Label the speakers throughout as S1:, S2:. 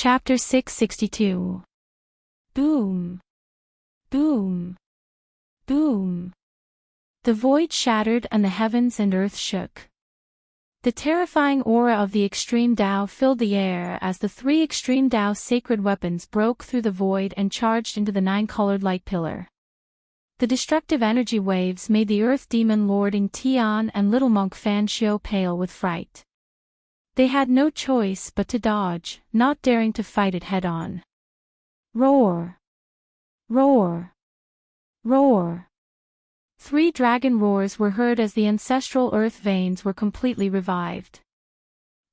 S1: Chapter 662. Boom. Boom. Boom. The void shattered and the heavens and earth shook. The terrifying aura of the Extreme Tao filled the air as the three Extreme Tao sacred weapons broke through the void and charged into the nine-colored light pillar. The destructive energy waves made the Earth Demon Lord Ing Tian and Little Monk Fan Xiu pale with fright. They had no choice but to dodge, not daring to fight it head-on. Roar! Roar! Roar! 3 dragon roars were heard as the ancestral earth veins were completely revived.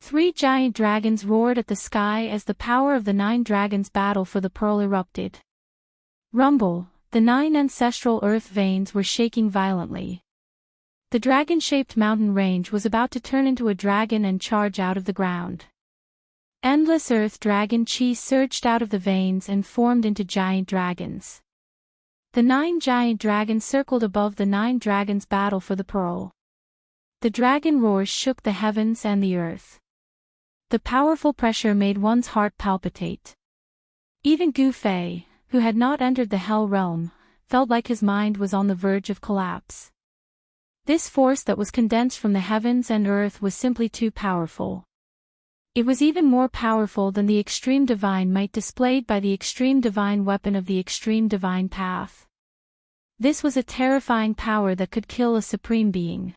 S1: 3 giant dragons roared at the sky as the power of the 9 dragons' battle for the pearl erupted. Rumble! The 9 ancestral earth veins were shaking violently. The dragon-shaped mountain range was about to turn into a dragon and charge out of the ground. Endless earth dragon chi surged out of the veins and formed into giant dragons. The 9 giant dragons circled above the 9 dragons' battle for the pearl. The dragon roars shook the heavens and the earth. The powerful pressure made one's heart palpitate. Even Gu Fei, who had not entered the Hell Realm, felt like his mind was on the verge of collapse. This force that was condensed from the heavens and earth was simply too powerful. It was even more powerful than the extreme divine might displayed by the extreme divine weapon of the extreme divine path. This was a terrifying power that could kill a supreme being.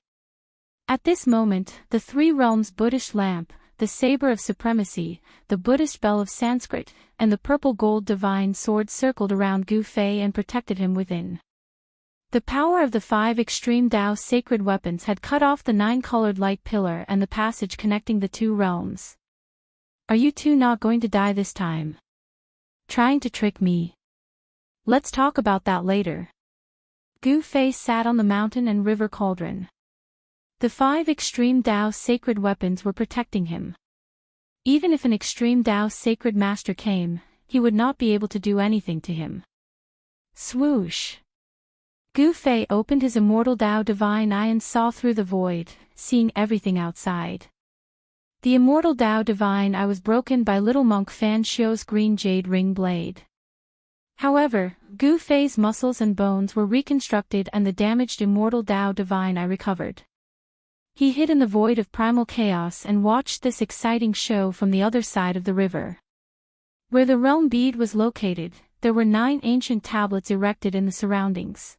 S1: At this moment, the 3 realms Buddhist lamp, the saber of supremacy, the Buddhist bell of Sanskrit, and the purple gold divine sword circled around Gu Fei and protected him within. The power of the 5 extreme Tao sacred weapons had cut off the 9-colored light pillar and the passage connecting the 2 realms. Are you two not going to die this time? Trying to trick me? Let's talk about that later. Gu Fei sat on the mountain and river cauldron. The 5 extreme Tao sacred weapons were protecting him. Even if an extreme Tao sacred master came, he would not be able to do anything to him. Swoosh! Gu Fei opened his immortal Tao divine eye and saw through the void, seeing everything outside. The immortal Tao divine eye was broken by Little Monk Fan Xiu's green jade ring blade. However, Gu Fei's muscles and bones were reconstructed and the damaged immortal Tao divine eye recovered. He hid in the void of primal chaos and watched this exciting show from the other side of the river. Where the realm bead was located, there were 9 ancient tablets erected in the surroundings.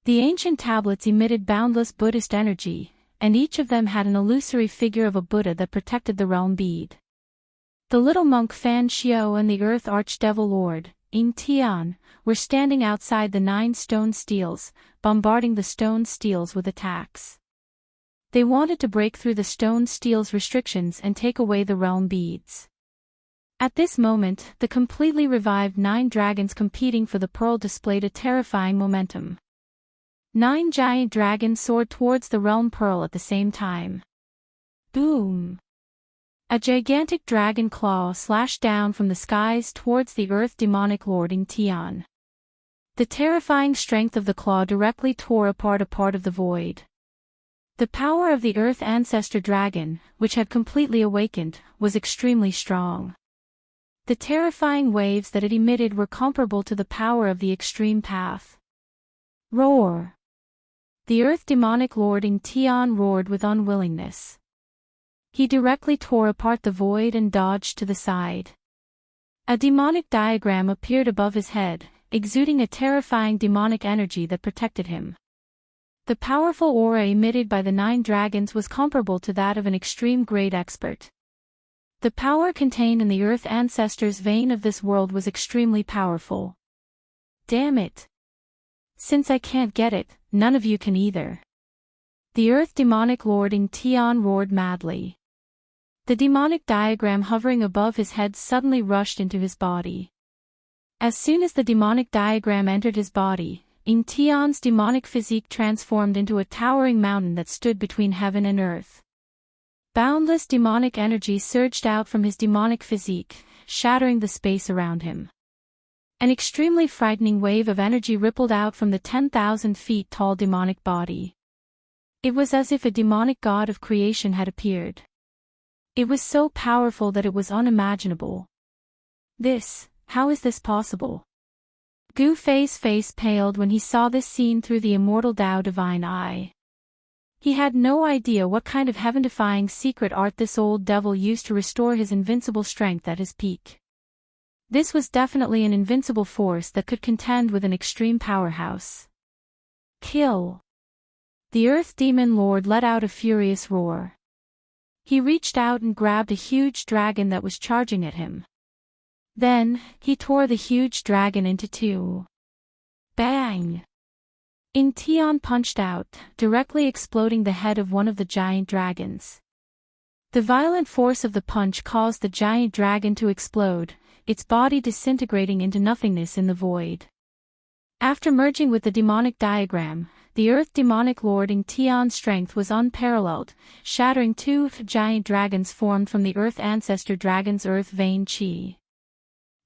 S1: The ancient tablets emitted boundless Buddhist energy, and each of them had an illusory figure of a Buddha that protected the realm bead. The Little Monk Fan Xiu and the Earth Archdevil Lord, Ing Tian, were standing outside the 9 stone steels, bombarding the stone steels with attacks. They wanted to break through the stone steel's restrictions and take away the realm beads. At this moment, the completely revived 9 dragons competing for the pearl displayed a terrifying momentum. 9 giant dragons soared towards the realm pearl at the same time. Boom! A gigantic dragon claw slashed down from the skies towards the earth demonic lord Ing Tian. The terrifying strength of the claw directly tore apart a part of the void. The power of the earth ancestor dragon, which had completely awakened, was extremely strong. The terrifying waves that it emitted were comparable to the power of the extreme path. Roar! The earth demonic lord Ing Tian roared with unwillingness. He directly tore apart the void and dodged to the side. A demonic diagram appeared above his head, exuding a terrifying demonic energy that protected him. The powerful aura emitted by the 9 dragons was comparable to that of an extreme grade expert. The power contained in the earth ancestor's vein of this world was extremely powerful. Damn it! Since I can't get it, none of you can either. The earth demonic lord Ing Tian roared madly. The demonic diagram hovering above his head suddenly rushed into his body. As soon as the demonic diagram entered his body, Ing Tian's demonic physique transformed into a towering mountain that stood between heaven and earth. Boundless demonic energy surged out from his demonic physique, shattering the space around him. An extremely frightening wave of energy rippled out from the 10,000 feet tall demonic body. It was as if a demonic god of creation had appeared. It was so powerful that it was unimaginable. How is this possible? Gu Fei's face paled when he saw this scene through the immortal Tao divine eye. He had no idea what kind of heaven-defying secret art this old devil used to restore his invincible strength at his peak. This was definitely an invincible force that could contend with an extreme powerhouse. Kill! The Earth Demon Lord let out a furious roar. He reached out and grabbed a huge dragon that was charging at him. Then, he tore the huge dragon into two. Bang! Tian punched out, directly exploding the head of one of the giant dragons. The violent force of the punch caused the giant dragon to explode, its body disintegrating into nothingness in the void. After merging with the demonic diagram, the Earth Demonic Lord Tian's strength was unparalleled, shattering two giant dragons formed from the Earth Ancestor Dragon's Earth Vein Qi.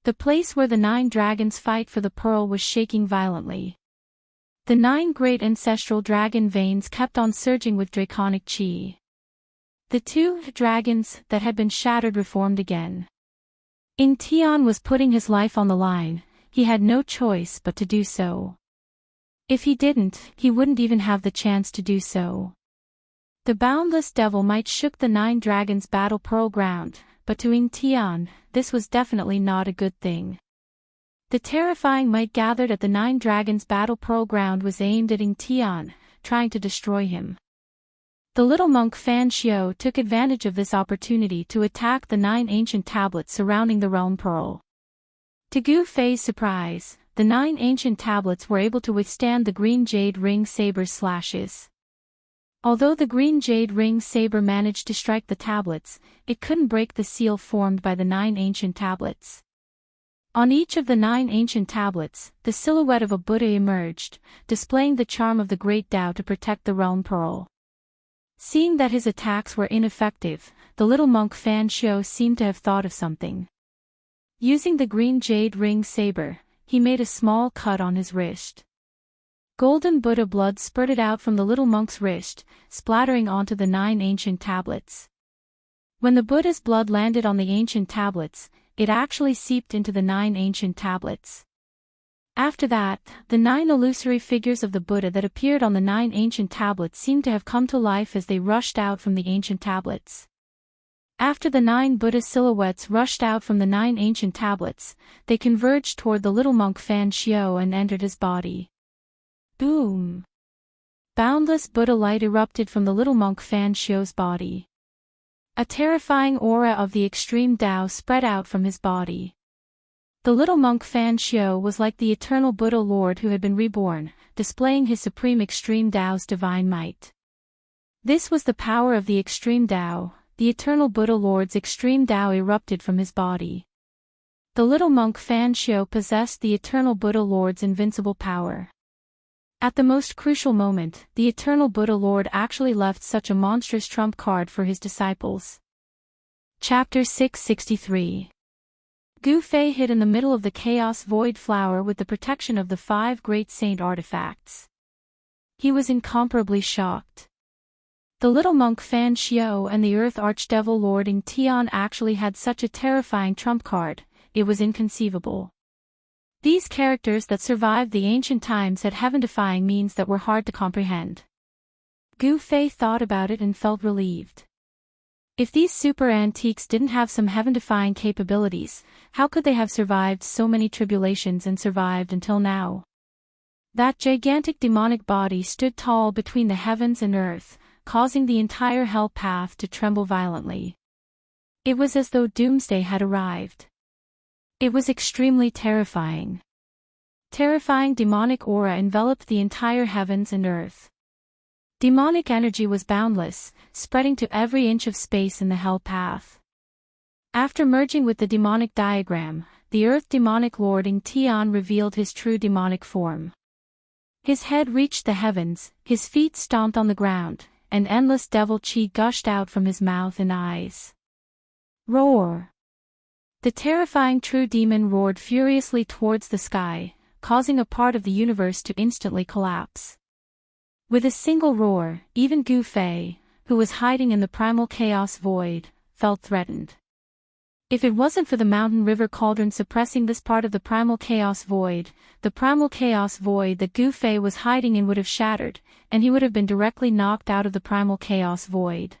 S1: The place where the 9 dragons fight for the pearl was shaking violently. The 9 great ancestral dragon veins kept on surging with draconic qi. The 2 dragons that had been shattered reformed again. Tian was putting his life on the line, he had no choice but to do so. If he didn't, he wouldn't even have the chance to do so. The boundless devil might shook the 9 dragons' battle pearl ground, but to Tian, this was definitely not a good thing. The terrifying might gathered at the 9 dragons' battle pearl ground was aimed at Tian, trying to destroy him. The little monk Fan Xiao took advantage of this opportunity to attack the 9 ancient tablets surrounding the realm pearl. To Gu Fei's surprise, the 9 ancient tablets were able to withstand the green jade ring saber's slashes. Although the green jade ring saber managed to strike the tablets, it couldn't break the seal formed by the 9 ancient tablets. On each of the 9 ancient tablets, the silhouette of a Buddha emerged, displaying the charm of the great Tao to protect the realm pearl. Seeing that his attacks were ineffective, the little monk Fan Xiao seemed to have thought of something. Using the green jade ring saber, he made a small cut on his wrist. Golden Buddha blood spurted out from the little monk's wrist, splattering onto the 9 ancient tablets. When the Buddha's blood landed on the ancient tablets, it actually seeped into the 9 ancient tablets. After that, the 9 illusory figures of the Buddha that appeared on the 9 ancient tablets seemed to have come to life as they rushed out from the ancient tablets. After the 9 Buddha silhouettes rushed out from the 9 ancient tablets, they converged toward the little monk Fan Xiao and entered his body. Boom! Boundless Buddha light erupted from the little monk Fan Xiao's body. A terrifying aura of the extreme Tao spread out from his body. The little monk Fan Xiao was like the eternal Buddha Lord who had been reborn, displaying his supreme extreme Tao's divine might. This was the power of the extreme Tao, the eternal Buddha Lord's extreme Tao erupted from his body. The little monk Fan Xiao possessed the eternal Buddha Lord's invincible power. At the most crucial moment, the eternal Buddha Lord actually left such a monstrous trump card for his disciples. Chapter 663. Gu Fei hid in the middle of the chaos void flower with the protection of the 5 great saint artifacts. He was incomparably shocked. The little monk Fan Xiao and the Earth Archdevil Lord Tian actually had such a terrifying trump card, it was inconceivable. These characters that survived the ancient times had heaven-defying means that were hard to comprehend. Gu Fei thought about it and felt relieved. If these super antiques didn't have some heaven-defying capabilities, how could they have survived so many tribulations and survived until now? That gigantic demonic body stood tall between the heavens and earth, causing the entire hell path to tremble violently. It was as though doomsday had arrived. It was extremely terrifying. Terrifying demonic aura enveloped the entire heavens and earth. Demonic energy was boundless, spreading to every inch of space in the hell path. After merging with the demonic diagram, the Earth Demonic Lord Tian revealed his true demonic form. His head reached the heavens, his feet stomped on the ground, and endless devil qi gushed out from his mouth and eyes. Roar! The terrifying true demon roared furiously towards the sky, causing a part of the universe to instantly collapse. With a single roar, even Gu Fei, who was hiding in the primal chaos void, felt threatened. If it wasn't for the mountain river cauldron suppressing this part of the primal chaos void, the primal chaos void that Gu Fei was hiding in would have shattered, and he would have been directly knocked out of the primal chaos void.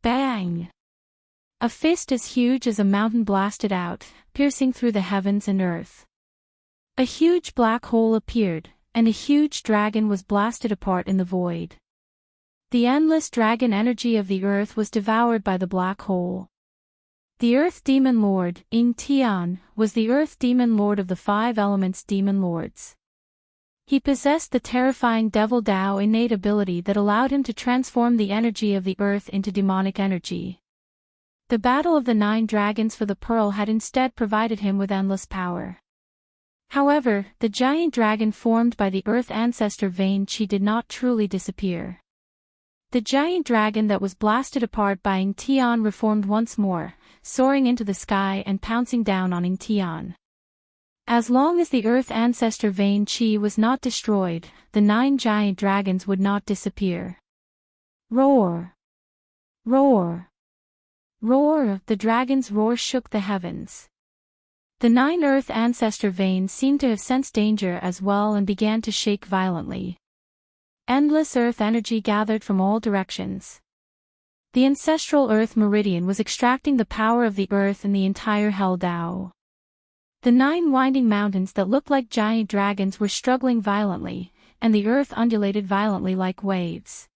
S1: Bang! A fist as huge as a mountain blasted out, piercing through the heavens and earth. A huge black hole appeared, and a huge dragon was blasted apart in the void. The endless dragon energy of the earth was devoured by the black hole. The Earth Demon Lord, Ing Tian, was the Earth Demon Lord of the 5 Elements Demon Lords. He possessed the terrifying Devil Dao innate ability that allowed him to transform the energy of the earth into demonic energy. The battle of the 9 dragons for the pearl had instead provided him with endless power. However, the giant dragon formed by the Earth Ancestor Vein Qi did not truly disappear. The giant dragon that was blasted apart by Ing Tian reformed once more, soaring into the sky and pouncing down on Ing Tian. As long as the Earth Ancestor Vein Qi was not destroyed, the 9 giant dragons would not disappear. Roar! Roar! Roar! The dragon's roar shook the heavens. The 9 Earth Ancestor Veins seemed to have sensed danger as well and began to shake violently. Endless earth energy gathered from all directions. The ancestral earth meridian was extracting the power of the earth and the entire Hell Dao. The 9 winding mountains that looked like giant dragons were struggling violently, and the earth undulated violently like waves.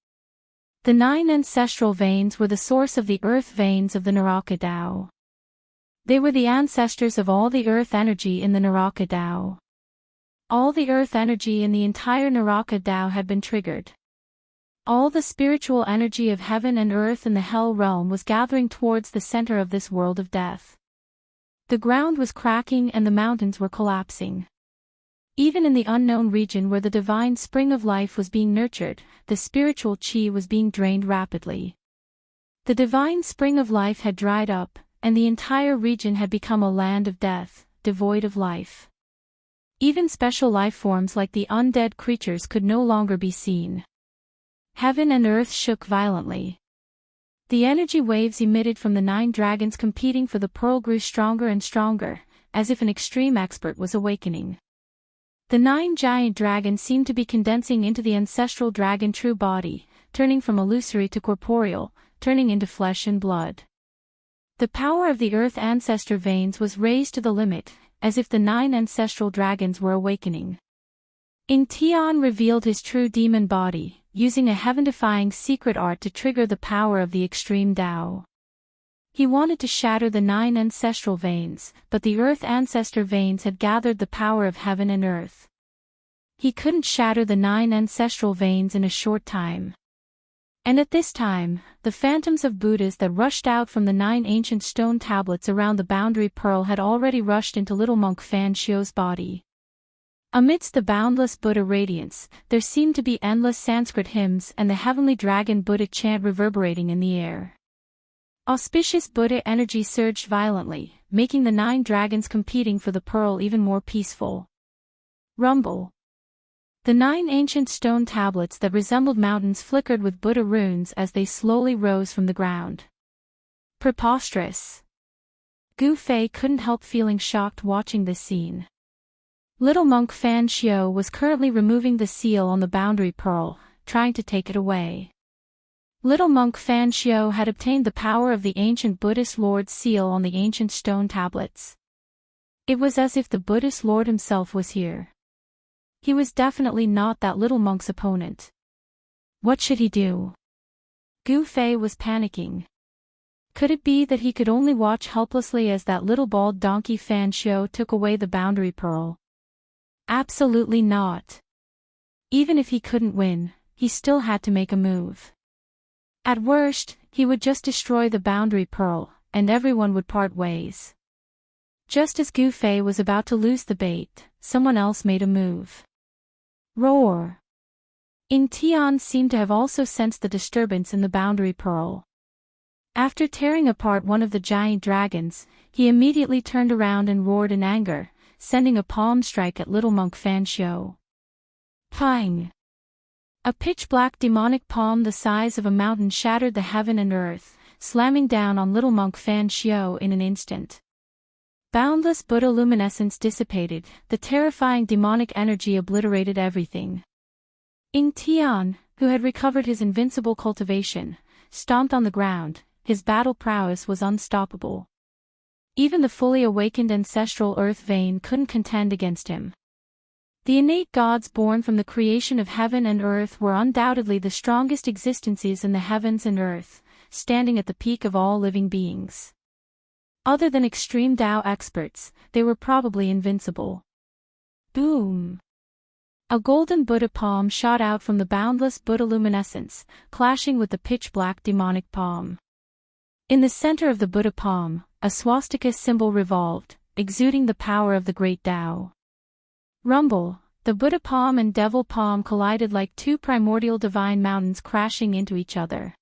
S1: The 9 ancestral veins were the source of the earth veins of the Naraka Dao. They were the ancestors of all the earth energy in the Naraka Dao. All the earth energy in the entire Naraka Dao had been triggered. All the spiritual energy of heaven and earth and the hell realm was gathering towards the center of this world of death. The ground was cracking and the mountains were collapsing. Even in the unknown region where the divine spring of life was being nurtured, the spiritual qi was being drained rapidly. The divine spring of life had dried up, and the entire region had become a land of death, devoid of life. Even special life forms like the undead creatures could no longer be seen. Heaven and earth shook violently. The energy waves emitted from the 9 dragons competing for the pearl grew stronger and stronger, as if an extreme expert was awakening. The 9 giant dragons seemed to be condensing into the ancestral dragon true body, turning from illusory to corporeal, turning into flesh and blood. The power of the earth ancestor veins was raised to the limit, as if the 9 ancestral dragons were awakening. Ing Tian revealed his true demon body, using a heaven-defying secret art to trigger the power of the extreme Dao. He wanted to shatter the 9 ancestral veins, but the earth ancestor veins had gathered the power of heaven and earth. He couldn't shatter the 9 ancestral veins in a short time. And at this time, the phantoms of Buddhas that rushed out from the 9 ancient stone tablets around the boundary pearl had already rushed into little monk Fan Xiu's body. Amidst the boundless Buddha radiance, there seemed to be endless Sanskrit hymns and the heavenly dragon Buddha chant reverberating in the air. Auspicious Buddha energy surged violently, making the 9 dragons competing for the pearl even more peaceful. Rumble. The 9 ancient stone tablets that resembled mountains flickered with Buddha runes as they slowly rose from the ground. Preposterous. Gu Fei couldn't help feeling shocked watching this scene. Little monk Fan Xiu was currently removing the seal on the boundary pearl, trying to take it away. Little monk Fan Xiu had obtained the power of the ancient Buddhist Lord's seal on the ancient stone tablets. It was as if the Buddhist Lord himself was here. He was definitely not that little monk's opponent. What should he do? Gu Fei was panicking. Could it be that he could only watch helplessly as that little bald donkey Fan Xiu took away the boundary pearl? Absolutely not. Even if he couldn't win, he still had to make a move. At worst, he would just destroy the boundary pearl, and everyone would part ways. Just as Gu Fei was about to lose the bait, someone else made a move. Roar! Ing Tian seemed to have also sensed the disturbance in the boundary pearl. After tearing apart one of the giant dragons, he immediately turned around and roared in anger, sending a palm strike at little monk Fan Xiu. Pang! A pitch-black demonic palm the size of a mountain shattered the heaven and earth, slamming down on little monk Fan Xiao in an instant. Boundless Buddha luminescence dissipated, the terrifying demonic energy obliterated everything. Ying Tian, who had recovered his invincible cultivation, stomped on the ground. His battle prowess was unstoppable. Even the fully awakened ancestral earth vein couldn't contend against him. The innate gods born from the creation of heaven and earth were undoubtedly the strongest existences in the heavens and earth, standing at the peak of all living beings. Other than extreme Tao experts, they were probably invincible. Boom! A golden Buddha palm shot out from the boundless Buddha luminescence, clashing with the pitch-black demonic palm. In the center of the Buddha palm, a swastika symbol revolved, exuding the power of the great Tao. Rumble! The Buddha palm and devil palm collided like two primordial divine mountains crashing into each other.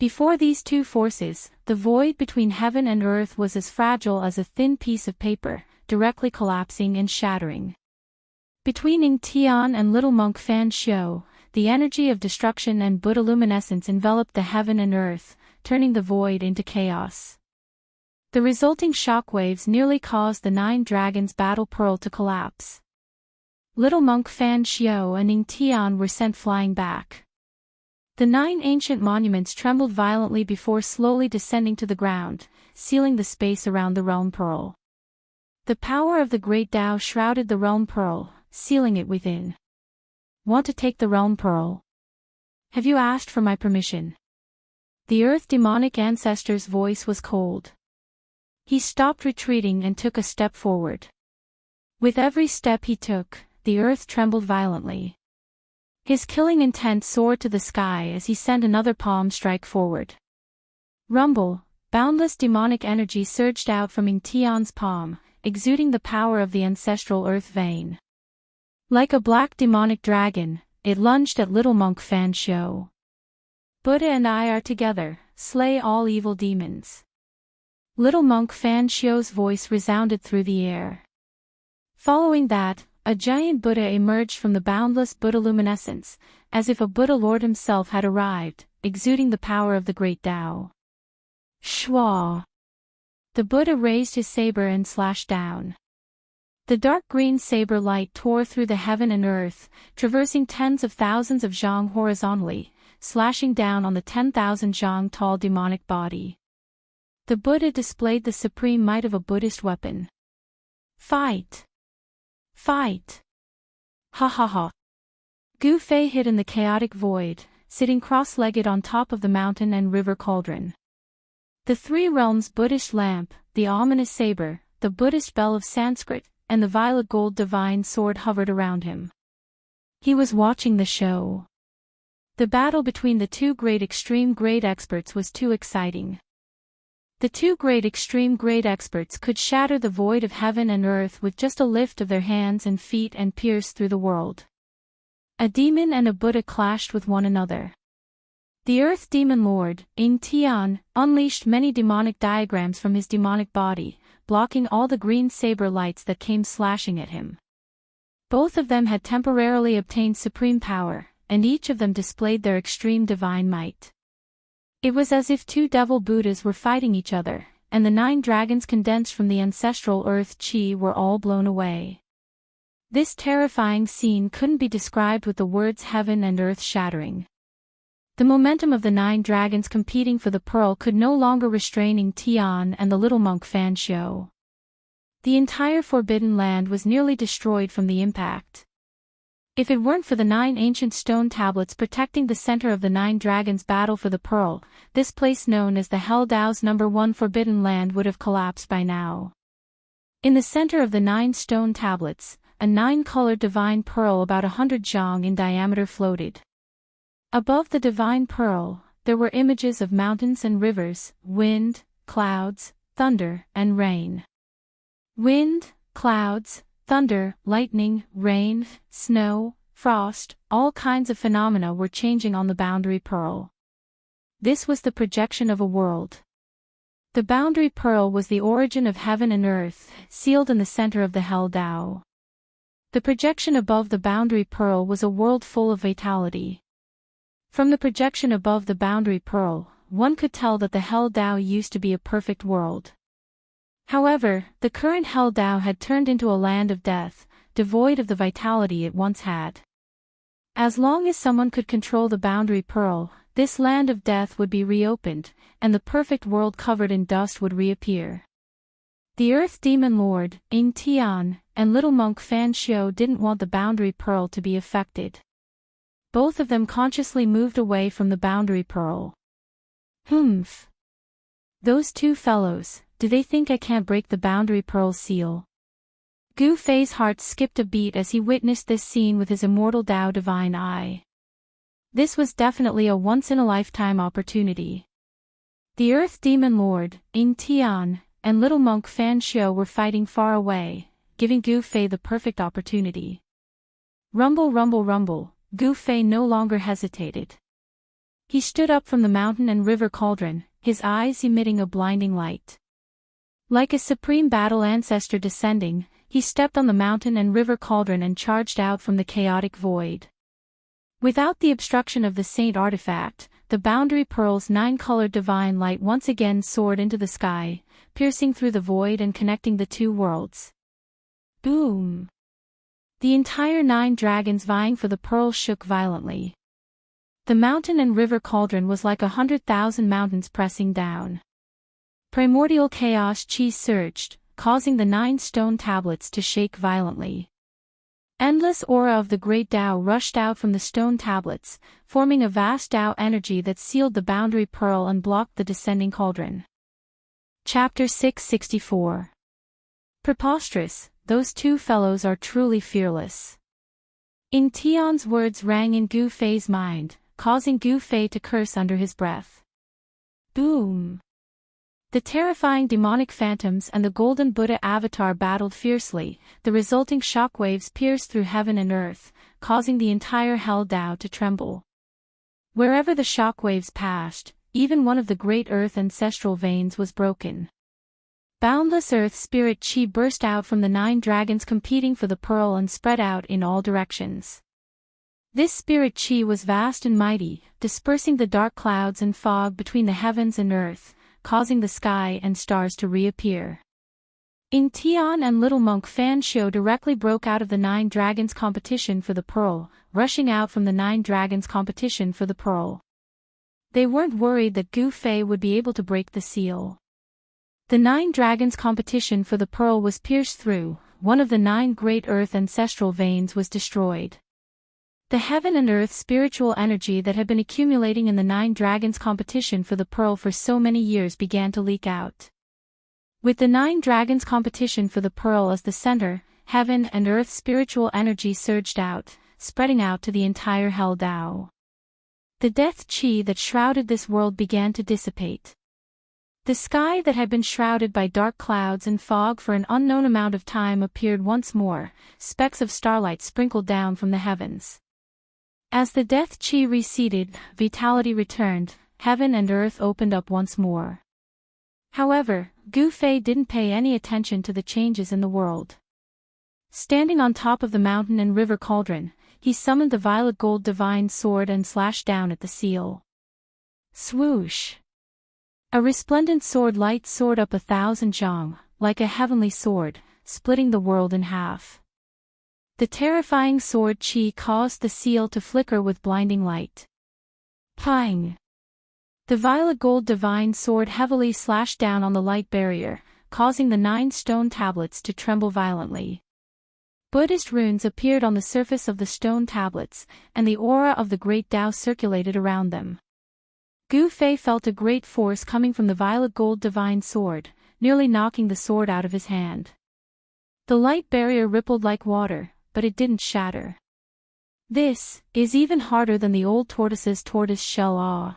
S1: Before these two forces, the void between heaven and earth was as fragile as a thin piece of paper, directly collapsing and shattering. Between Ying Tian and little monk Fan Xiao, the energy of destruction and Buddha luminescence enveloped the heaven and earth, turning the void into chaos. The resulting shockwaves nearly caused the 9 dragons' battle pearl to collapse. Little monk Fan Xiao and Ying Tian were sent flying back. The 9 ancient monuments trembled violently before slowly descending to the ground, sealing the space around the realm pearl. The power of the great Tao shrouded the realm pearl, sealing it within. Want to take the realm pearl? Have you asked for my permission? The earth demonic ancestor's voice was cold. He stopped retreating and took a step forward. With every step he took, the earth trembled violently. His killing intent soared to the sky as he sent another palm strike forward. Rumble! Boundless demonic energy surged out from Ying Tian's palm, exuding the power of the ancestral earth vein. Like a black demonic dragon, it lunged at little monk Fan Xiao. Buddha and I are together, slay all evil demons. Little monk Fan Xiao's voice resounded through the air. Following that, a giant Buddha emerged from the boundless Buddha luminescence, as if a Buddha Lord himself had arrived, exuding the power of the great Tao. Shwa! The Buddha raised his saber and slashed down. The dark green saber light tore through the heaven and earth, traversing tens of thousands of zhang horizontally, slashing down on the 10,000 zhang tall demonic body. The Buddha displayed the supreme might of a Buddhist weapon. Fight! Fight! Ha ha ha! Gu Fei hid in the chaotic void, sitting cross-legged on top of the mountain and river cauldron. The 3 realms Buddhist lamp, the ominous saber, the Buddhist bell of Sanskrit, and the violet gold divine sword hovered around him. He was watching the show. The battle between the 2 great extreme grade experts was too exciting. The 2 great extreme grade experts could shatter the void of heaven and earth with just a lift of their hands and feet and pierce through the world. A demon and a Buddha clashed with one another. The Earth Demon Lord, Ying Tian, unleashed many demonic diagrams from his demonic body, blocking all the green saber lights that came slashing at him. Both of them had temporarily obtained supreme power, and each of them displayed their extreme divine might. It was as if 2 devil Buddhas were fighting each other, and the 9 dragons condensed from the ancestral earth chi were all blown away. This terrifying scene couldn't be described with the words heaven and earth shattering. The momentum of the 9 dragons competing for the pearl could no longer restrain Ying Tian and the little monk Fan Xiao. The entire Forbidden Land was nearly destroyed from the impact. If it weren't for the 9 ancient stone tablets protecting the center of the 9 dragons' battle for the pearl, this place known as the Hell Dao's #1 Forbidden Land would have collapsed by now. In the center of the 9 stone tablets, a 9-colored divine pearl about 100 zhang in diameter floated. Above the divine pearl, there were images of mountains and rivers, wind, clouds, thunder, and rain. Wind, clouds, thunder, lightning, rain, snow, frost, all kinds of phenomena were changing on the boundary pearl. This was the projection of a world. The boundary pearl was the origin of heaven and earth, sealed in the center of the Hell Dao. The projection above the boundary pearl was a world full of vitality. From the projection above the boundary pearl, one could tell that the Hell Dao used to be a perfect world. However, the current Hell Dao had turned into a land of death, devoid of the vitality it once had. As long as someone could control the boundary pearl, this land of death would be reopened, and the perfect world covered in dust would reappear. The Earth Demon Lord, Ing Tian, and little monk Fan Xiu didn't want the boundary pearl to be affected. Both of them consciously moved away from the boundary pearl. Humph. Those two fellows, do they think I can't break the boundary pearl seal? Gu Fei's heart skipped a beat as he witnessed this scene with his immortal Dao divine eye. This was definitely a once-in-a-lifetime opportunity. The Earth Demon Lord, Ing Tian, and little monk Fan Xiu were fighting far away, giving Gu Fei the perfect opportunity. Rumble, rumble, rumble, Gu Fei no longer hesitated. He stood up from the mountain and river cauldron, his eyes emitting a blinding light. Like a supreme battle ancestor descending, he stepped on the mountain and river cauldron and charged out from the chaotic void. Without the obstruction of the saint artifact, the boundary pearl's 9-colored divine light once again soared into the sky, piercing through the void and connecting the two worlds. Boom! The entire 9 dragons vying for the pearl shook violently. The mountain and river cauldron was like 100,000 mountains pressing down. Primordial chaos chi surged, causing the 9 stone tablets to shake violently. Endless aura of the great Tao rushed out from the stone tablets, forming a vast Tao energy that sealed the boundary pearl and blocked the descending cauldron. Chapter 664. Preposterous, those two fellows are truly fearless. Ing Tian's words rang in Gu Fei's mind, causing Gu Fei to curse under his breath. Boom! The terrifying demonic phantoms and the golden Buddha avatar battled fiercely, the resulting shockwaves pierced through heaven and earth, causing the entire Hell Dao to tremble. Wherever the shockwaves passed, even one of the great earth ancestral veins was broken. Boundless earth spirit chi burst out from the 9 dragons competing for the pearl and spread out in all directions. This spirit chi was vast and mighty, dispersing the dark clouds and fog between the heavens and earth, causing the sky and stars to reappear. Ing Tian and little monk Fan Xiu directly broke out of the 9 dragons competition for the pearl, rushing out from the 9 dragons competition for the pearl. They weren't worried that Gu Fei would be able to break the seal. The 9 dragons competition for the pearl was pierced through, one of the 9 great earth ancestral veins was destroyed. The heaven and earth spiritual energy that had been accumulating in the 9 dragons competition for the pearl for so many years began to leak out. With the 9 dragons competition for the pearl as the center, heaven and earth spiritual energy surged out, spreading out to the entire Hell Dao. The death chi that shrouded this world began to dissipate. The sky that had been shrouded by dark clouds and fog for an unknown amount of time appeared once more, specks of starlight sprinkled down from the heavens. As the death chi receded, vitality returned, heaven and earth opened up once more. However, Gu Fei didn't pay any attention to the changes in the world. Standing on top of the mountain and river cauldron, he summoned the violet gold divine sword and slashed down at the seal. Swoosh! A resplendent sword light soared up 1,000 zhang, like a heavenly sword, splitting the world in half. The terrifying sword chi caused the seal to flicker with blinding light. Pang! The violet gold divine sword heavily slashed down on the light barrier, causing the 9 stone tablets to tremble violently. Buddhist runes appeared on the surface of the stone tablets, and the aura of the great Tao circulated around them. Gu Fei felt a great force coming from the violet gold divine sword, nearly knocking the sword out of his hand. The light barrier rippled like water, but it didn't shatter. This is even harder than the old tortoise's tortoise shell awe.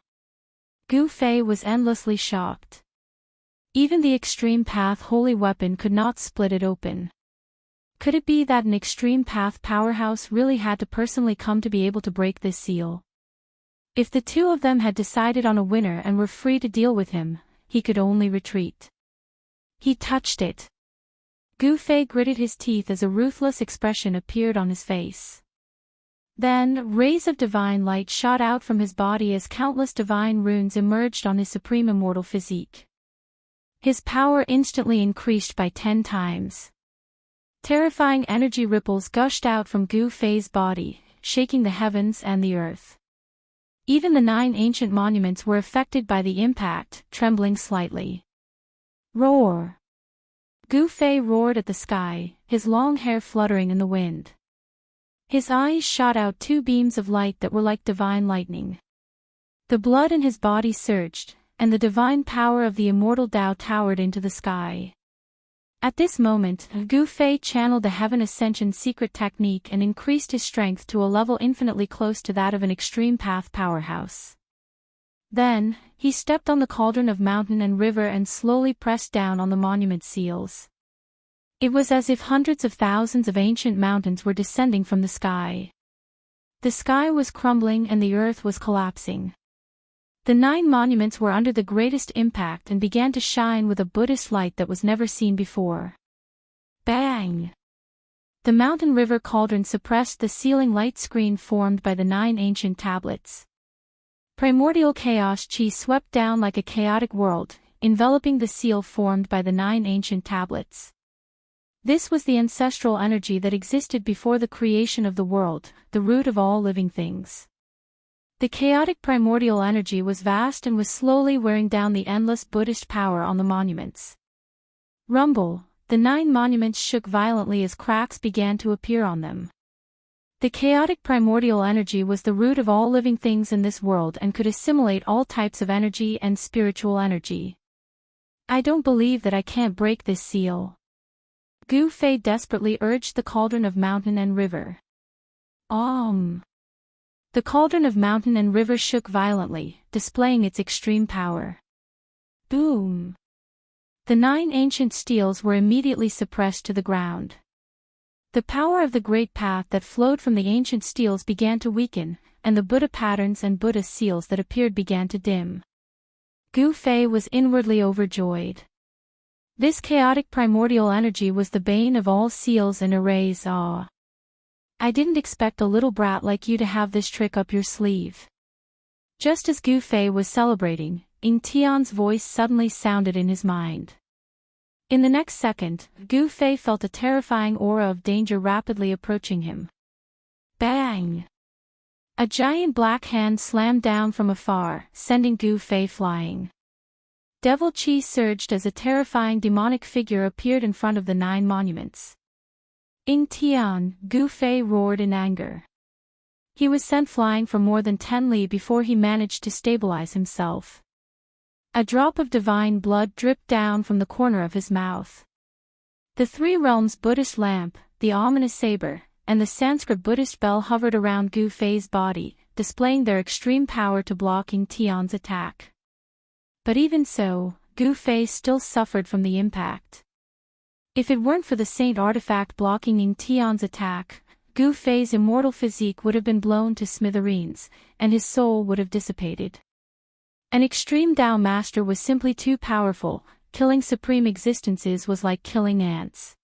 S1: Gu Fei was endlessly shocked. Even the extreme path holy weapon could not split it open. Could it be that an extreme path powerhouse really had to personally come to be able to break this seal? If the two of them had decided on a winner and were free to deal with him, he could only retreat. He touched it. Gu Fei gritted his teeth as a ruthless expression appeared on his face. Then, rays of divine light shot out from his body as countless divine runes emerged on his supreme immortal physique. His power instantly increased by 10 times. Terrifying energy ripples gushed out from Gu Fei's body, shaking the heavens and the earth. Even the 9 ancient monuments were affected by the impact, trembling slightly. Roar! Gu Fei roared at the sky, his long hair fluttering in the wind. His eyes shot out 2 beams of light that were like divine lightning. The blood in his body surged, and the divine power of the immortal Tao towered into the sky. At this moment, Gu Fei channeled the Heaven Ascension secret technique and increased his strength to a level infinitely close to that of an extreme path powerhouse. Then, he stepped on the cauldron of mountain and river and slowly pressed down on the monument seals. It was as if hundreds of thousands of ancient mountains were descending from the sky. The sky was crumbling and the earth was collapsing. The 9 monuments were under the greatest impact and began to shine with a Buddhist light that was never seen before. Bang! The mountain river cauldron suppressed the sealing light screen formed by the 9 ancient tablets. Primordial chaos chi swept down like a chaotic world, enveloping the seal formed by the 9 ancient tablets. This was the ancestral energy that existed before the creation of the world, the root of all living things. The chaotic primordial energy was vast and was slowly wearing down the endless Buddhist power on the monuments. Rumble, the 9 monuments shook violently as cracks began to appear on them. The chaotic primordial energy was the root of all living things in this world and could assimilate all types of energy and spiritual energy. I don't believe that I can't break this seal. Gu Fei desperately urged the cauldron of mountain and river. The cauldron of mountain and river shook violently, displaying its extreme power. Boom! The 9 ancient steels were immediately suppressed to the ground. The power of the great path that flowed from the ancient steels began to weaken, and the Buddha patterns and Buddha seals that appeared began to dim. Gu Fei was inwardly overjoyed. This chaotic primordial energy was the bane of all seals and arrays. I didn't expect a little brat like you to have this trick up your sleeve. Just as Gu Fei was celebrating, Ying Tian's voice suddenly sounded in his mind. In the next second, Gu Fei felt a terrifying aura of danger rapidly approaching him. Bang! A giant black hand slammed down from afar, sending Gu Fei flying. Devil Chi surged as a terrifying demonic figure appeared in front of the 9 monuments. Ying Tian, Gu Fei roared in anger. He was sent flying for more than 10 li before he managed to stabilize himself. A drop of divine blood dripped down from the corner of his mouth. The 3 realms Buddhist lamp, the ominous saber, and the Sanskrit Buddhist bell hovered around Gu Fei's body, displaying their extreme power to block Ying Tian's attack. But even so, Gu Fei still suffered from the impact. If it weren't for the saint artifact blocking Ying Tian's attack, Gu Fei's immortal physique would have been blown to smithereens, and his soul would have dissipated. An extreme Tao master was simply too powerful. Killing supreme existences was like killing ants.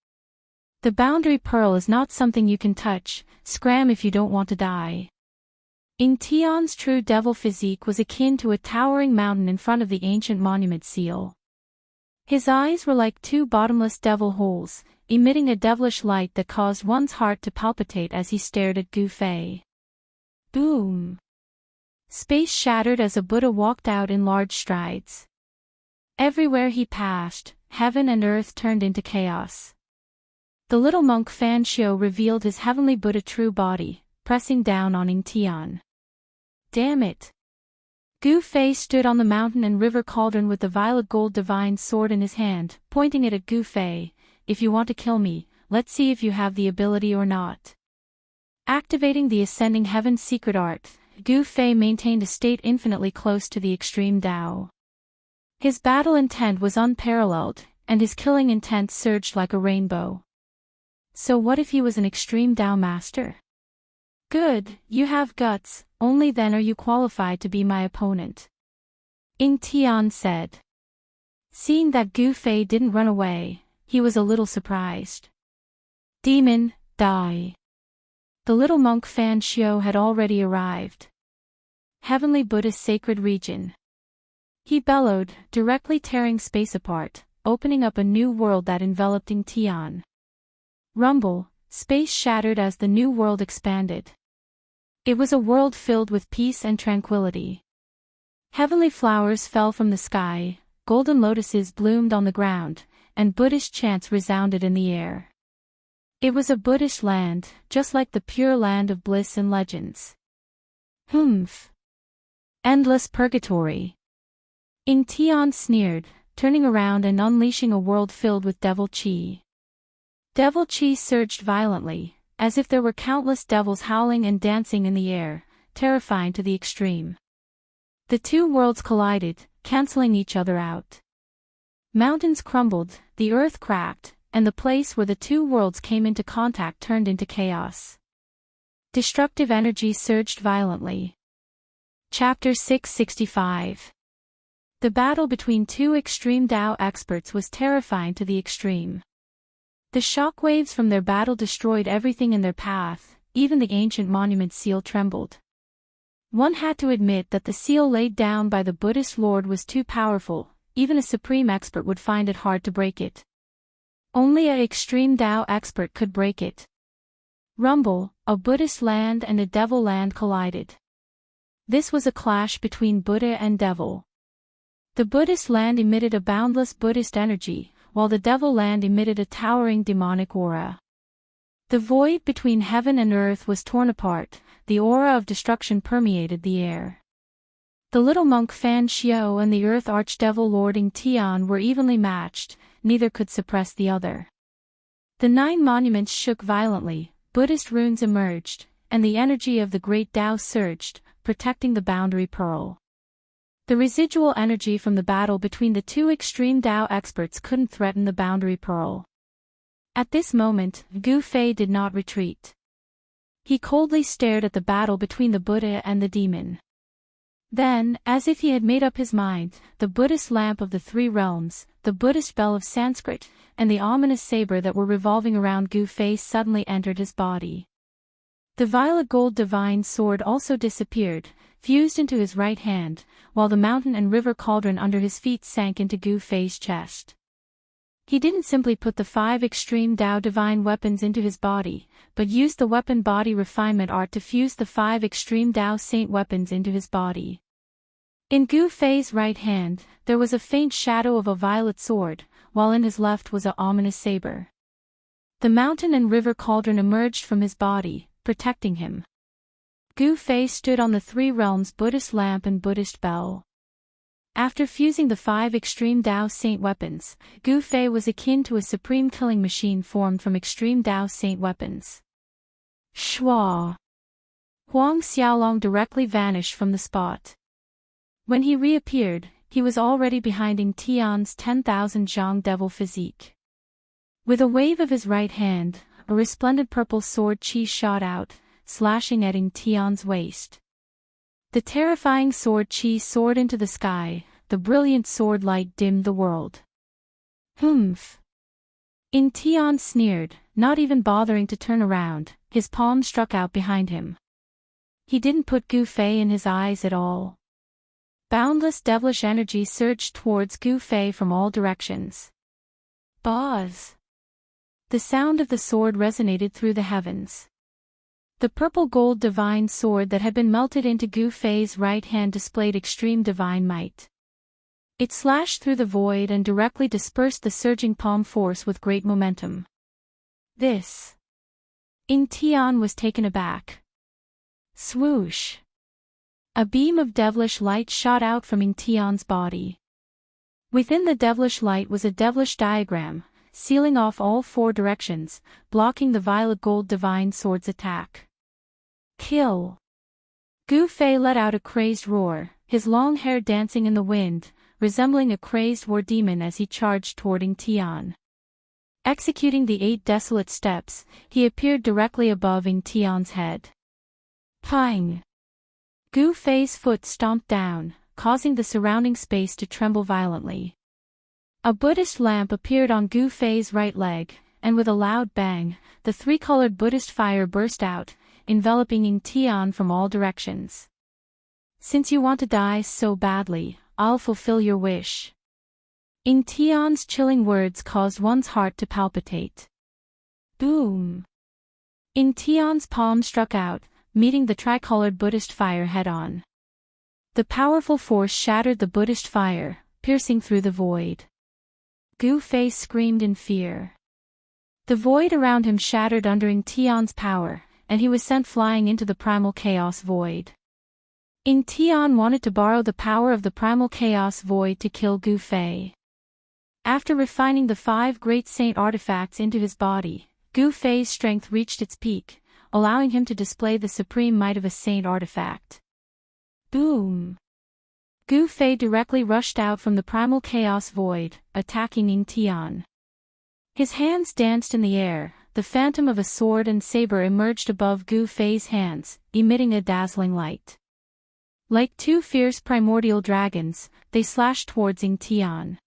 S1: The boundary pearl is not something you can touch. Scram if you don't want to die. Ying Tian's true devil physique was akin to a towering mountain in front of the ancient monument seal. His eyes were like 2 bottomless devil holes, emitting a devilish light that caused one's heart to palpitate as he stared at Gu Fei. Boom! Space shattered as a Buddha walked out in large strides. Everywhere he passed, heaven and earth turned into chaos. The little monk Fan Xiu revealed his heavenly Buddha true body, pressing down on Ying Tian. Damn it! Gu Fei stood on the mountain and river cauldron with the violet gold divine sword in his hand, pointing it at Gu Fei. If you want to kill me, let's see if you have the ability or not. Activating the ascending heaven secret art, Gu Fei maintained a state infinitely close to the extreme Tao. His battle intent was unparalleled, and his killing intent surged like a rainbow. So what if he was an extreme Tao master? Good, you have guts, only then are you qualified to be my opponent. Ying Tian said. Seeing that Gu Fei didn't run away, he was a little surprised. Demon, die. The little monk Fan Xiao had already arrived. Heavenly Buddhist sacred region. He bellowed, directly tearing space apart, opening up a new world that enveloped Ing Tian. Rumble, space shattered as the new world expanded. It was a world filled with peace and tranquility. Heavenly flowers fell from the sky, golden lotuses bloomed on the ground, and Buddhist chants resounded in the air. It was a Buddhist land, just like the pure land of bliss in legends. Humph! Endless purgatory. Ing Tian sneered, turning around and unleashing a world filled with devil chi. Devil chi surged violently, as if there were countless devils howling and dancing in the air, terrifying to the extreme. The two worlds collided, canceling each other out. Mountains crumbled, the earth cracked, and the place where the two worlds came into contact turned into chaos. Destructive energy surged violently. Chapter 665. The battle between two extreme Tao experts was terrifying to the extreme. The shockwaves from their battle destroyed everything in their path, even the ancient monument seal trembled. One had to admit that the seal laid down by the Buddhist Lord was too powerful, even a supreme expert would find it hard to break it. Only an extreme Tao expert could break it. Rumble, a Buddhist land and a devil land collided. This was a clash between Buddha and devil. The Buddhist land emitted a boundless Buddhist energy, while the devil land emitted a towering demonic aura. The void between heaven and earth was torn apart, the aura of destruction permeated the air. The little monk Fan Xiao and the earth archdevil Lord Ing Tian were evenly matched, neither could suppress the other. The 9 monuments shook violently, Buddhist runes emerged, and the energy of the great Tao surged, protecting the boundary pearl. The residual energy from the battle between the two extreme Tao experts couldn't threaten the boundary pearl. At this moment, Gu Fei did not retreat. He coldly stared at the battle between the Buddha and the demon. Then, as if he had made up his mind, the Buddhist lamp of the 3 realms, the Buddhist bell of Sanskrit, and the ominous saber that were revolving around Gu Fei suddenly entered his body. The violet gold divine sword also disappeared, fused into his right hand, while the mountain and river cauldron under his feet sank into Gu Fei's chest. He didn't simply put the 5 extreme Tao divine weapons into his body, but used the weapon body refinement art to fuse the 5 extreme Tao saint weapons into his body. In Gu Fei's right hand, there was a faint shadow of a violet sword, while in his left was an ominous saber. The mountain and river cauldron emerged from his body, protecting him. Gu Fei stood on the 3 realms Buddhist lamp and Buddhist bell. After fusing the 5 extreme Tao saint weapons, Gu Fei was akin to a supreme killing machine formed from extreme Tao saint weapons. Shua! Huang Xiaolong directly vanished from the spot. When he reappeared, he was already behind Ing Tian's 10,000 zhang devil physique. With a wave of his right hand, a resplendent purple sword chi shot out, slashing at Ing Tian's waist. The terrifying sword chi soared into the sky, the brilliant sword light dimmed the world. Humph! Ing Tian sneered, not even bothering to turn around, his palm struck out behind him. He didn't put Gu Fei in his eyes at all. Boundless devilish energy surged towards Gu Fei from all directions. Buzz! The sound of the sword resonated through the heavens. The purple gold divine sword that had been melted into Gu Fei's right hand displayed extreme divine might. It slashed through the void and directly dispersed the surging palm force with great momentum. This. Ing Tian was taken aback. Swoosh! A beam of devilish light shot out from Ing Tian's body. Within the devilish light was a devilish diagram, sealing off all 4 directions, blocking the violet gold divine sword's attack. Kill! Gu Fei let out a crazed roar, his long hair dancing in the wind, resembling a crazed war demon as he charged toward Ing Tian. Executing the 8 desolate steps, he appeared directly above Ing Tian's head. Pang! Gu Fei's foot stomped down, causing the surrounding space to tremble violently. A Buddhist lamp appeared on Gu Fei's right leg, and with a loud bang, the 3-colored Buddhist fire burst out, enveloping Ing Tian from all directions. Since you want to die so badly, I'll fulfill your wish. Ing Tian's chilling words caused one's heart to palpitate. Boom! Ing Tian's palm struck out, meeting the tricolored Buddhist fire head-on. The powerful force shattered the Buddhist fire, piercing through the void. Gu Fei screamed in fear. The void around him shattered under Ing Tian's power, and he was sent flying into the primal chaos void. Ing Tian wanted to borrow the power of the primal chaos void to kill Gu Fei. After refining the 5 great saint artifacts into his body, Gu Fei's strength reached its peak, allowing him to display the supreme might of a saint artifact. Boom! Gu Fei directly rushed out from the primal chaos void, attacking Ing Tian. His hands danced in the air, the phantom of a sword and saber emerged above Gu Fei's hands, emitting a dazzling light. Like 2 fierce primordial dragons, they slashed towards Ing Tian.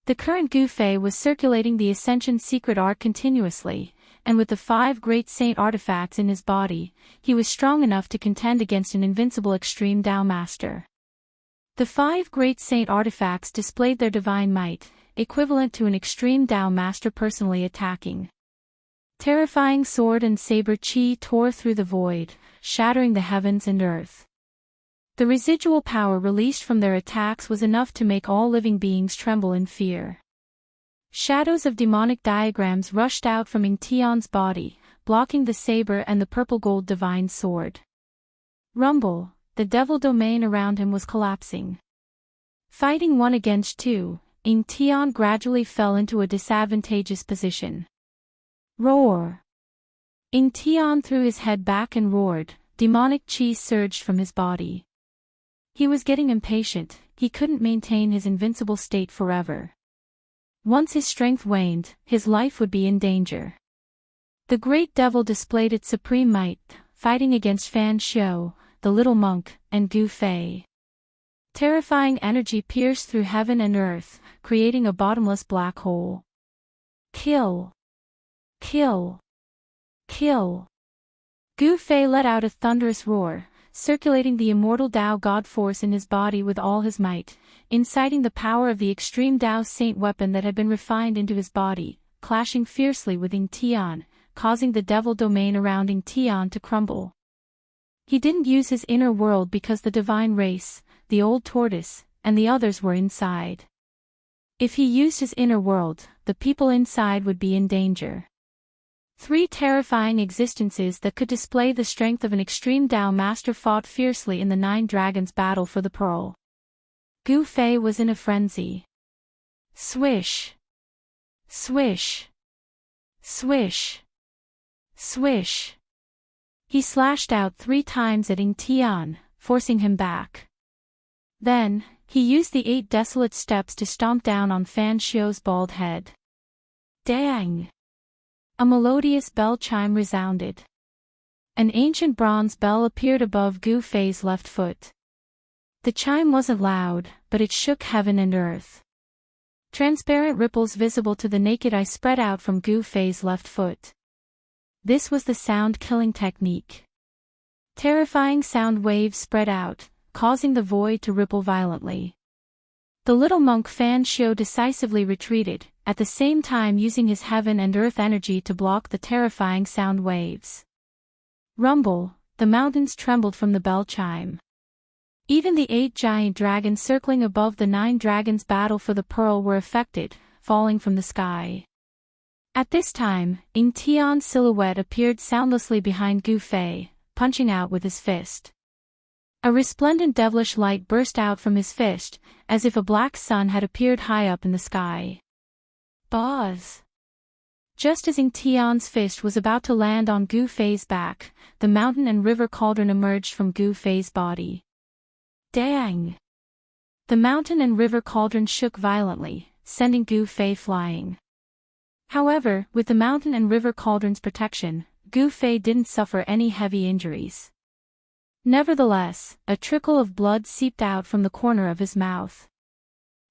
S1: The current Gu Fei was circulating the Ascension secret art continuously, and with the 5 great saint artifacts in his body, he was strong enough to contend against an invincible extreme Tao master. The 5 great saint artifacts displayed their divine might, equivalent to an extreme Tao master personally attacking. Terrifying sword and saber chi tore through the void, shattering the heavens and earth. The residual power released from their attacks was enough to make all living beings tremble in fear. Shadows of demonic diagrams rushed out from Ing Tian's body, blocking the saber and the purple-gold divine sword. Rumble, the devil domain around him was collapsing. Fighting 1 against 2, Ing Tian gradually fell into a disadvantageous position. Roar! Ing Tian threw his head back and roared, demonic chi surged from his body. He was getting impatient, he couldn't maintain his invincible state forever. Once his strength waned, his life would be in danger. The great devil displayed its supreme might, fighting against Fan Xiu, the little monk, and Gu Fei. Terrifying energy pierced through heaven and earth, creating a bottomless black hole. Kill! Kill! Kill! Gu Fei let out a thunderous roar, circulating the immortal Tao God force in his body with all his might, inciting the power of the extreme Tao saint weapon that had been refined into his body, clashing fiercely with Ing Tian, causing the devil domain around Ing Tian to crumble. He didn't use his inner world because the divine race, the old tortoise, and the others were inside. If he used his inner world, the people inside would be in danger. 3 terrifying existences that could display the strength of an extreme Tao master fought fiercely in the 9 dragons' battle for the pearl. Gu Fei was in a frenzy. Swish! Swish! Swish! Swish! He slashed out 3 times at Ing Tian, forcing him back. Then, he used the 8 desolate steps to stomp down on Fan Xiu's bald head. Dang! A melodious bell chime resounded. An ancient bronze bell appeared above Gu Fei's left foot. The chime wasn't loud, but it shook heaven and earth. Transparent ripples visible to the naked eye spread out from Gu Fei's left foot. This was the sound-killing technique. Terrifying sound waves spread out, causing the void to ripple violently. The little monk Fan Xiu decisively retreated, at the same time using his heaven and earth energy to block the terrifying sound waves. Rumble, the mountains trembled from the bell chime. Even the 8 giant dragons circling above the 9 dragons' battle for the pearl were affected, falling from the sky. At this time, Ing Tian's silhouette appeared soundlessly behind Gu Fei, punching out with his fist. A resplendent devilish light burst out from his fist, as if a black sun had appeared high up in the sky. Buzz! Just as Ing Tian's fist was about to land on Gu Fei's back, the mountain and river cauldron emerged from Gu Fei's body. Dang! The mountain and river cauldron shook violently, sending Gu Fei flying. However, with the mountain and river cauldron's protection, Gu Fei didn't suffer any heavy injuries. Nevertheless, a trickle of blood seeped out from the corner of his mouth.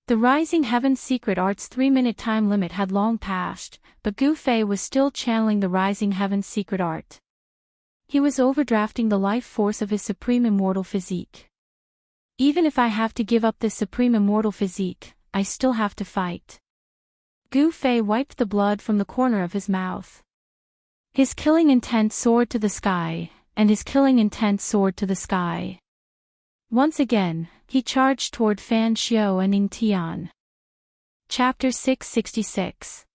S1: The Rising Heaven Secret Art's 3-minute time limit had long passed, but Gu Fei was still channeling the Rising Heaven Secret Art. He was overdrafting the life force of his supreme immortal physique. Even if I have to give up this supreme immortal physique, I still have to fight. Gu Fei wiped the blood from the corner of his mouth. His killing intent soared to the sky, and his killing intent soared to the sky. Once again, he charged toward Fan Xiao and Ning Tian. Chapter 666.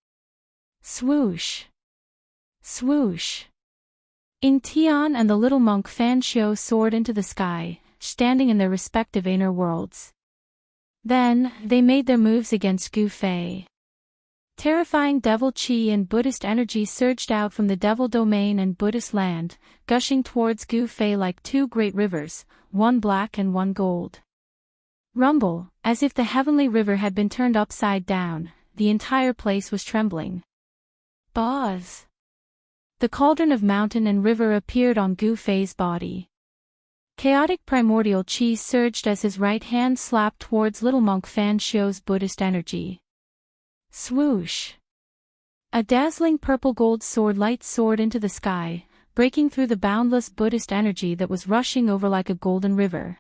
S1: Swoosh. Swoosh. Ning Tian and the little monk Fan Xiao soared into the sky, standing in their respective inner worlds. Then, they made their moves against Gu Fei. Terrifying devil qi and Buddhist energy surged out from the devil domain and Buddhist land, gushing towards Gu Fei like two great rivers, one black and one gold. Rumble, as if the heavenly river had been turned upside down, the entire place was trembling. Buzz! The cauldron of mountain and river appeared on Gu Fei's body. Chaotic primordial qi surged as his right hand slapped towards little monk Fan Xiao's Buddhist energy. Swoosh! A dazzling purple-gold sword light soared into the sky, breaking through the boundless Buddhist energy that was rushing over like a golden river.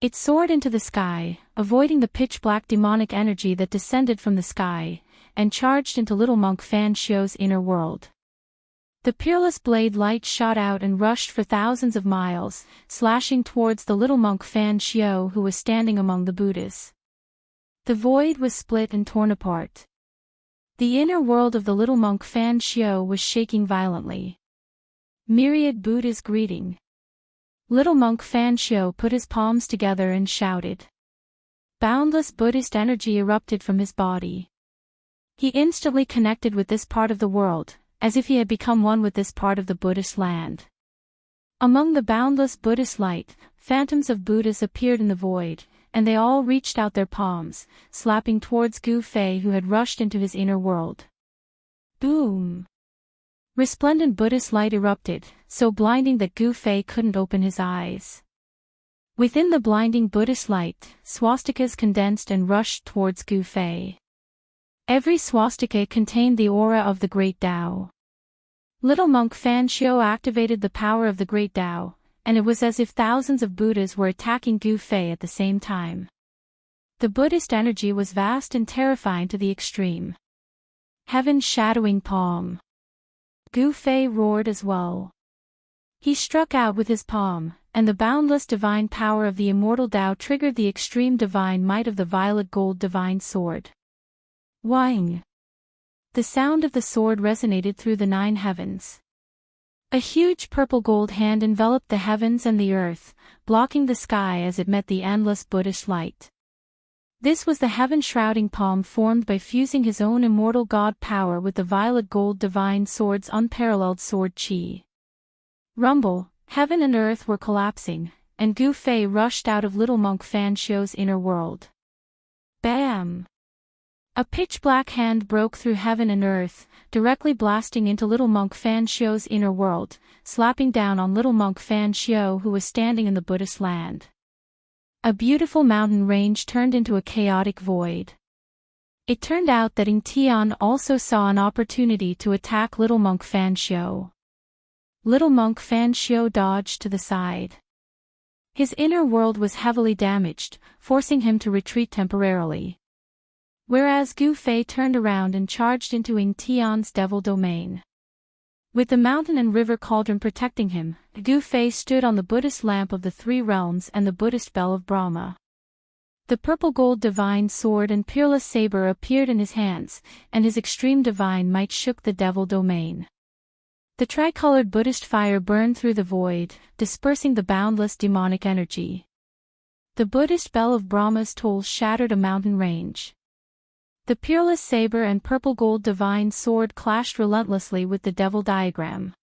S1: It soared into the sky, avoiding the pitch-black demonic energy that descended from the sky, and charged into little monk Fan Xiao's inner world. The peerless blade light shot out and rushed for thousands of miles, slashing towards the little monk Fan Xiao who was standing among the Buddhas. The void was split and torn apart. The inner world of the little monk Fan Xiao was shaking violently. Myriad Buddhas greeting. Little monk Fan Xiao put his palms together and shouted. Boundless Buddhist energy erupted from his body. He instantly connected with this part of the world, as if he had become one with this part of the Buddhist land. Among the boundless Buddhist light, phantoms of Buddhas appeared in the void, and they all reached out their palms, slapping towards Gu Fei who had rushed into his inner world. Boom! Resplendent Buddhist light erupted, so blinding that Gu Fei couldn't open his eyes. Within the blinding Buddhist light, swastikas condensed and rushed towards Gu Fei. Every swastika contained the aura of the Great Tao. Little monk Fan Xiao activated the power of the Great Tao, and it was as if thousands of Buddhas were attacking Gu Fei at the same time. The Buddhist energy was vast and terrifying to the extreme. Heaven's shadowing palm. Gu Fei roared as well. He struck out with his palm, and the boundless divine power of the immortal Tao triggered the extreme divine might of the violet gold divine sword. Wang! The sound of the sword resonated through the 9 heavens. A huge purple-gold hand enveloped the heavens and the earth, blocking the sky as it met the endless Buddhist light. This was the heaven-shrouding palm formed by fusing his own immortal god power with the violet gold divine sword's unparalleled sword qi. Rumble, heaven and earth were collapsing, and Gu Fei rushed out of little monk Fan Xiao's inner world. Bam! A pitch-black hand broke through heaven and earth, directly blasting into little monk Fan Xiao's inner world, slapping down on little monk Fan Xiao who was standing in the Buddhist land. A beautiful mountain range turned into a chaotic void. It turned out that Ning Tian also saw an opportunity to attack little monk Fan Xiao. Little monk Fan Xiao dodged to the side. His inner world was heavily damaged, forcing him to retreat temporarily. Whereas Gu Fei turned around and charged into Ning Tian's devil domain. With the mountain and river cauldron protecting him, Gu Fei stood on the Buddhist lamp of the 3 realms and the Buddhist bell of Brahma. The purple-gold divine sword and peerless saber appeared in his hands, and his extreme divine might shook the devil domain. The tricolored Buddhist fire burned through the void, dispersing the boundless demonic energy. The Buddhist bell of Brahma's toll shattered a mountain range. The peerless saber and purple-gold divine sword clashed relentlessly with the devil diagram.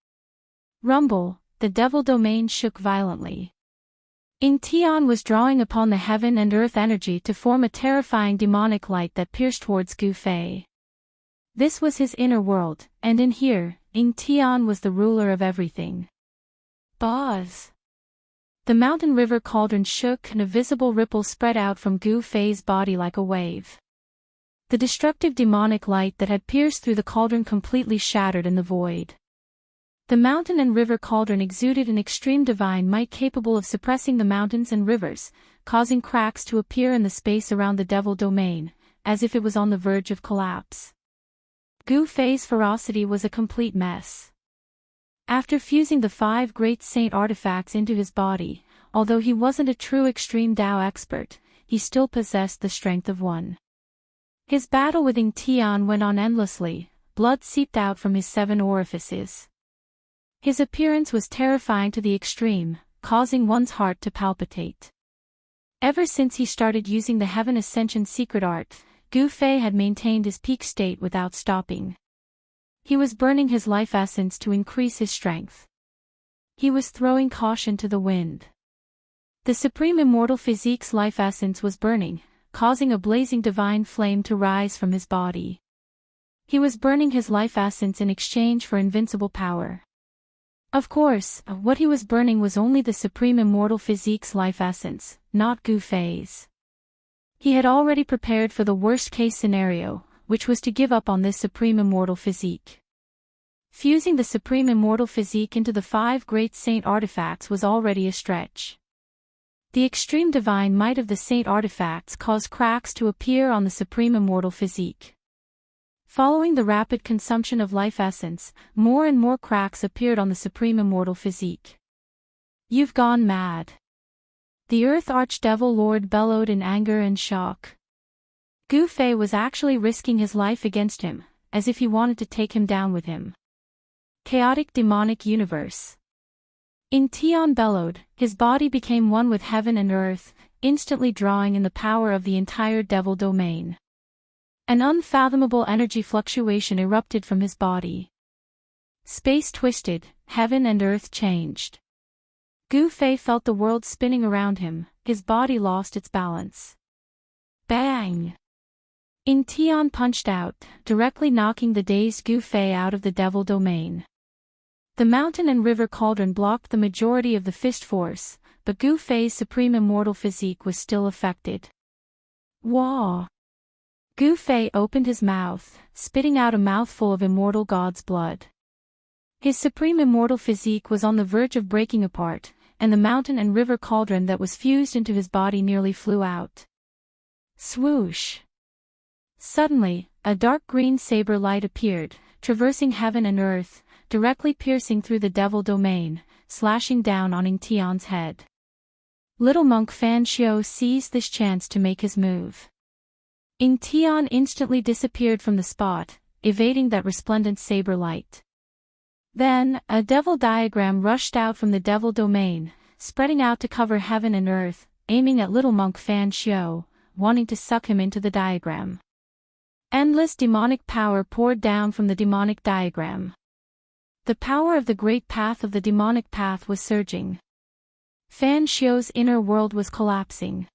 S1: Rumble, the devil domain shook violently. Ning Tian was drawing upon the heaven and earth energy to form a terrifying demonic light that pierced towards Gu Fei. This was his inner world, and in here, Ning Tian was the ruler of everything. Buzz! The mountain river cauldron shook and a visible ripple spread out from Gu Fei's body like a wave. The destructive demonic light that had pierced through the cauldron completely shattered in the void. The mountain and river cauldron exuded an extreme divine might capable of suppressing the mountains and rivers, causing cracks to appear in the space around the devil domain, as if it was on the verge of collapse. Gu Fei's ferocity was a complete mess. After fusing the 5 great saint artifacts into his body, although he wasn't a true extreme Tao expert, he still possessed the strength of one. His battle with Ying Tian went on endlessly, blood seeped out from his 7 orifices. His appearance was terrifying to the extreme, causing one's heart to palpitate. Ever since he started using the Heaven Ascension secret art, Gu Fei had maintained his peak state without stopping. He was burning his life essence to increase his strength. He was throwing caution to the wind. The Supreme Immortal Physique's life essence was burning, causing a blazing divine flame to rise from his body. He was burning his life essence in exchange for invincible power. Of course, what he was burning was only the Supreme Immortal Physique's life essence, not Gu Fei's. He had already prepared for the worst-case scenario, which was to give up on this Supreme Immortal Physique. Fusing the Supreme Immortal Physique into the 5 great saint artifacts was already a stretch. The extreme divine might of the saint artifacts caused cracks to appear on the Supreme Immortal Physique. Following the rapid consumption of life essence, more and more cracks appeared on the Supreme Immortal Physique. "You've gone mad!" The Earth Archdevil Lord bellowed in anger and shock. Gu Fei was actually risking his life against him, as if he wanted to take him down with him. Chaotic demonic universe. Ying Tian bellowed, his body became one with heaven and earth, instantly drawing in the power of the entire devil domain. An unfathomable energy fluctuation erupted from his body. Space twisted, heaven and earth changed. Gu Fei felt the world spinning around him, his body lost its balance. Bang! Ying Tian punched out, directly knocking the dazed Gu Fei out of the devil domain. The mountain and river cauldron blocked the majority of the fist force, but Gu Fei's Supreme Immortal Physique was still affected. Wah! Gu Fei opened his mouth, spitting out a mouthful of immortal god's blood. His Supreme Immortal Physique was on the verge of breaking apart, and the mountain and river cauldron that was fused into his body nearly flew out. Swoosh! Suddenly, a dark green saber light appeared, traversing heaven and earth, directly piercing through the devil domain, slashing down on Ying Tian's head. Little monk Fan Xiu seized this chance to make his move. Ying Tian instantly disappeared from the spot, evading that resplendent saber light. Then, a devil diagram rushed out from the devil domain, spreading out to cover heaven and earth, aiming at little monk Fan Xiu, wanting to suck him into the diagram. Endless demonic power poured down from the demonic diagram. The power of the great path of the demonic path was surging. Fan Xiu's inner world was collapsing.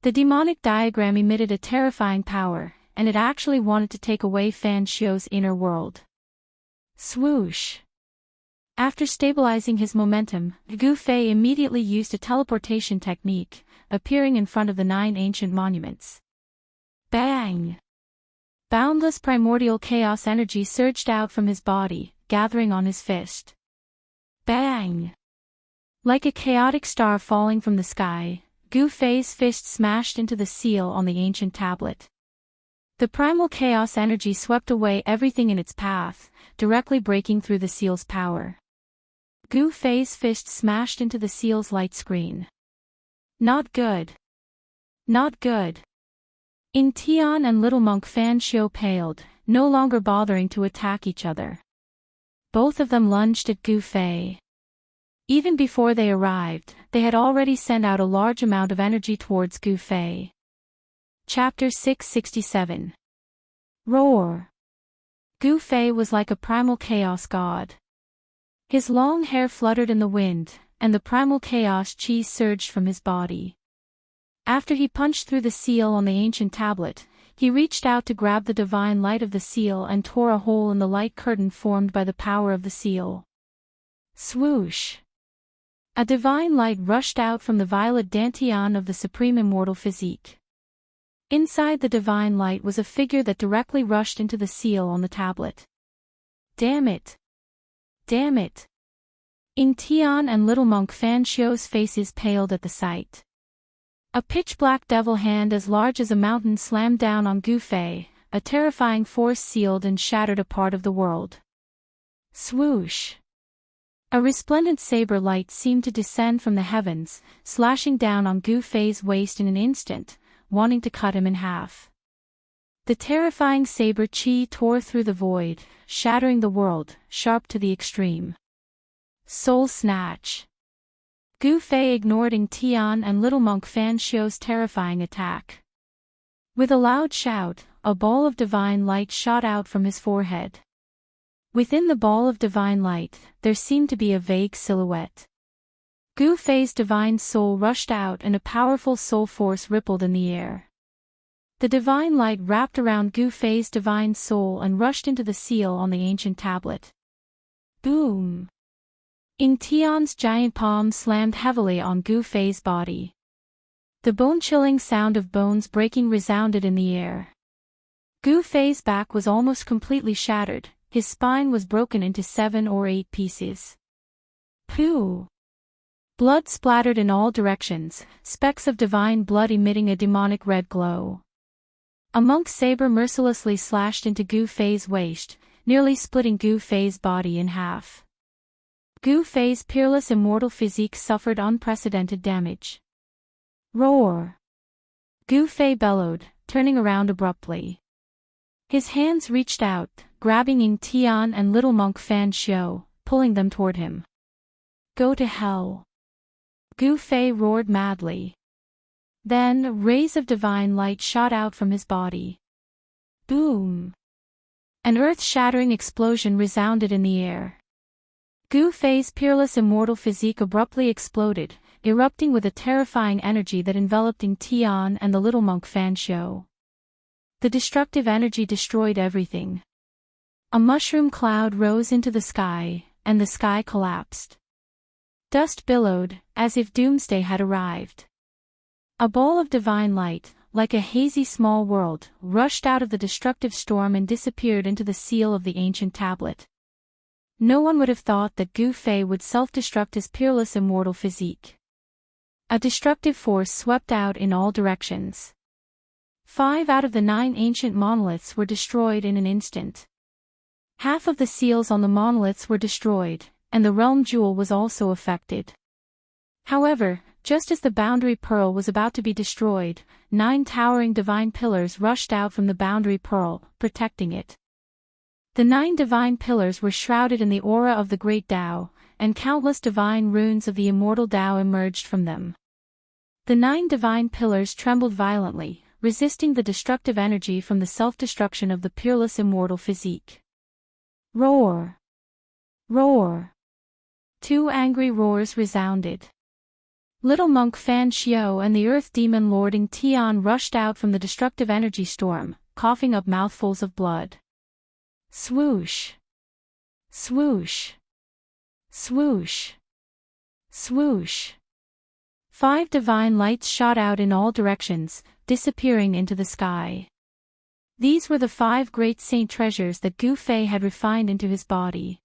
S1: The demonic diagram emitted a terrifying power, and it actually wanted to take away Fan Xiu's inner world. Swoosh! After stabilizing his momentum, Gu Fei immediately used a teleportation technique, appearing in front of the 9 ancient monuments. Bang! Boundless primordial chaos energy surged out from his body, gathering on his fist. Bang! Like a chaotic star falling from the sky, Gu Fei's fist smashed into the seal on the ancient tablet. The primal chaos energy swept away everything in its path, directly breaking through the seal's power. Gu Fei's fist smashed into the seal's light screen. Not good. Not good. Ying Tian and little monk Fan Xiu paled, no longer bothering to attack each other. Both of them lunged at Gu Fei. Even before they arrived, they had already sent out a large amount of energy towards Gu Fei. Chapter 667. Roar! Gu Fei was like a primal chaos god. His long hair fluttered in the wind, and the primal chaos chi surged from his body. After he punched through the seal on the ancient tablet, he reached out to grab the divine light of the seal and tore a hole in the light curtain formed by the power of the seal. Swoosh! A divine light rushed out from the violet dantian of the Supreme Immortal Physique. Inside the divine light was a figure that directly rushed into the seal on the tablet. Damn it! Damn it! Ing Tian and little monk Fan Xiu's faces paled at the sight. A pitch-black devil hand as large as a mountain slammed down on Gu Fei, a terrifying force sealed and shattered a part of the world. Swoosh! A resplendent saber light seemed to descend from the heavens, slashing down on Gu Fei's waist in an instant, wanting to cut him in half. The terrifying saber chi tore through the void, shattering the world, sharp to the extreme. Soul Snatch! Gu Fei ignored Ing Tian and little monk Fan Xiu's terrifying attack. With a loud shout, a ball of divine light shot out from his forehead. Within the ball of divine light, there seemed to be a vague silhouette. Gu Fei's divine soul rushed out and a powerful soul force rippled in the air. The divine light wrapped around Gu Fei's divine soul and rushed into the seal on the ancient tablet. Boom! Ing Tian's giant palm slammed heavily on Gu Fei's body. The bone-chilling sound of bones breaking resounded in the air. Gu Fei's back was almost completely shattered, his spine was broken into 7 or 8 pieces. Pooh! Blood splattered in all directions, specks of divine blood emitting a demonic red glow. A monk's saber mercilessly slashed into Gu Fei's waist, nearly splitting Gu Fei's body in half. Gu Fei's peerless immortal physique suffered unprecedented damage. Roar! Gu Fei bellowed, turning around abruptly. His hands reached out, grabbing Ing Tian and little monk Fan Xiu, pulling them toward him. Go to hell! Gu Fei roared madly. Then, rays of divine light shot out from his body. Boom! An earth-shattering explosion resounded in the air. Gu Fei's peerless immortal physique abruptly exploded, erupting with a terrifying energy that enveloped Ing Tian and the little monk Fan Xiu. The destructive energy destroyed everything. A mushroom cloud rose into the sky, and the sky collapsed. Dust billowed, as if doomsday had arrived. A ball of divine light, like a hazy small world, rushed out of the destructive storm and disappeared into the seal of the ancient tablet. No one would have thought that Gu Fei would self-destruct his peerless immortal physique. A destructive force swept out in all directions. 5 out of the 9 ancient monoliths were destroyed in an instant. Half of the seals on the monoliths were destroyed, and the realm jewel was also affected. However, just as the boundary pearl was about to be destroyed, 9 towering divine pillars rushed out from the boundary pearl, protecting it. The 9 divine pillars were shrouded in the aura of the great Tao, and countless divine runes of the immortal Tao emerged from them. The 9 divine pillars trembled violently, resisting the destructive energy from the self-destruction of the peerless immortal physique. Roar! Roar! 2 angry roars resounded. Little monk Fan Xiu and the earth demon Lord Ing Tian rushed out from the destructive energy storm, coughing up mouthfuls of blood. Swoosh! Swoosh! Swoosh! Swoosh! 5 divine lights shot out in all directions, disappearing into the sky. These were the 5 great saint treasures that Gu Fei had refined into his body.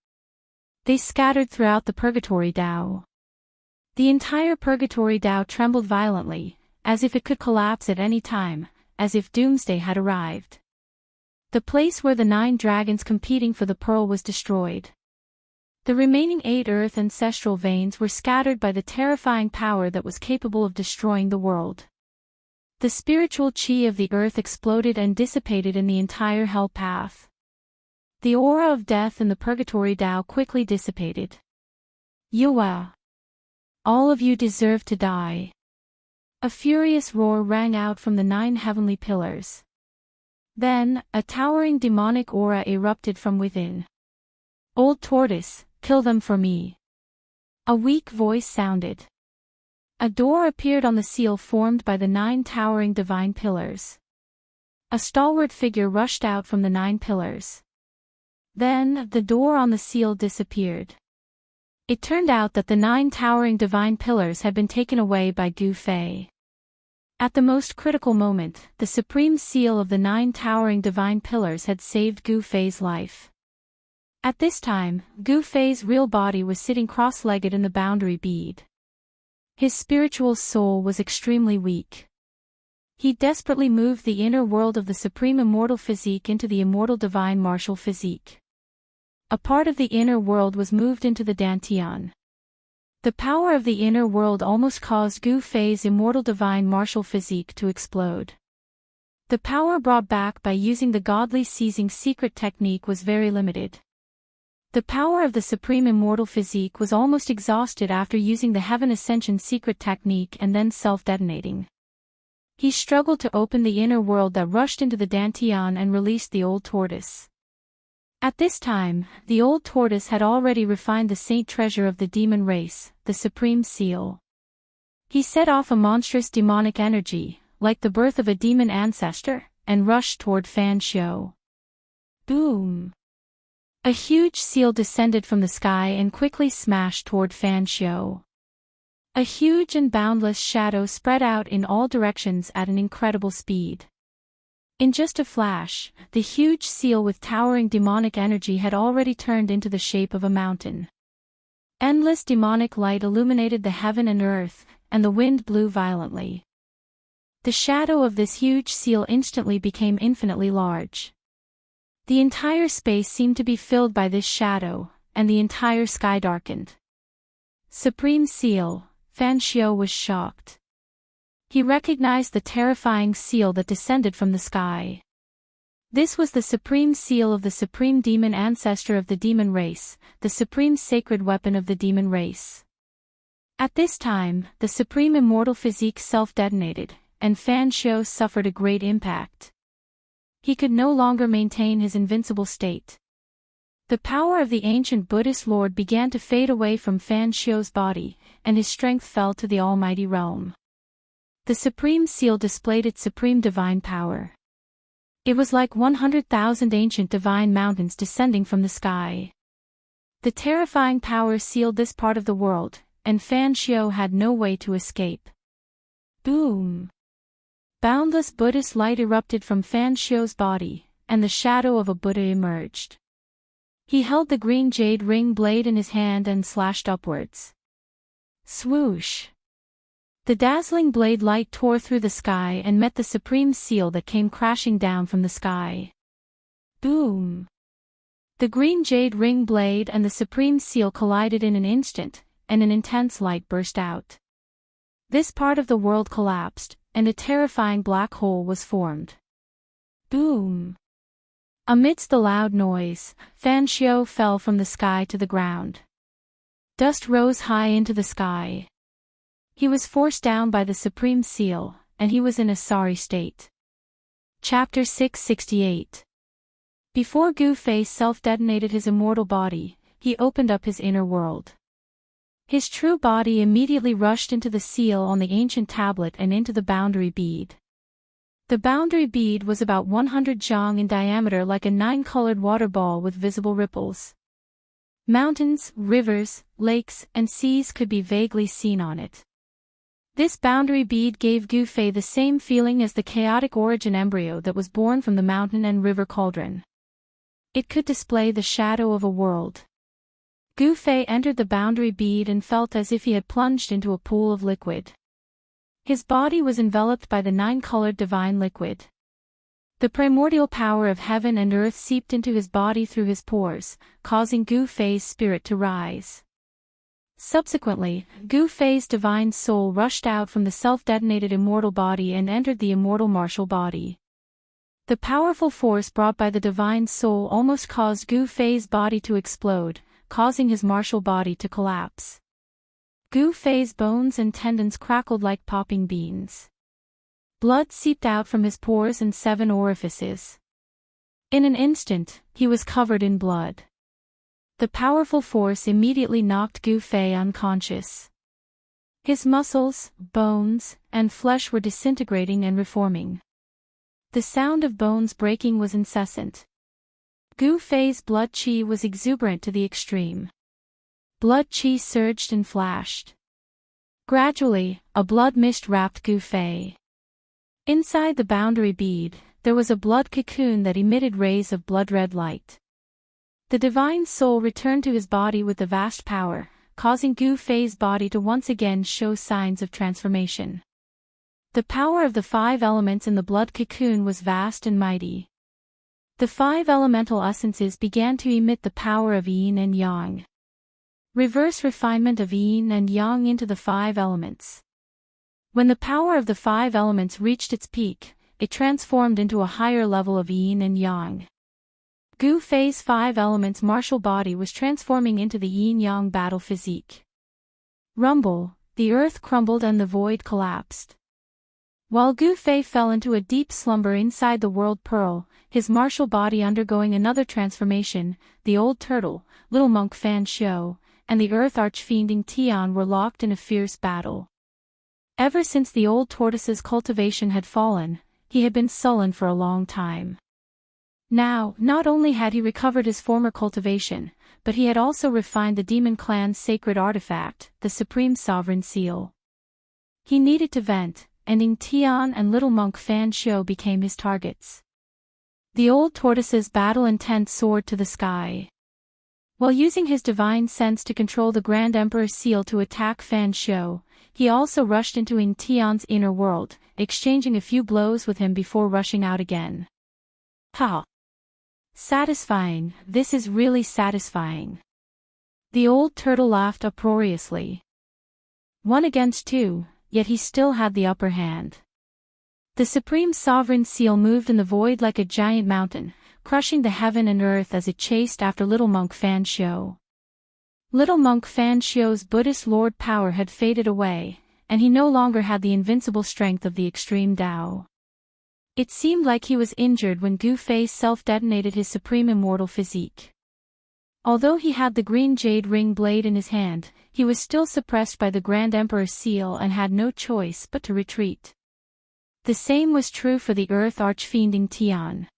S1: They scattered throughout the Purgatory Tao. The entire Purgatory Tao trembled violently, as if it could collapse at any time, as if doomsday had arrived. The place where the 9 dragons competing for the pearl was destroyed. The remaining 8 earth ancestral veins were scattered by the terrifying power that was capable of destroying the world. The spiritual chi of the earth exploded and dissipated in the entire hell path. The aura of death in the Purgatory Tao quickly dissipated. Yua! All of you deserve to die. A furious roar rang out from the 9 heavenly pillars. Then, a towering demonic aura erupted from within. Old tortoise, kill them for me. A weak voice sounded. A door appeared on the seal formed by the 9 towering divine pillars. A stalwart figure rushed out from the 9 pillars. Then, the door on the seal disappeared. It turned out that the 9 towering divine pillars had been taken away by Gu Fei. At the most critical moment, the supreme seal of the 9 towering divine pillars had saved Gu Fei's life. At this time, Gu Fei's real body was sitting cross-legged in the boundary bead. His spiritual soul was extremely weak. He desperately moved the inner world of the supreme immortal physique into the immortal divine martial physique. A part of the inner world was moved into the dantian. The power of the inner world almost caused Gu Fei's immortal divine martial physique to explode. The power brought back by using the godly seizing secret technique was very limited. The power of the supreme immortal physique was almost exhausted after using the heaven ascension secret technique and then self-detonating. He struggled to open the inner world that rushed into the dantian and released the old tortoise. At this time, the old tortoise had already refined the saint treasure of the demon race, the supreme seal. He set off a monstrous demonic energy, like the birth of a demon ancestor, and rushed toward Fan Xiu. Boom! A huge seal descended from the sky and quickly smashed toward Fan Xiu. A huge and boundless shadow spread out in all directions at an incredible speed. In just a flash, the huge seal with towering demonic energy had already turned into the shape of a mountain. Endless demonic light illuminated the heaven and earth, and the wind blew violently. The shadow of this huge seal instantly became infinitely large. The entire space seemed to be filled by this shadow, and the entire sky darkened. Supreme Seal, Fan Xiu was shocked. He recognized the terrifying seal that descended from the sky. This was the supreme seal of the supreme demon ancestor of the demon race, the supreme sacred weapon of the demon race. At this time, the supreme immortal physique self-detonated, and Fan Xiu suffered a great impact. He could no longer maintain his invincible state. The power of the ancient Buddhist Lord began to fade away from Fan Xiu's body, and his strength fell to the almighty realm. The supreme seal displayed its supreme divine power. It was like 100,000 ancient divine mountains descending from the sky. The terrifying power sealed this part of the world, and Fan Xiu had no way to escape. Boom! Boundless Buddhist light erupted from Fan Xiu's body, and the shadow of a Buddha emerged. He held the green jade ring blade in his hand and slashed upwards. Swoosh! The dazzling blade light tore through the sky and met the supreme seal that came crashing down from the sky. Boom! The green jade ring blade and the supreme seal collided in an instant, and an intense light burst out. This part of the world collapsed, and a terrifying black hole was formed. Boom! Amidst the loud noise, Fan Xiu fell from the sky to the ground. Dust rose high into the sky. He was forced down by the supreme seal, and he was in a sorry state. Chapter 668. Before Gu Fei self-detonated his immortal body, he opened up his inner world. His true body immediately rushed into the seal on the ancient tablet and into the boundary bead. The boundary bead was about 100 zhang in diameter, like a 9-colored water ball with visible ripples. Mountains, rivers, lakes, and seas could be vaguely seen on it. This boundary bead gave Gu Fei the same feeling as the chaotic origin embryo that was born from the mountain and river cauldron. It could display the shadow of a world. Gu Fei entered the boundary bead and felt as if he had plunged into a pool of liquid. His body was enveloped by the 9-colored divine liquid. The primordial power of heaven and earth seeped into his body through his pores, causing Gu Fei's spirit to rise. Subsequently, Gu Fei's divine soul rushed out from the self-detonated immortal body and entered the immortal martial body. The powerful force brought by the divine soul almost caused Gu Fei's body to explode, causing his martial body to collapse. Gu Fei's bones and tendons crackled like popping beans. Blood seeped out from his pores and 7 orifices. In an instant, he was covered in blood. The powerful force immediately knocked Gu Fei unconscious. His muscles, bones, and flesh were disintegrating and reforming. The sound of bones breaking was incessant. Gu Fei's blood qi was exuberant to the extreme. Blood qi surged and flashed. Gradually, a blood mist wrapped Gu Fei. Inside the boundary bead, there was a blood cocoon that emitted rays of blood-red light. The divine soul returned to his body with the vast power, causing Gu Fei's body to once again show signs of transformation. The power of the 5 elements in the blood cocoon was vast and mighty. The 5 elemental essences began to emit the power of yin and yang. Reverse refinement of yin and yang into the 5 elements. When the power of the 5 elements reached its peak, it transformed into a higher level of yin and yang. Gu Fei's 5 elements martial body was transforming into the yin-yang battle physique. Rumble, the earth crumbled and the void collapsed. While Gu Fei fell into a deep slumber inside the world pearl, his martial body undergoing another transformation, the old turtle, little monk Fan Xiu, and the earth archfiending Tian were locked in a fierce battle. Ever since the old tortoise's cultivation had fallen, he had been sullen for a long time. Now, not only had he recovered his former cultivation, but he had also refined the demon clan's sacred artifact, the supreme sovereign seal. He needed to vent, and Ing Tian and little monk Fan Xiu became his targets. The old tortoise's battle intent soared to the sky. While using his divine sense to control the Grand Emperor's seal to attack Fan Xiu, he also rushed into Ing Tian's inner world, exchanging a few blows with him before rushing out again. Ha! Satisfying, this is really satisfying. The old turtle laughed uproariously. 1 against 2, yet he still had the upper hand. The supreme sovereign seal moved in the void like a giant mountain, crushing the heaven and earth as it chased after little monk Fan Xiu. Little monk Fan Xiu's Buddhist lord power had faded away, and he no longer had the invincible strength of the extreme Tao. It seemed like he was injured when Gu Fei self-detonated his supreme immortal physique. Although he had the green jade ring blade in his hand, he was still suppressed by the Grand Emperor's seal and had no choice but to retreat. The same was true for the earth archfiending Tian.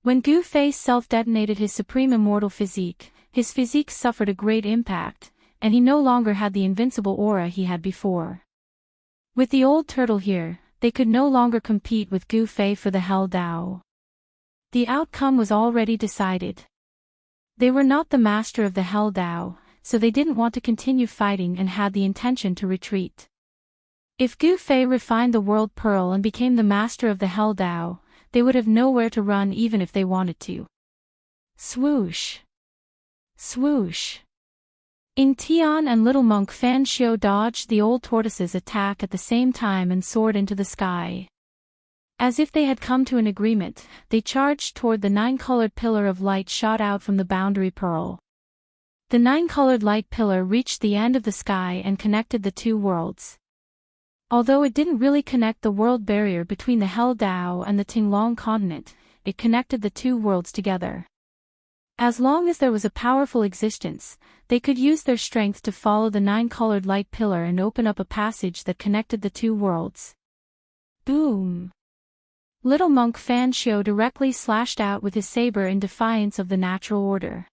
S1: When Gu Fei self-detonated his supreme immortal physique, his physique suffered a great impact, and he no longer had the invincible aura he had before. With the old turtle here, they could no longer compete with Gu Fei for the Hell Dao. The outcome was already decided. They were not the master of the Hell Dao, so they didn't want to continue fighting and had the intention to retreat. If Gu Fei refined the world pearl and became the master of the Hell Dao, they would have nowhere to run even if they wanted to. Swoosh! Swoosh! Ing Tian and little monk Fan Xiu dodged the old tortoise's attack at the same time and soared into the sky. As if they had come to an agreement, they charged toward the 9-colored pillar of light shot out from the boundary pearl. The 9-colored light pillar reached the end of the sky and connected the 2 worlds. Although it didn't really connect the world barrier between the Hell Dao and the Tinglong continent, it connected the 2 worlds together. As long as there was a powerful existence, they could use their strength to follow the 9-colored light pillar and open up a passage that connected the 2 worlds. Boom! Little monk Fan Xiu directly slashed out with his saber in defiance of the natural order.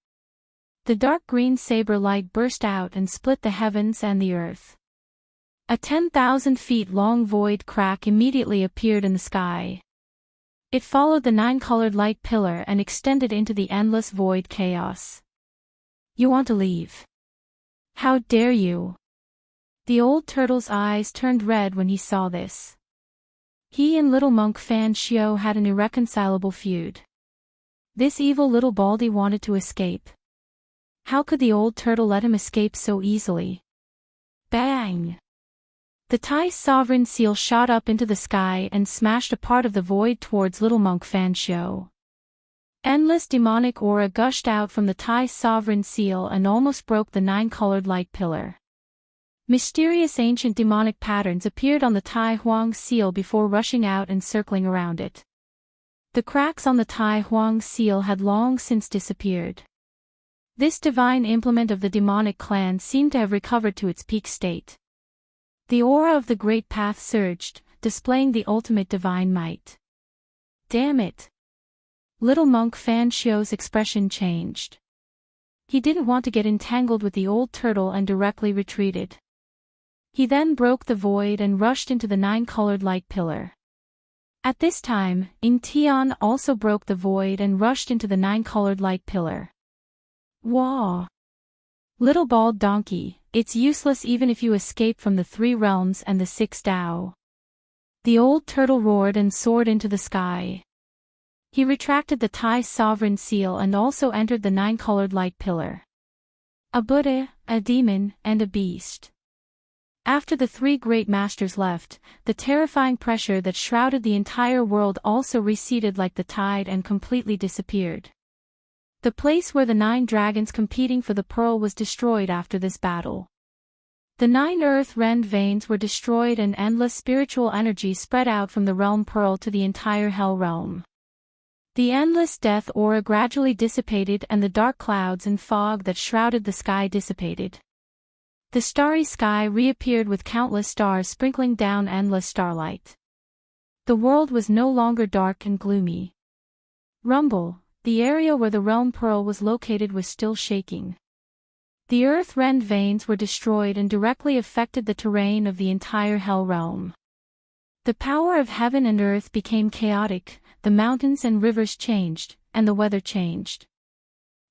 S1: The dark green saber light burst out and split the heavens and the earth. A 10,000 feet long void crack immediately appeared in the sky. It followed the 9-colored light pillar and extended into the endless void chaos. You want to leave? How dare you? The old turtle's eyes turned red when he saw this. He and little monk Fan Xiu had an irreconcilable feud. This evil little baldy wanted to escape. How could the old turtle let him escape so easily? Bang! The Tai sovereign seal shot up into the sky and smashed a part of the void towards little monk Fan Xiu. Endless demonic aura gushed out from the Tai sovereign seal and almost broke the 9-colored light pillar. Mysterious ancient demonic patterns appeared on the Tai Huang seal before rushing out and circling around it. The cracks on the Tai Huang seal had long since disappeared. This divine implement of the demonic clan seemed to have recovered to its peak state. The aura of the Great Path surged, displaying the ultimate divine might. Damn it! Little monk Fan Xiu's expression changed. He didn't want to get entangled with the old turtle and directly retreated. He then broke the void and rushed into the 9-colored light pillar. At this time, Ing Tian also broke the void and rushed into the 9-colored light pillar. Wah! Little bald donkey, it's useless even if you escape from the 3 realms and the 6 Tao. The old turtle roared and soared into the sky. He retracted the Thai sovereign seal and also entered the 9-colored light pillar. A Buddha, a demon, and a beast. After the 3 great masters left, the terrifying pressure that shrouded the entire world also receded like the tide and completely disappeared. The place where the 9 dragons competing for the pearl was destroyed after this battle. The 9 earth-rend veins were destroyed and endless spiritual energy spread out from the realm pearl to the entire hell realm. The endless death aura gradually dissipated and the dark clouds and fog that shrouded the sky dissipated. The starry sky reappeared with countless stars sprinkling down endless starlight. The world was no longer dark and gloomy. Rumble, the area where the realm pearl was located, was still shaking. The earth-rend veins were destroyed and directly affected the terrain of the entire hell realm. The power of heaven and earth became chaotic, the mountains and rivers changed, and the weather changed.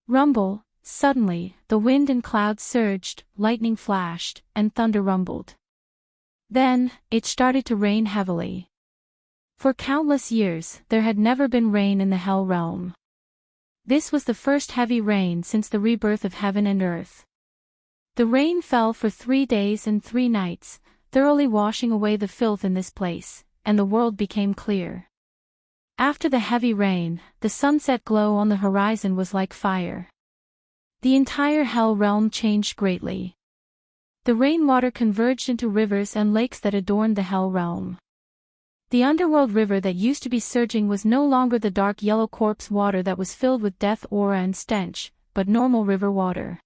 S1: Rumble, suddenly, the wind and clouds surged, lightning flashed, and thunder rumbled. Then, it started to rain heavily. For countless years, there had never been rain in the hell realm. This was the first heavy rain since the rebirth of heaven and earth. The rain fell for 3 days and 3 nights, thoroughly washing away the filth in this place, and the world became clear. After the heavy rain, the sunset glow on the horizon was like fire. The entire hell realm changed greatly. The rainwater converged into rivers and lakes that adorned the hell realm. The underworld river that used to be surging was no longer the dark yellow corpse water that was filled with death aura and stench, but normal river water.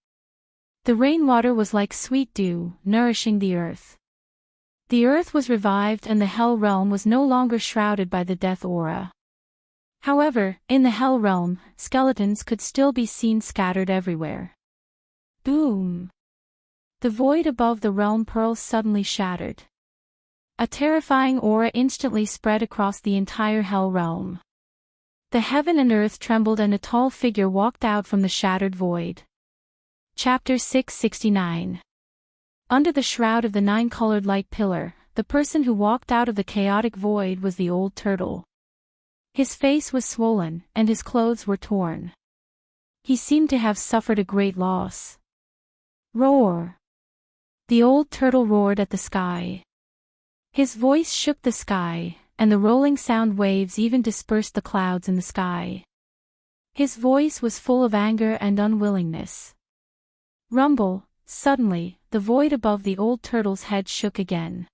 S1: The rainwater was like sweet dew, nourishing the earth. The earth was revived and the hell realm was no longer shrouded by the death aura. However, in the hell realm, skeletons could still be seen scattered everywhere. Boom! The void above the realm pearl suddenly shattered. A terrifying aura instantly spread across the entire hell realm. The heaven and earth trembled and a tall figure walked out from the shattered void. Chapter 669. Under the shroud of the 9-colored light pillar, the person who walked out of the chaotic void was the old turtle. His face was swollen, and his clothes were torn. He seemed to have suffered a great loss. Roar! The old turtle roared at the sky. His voice shook the sky, and the rolling sound waves even dispersed the clouds in the sky. His voice was full of anger and unwillingness. Rumble, suddenly, the void above the old turtle's head shook again.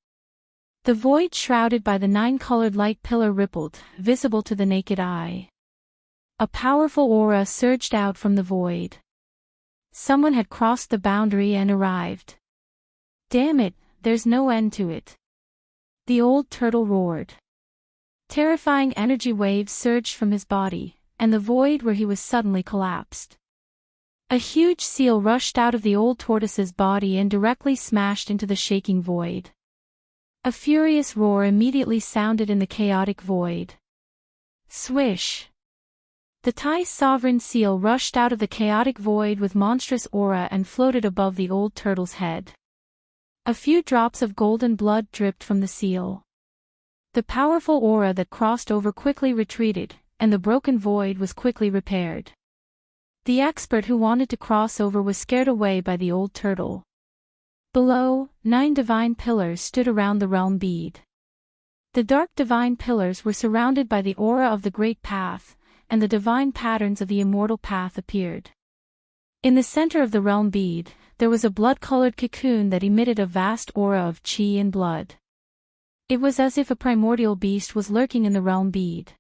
S1: The void shrouded by the 9-colored light pillar rippled, visible to the naked eye. A powerful aura surged out from the void. Someone had crossed the boundary and arrived. Damn it, there's no end to it. The old turtle roared. Terrifying energy waves surged from his body, and the void where he was suddenly collapsed. A huge seal rushed out of the old tortoise's body and directly smashed into the shaking void. A furious roar immediately sounded in the chaotic void. Swish! The Thai sovereign seal rushed out of the chaotic void with monstrous aura and floated above the old turtle's head. A few drops of golden blood dripped from the seal. The powerful aura that crossed over quickly retreated, and the broken void was quickly repaired. The expert who wanted to cross over was scared away by the old turtle. Below, 9 divine pillars stood around the realm bead. The dark divine pillars were surrounded by the aura of the Great Path, and the divine patterns of the Immortal Path appeared. In the center of the realm bead, there was a blood-colored cocoon that emitted a vast aura of chi and blood. It was as if a primordial beast was lurking in the realm bead.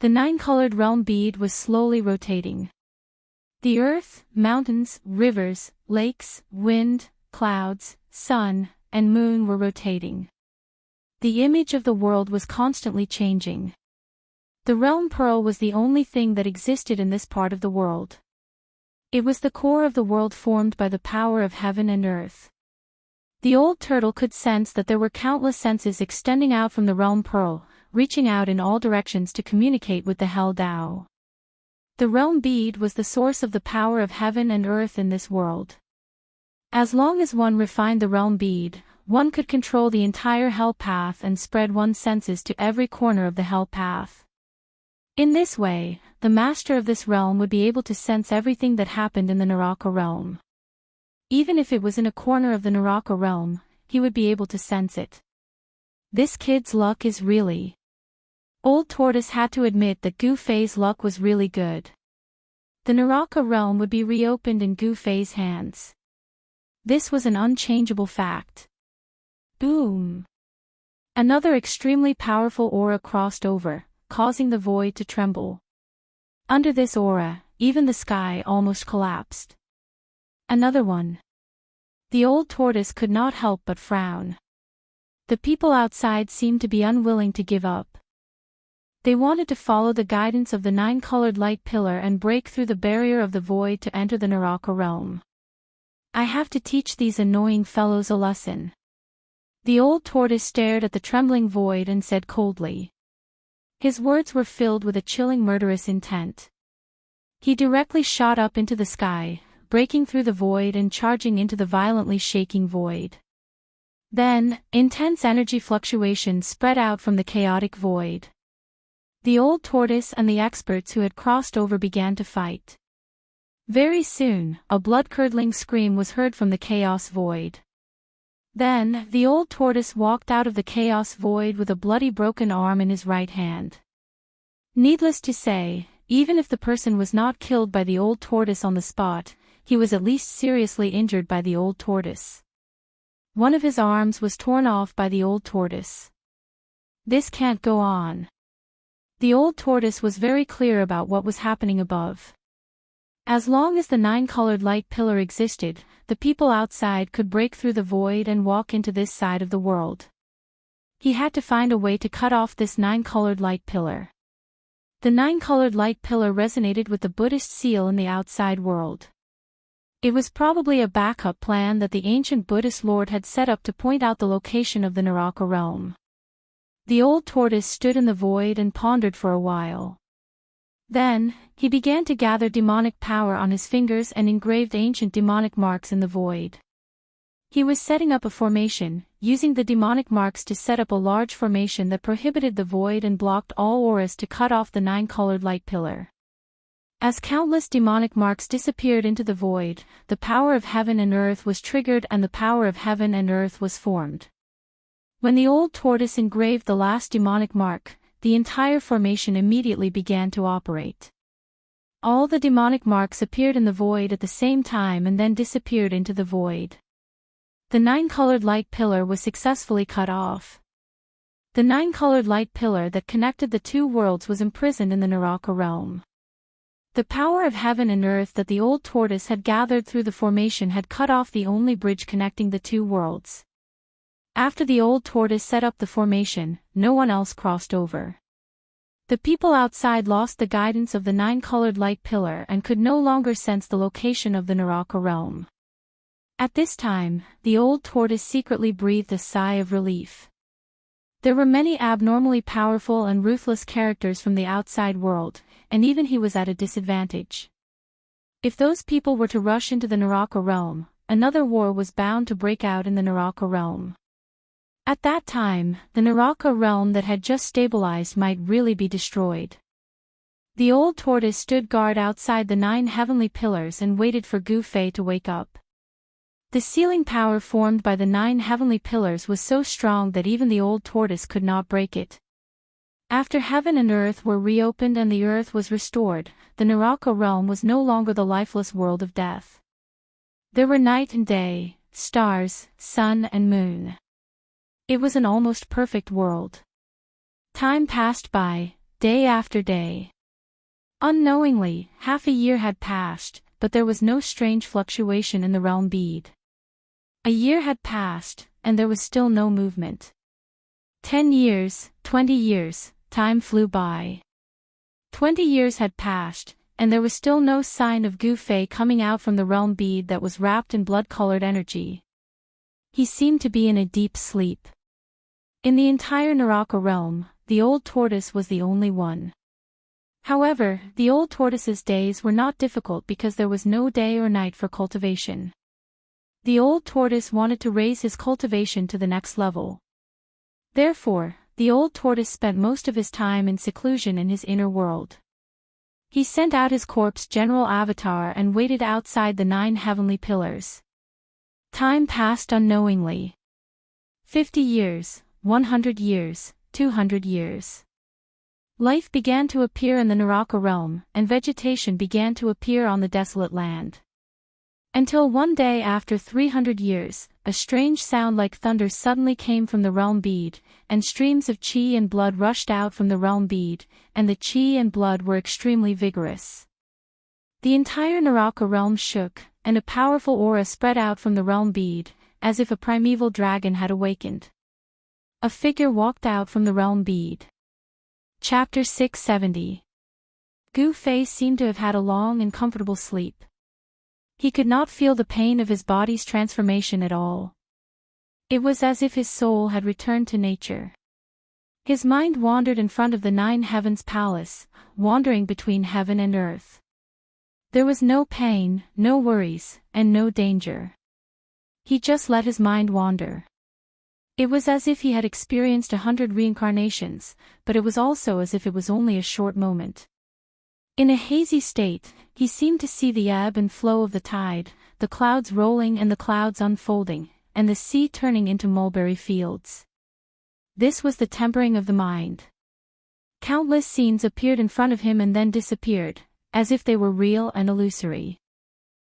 S1: The 9-colored realm bead was slowly rotating. The earth, mountains, rivers, lakes, wind, clouds, sun, and moon were rotating. The image of the world was constantly changing. The realm pearl was the only thing that existed in this part of the world. It was the core of the world formed by the power of heaven and earth. The old turtle could sense that there were countless senses extending out from the realm pearl, reaching out in all directions to communicate with the Hell Tao. The realm bead was the source of the power of heaven and earth in this world. As long as one refined the realm bead, one could control the entire hell path and spread one's senses to every corner of the hell path. In this way, the master of this realm would be able to sense everything that happened in the Naraka realm. Even if it was in a corner of the Naraka realm, he would be able to sense it. This kid's luck is really... Old Tortoise had to admit that Gu Fei's luck was really good. The Naraka realm would be reopened in Gu Fei's hands. This was an unchangeable fact. Boom! Another extremely powerful aura crossed over, causing the void to tremble. Under this aura, even the sky almost collapsed. Another one. The old tortoise could not help but frown. The people outside seemed to be unwilling to give up. They wanted to follow the guidance of the nine-colored light pillar and break through the barrier of the void to enter the Naraka realm. I have to teach these annoying fellows a lesson. The old tortoise stared at the trembling void and said coldly. His words were filled with a chilling murderous intent. He directly shot up into the sky, breaking through the void and charging into the violently shaking void. Then, intense energy fluctuations spread out from the chaotic void. The old tortoise and the experts who had crossed over began to fight. Very soon, a blood-curdling scream was heard from the chaos void. Then, the old tortoise walked out of the chaos void with a bloody broken arm in his right hand. Needless to say, even if the person was not killed by the old tortoise on the spot, he was at least seriously injured by the old tortoise. One of his arms was torn off by the old tortoise. This can't go on. The old tortoise was very clear about what was happening above. As long as the nine-colored light pillar existed, the people outside could break through the void and walk into this side of the world. He had to find a way to cut off this nine-colored light pillar. The nine-colored light pillar resonated with the Buddhist seal in the outside world. It was probably a backup plan that the ancient Buddhist lord had set up to point out the location of the Naraka realm. The old tortoise stood in the void and pondered for a while. Then, he began to gather demonic power on his fingers and engraved ancient demonic marks in the void. He was setting up a formation, using the demonic marks to set up a large formation that prohibited the void and blocked all auras to cut off the nine-colored light pillar. As countless demonic marks disappeared into the void, the power of heaven and earth was triggered and the power of heaven and earth was formed. When the old tortoise engraved the last demonic mark, the entire formation immediately began to operate. All the demonic marks appeared in the void at the same time and then disappeared into the void. The nine-colored light pillar was successfully cut off. The nine-colored light pillar that connected the two worlds was imprisoned in the Naraka realm. The power of heaven and earth that the old tortoise had gathered through the formation had cut off the only bridge connecting the two worlds. After the old tortoise set up the formation, no one else crossed over. The people outside lost the guidance of the nine-colored light pillar and could no longer sense the location of the Naraka realm. At this time, the old tortoise secretly breathed a sigh of relief. There were many abnormally powerful and ruthless characters from the outside world, and even he was at a disadvantage. If those people were to rush into the Naraka realm, another war was bound to break out in the Naraka realm. At that time, the Naraka realm that had just stabilized might really be destroyed. The old tortoise stood guard outside the 9 heavenly pillars and waited for Gu Fei to wake up. The sealing power formed by the 9 heavenly pillars was so strong that even the old tortoise could not break it. After heaven and earth were reopened and the earth was restored, the Naraka realm was no longer the lifeless world of death. There were night and day, stars, sun and moon. It was an almost perfect world. Time passed by, day after day. Unknowingly, half a year had passed, but there was no strange fluctuation in the realm bead. A year had passed, and there was still no movement. 10 years, 20 years, time flew by. 20 years had passed, and there was still no sign of Gu Fei coming out from the realm bead that was wrapped in blood-colored energy. He seemed to be in a deep sleep. In the entire Naraka realm, the old tortoise was the only one. However, the old tortoise's days were not difficult because there was no day or night for cultivation. The old tortoise wanted to raise his cultivation to the next level. Therefore, the old tortoise spent most of his time in seclusion in his inner world. He sent out his corpse general avatar and waited outside the 9 heavenly pillars. Time passed unknowingly. 50 years, 100 years, 200 years. Life began to appear in the Naraka realm, and vegetation began to appear on the desolate land. Until one day after 300 years, a strange sound like thunder suddenly came from the realm bead, and streams of chi and blood rushed out from the realm bead, and the chi and blood were extremely vigorous. The entire Naraka realm shook, and a powerful aura spread out from the realm bead, as if a primeval dragon had awakened. A figure walked out from the realm bead. Chapter 670. Gu Fei seemed to have had a long and comfortable sleep. He could not feel the pain of his body's transformation at all. It was as if his soul had returned to nature. His mind wandered in front of the 9 heavens palace, wandering between heaven and earth. There was no pain, no worries, and no danger. He just let his mind wander. It was as if he had experienced 100 reincarnations, but it was also as if it was only a short moment. In a hazy state, he seemed to see the ebb and flow of the tide, the clouds rolling and the clouds unfolding, and the sea turning into mulberry fields. This was the tempering of the mind. Countless scenes appeared in front of him and then disappeared, as if they were real and illusory.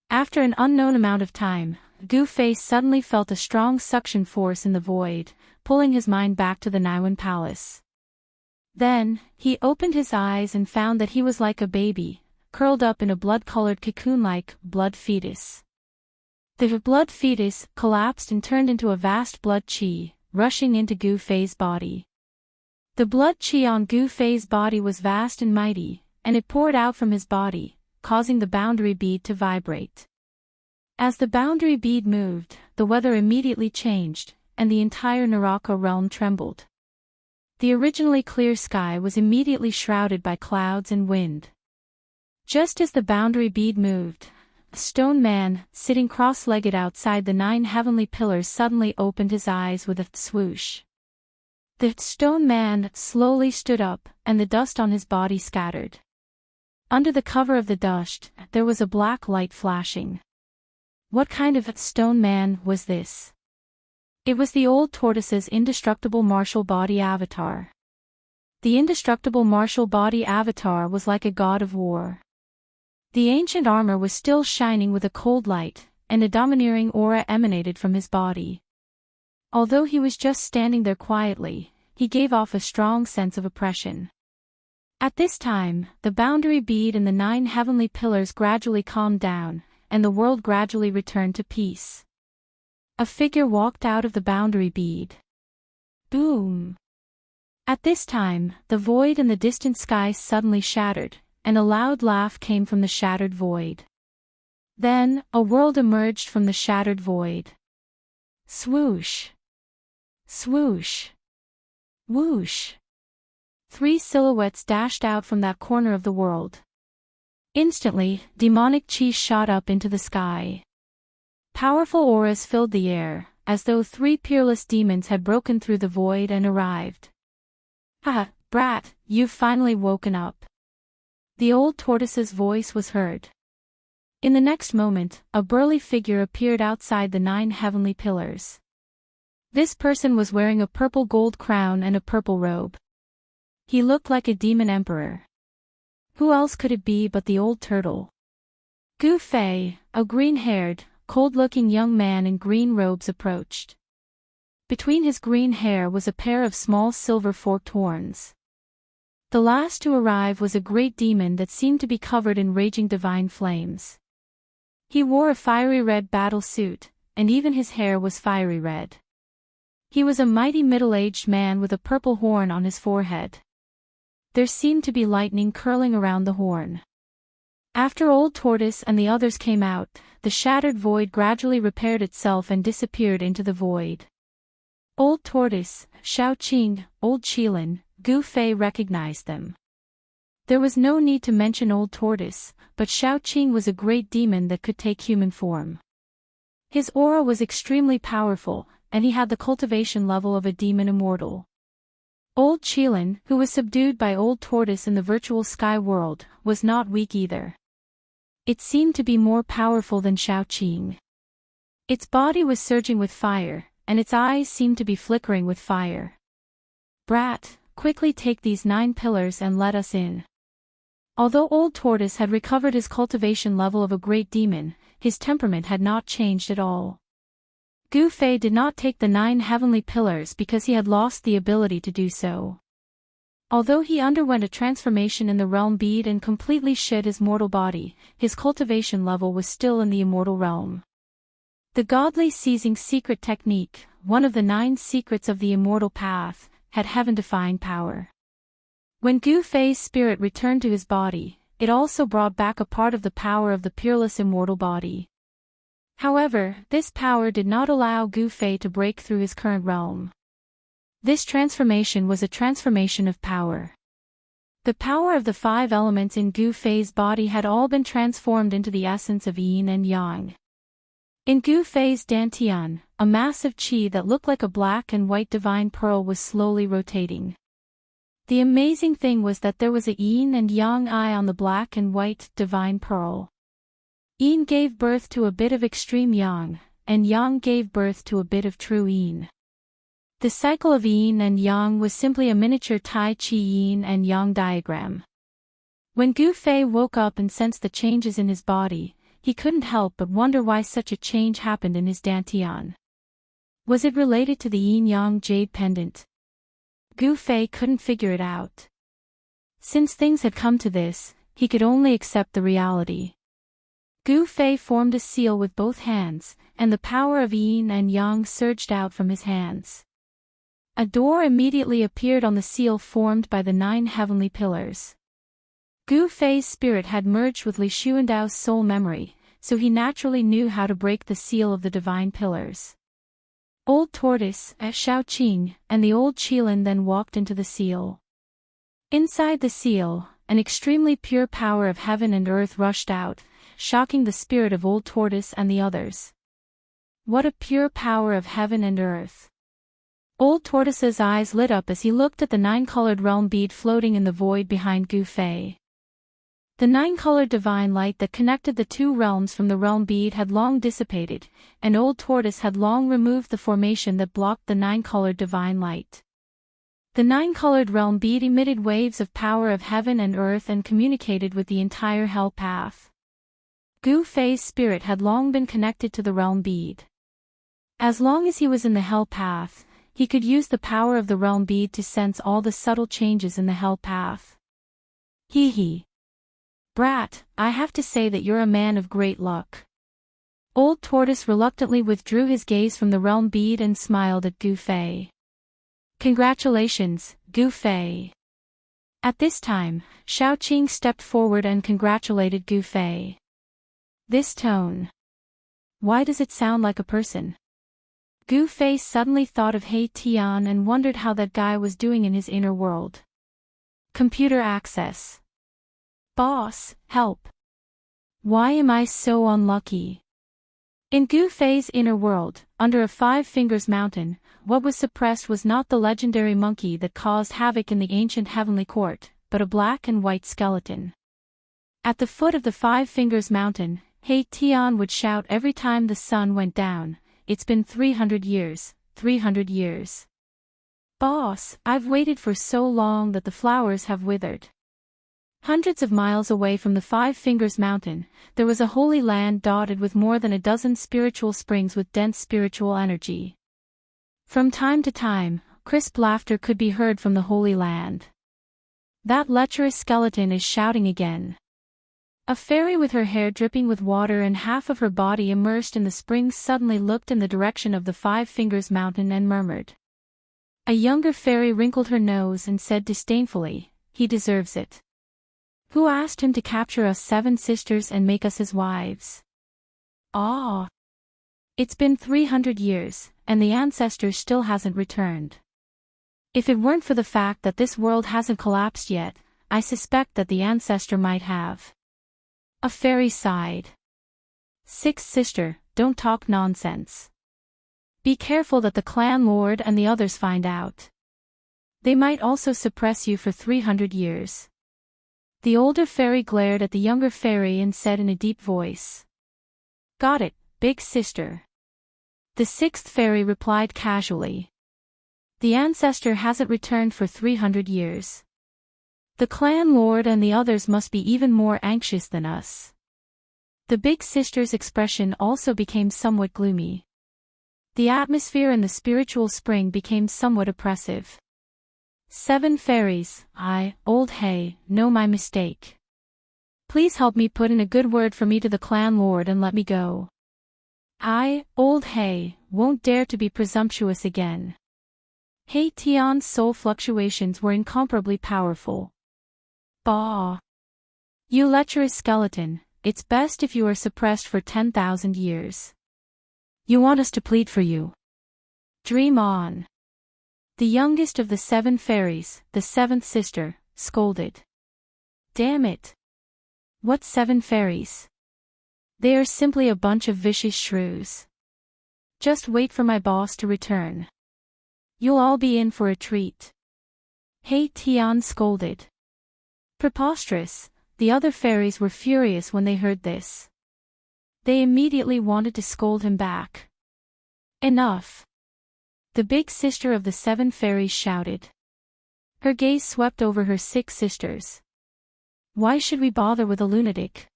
S1: After an unknown amount of time, Gu Fei suddenly felt a strong suction force in the void, pulling his mind back to the Niwen Palace. Then, he opened his eyes and found that he was like a baby, curled up in a blood-colored cocoon-like blood fetus. The blood fetus collapsed and turned into a vast blood qi, rushing into Gu Fei's body. The blood qi on Gu Fei's body was vast and mighty, and it poured out from his body, causing the boundary bead to vibrate. As the boundary bead moved, the weather immediately changed, and the entire Naraka realm trembled. The originally clear sky was immediately shrouded by clouds and wind. Just as the boundary bead moved, a stone man, sitting cross-legged outside the 9 heavenly pillars suddenly opened his eyes with a swoosh. The stone man slowly stood up, and the dust on his body scattered. Under the cover of the dust, there was a black light flashing. What kind of stone man was this? It was the old tortoise's indestructible martial body avatar. The indestructible martial body avatar was like a god of war. The ancient armor was still shining with a cold light, and a domineering aura emanated from his body. Although he was just standing there quietly, he gave off a strong sense of oppression. At this time, the boundary bead and the 9 heavenly pillars gradually calmed down, and the world gradually returned to peace. A figure walked out of the boundary bead. Boom! At this time, the void in the distant sky suddenly shattered, and a loud laugh came from the shattered void. Then, a world emerged from the shattered void. Swoosh! Swoosh! Whoosh! 3 silhouettes dashed out from that corner of the world. Instantly, demonic chi shot up into the sky. Powerful auras filled the air, as though 3 peerless demons had broken through the void and arrived. "Ha, brat, you've finally woken up." The old tortoise's voice was heard. In the next moment, a burly figure appeared outside the 9 heavenly pillars. This person was wearing a purple gold crown and a purple robe. He looked like a demon emperor. Who else could it be but the old turtle? Gu Fei, a green-haired, cold-looking young man in green robes approached. Between his green hair was a pair of small silver forked horns. The last to arrive was a great demon that seemed to be covered in raging divine flames. He wore a fiery red battle suit, and even his hair was fiery red. He was a mighty middle-aged man with a purple horn on his forehead. There seemed to be lightning curling around the horn. After Old Tortoise and the others came out, the shattered void gradually repaired itself and disappeared into the void. Old Tortoise, Xiao Qing, Old Qilin, Gu Fei recognized them. There was no need to mention Old Tortoise, but Xiaoqing was a great demon that could take human form. His aura was extremely powerful, and he had the cultivation level of a demon immortal. Old Qilin, who was subdued by Old Tortoise in the virtual sky world, was not weak either. It seemed to be more powerful than Xiaoqing. Its body was surging with fire, and its eyes seemed to be flickering with fire. "Brat, quickly take these 9 pillars and let us in." Although Old Tortoise had recovered his cultivation level of a great demon, his temperament had not changed at all. Gu Fei did not take the 9 heavenly pillars because he had lost the ability to do so. Although he underwent a transformation in the realm bead and completely shed his mortal body, his cultivation level was still in the immortal realm. The godly seizing secret technique, one of the 9 secrets of the immortal path, had heaven-defying power. When Gu Fei's spirit returned to his body, it also brought back a part of the power of the peerless immortal body. However, this power did not allow Gu Fei to break through his current realm. This transformation was a transformation of power. The power of the 5 elements in Gu Fei's body had all been transformed into the essence of yin and yang. In Gu Fei's dantian, a massive qi that looked like a black and white divine pearl was slowly rotating. The amazing thing was that there was a yin and yang eye on the black and white divine pearl. Yin gave birth to a bit of extreme yang, and yang gave birth to a bit of true yin. The cycle of yin and yang was simply a miniature Tai Chi yin and yang diagram. When Gu Fei woke up and sensed the changes in his body, he couldn't help but wonder why such a change happened in his dantian. Was it related to the yin-yang jade pendant? Gu Fei couldn't figure it out. Since things had come to this, he could only accept the reality. Gu Fei formed a seal with both hands, and the power of yin and yang surged out from his hands. A door immediately appeared on the seal formed by the 9 heavenly pillars. Gu Fei's spirit had merged with Li Xuandao's soul memory, so he naturally knew how to break the seal of the divine pillars. Old Tortoise, Xiaoqing, and the Old Qilin then walked into the seal. Inside the seal, an extremely pure power of heaven and earth rushed out, shocking the spirit of Old Tortoise and the others. What a pure power of heaven and earth! Old Tortoise's eyes lit up as he looked at the 9-colored realm bead floating in the void behind Gu Fei. The 9-colored divine light that connected the 2 realms from the realm bead had long dissipated, and Old Tortoise had long removed the formation that blocked the 9-colored divine light. The 9-colored realm bead emitted waves of power of heaven and earth and communicated with the entire hell path. Gu Fei's spirit had long been connected to the realm bead. As long as he was in the hell path, he could use the power of the realm bead to sense all the subtle changes in the hell path. Hee. Brat, I have to say that you're a man of great luck. Old Tortoise reluctantly withdrew his gaze from the realm bead and smiled at Gu Fei. Congratulations, Gu Fei. At this time, Xiaoqing stepped forward and congratulated Gu Fei. This tone. Why does it sound like a person? Gu Fei suddenly thought of He Tian and wondered how that guy was doing in his inner world. Computer access. Boss, help. Why am I so unlucky? In Gu Fei's inner world, under a 5 Fingers mountain, what was suppressed was not the legendary monkey that caused havoc in the ancient heavenly court, but a black and white skeleton. At the foot of the 5 Fingers mountain, He Tian would shout every time the sun went down, "It's been 300 years, 300 years. Boss, I've waited for so long that the flowers have withered." Hundreds of miles away from the 5 Fingers mountain, there was a holy land dotted with more than a dozen spiritual springs with dense spiritual energy. From time to time, crisp laughter could be heard from the holy land. That lecherous skeleton is shouting again. A fairy with her hair dripping with water and half of her body immersed in the springs suddenly looked in the direction of the 5 Fingers mountain and murmured. A younger fairy wrinkled her nose and said disdainfully, "He deserves it. Who asked him to capture us 7 sisters and make us his wives? Ah! It's been 300 years, and the ancestor still hasn't returned. If it weren't for the fact that this world hasn't collapsed yet, I suspect that the ancestor might have. A fairy sighed. Sixth sister, don't talk nonsense. Be careful that the clan lord and the others find out. They might also suppress you for 300 years. The older fairy glared at the younger fairy and said in a deep voice. Got it, big sister. The sixth fairy replied casually. The ancestor hasn't returned for 300 years. The clan lord and the others must be even more anxious than us. The big sister's expression also became somewhat gloomy. The atmosphere in the spiritual spring became somewhat oppressive. 7 fairies, Old Hay, know my mistake. Please help me put in a good word for me to the clan lord and let me go. I, Old Hay, won't dare to be presumptuous again. Hay Tian's soul fluctuations were incomparably powerful. Bah! You lecherous skeleton, it's best if you are suppressed for 10,000 years. You want us to plead for you. Dream on. The youngest of the 7 fairies, the 7th sister, scolded. Damn it! What 7 fairies? They are simply a bunch of vicious shrews. Just wait for my boss to return. You'll all be in for a treat. Hay Tian scolded. Preposterous, the other fairies were furious when they heard this. They immediately wanted to scold him back. Enough! The big sister of the 7 fairies shouted. Her gaze swept over her 6 sisters. Why should we bother with a lunatic?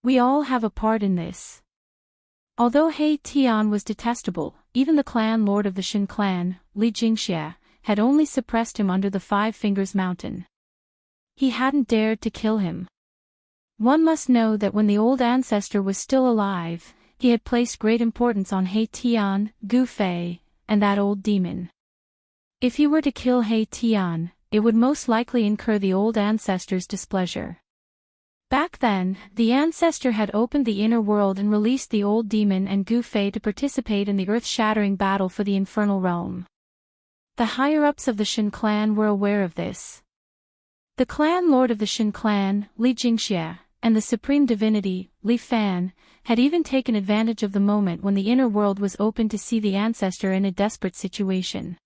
S1: We all have a part in this. Although Hay Tian was detestable, even the clan lord of the Shin clan, Li Jingxie, had only suppressed him under the 5 Fingers Mountain. He hadn't dared to kill him. One must know that when the old ancestor was still alive, he had placed great importance on Hay Tian, Gu Fei, and that old demon. If he were to kill Hay Tian, it would most likely incur the old ancestor's displeasure. Back then, the ancestor had opened the inner world and released the old demon and Gu Fei to participate in the earth-shattering battle for the infernal realm. The higher-ups of the Shin clan were aware of this. The clan lord of the Shin clan, Li Jingxie, and the supreme divinity, Li Fan, had even taken advantage of the moment when the inner world was open to see the ancestor in a desperate situation.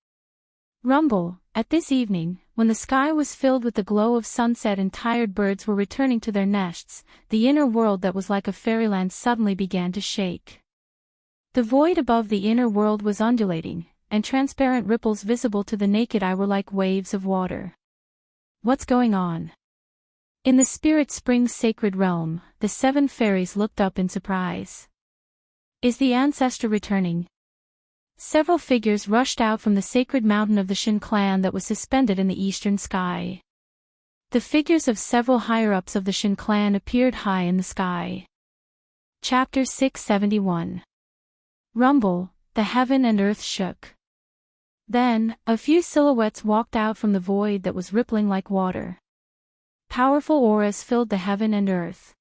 S1: Rumble, at this evening, when the sky was filled with the glow of sunset and tired birds were returning to their nests, the inner world that was like a fairyland suddenly began to shake. The void above the inner world was undulating, and transparent ripples visible to the naked eye were like waves of water. What's going on? In the Spirit Spring's sacred realm, the 7 fairies looked up in surprise. Is the ancestor returning? Several figures rushed out from the sacred mountain of the Shin clan that was suspended in the eastern sky. The figures of several higher-ups of the Shin clan appeared high in the sky. Chapter 671. Rumble, the heaven and earth shook. Then, a few silhouettes walked out from the void that was rippling like water. Powerful auras filled the heaven and earth.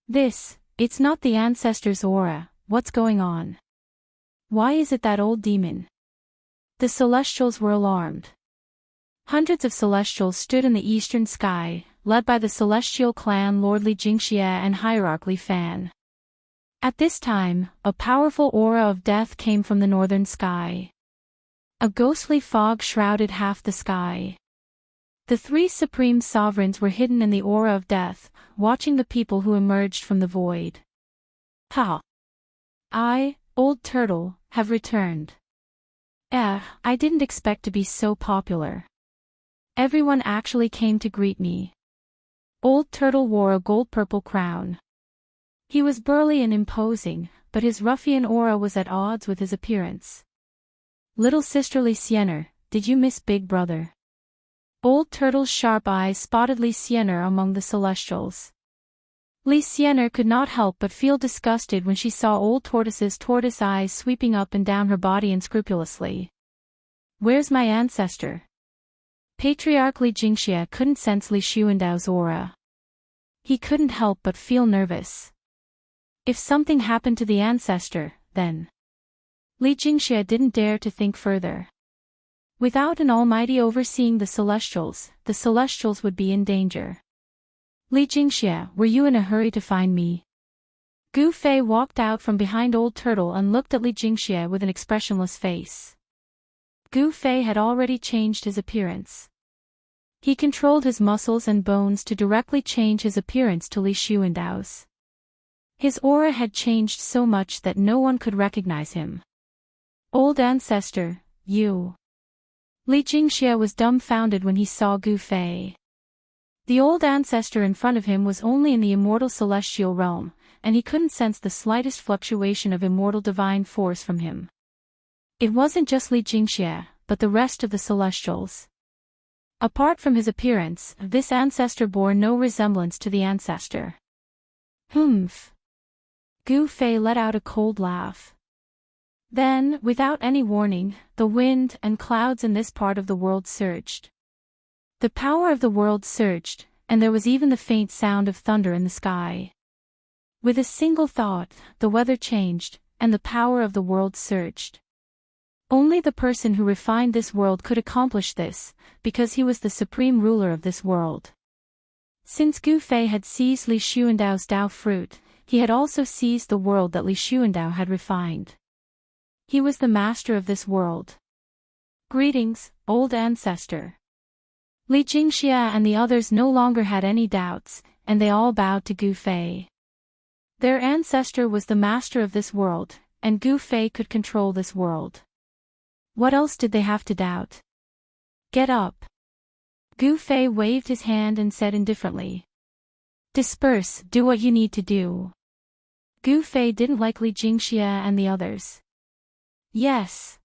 S1: It's not the ancestor's aura, what's going on? Why is it that old demon? The celestials were alarmed. Hundreds of celestials stood in the eastern sky, led by the celestial clan Lord Li Jingxie and Hierarch Li Fan. At this time, a powerful aura of death came from the northern sky. A ghostly fog shrouded half the sky. The 3 supreme sovereigns were hidden in the aura of death, watching the people who emerged from the void. Ha! I, Old Turtle, have returned. I didn't expect to be so popular. Everyone actually came to greet me. Old Turtle wore a gold-purple crown. He was burly and imposing, but his ruffian aura was at odds with his appearance. Little sister Li Siener, did you miss Big Brother? Old Turtle's sharp eyes spotted Li Siener among the celestials. Li Siener could not help but feel disgusted when she saw Old Tortoise's tortoise eyes sweeping up and down her body unscrupulously. Where's my ancestor? Patriarch Li Jingxie couldn't sense Li Xuandao's aura. He couldn't help but feel nervous. If something happened to the ancestor, then... Li Jingxie didn't dare to think further. Without an almighty overseeing the celestials would be in danger. Li Jingxie, were you in a hurry to find me? Gu Fei walked out from behind Old Turtle and looked at Li Jingxie with an expressionless face. Gu Fei had already changed his appearance. He controlled his muscles and bones to directly change his appearance to Li Xuandao's. His aura had changed so much that no one could recognize him. Old ancestor, you. Li Jingxie was dumbfounded when he saw Gu Fei. The old ancestor in front of him was only in the immortal celestial realm, and he couldn't sense the slightest fluctuation of immortal divine force from him. It wasn't just Li Jingxie, but the rest of the celestials. Apart from his appearance, this ancestor bore no resemblance to the ancestor. Humph. Gu Fei let out a cold laugh. Then, without any warning, the wind and clouds in this part of the world surged. The power of the world surged, and there was even the faint sound of thunder in the sky. With a single thought, the weather changed, and the power of the world surged. Only the person who refined this world could accomplish this, because he was the supreme ruler of this world. Since Gu Fei had seized Li Xuandao's Dao fruit, he had also seized the world that Li Xuandao had refined. He was the master of this world. Greetings, old ancestor. Li Jingxie and the others no longer had any doubts, and they all bowed to Gu Fei. Their ancestor was the master of this world, and Gu Fei could control this world. What else did they have to doubt? Get up. Gu Fei waved his hand and said indifferently. Disperse, do what you need to do. Gu Fei didn't like Li Jingxie and the others. Yes.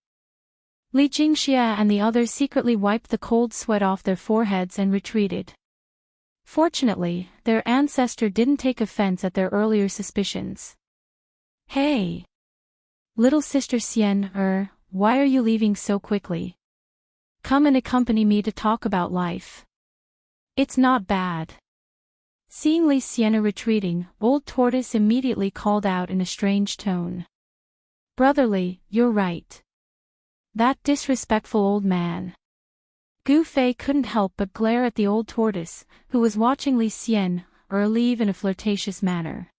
S1: Li Jingxie and the others secretly wiped the cold sweat off their foreheads and retreated. Fortunately, their ancestor didn't take offense at their earlier suspicions. Hey! Little sister Xian, why are you leaving so quickly? Come and accompany me to talk about life. It's not bad. Seeing Li Xian retreating, Old Tortoise immediately called out in a strange tone. Brotherly, you're right. That disrespectful old man. Gu Fei couldn't help but glare at the old tortoise, who was watching Li Xian leave in a flirtatious manner.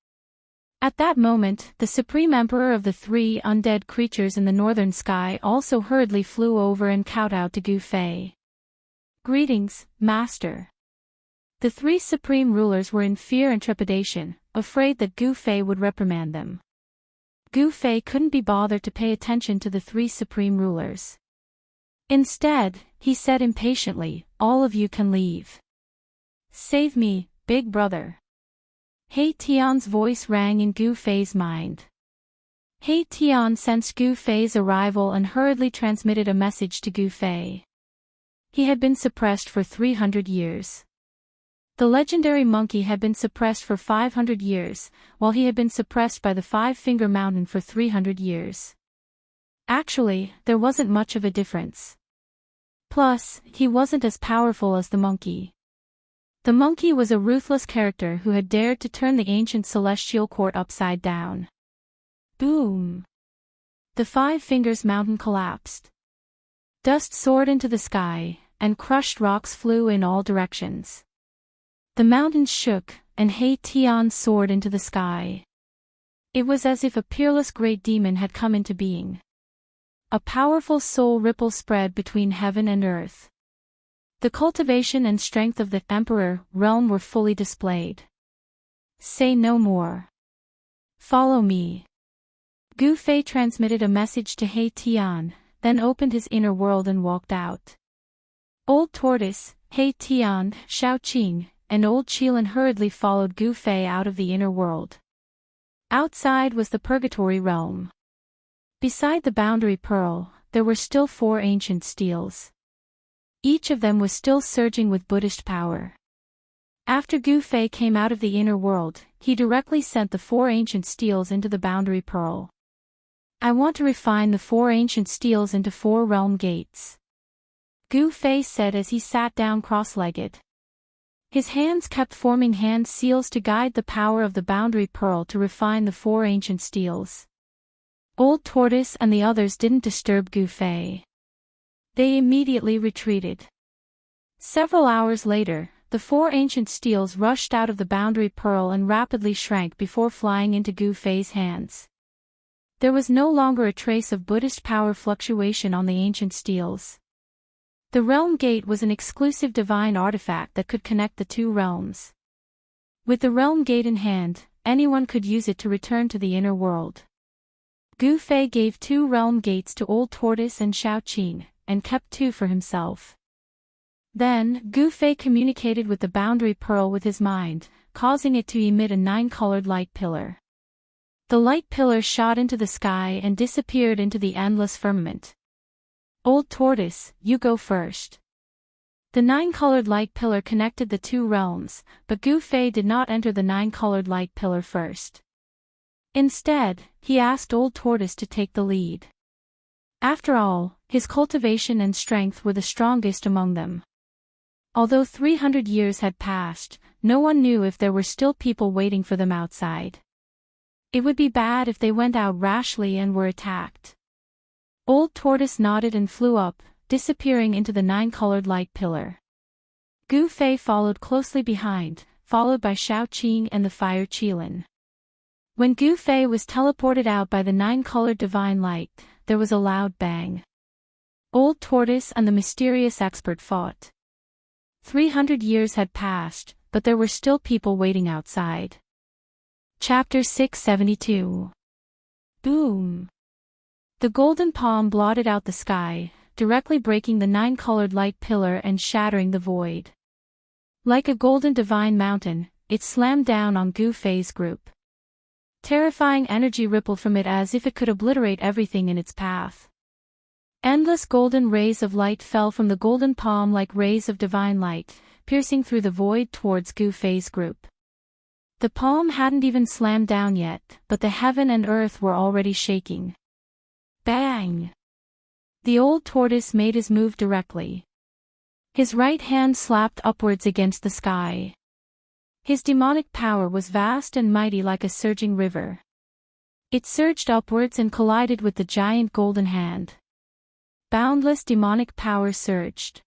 S1: At that moment, the supreme emperor of the three undead creatures in the northern sky also hurriedly flew over and kowtowed to Gu Fei. Greetings, master. The three supreme rulers were in fear and trepidation, afraid that Gu Fei would reprimand them. Gu Fei couldn't be bothered to pay attention to the three supreme rulers. Instead, he said impatiently, all of you can leave. Save me, big brother. He Tian's voice rang in Gu Fei's mind. He Tian sensed Gu Fei's arrival and hurriedly transmitted a message to Gu Fei. He had been suppressed for 300 years. The legendary monkey had been suppressed for 500 years, while he had been suppressed by the Five-Finger Mountain for 300 years. Actually, there wasn't much of a difference. Plus, he wasn't as powerful as the monkey. The monkey was a ruthless character who had dared to turn the ancient celestial court upside down. Boom! The Five Fingers Mountain collapsed. Dust soared into the sky, and crushed rocks flew in all directions. The mountains shook, and He Tian soared into the sky. It was as if a peerless great demon had come into being. A powerful soul ripple spread between heaven and earth. The cultivation and strength of the Emperor realm were fully displayed. Say no more. Follow me. Gu Fei transmitted a message to He Tian, then opened his inner world and walked out. Old Tortoise, He Tian, Shao Qing, and Old Qilin hurriedly followed Gu Fei out of the inner world. Outside was the Purgatory realm. Beside the Boundary Pearl, there were still 4 ancient steels. Each of them was still surging with Buddhist power. After Gu Fei came out of the inner world, he directly sent the 4 ancient steels into the Boundary Pearl. I want to refine the 4 ancient steels into 4 realm gates. Gu Fei said as he sat down cross-legged. His hands kept forming hand seals to guide the power of the Boundary Pearl to refine the 4 ancient steels. Old Tortoise and the others didn't disturb Gu Fei. They immediately retreated. Several hours later, the 4 ancient steels rushed out of the boundary pearl and rapidly shrank before flying into Gu Fei's hands. There was no longer a trace of Buddhist power fluctuation on the ancient steels. The realm gate was an exclusive divine artifact that could connect the 2 realms. With the realm gate in hand, anyone could use it to return to the inner world. Gu Fei gave 2 realm gates to Old Tortoise and Xiaoqing, and kept 2 for himself. Then, Gu Fei communicated with the boundary pearl with his mind, causing it to emit a 9-colored light pillar. The light pillar shot into the sky and disappeared into the endless firmament. Old Tortoise, you go first. The 9-colored light pillar connected the 2 realms, but Gu Fei did not enter the 9-colored light pillar first. Instead, he asked Old Tortoise to take the lead. After all, his cultivation and strength were the strongest among them. Although 300 years had passed, no one knew if there were still people waiting for them outside. It would be bad if they went out rashly and were attacked. Old Tortoise nodded and flew up, disappearing into the 9-colored light pillar. Gu Fei followed closely behind, followed by Xiaoqing and the fire Qilin. When Gu Fei was teleported out by the 9-colored divine light, there was a loud bang. Old Tortoise and the mysterious expert fought. 300 years had passed, but there were still people waiting outside. Chapter 672. Boom! The golden palm blotted out the sky, directly breaking the 9-colored light pillar and shattering the void. Like a golden divine mountain, it slammed down on Gu Fei's group. Terrifying energy rippled from it as if it could obliterate everything in its path. Endless golden rays of light fell from the golden palm like rays of divine light, piercing through the void towards Gu Fei's group. The palm hadn't even slammed down yet, but the heaven and earth were already shaking. Bang! The old tortoise made his move directly. His right hand slapped upwards against the sky. His demonic power was vast and mighty like a surging river. It surged upwards and collided with the giant golden hand. Boundless demonic power surged.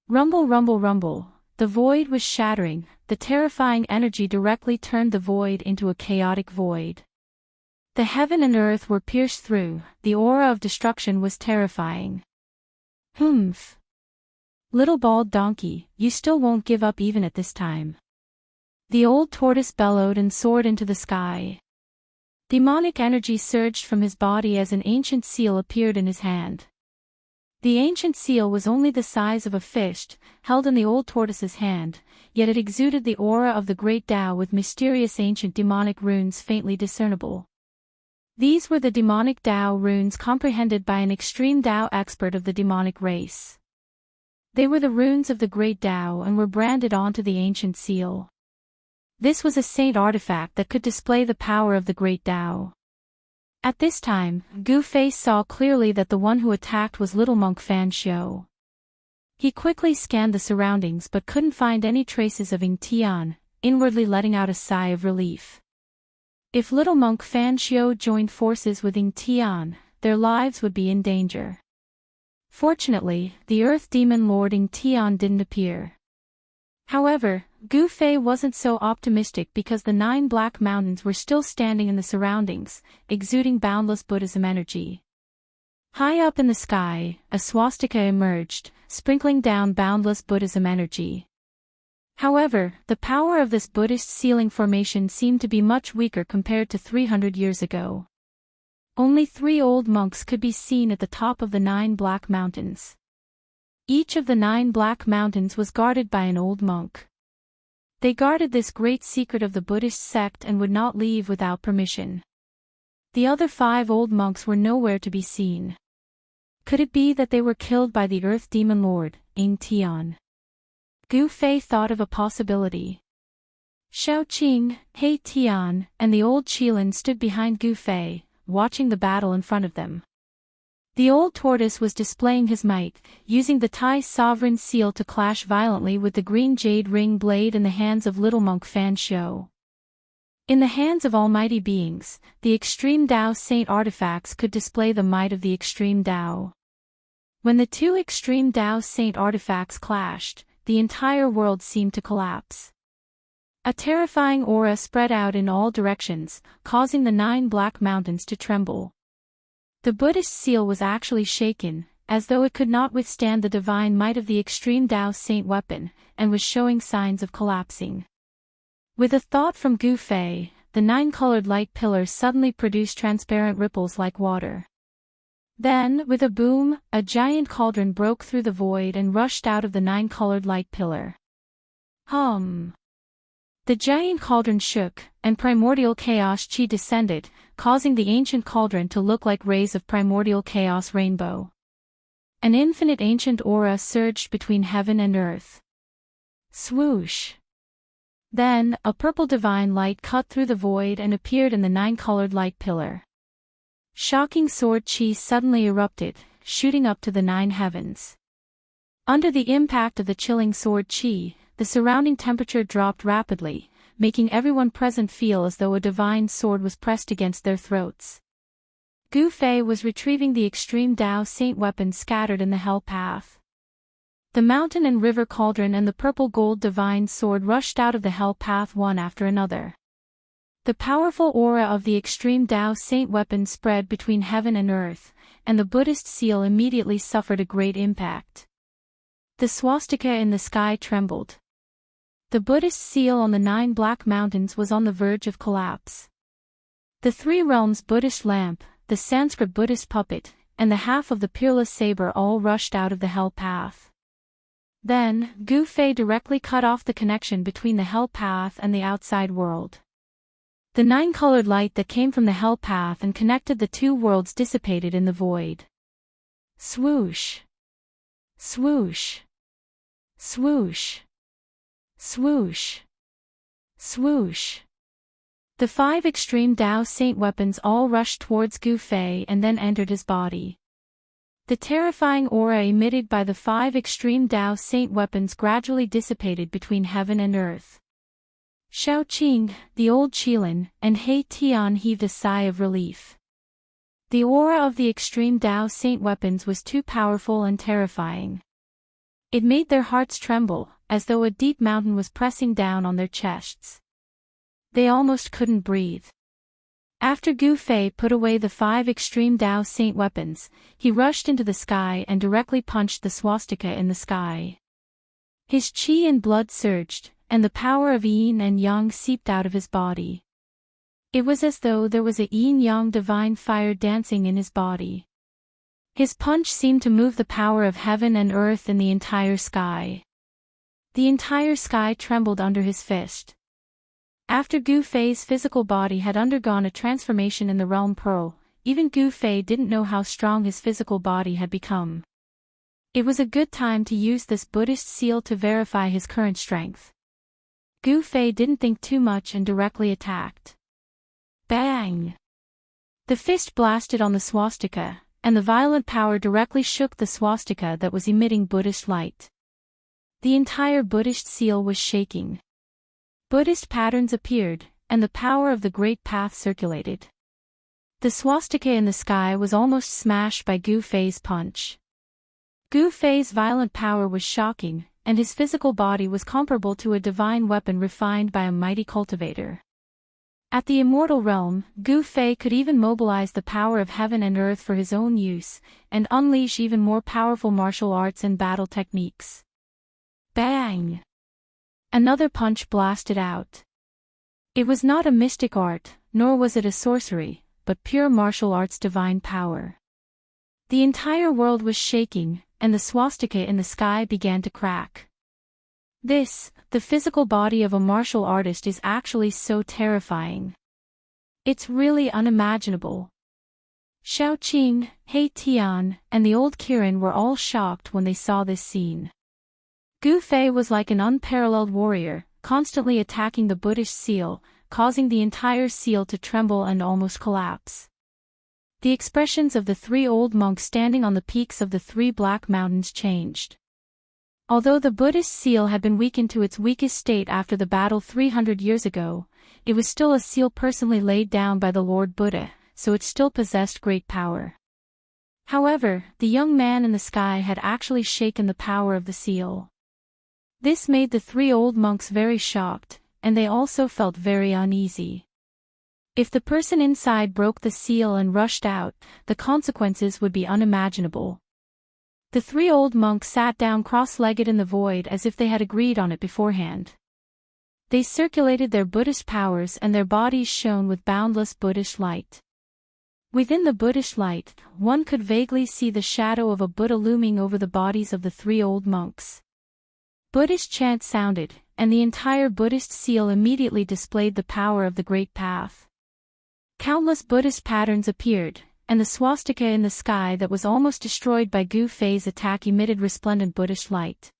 S1: Rumble, rumble, rumble. The void was shattering, the terrifying energy directly turned the void into a chaotic void. The heaven and earth were pierced through, the aura of destruction was terrifying. Humph! Little bald donkey, you still won't give up even at this time. The old tortoise bellowed and soared into the sky. Demonic energy surged from his body as an ancient seal appeared in his hand. The ancient seal was only the size of a fish, held in the old tortoise's hand, yet it exuded the aura of the great Tao with mysterious ancient demonic runes faintly discernible. These were the demonic Tao runes comprehended by an extreme Tao expert of the demonic race. They were the runes of the great Tao and were branded onto the ancient seal. This was a saint artifact that could display the power of the great Tao. At this time, Gu Fei saw clearly that the one who attacked was little monk Fan Xiu. He quickly scanned the surroundings but couldn't find any traces of Ying Tian, inwardly letting out a sigh of relief. If little monk Fan Xiu joined forces with Ying Tian, their lives would be in danger. Fortunately, the Earth Demon Lord Ying Tian didn't appear. However, Gu Fei wasn't so optimistic because the 9 black mountains were still standing in the surroundings, exuding boundless Buddhism energy. High up in the sky, a swastika emerged, sprinkling down boundless Buddhism energy. However, the power of this Buddhist ceiling formation seemed to be much weaker compared to 300 years ago. Only 3 old monks could be seen at the top of the 9 black mountains. Each of the 9 black mountains was guarded by an old monk. They guarded this great secret of the Buddhist sect and would not leave without permission. The other 5 old monks were nowhere to be seen. Could it be that they were killed by the Earth Demon Lord, Ying Tian? Gu Fei thought of a possibility. Xiaoqing, He Tian, and the old Qilin stood behind Gu Fei, watching the battle in front of them. The old tortoise was displaying his might, using the Tai sovereign seal to clash violently with the green jade ring blade in the hands of little monk Fan Xiu. In the hands of almighty beings, the extreme Tao saint artifacts could display the might of the extreme Tao. When the two extreme Tao Saint artifacts clashed, the entire world seemed to collapse. A terrifying aura spread out in all directions, causing the 9 black mountains to tremble. The Buddhist seal was actually shaken, as though it could not withstand the divine might of the extreme Tao Saint weapon, and was showing signs of collapsing. With a thought from Gu Fei, the 9-colored light pillar suddenly produced transparent ripples like water. Then, with a boom, a giant cauldron broke through the void and rushed out of the 9-colored light pillar. Hum. The giant cauldron shook, and primordial chaos chi descended, causing the ancient cauldron to look like rays of primordial chaos rainbow. An infinite ancient aura surged between heaven and earth. Swoosh. Then, a purple divine light cut through the void and appeared in the 9-colored light pillar. Shocking sword chi suddenly erupted, shooting up to the 9 heavens. Under the impact of the chilling sword chi, the surrounding temperature dropped rapidly, making everyone present feel as though a divine sword was pressed against their throats. Gu Fei was retrieving the extreme Tao Saint weapons scattered in the hell path. The mountain and river cauldron and the purple gold divine sword rushed out of the hell path one after another. The powerful aura of the extreme Tao Saint weapon spread between heaven and earth, and the Buddhist seal immediately suffered a great impact. The swastika in the sky trembled. The Buddhist seal on the 9 black mountains was on the verge of collapse. The 3 realms Buddhist lamp, the Sanskrit Buddhist puppet, and the half of the peerless saber all rushed out of the hell path. Then, Gu Fei directly cut off the connection between the hell path and the outside world. The 9-colored light that came from the hell path and connected the 2 worlds dissipated in the void. Swoosh. Swoosh. Swoosh. Swoosh. Swoosh. The 5 extreme Tao Saint weapons all rushed towards Gu Fei and then entered his body. The terrifying aura emitted by the 5 extreme Tao Saint weapons gradually dissipated between heaven and earth. Xiao Qing, the old Qilin, and He Tian heaved a sigh of relief. The aura of the extreme Tao Saint weapons was too powerful and terrifying. It made their hearts tremble, as though a deep mountain was pressing down on their chests. They almost couldn't breathe. After Gu Fei put away the 5 extreme Tao Saint weapons, he rushed into the sky and directly punched the swastika in the sky. His qi and blood surged, and the power of yin and yang seeped out of his body. It was as though there was a yin-yang divine fire dancing in his body. His punch seemed to move the power of heaven and earth in the entire sky. The entire sky trembled under his fist. After Gu Fei's physical body had undergone a transformation in the realm pearl, even Gu Fei didn't know how strong his physical body had become. It was a good time to use this Buddhist seal to verify his current strength. Gu Fei didn't think too much and directly attacked. Bang! The fist blasted on the swastika, and the violent power directly shook the swastika that was emitting Buddhist light. The entire Buddhist seal was shaking. Buddhist patterns appeared, and the power of the Great Path circulated. The swastika in the sky was almost smashed by Gu Fei's punch. Gu Fei's violent power was shocking, and his physical body was comparable to a divine weapon refined by a mighty cultivator. At the Immortal realm, Gu Fei could even mobilize the power of heaven and earth for his own use, and unleash even more powerful martial arts and battle techniques. Bang! Another punch blasted out. It was not a mystic art, nor was it a sorcery, but pure martial arts divine power. The entire world was shaking, and the swastika in the sky began to crack. This, the physical body of a martial artist, is actually so terrifying. It's really unimaginable. Xiao Qing, He Tian, and the old Kirin were all shocked when they saw this scene. Gu Fei was like an unparalleled warrior, constantly attacking the Buddhist seal, causing the entire seal to tremble and almost collapse. The expressions of the 3 old monks standing on the peaks of the 3 black mountains changed. Although the Buddhist seal had been weakened to its weakest state after the battle 300 years ago, it was still a seal personally laid down by the Lord Buddha, so it still possessed great power. However, the young man in the sky had actually shaken the power of the seal. This made the three old monks very shocked, and they also felt very uneasy. If the person inside broke the seal and rushed out, the consequences would be unimaginable. The three old monks sat down cross-legged in the void as if they had agreed on it beforehand. They circulated their Buddhist powers and their bodies shone with boundless Buddhist light. Within the Buddhist light, one could vaguely see the shadow of a Buddha looming over the bodies of the three old monks. Buddhist chants sounded, and the entire Buddhist seal immediately displayed the power of the Great Path. Countless Buddhist patterns appeared, and the swastika in the sky that was almost destroyed by Gu Fei's attack emitted resplendent Buddhist light.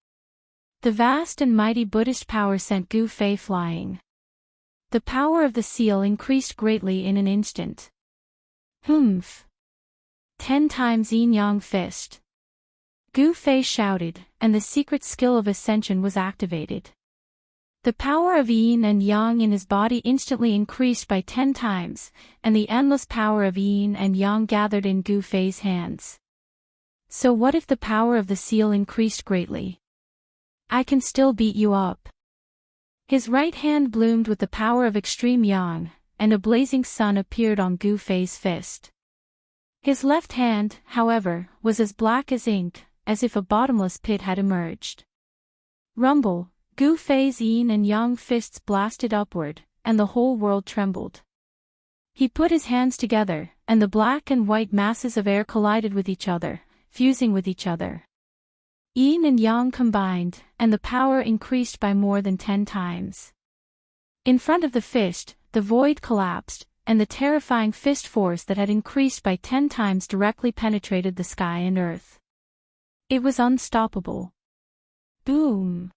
S1: The vast and mighty Buddhist power sent Gu Fei flying. The power of the seal increased greatly in an instant. Humph! 10 times yin-yang fist. Gu Fei shouted, and the secret skill of ascension was activated. The power of yin and yang in his body instantly increased by 10 times, and the endless power of yin and yang gathered in Gu Fei's hands. So what if the power of the seal increased greatly? I can still beat you up. His right hand bloomed with the power of extreme yang, and a blazing sun appeared on Gu Fei's fist. His left hand, however, was as black as ink, as if a bottomless pit had emerged. Rumble, Gu Fei's yin and yang fists blasted upward, and the whole world trembled. He put his hands together, and the black and white masses of air collided with each other, fusing with each other. Yin and yang combined, and the power increased by more than 10 times. In front of the fist, the void collapsed, and the terrifying fist force that had increased by 10 times directly penetrated the sky and earth. It was unstoppable. Boom!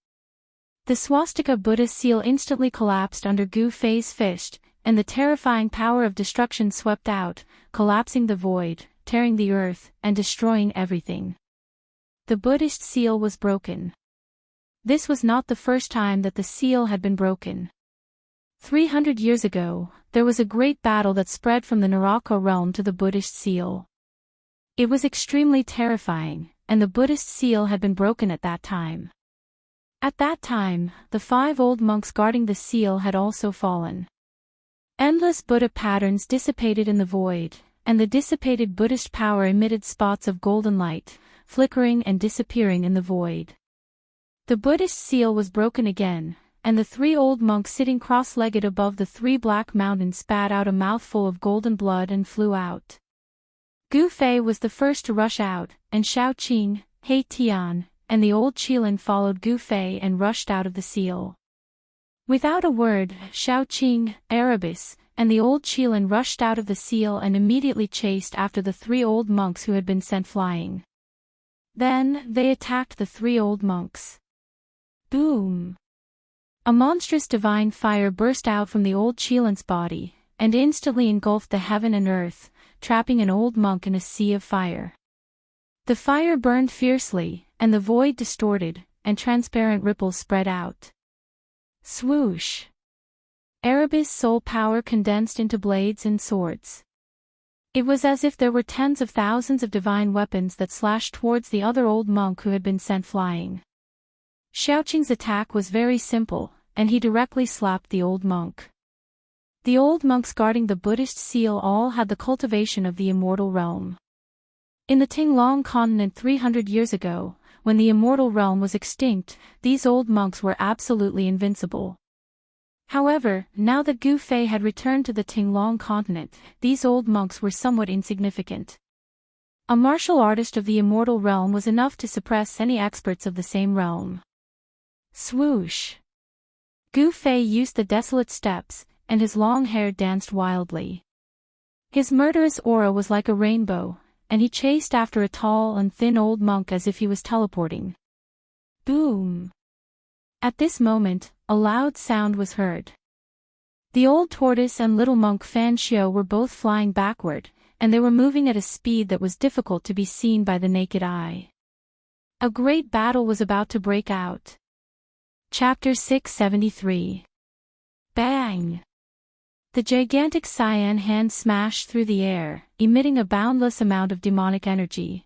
S1: The swastika Buddha seal instantly collapsed under Gu Fei's fist, and the terrifying power of destruction swept out, collapsing the void, tearing the earth, and destroying everything. The Buddhist seal was broken. This was not the first time that the seal had been broken. 300 years ago, there was a great battle that spread from the Naraka realm to the Buddhist seal. It was extremely terrifying, and the Buddhist seal had been broken at that time. At that time, the 5 old monks guarding the seal had also fallen. Endless Buddha patterns dissipated in the void, and the dissipated Buddhist power emitted spots of golden light, flickering and disappearing in the void. The Buddhist seal was broken again, and the 3 old monks sitting cross-legged above the 3 black mountains spat out a mouthful of golden blood and flew out. Gu Fei was the first to rush out, and Shao Qing, He Tian, and the old Qilin followed Gu Fei and rushed out of the seal. Without a word, Shao Qing, Erebus, and the old Qilin rushed out of the seal and immediately chased after the 3 old monks who had been sent flying. Then, they attacked the 3 old monks. Boom! A monstrous divine fire burst out from the old Qilin's body, and instantly engulfed the heaven and earth, trapping an old monk in a sea of fire. The fire burned fiercely, and the void distorted, and transparent ripples spread out. Swoosh! Erebus' soul power condensed into blades and swords. It was as if there were tens of thousands of divine weapons that slashed towards the other old monk who had been sent flying. Xiaoqing's attack was very simple, and he directly slapped the old monk. The old monks guarding the Buddhist seal all had the cultivation of the immortal realm. In the Tinglong continent 300 years ago, when the immortal realm was extinct, these old monks were absolutely invincible. However, now that Gu Fei had returned to the Tinglong continent, these old monks were somewhat insignificant. A martial artist of the immortal realm was enough to suppress any experts of the same realm. Swoosh! Gu Fei used the desolate steps, and his long hair danced wildly. His murderous aura was like a rainbow, and he chased after a tall and thin old monk as if he was teleporting. Boom! At this moment, a loud sound was heard. The old tortoise and little monk Fan Xiao were both flying backward, and they were moving at a speed that was difficult to be seen by the naked eye. A great battle was about to break out. Chapter 673. Bang! The gigantic cyan hand smashed through the air, emitting a boundless amount of demonic energy.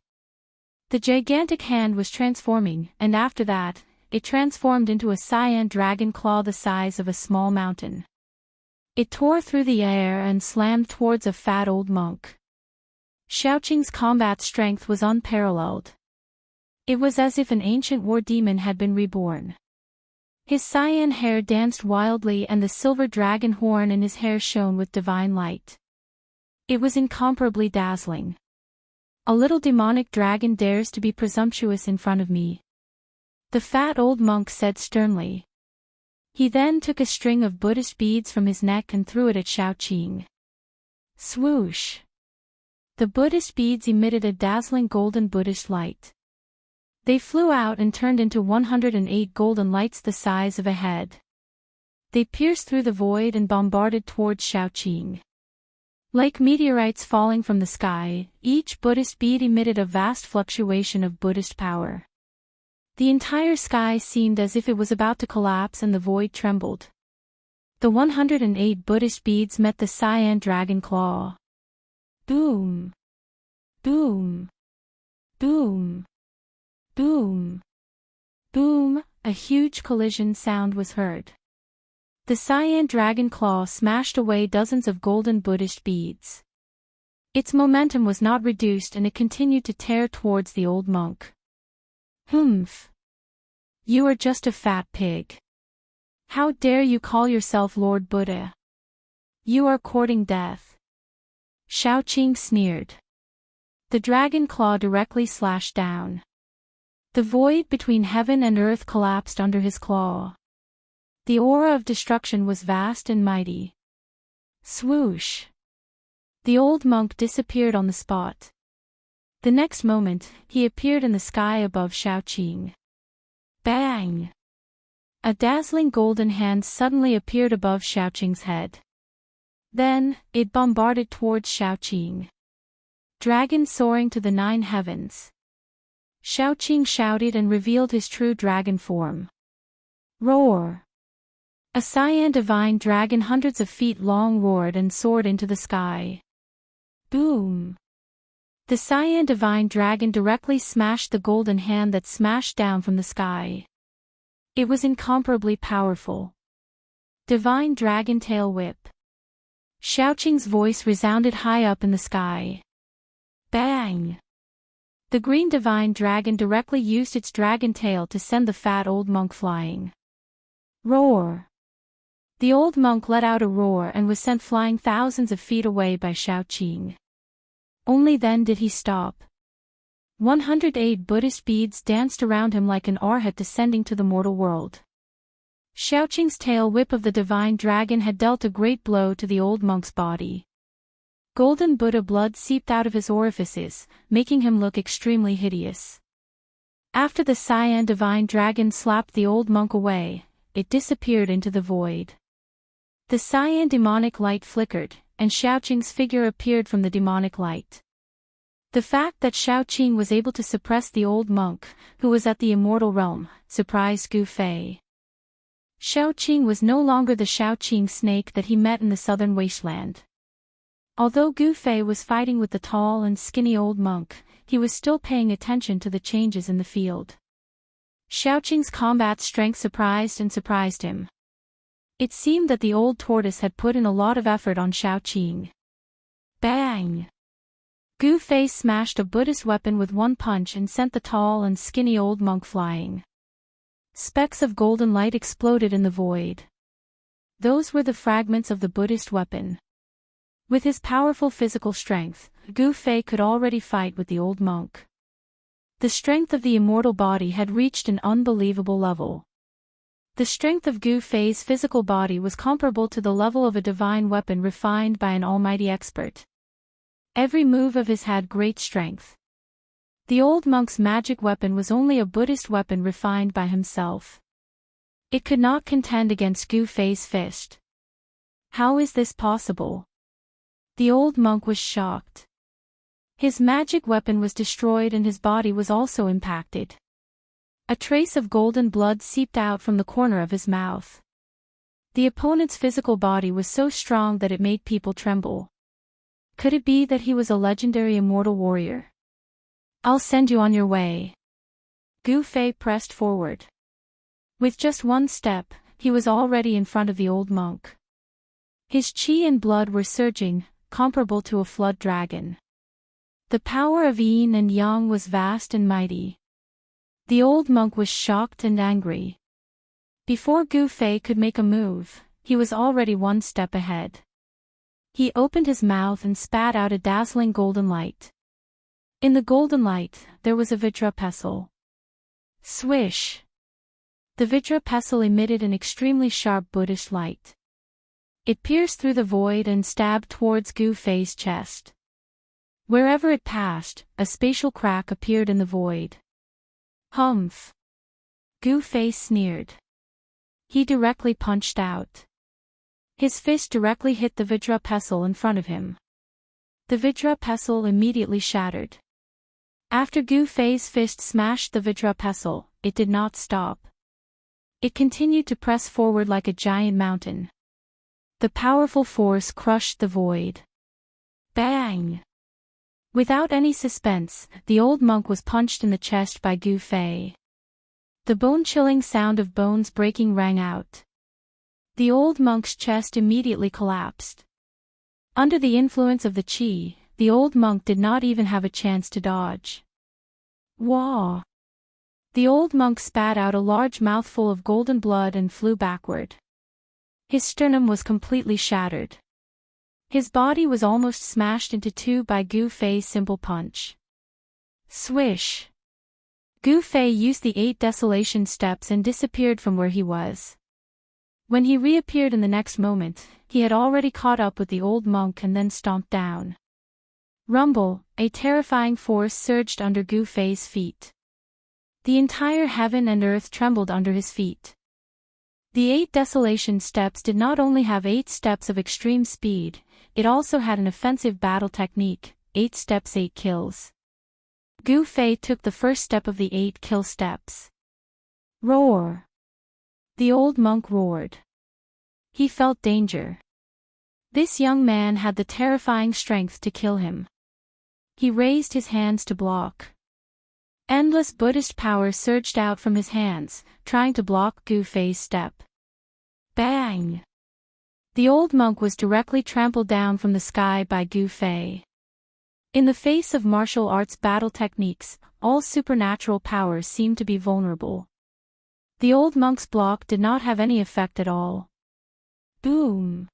S1: The gigantic hand was transforming, and after that, it transformed into a cyan dragon claw the size of a small mountain. It tore through the air and slammed towards a fat old monk. Xiaoqing's combat strength was unparalleled. It was as if an ancient war demon had been reborn. His cyan hair danced wildly and the silver dragon horn in his hair shone with divine light. It was incomparably dazzling. A little demonic dragon dares to be presumptuous in front of me, the fat old monk said sternly. He then took a string of Buddhist beads from his neck and threw it at Xiaoqing. Swoosh! The Buddhist beads emitted a dazzling golden Buddhist light. They flew out and turned into 108 golden lights the size of a head. They pierced through the void and bombarded towards Xiaoqing. Like meteorites falling from the sky, each Buddhist bead emitted a vast fluctuation of Buddhist power. The entire sky seemed as if it was about to collapse and the void trembled. The 108 Buddhist beads met the cyan dragon claw. Boom! Boom! Boom! Boom! Boom! A huge collision sound was heard. The cyan dragon claw smashed away dozens of golden Buddhist beads. Its momentum was not reduced and it continued to tear towards the old monk. Humph! You are just a fat pig. How dare you call yourself Lord Buddha? You are courting death. Xiaoqing sneered. The dragon claw directly slashed down. The void between heaven and earth collapsed under his claw. The aura of destruction was vast and mighty. Swoosh! The old monk disappeared on the spot. The next moment, he appeared in the sky above Xiaoqing. Bang! A dazzling golden hand suddenly appeared above Xiaoqing's head. Then, it bombarded towards Xiaoqing. Dragon soaring to the 9 heavens. Xiaoqing shouted and revealed his true dragon form. Roar! A cyan divine dragon hundreds of feet long roared and soared into the sky. Boom! The cyan divine dragon directly smashed the golden hand that smashed down from the sky. It was incomparably powerful. Divine dragon tail whip. Xiaoqing's voice resounded high up in the sky. Bang! The green divine dragon directly used its dragon tail to send the fat old monk flying. Roar! The old monk let out a roar and was sent flying thousands of feet away by Xiaoqing. Only then did he stop. 108 Buddhist beads danced around him like an arhat descending to the mortal world. Xiaoqing's tail whip of the divine dragon had dealt a great blow to the old monk's body. Golden Buddha blood seeped out of his orifices, making him look extremely hideous. After the cyan divine dragon slapped the old monk away, it disappeared into the void. The cyan demonic light flickered, and Xiaoqing's figure appeared from the demonic light. The fact that Xiaoqing was able to suppress the old monk, who was at the immortal realm, surprised Gu Fei. Xiaoqing was no longer the Xiaoqing snake that he met in the southern wasteland. Although Gu Fei was fighting with the tall and skinny old monk, he was still paying attention to the changes in the field. Xiaoqing's combat strength surprised him. It seemed that the old tortoise had put in a lot of effort on Xiaoqing. Bang! Gu Fei smashed a Buddhist weapon with one punch and sent the tall and skinny old monk flying. Specks of golden light exploded in the void. Those were the fragments of the Buddhist weapon. With his powerful physical strength, Gu Fei could already fight with the old monk. The strength of the immortal body had reached an unbelievable level. The strength of Gu Fei's physical body was comparable to the level of a divine weapon refined by an almighty expert. Every move of his had great strength. The old monk's magic weapon was only a Buddhist weapon refined by himself. It could not contend against Gu Fei's fist. How is this possible? The old monk was shocked. His magic weapon was destroyed and his body was also impacted. A trace of golden blood seeped out from the corner of his mouth. The opponent's physical body was so strong that it made people tremble. Could it be that he was a legendary immortal warrior? I'll send you on your way. Gu Fei pressed forward. With just one step, he was already in front of the old monk. His qi and blood were surging, comparable to a flood dragon. The power of yin and yang was vast and mighty. The old monk was shocked and angry. Before Gu Fei could make a move, he was already one step ahead. He opened his mouth and spat out a dazzling golden light. In the golden light, there was a Vajra pestle. Swish! The Vajra pestle emitted an extremely sharp Buddhist light. It pierced through the void and stabbed towards Gu Fei's chest. Wherever it passed, a spatial crack appeared in the void. Humph! Gu Fei sneered. He directly punched out. His fist directly hit the Vajra pestle in front of him. The Vajra pestle immediately shattered. After Gu Fei's fist smashed the Vajra pestle, it did not stop. It continued to press forward like a giant mountain. The powerful force crushed the void. Bang! Without any suspense, the old monk was punched in the chest by Gu Fei. The bone-chilling sound of bones breaking rang out. The old monk's chest immediately collapsed. Under the influence of the qi, the old monk did not even have a chance to dodge. Wah! The old monk spat out a large mouthful of golden blood and flew backward. His sternum was completely shattered. His body was almost smashed into two by Gu Fei's simple punch. Swish! Gu Fei used the 8 desolation steps and disappeared from where he was. When he reappeared in the next moment, he had already caught up with the old monk and then stomped down. Rumble, a terrifying force surged under Gu Fei's feet. The entire heaven and earth trembled under his feet. The 8 desolation steps did not only have 8 steps of extreme speed, it also had an offensive battle technique, 8 steps 8 kills. Gu Fei took the first step of the 8 kill steps. Roar! The old monk roared. He felt danger. This young man had the terrifying strength to kill him. He raised his hands to block. Endless Buddhist power surged out from his hands, trying to block Gu Fei's step. Bang! The old monk was directly trampled down from the sky by Gu Fei. In the face of martial arts battle techniques, all supernatural powers seemed to be vulnerable. The old monk's block did not have any effect at all. Boom!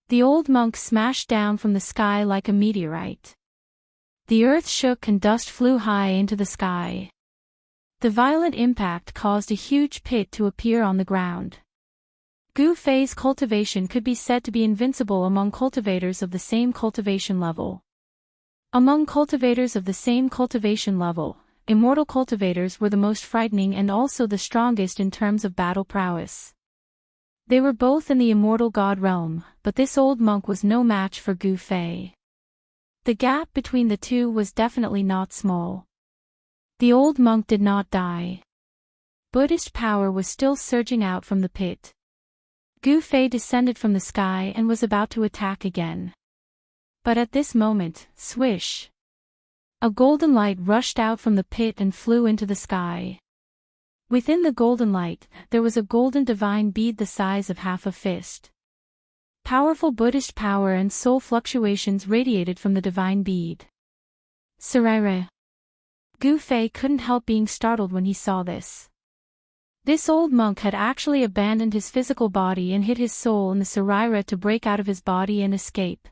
S1: The old monk smashed down from the sky like a meteorite. The earth shook and dust flew high into the sky. The violent impact caused a huge pit to appear on the ground. Gu Fei's cultivation could be said to be invincible among cultivators of the same cultivation level. Among cultivators of the same cultivation level, immortal cultivators were the most frightening and also the strongest in terms of battle prowess. They were both in the immortal god realm, but this old monk was no match for Gu Fei. The gap between the two was definitely not small. The old monk did not die. Buddhist power was still surging out from the pit. Gu Fei descended from the sky and was about to attack again. But at this moment, swish! A golden light rushed out from the pit and flew into the sky. Within the golden light, there was a golden divine bead the size of half a fist. Powerful Buddhist power and soul fluctuations radiated from the divine bead. Sarire! Gu Fei couldn't help being startled when he saw this. This old monk had actually abandoned his physical body and hid his soul in the Sarira to break out of his body and escape.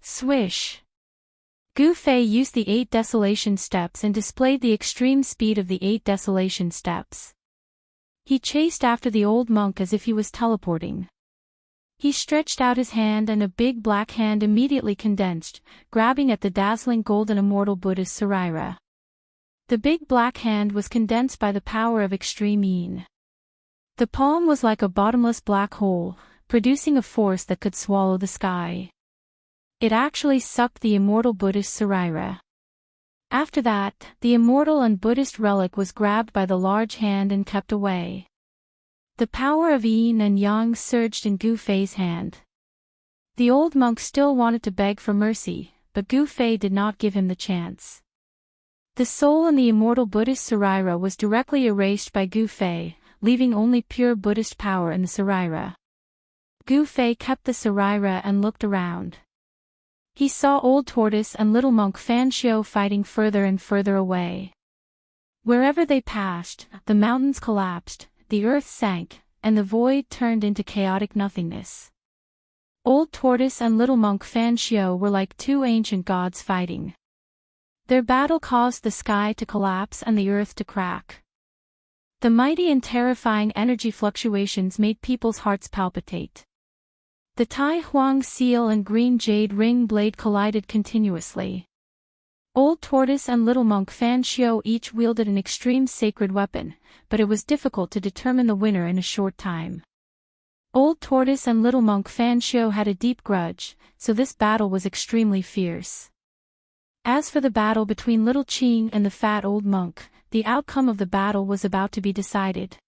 S1: Swish! Gu Fei used the 8 desolation steps and displayed the extreme speed of the 8 desolation steps. He chased after the old monk as if he was teleporting. He stretched out his hand and a big black hand immediately condensed, grabbing at the dazzling golden immortal Buddhist Sarira. The big black hand was condensed by the power of extreme yin. The palm was like a bottomless black hole, producing a force that could swallow the sky. It actually sucked the immortal Buddhist Sarira. After that, the immortal and Buddhist relic was grabbed by the large hand and kept away. The power of yin and yang surged in Gu Fei's hand. The old monk still wanted to beg for mercy, but Gu Fei did not give him the chance. The soul in the immortal Buddhist Sarira was directly erased by Gu Fei, leaving only pure Buddhist power in the Sarira. Gu Fei kept the Sarira and looked around. He saw Old Tortoise and little monk Fan Xiu fighting further and further away. Wherever they passed, the mountains collapsed, the earth sank, and the void turned into chaotic nothingness. Old Tortoise and little monk Fan Xiu were like two ancient gods fighting. Their battle caused the sky to collapse and the earth to crack. The mighty and terrifying energy fluctuations made people's hearts palpitate. The Tai Huang seal and green jade ring blade collided continuously. Old Tortoise and little monk Fan Xiu each wielded an extreme sacred weapon, but it was difficult to determine the winner in a short time. Old Tortoise and little monk Fan Xiu had a deep grudge, so this battle was extremely fierce. As for the battle between little Qing and the fat old monk, the outcome of the battle was about to be decided.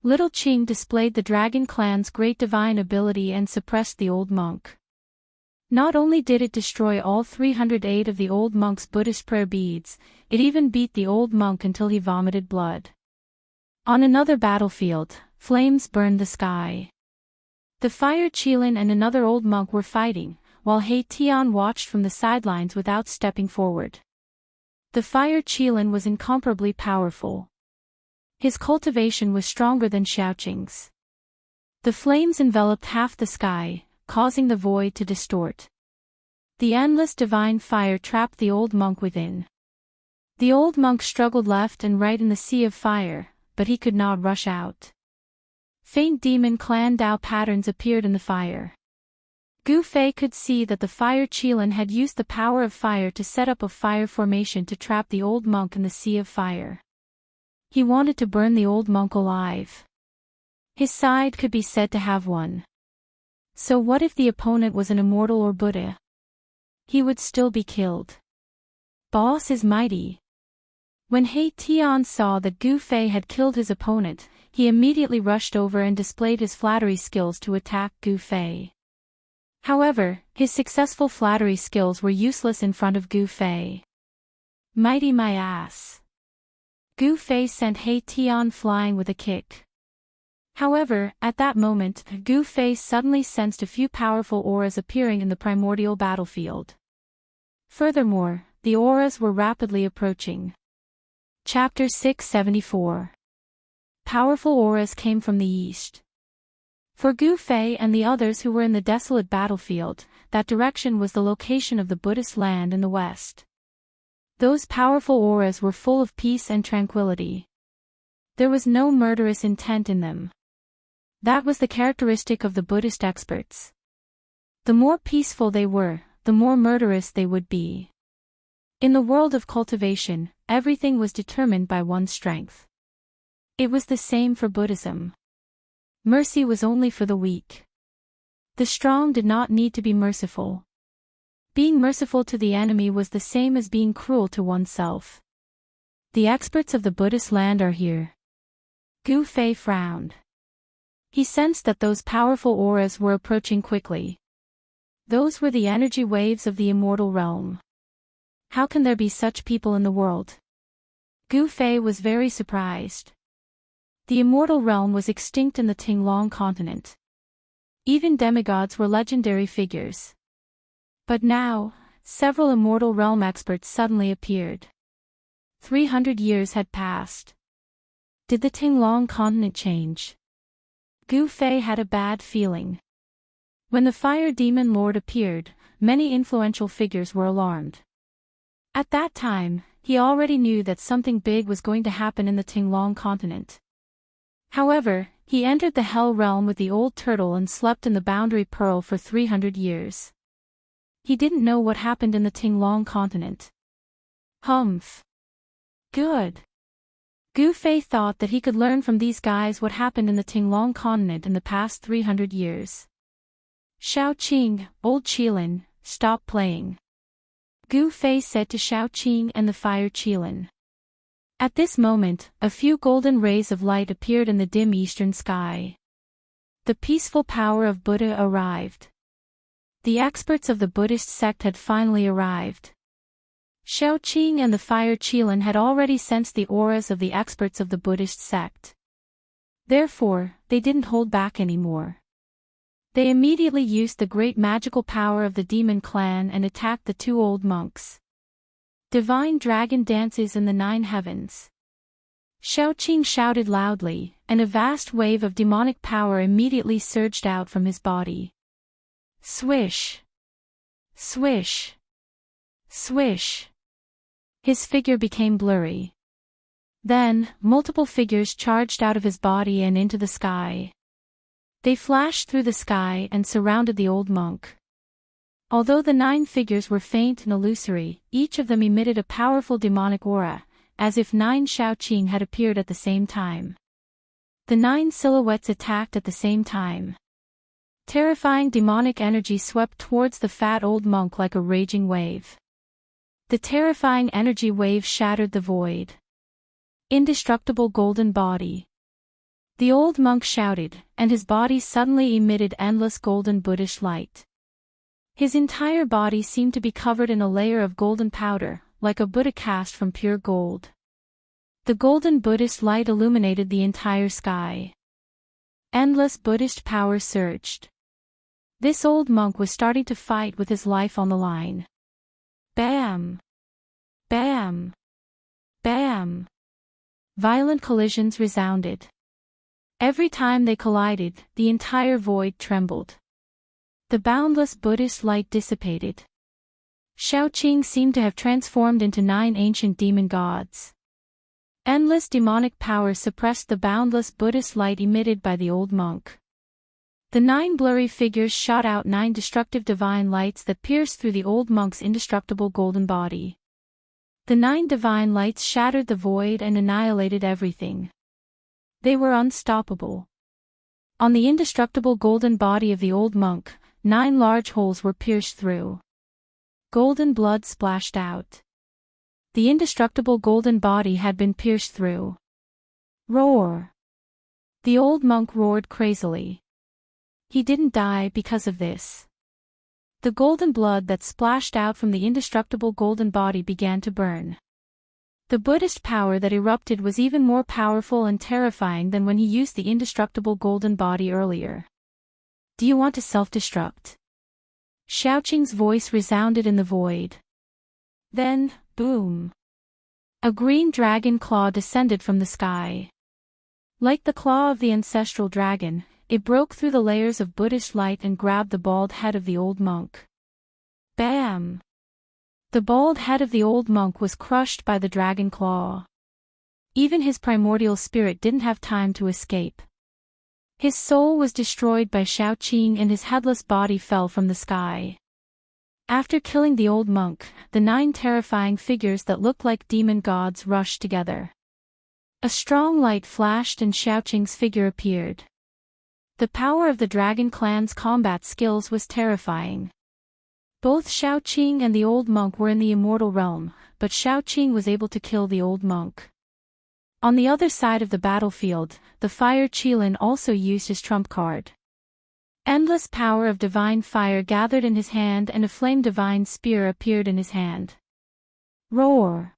S1: Little Qing displayed the dragon clan's great divine ability and suppressed the old monk. Not only did it destroy all 308 of the old monk's Buddhist prayer beads, it even beat the old monk until he vomited blood. On another battlefield, flames burned the sky. The fire Qilin and another old monk were fighting, while He Tian watched from the sidelines without stepping forward. The fire Qilin was incomparably powerful. His cultivation was stronger than Xiaoqing's. The flames enveloped half the sky, causing the void to distort. The endless divine fire trapped the old monk within. The old monk struggled left and right in the sea of fire, but he could not rush out. Faint demon clan Dao patterns appeared in the fire. Gu Fei could see that the fire Qilin had used the power of fire to set up a fire formation to trap the old monk in the sea of fire. He wanted to burn the old monk alive. His side could be said to have won. So what if the opponent was an immortal or Buddha? He would still be killed. Boss is mighty. When He Tian saw that Gu Fei had killed his opponent, he immediately rushed over and displayed his flattery skills to attack Gu Fei. However, his successful flattery skills were useless in front of Gu Fei. Mighty my ass. Gu Fei sent He Tian flying with a kick. However, at that moment, Gu Fei suddenly sensed a few powerful auras appearing in the primordial battlefield. Furthermore, the auras were rapidly approaching. Chapter 674. Powerful auras came from the east. For Gu Fei and the others who were in the desolate battlefield, that direction was the location of the Buddhist land in the west. Those powerful auras were full of peace and tranquility. There was no murderous intent in them. That was the characteristic of the Buddhist experts. The more peaceful they were, the more murderous they would be. In the world of cultivation, everything was determined by one's strength. It was the same for Buddhism. Mercy was only for the weak. The strong did not need to be merciful. Being merciful to the enemy was the same as being cruel to oneself. The experts of the Buddhist land are here. Gu Fei frowned. He sensed that those powerful auras were approaching quickly. Those were the energy waves of the immortal realm. How can there be such people in the world? Gu Fei was very surprised. The immortal realm was extinct in the Tinglong continent. Even demigods were legendary figures. But now, several immortal realm experts suddenly appeared. 300 years had passed. Did the Tinglong continent change? Gu Fei had a bad feeling. When the Fire Demon Lord appeared, many influential figures were alarmed. At that time, he already knew that something big was going to happen in the Tinglong continent. However, he entered the Hell Realm with the old turtle and slept in the Boundary Pearl for 300 years. He didn't know what happened in the Tinglong continent. Humph. Good. Gu Fei thought that he could learn from these guys what happened in the Tinglong continent in the past 300 years. Xiaoqing, old Qilin, stop playing. Gu Fei said to Xiaoqing and the fire Qilin. At this moment, a few golden rays of light appeared in the dim eastern sky. The peaceful power of Buddha arrived. The experts of the Buddhist sect had finally arrived. Xiaoqing and the fire Qilin had already sensed the auras of the experts of the Buddhist sect. Therefore, they didn't hold back anymore. They immediately used the great magical power of the demon clan and attacked the two old monks. Divine dragon dances in the 9 heavens. Xiaoqing shouted loudly, and a vast wave of demonic power immediately surged out from his body. Swish! Swish! Swish! His figure became blurry. Then, multiple figures charged out of his body and into the sky. They flashed through the sky and surrounded the old monk. Although the 9 figures were faint and illusory, each of them emitted a powerful demonic aura, as if 9 Xiaoqing had appeared at the same time. The 9 silhouettes attacked at the same time. Terrifying demonic energy swept towards the fat old monk like a raging wave. The terrifying energy wave shattered the void. Indestructible golden body. The old monk shouted, and his body suddenly emitted endless golden Buddhist light. His entire body seemed to be covered in a layer of golden powder, like a Buddha cast from pure gold. The golden Buddhist light illuminated the entire sky. Endless Buddhist power surged. This old monk was starting to fight with his life on the line. Bam! Bam! Bam! Violent collisions resounded. Every time they collided, the entire void trembled. The boundless Buddhist light dissipated. Xiaoqing seemed to have transformed into 9 ancient demon gods. Endless demonic power suppressed the boundless Buddhist light emitted by the old monk. The 9 blurry figures shot out 9 destructive divine lights that pierced through the old monk's indestructible golden body. The 9 divine lights shattered the void and annihilated everything. They were unstoppable. On the indestructible golden body of the old monk, 9 large holes were pierced through. Golden blood splashed out. The indestructible golden body had been pierced through. Roar! The old monk roared crazily. He didn't die because of this. The golden blood that splashed out from the indestructible golden body began to burn. The Buddhist power that erupted was even more powerful and terrifying than when he used the indestructible golden body earlier. Do you want to self-destruct? Xiaoqing's voice resounded in the void. Then, boom! A green dragon claw descended from the sky. Like the claw of the ancestral dragon, it broke through the layers of Buddhist light and grabbed the bald head of the old monk. Bam! The bald head of the old monk was crushed by the dragon claw. Even his primordial spirit didn't have time to escape. His soul was destroyed by Xiaoqing and his headless body fell from the sky. After killing the old monk, the 9 terrifying figures that looked like demon gods rushed together. A strong light flashed and Xiaoqing's figure appeared. The power of the dragon clan's combat skills was terrifying. Both Xiaoqing and the old monk were in the immortal realm, but Xiaoqing was able to kill the old monk. On the other side of the battlefield, the fire Qilin also used his trump card. Endless power of divine fire gathered in his hand and a flame divine spear appeared in his hand. Roar!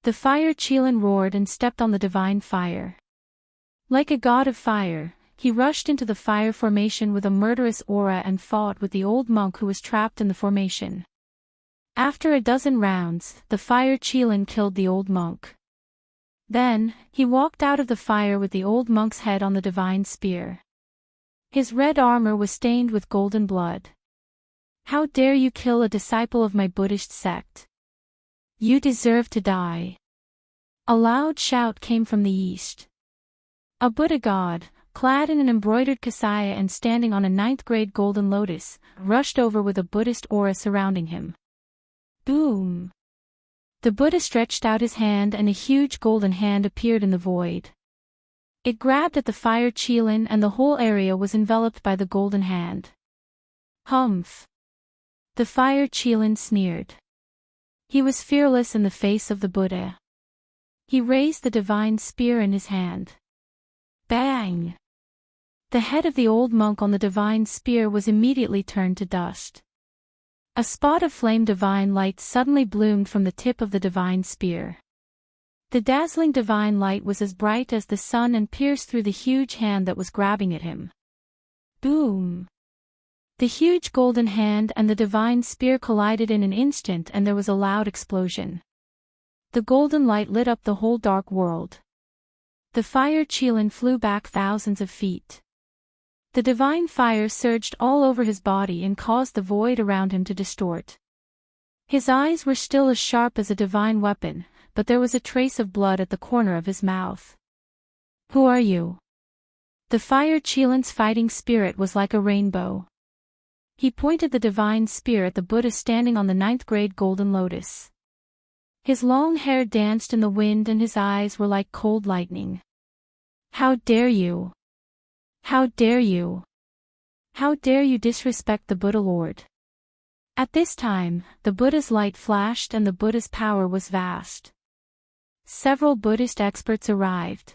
S1: The fire Qilin roared and stepped on the divine fire. Like a god of fire, he rushed into the fire formation with a murderous aura and fought with the old monk who was trapped in the formation. After a dozen rounds, the fire Qilin killed the old monk. Then, he walked out of the fire with the old monk's head on the divine spear. His red armor was stained with golden blood. How dare you kill a disciple of my Buddhist sect? You deserve to die. A loud shout came from the east. A Buddha god, clad in an embroidered kasaya and standing on a 9th-grade golden lotus, rushed over with a Buddhist aura surrounding him. Boom! The Buddha stretched out his hand and a huge golden hand appeared in the void. It grabbed at the fire Qilin and the whole area was enveloped by the golden hand. Humph! The fire Qilin sneered. He was fearless in the face of the Buddha. He raised the divine spear in his hand. Bang! The head of the old monk on the divine spear was immediately turned to dust. A spot of flame divine light suddenly bloomed from the tip of the divine spear. The dazzling divine light was as bright as the sun and pierced through the huge hand that was grabbing at him. Boom! The huge golden hand and the divine spear collided in an instant, and there was a loud explosion. The golden light lit up the whole dark world. The fire Qilin flew back thousands of feet. The divine fire surged all over his body and caused the void around him to distort. His eyes were still as sharp as a divine weapon, but there was a trace of blood at the corner of his mouth. Who are you? The fire Qilin's fighting spirit was like a rainbow. He pointed the divine spear at the Buddha standing on the 9th grade golden lotus. His long hair danced in the wind and his eyes were like cold lightning. How dare you? How dare you? How dare you disrespect the Buddha Lord? At this time, the Buddha's light flashed and the Buddha's power was vast. Several Buddhist experts arrived.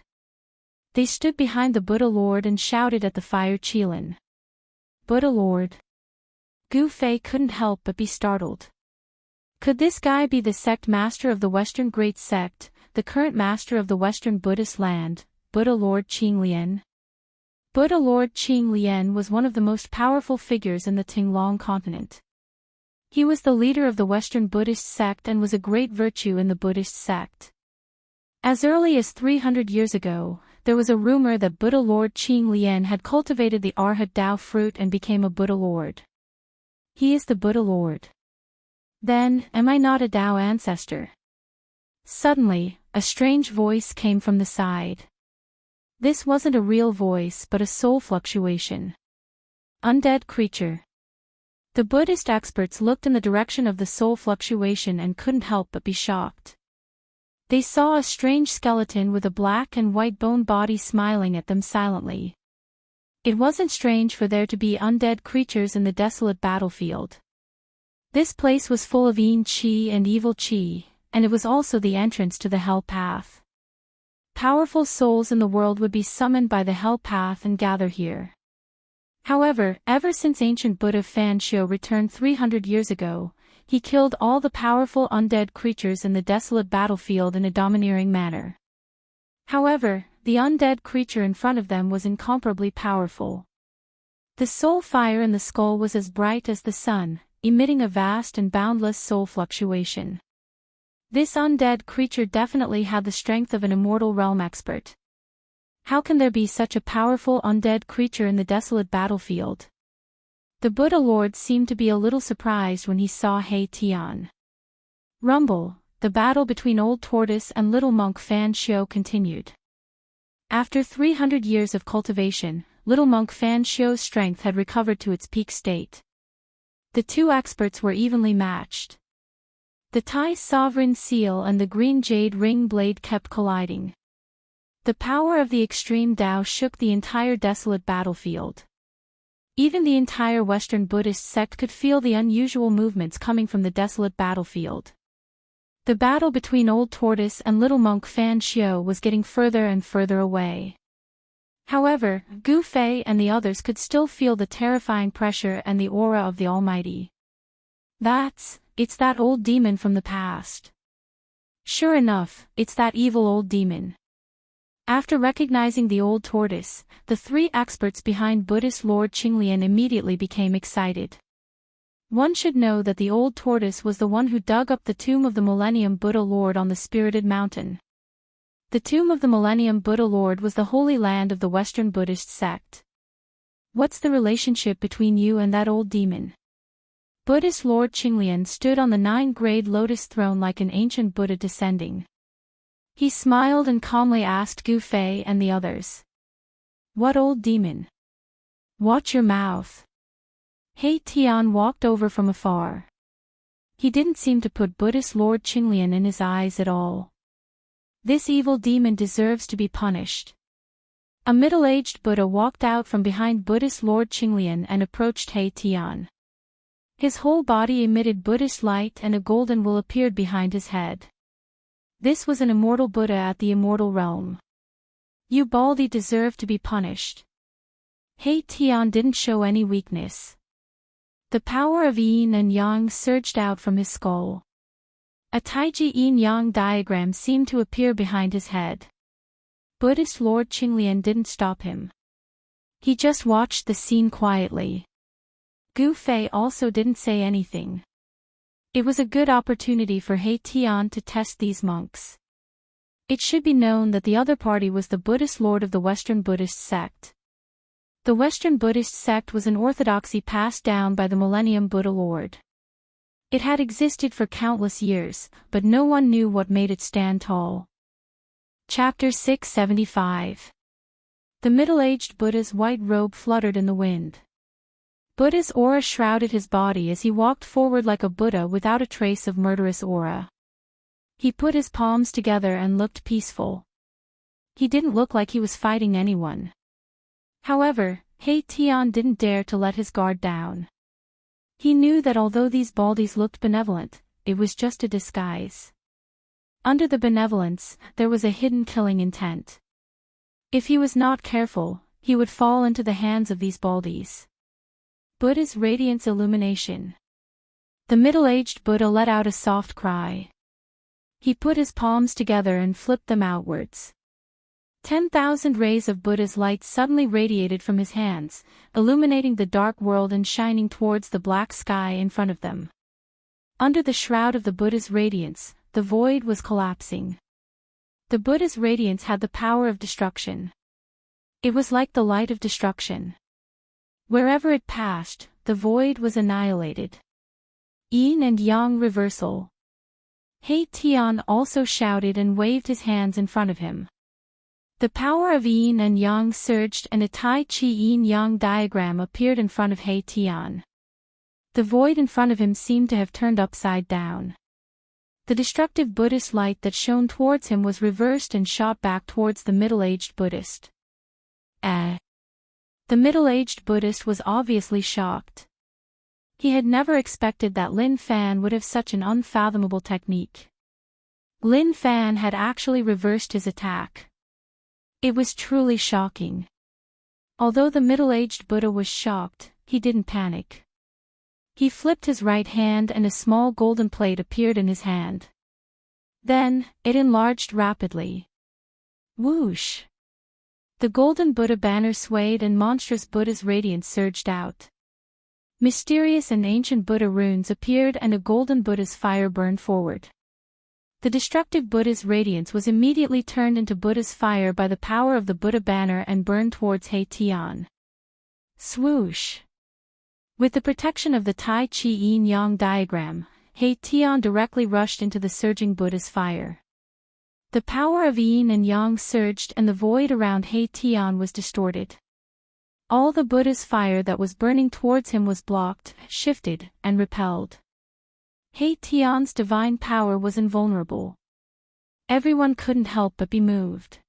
S1: They stood behind the Buddha Lord and shouted at the fire Qilin. Buddha Lord. Gu Fei couldn't help but be startled. Could this guy be the sect master of the Western Great Sect, the current master of the Western Buddhist land, Buddha Lord Qinglian? Buddha Lord Qinglian was one of the most powerful figures in the Tinglong continent. He was the leader of the Western Buddhist sect and was a great virtue in the Buddhist sect. As early as 300 years ago, there was a rumor that Buddha Lord Qinglian had cultivated the Arhat Tao fruit and became a Buddha Lord. He is the Buddha Lord. Then, am I not a Tao ancestor? Suddenly, a strange voice came from the side. This wasn't a real voice but a soul fluctuation. Undead creature. The Buddhist experts looked in the direction of the soul fluctuation and couldn't help but be shocked. They saw a strange skeleton with a black and white bone body smiling at them silently. It wasn't strange for there to be undead creatures in the desolate battlefield. This place was full of yin qi and evil qi, and it was also the entrance to the hell path. Powerful souls in the world would be summoned by the hell path and gather here. However, ever since ancient Buddha Fan Xiu returned 300 years ago, he killed all the powerful undead creatures in the desolate battlefield in a domineering manner. However, the undead creature in front of them was incomparably powerful. The soul fire in the skull was as bright as the sun, emitting a vast and boundless soul fluctuation. This undead creature definitely had the strength of an immortal realm expert. How can there be such a powerful undead creature in the desolate battlefield? The Buddha Lord seemed to be a little surprised when he saw He Tian. Rumble, the battle between Old Tortoise and Little Monk Fan Xiu continued. After 300 years of cultivation, Little Monk Fan Xiu's strength had recovered to its peak state. The two experts were evenly matched. The Tai Sovereign Seal and the Green Jade Ring Blade kept colliding. The power of the extreme Tao shook the entire desolate battlefield. Even the entire Western Buddhist sect could feel the unusual movements coming from the desolate battlefield. The battle between Old Tortoise and Little Monk Fan Xiu was getting further and further away. However, Gu Fei and the others could still feel the terrifying pressure and the aura of the Almighty. It's that old demon from the past. Sure enough, it's that evil old demon. After recognizing the Old Tortoise, the three experts behind Buddhist Lord Qinglian immediately became excited. One should know that the Old Tortoise was the one who dug up the tomb of the Millennium Buddha Lord on the Spirited Mountain. The tomb of the Millennium Buddha Lord was the holy land of the Western Buddhist sect. What's the relationship between you and that old demon? Buddhist Lord Qinglian stood on the 9-grade lotus throne like an ancient Buddha descending. He smiled and calmly asked Gu Fei and the others. What old demon? Watch your mouth. He Tian walked over from afar. He didn't seem to put Buddhist Lord Qinglian in his eyes at all. This evil demon deserves to be punished. A middle-aged Buddha walked out from behind Buddhist Lord Qinglian and approached He Tian. His whole body emitted Buddhist light and a golden wool appeared behind his head. This was an immortal Buddha at the immortal realm. You Baldi deserve to be punished. Tian didn't show any weakness. The power of yin and yang surged out from his skull. A Taiji yin-yang diagram seemed to appear behind his head. Buddhist Lord Qinglian didn't stop him. He just watched the scene quietly. Gu Fei also didn't say anything. It was a good opportunity for Tian to test these monks. It should be known that the other party was the Buddhist Lord of the Western Buddhist sect. The Western Buddhist sect was an orthodoxy passed down by the Millennium Buddha Lord. It had existed for countless years, but no one knew what made it stand tall. Chapter 675. The middle-aged Buddha's white robe fluttered in the wind. Buddha's aura shrouded his body as he walked forward like a Buddha without a trace of murderous aura. He put his palms together and looked peaceful. He didn't look like he was fighting anyone. However, Tian didn't dare to let his guard down. He knew that although these baldies looked benevolent, it was just a disguise. Under the benevolence, there was a hidden killing intent. If he was not careful, he would fall into the hands of these baldies. Buddha's radiance illumination. The middle-aged Buddha let out a soft cry. He put his palms together and flipped them outwards. 10,000 rays of Buddha's light suddenly radiated from his hands, illuminating the dark world and shining towards the black sky in front of them. Under the shroud of the Buddha's radiance, the void was collapsing. The Buddha's radiance had the power of destruction. It was like the light of destruction. Wherever it passed, the void was annihilated. Yin and yang reversal. Tian also shouted and waved his hands in front of him. The power of yin and yang surged and a Tai Chi yin-yang diagram appeared in front of Tian. The void in front of him seemed to have turned upside down. The destructive Buddhist light that shone towards him was reversed and shot back towards the middle-aged Buddhist. The middle-aged Buddhist was obviously shocked. He had never expected that Lin Fan would have such an unfathomable technique. Lin Fan had actually reversed his attack. It was truly shocking. Although the middle-aged Buddha was shocked, he didn't panic. He flipped his right hand and a small golden plate appeared in his hand. Then, it enlarged rapidly. Whoosh! The golden Buddha banner swayed and monstrous Buddha's radiance surged out. Mysterious and ancient Buddha runes appeared and a golden Buddha's fire burned forward. The destructive Buddha's radiance was immediately turned into Buddha's fire by the power of the Buddha banner and burned towards Tian. Swoosh! With the protection of the Tai Chi yin-yang diagram, Tian directly rushed into the surging Buddha's fire. The power of yin and yang surged and the void around Tian was distorted. All the Buddha's fire that was burning towards him was blocked, shifted, and repelled. Tian's divine power was invulnerable. Everyone couldn't help but be moved.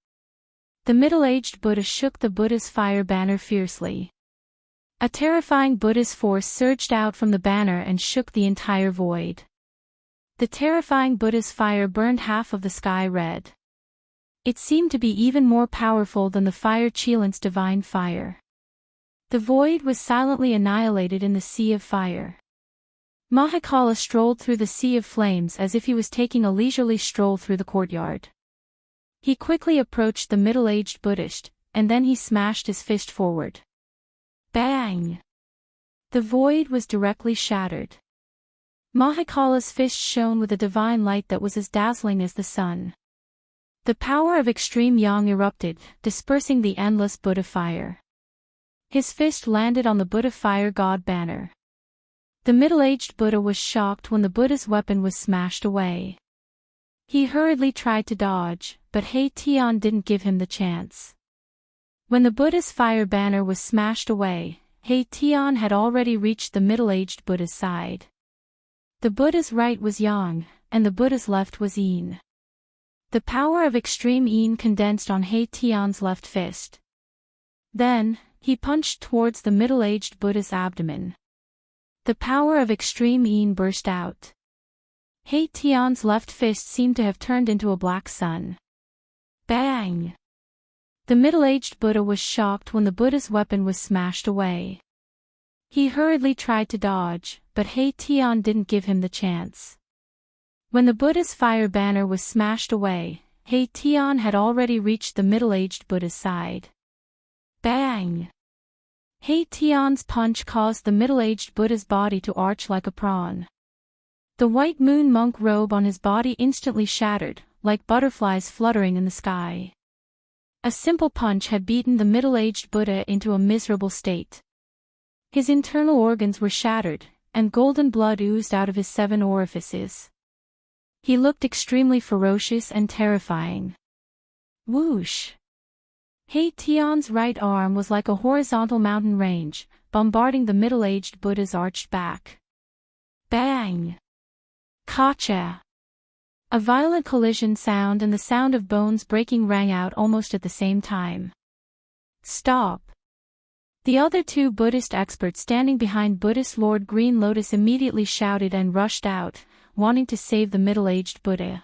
S1: The middle-aged Buddha shook the Buddha's fire banner fiercely. A terrifying Buddha's force surged out from the banner and shook the entire void. The terrifying Buddha's fire burned half of the sky red. It seemed to be even more powerful than the fire Qilin's divine fire. The void was silently annihilated in the sea of fire. Mahakala strolled through the sea of flames as if he was taking a leisurely stroll through the courtyard. He quickly approached the middle-aged Buddhist, and then he smashed his fist forward. Bang! The void was directly shattered. Mahakala's fist shone with a divine light that was as dazzling as the sun. The power of extreme yang erupted, dispersing the endless Buddha fire. His fist landed on the Buddha fire god banner. The middle-aged Buddha was shocked when the Buddha's weapon was smashed away. He hurriedly tried to dodge, but Tian didn't give him the chance. When the Buddha's fire banner was smashed away, Tian had already reached the middle-aged Buddha's side. The Buddha's right was yang, and the Buddha's left was yin. The power of extreme yin condensed on Tian's left fist. Then, he punched towards the middle-aged Buddha's abdomen. The power of extreme yin burst out. Tian's left fist seemed to have turned into a black sun. Bang! The middle-aged Buddha was shocked when the Buddha's weapon was smashed away. He hurriedly tried to dodge, but He Tian didn't give him the chance. When the Buddha's fire banner was smashed away, He Tian had already reached the middle-aged Buddha's side. Bang! He Tian's punch caused the middle-aged Buddha's body to arch like a prawn. The white moon monk robe on his body instantly shattered, like butterflies fluttering in the sky. A simple punch had beaten the middle-aged Buddha into a miserable state. His internal organs were shattered, and golden blood oozed out of his 7 orifices. He looked extremely ferocious and terrifying. Whoosh! He Tian's right arm was like a horizontal mountain range, bombarding the middle-aged Buddha's arched back. Bang! Kacha! A violent collision sound and the sound of bones breaking rang out almost at the same time. Stop! The other 2 Buddhist experts standing behind Buddhist Lord Green Lotus immediately shouted and rushed out, wanting to save the middle-aged Buddha.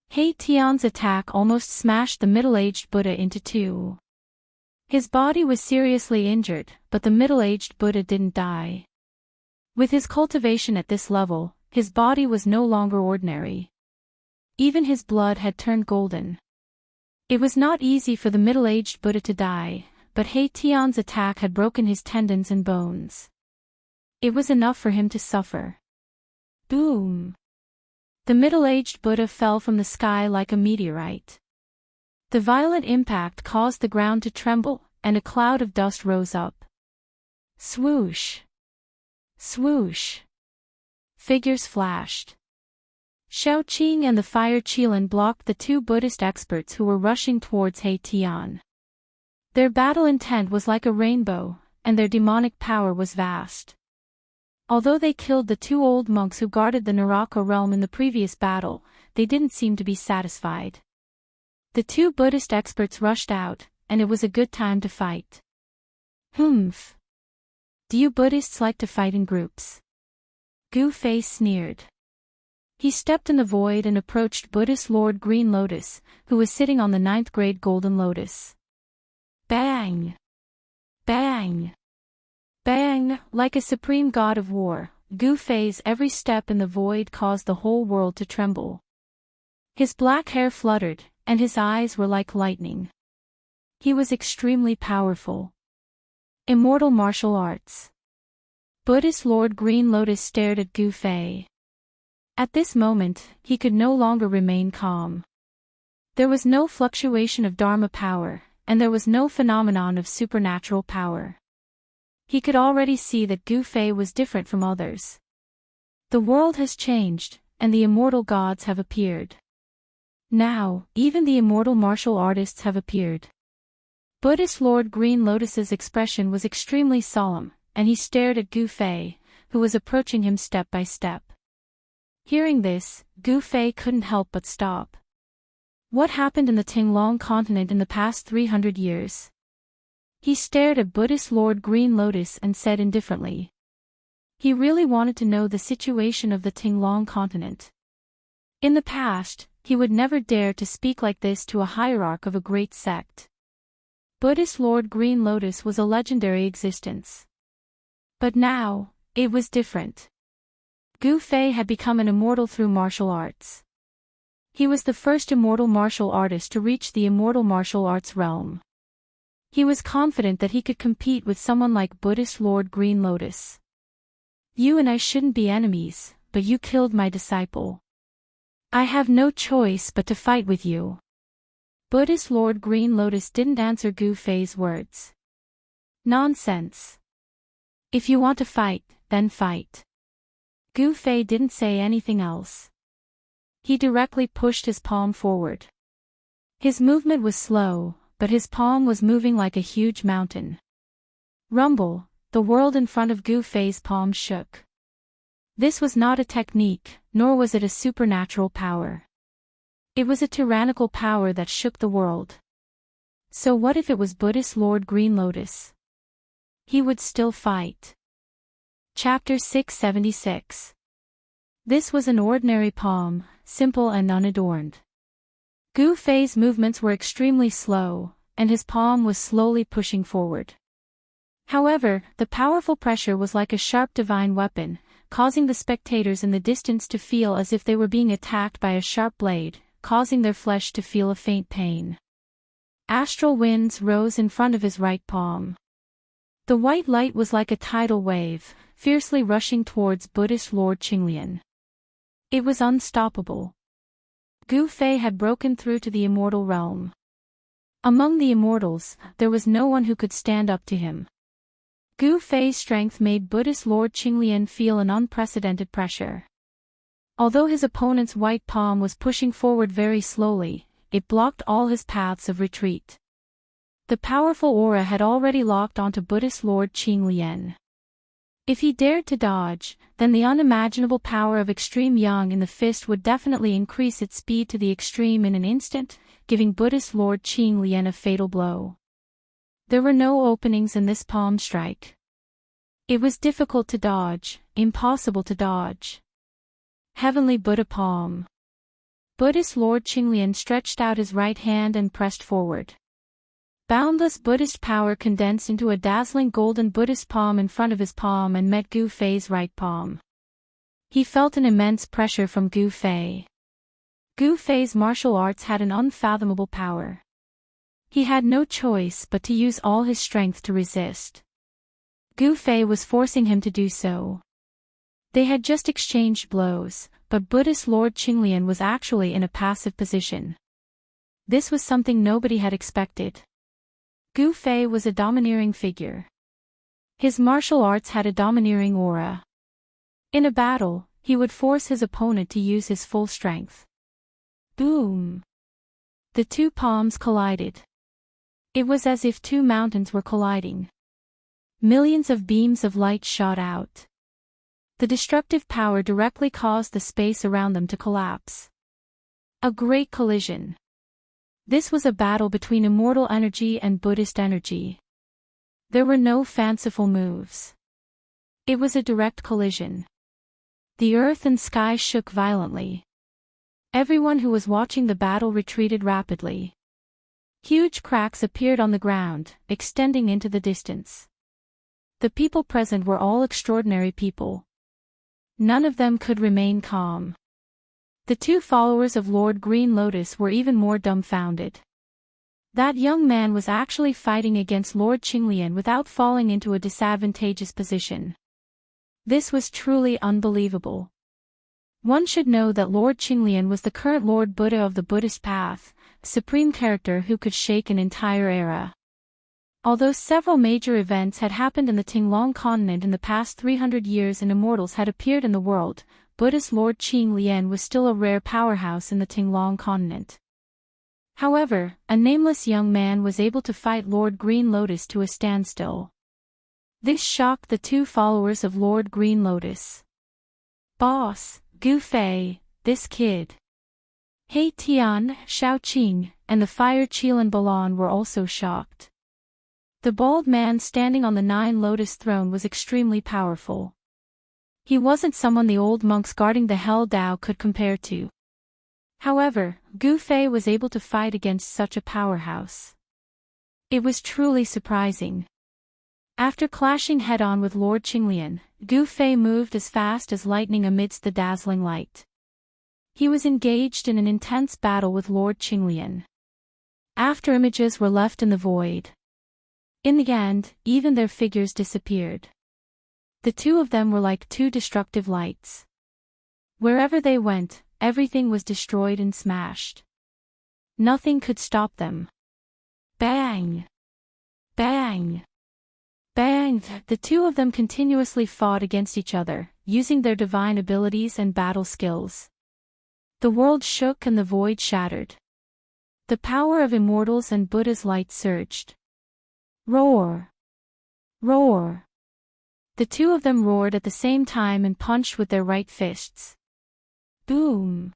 S1: He Tian's attack almost smashed the middle-aged Buddha into 2. His body was seriously injured, but the middle-aged Buddha didn't die. With his cultivation at this level, his body was no longer ordinary. Even his blood had turned golden. It was not easy for the middle-aged Buddha to die, but He Tian's attack had broken his tendons and bones. It was enough for him to suffer. Boom! The middle-aged Buddha fell from the sky like a meteorite. The violent impact caused the ground to tremble, and a cloud of dust rose up. Swoosh! Swoosh! Figures flashed. Xiao Qing and the fire Qilin blocked the 2 Buddhist experts who were rushing towards He Tian. Their battle intent was like a rainbow, and their demonic power was vast. Although they killed the 2 old monks who guarded the Naraka realm in the previous battle, they didn't seem to be satisfied. The 2 Buddhist experts rushed out, and it was a good time to fight. Humph! Do you Buddhists like to fight in groups? Gu Fei sneered. He stepped in the void and approached Buddhist Lord Green Lotus, who was sitting on the 9th grade Golden Lotus. Bang! Bang! Bang! Like a supreme god of war, Gu Fei's every step in the void caused the whole world to tremble. His black hair fluttered, and his eyes were like lightning. He was extremely powerful. Immortal martial arts. Buddhist Lord Green Lotus stared at Gu Fei. At this moment, he could no longer remain calm. There was no fluctuation of Dharma power, and there was no phenomenon of supernatural power. He could already see that Gu Fei was different from others. The world has changed, and the immortal gods have appeared. Now, even the immortal martial artists have appeared. Buddhist Lord Green Lotus's expression was extremely solemn, and he stared at Gu Fei, who was approaching him step by step. Hearing this, Gu Fei couldn't help but stop. What happened in the Tinglong continent in the past 300 years? He stared at Buddhist Lord Green Lotus and said indifferently. He really wanted to know the situation of the Tinglong continent. In the past, he would never dare to speak like this to a hierarch of a great sect. Buddhist Lord Green Lotus was a legendary existence. But now, it was different. Gu Fei had become an immortal through martial arts. He was the first immortal martial artist to reach the immortal martial arts realm. He was confident that he could compete with someone like Buddhist Lord Green Lotus. You and I shouldn't be enemies, but you killed my disciple. I have no choice but to fight with you. Buddhist Lord Green Lotus didn't answer Gu Fei's words. Nonsense. If you want to fight, then fight. Gu Fei didn't say anything else. He directly pushed his palm forward. His movement was slow, but his palm was moving like a huge mountain. Rumble, the world in front of Gu Fei's palm shook. This was not a technique, nor was it a supernatural power. It was a tyrannical power that shook the world. So what if it was Buddhist Lord Green Lotus? He would still fight. Chapter 676. This was an ordinary palm, simple and unadorned. Gu Fei's movements were extremely slow, and his palm was slowly pushing forward. However, the powerful pressure was like a sharp divine weapon, causing the spectators in the distance to feel as if they were being attacked by a sharp blade, causing their flesh to feel a faint pain. Astral winds rose in front of his right palm. The white light was like a tidal wave, fiercely rushing towards Buddhist Lord Qinglian. It was unstoppable. Gu Fei had broken through to the immortal realm. Among the immortals, there was no one who could stand up to him. Gu Fei's strength made Buddhist Lord Qinglian feel an unprecedented pressure. Although his opponent's white palm was pushing forward very slowly, it blocked all his paths of retreat. The powerful aura had already locked onto Buddhist Lord Qinglian. If he dared to dodge, then the unimaginable power of extreme yang in the fist would definitely increase its speed to the extreme in an instant, giving Buddhist Lord Qinglian a fatal blow. There were no openings in this palm strike. It was difficult to dodge, impossible to dodge. Heavenly Buddha palm. Buddhist Lord Qinglian stretched out his right hand and pressed forward. Boundless Buddhist power condensed into a dazzling golden Buddhist palm in front of his palm and met Gu Fei's right palm. He felt an immense pressure from Gu Fei. Gu Fei's martial arts had an unfathomable power. He had no choice but to use all his strength to resist. Gu Fei was forcing him to do so. They had just exchanged blows, but Buddhist Lord Qinglian was actually in a passive position. This was something nobody had expected. Gu Fei was a domineering figure. His martial arts had a domineering aura. In a battle, he would force his opponent to use his full strength. Boom! The two palms collided. It was as if two mountains were colliding. Millions of beams of light shot out. The destructive power directly caused the space around them to collapse. A great collision. This was a battle between immortal energy and Buddhist energy. There were no fanciful moves. It was a direct collision. The earth and sky shook violently. Everyone who was watching the battle retreated rapidly. Huge cracks appeared on the ground, extending into the distance. The people present were all extraordinary people. None of them could remain calm. The two followers of Lord Green Lotus were even more dumbfounded. That young man was actually fighting against Lord Qinglian without falling into a disadvantageous position. This was truly unbelievable. One should know that Lord Qinglian was the current Lord Buddha of the Buddhist path, supreme character who could shake an entire era. Although several major events had happened in the Tinglong continent in the past 300 years and immortals had appeared in the world, Buddhist Lord Qinglian was still a rare powerhouse in the Tinglong continent. However, a nameless young man was able to fight Lord Green Lotus to a standstill. This shocked the two followers of Lord Green Lotus. Boss, Gu Fei, this kid. He Tian, Shao Qing, and the fire Qilan Balan were also shocked. The bald man standing on the 9 lotus throne was extremely powerful. He wasn't someone the old monks guarding the Hell Dao could compare to. However, Gu Fei was able to fight against such a powerhouse. It was truly surprising. After clashing head-on with Lord Qinglian, Gu Fei moved as fast as lightning amidst the dazzling light. He was engaged in an intense battle with Lord Qinglian. After images were left in the void. In the end, even their figures disappeared. The two of them were like two destructive lights. Wherever they went, everything was destroyed and smashed. Nothing could stop them. Bang! Bang! Bang! The two of them continuously fought against each other, using their divine abilities and battle skills. The world shook and the void shattered. The power of immortals and Buddha's light surged. Roar! Roar! The two of them roared at the same time and punched with their right fists. Boom!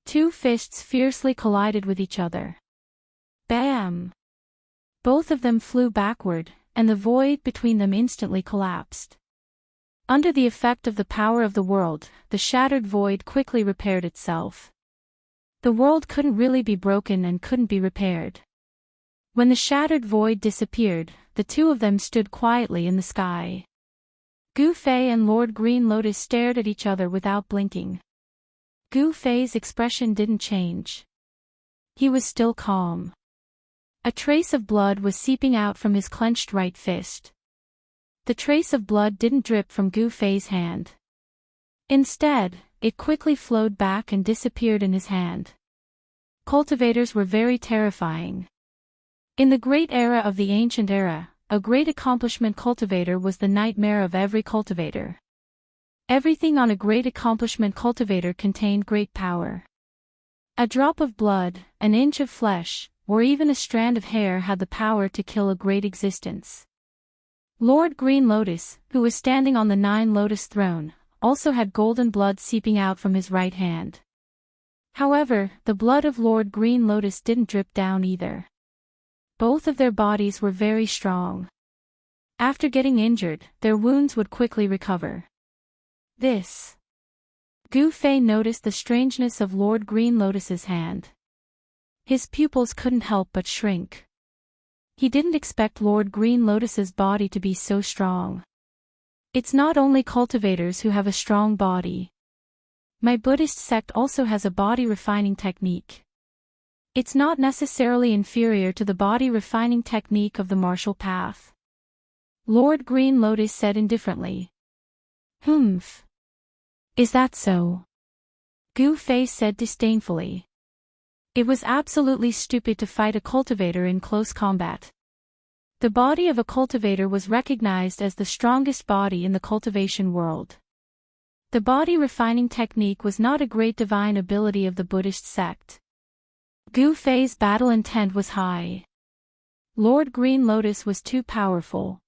S1: Two fists fiercely collided with each other. Bam! Both of them flew backward, and the void between them instantly collapsed. Under the effect of the power of the world, the shattered void quickly repaired itself. The world couldn't really be broken and couldn't be repaired. When the shattered void disappeared, the two of them stood quietly in the sky. Gu Fei and Lord Green Lotus stared at each other without blinking. Gu Fei's expression didn't change. He was still calm. A trace of blood was seeping out from his clenched right fist. The trace of blood didn't drip from Gu Fei's hand. Instead, it quickly flowed back and disappeared in his hand. Cultivators were very terrifying. In the great era of the ancient era, a great accomplishment cultivator was the nightmare of every cultivator. Everything on a great accomplishment cultivator contained great power. A drop of blood, an inch of flesh, or even a strand of hair had the power to kill a great existence. Lord Green Lotus, who was standing on the 9 lotus throne, also had golden blood seeping out from his right hand. However, the blood of Lord Green Lotus didn't drip down either. Both of their bodies were very strong. After getting injured, their wounds would quickly recover. Gu Fei noticed the strangeness of Lord Green Lotus's hand. His pupils couldn't help but shrink. He didn't expect Lord Green Lotus's body to be so strong. It's not only cultivators who have a strong body. My Buddhist sect also has a body refining technique. It's not necessarily inferior to the body refining technique of the martial path. Lord Green Lotus said indifferently. Humph. Is that so? Gu Fei said disdainfully. It was absolutely stupid to fight a cultivator in close combat. The body of a cultivator was recognized as the strongest body in the cultivation world. The body refining technique was not a great divine ability of the Buddhist sect. Gu Fei's battle intent was high. Lord Green Lotus was too powerful.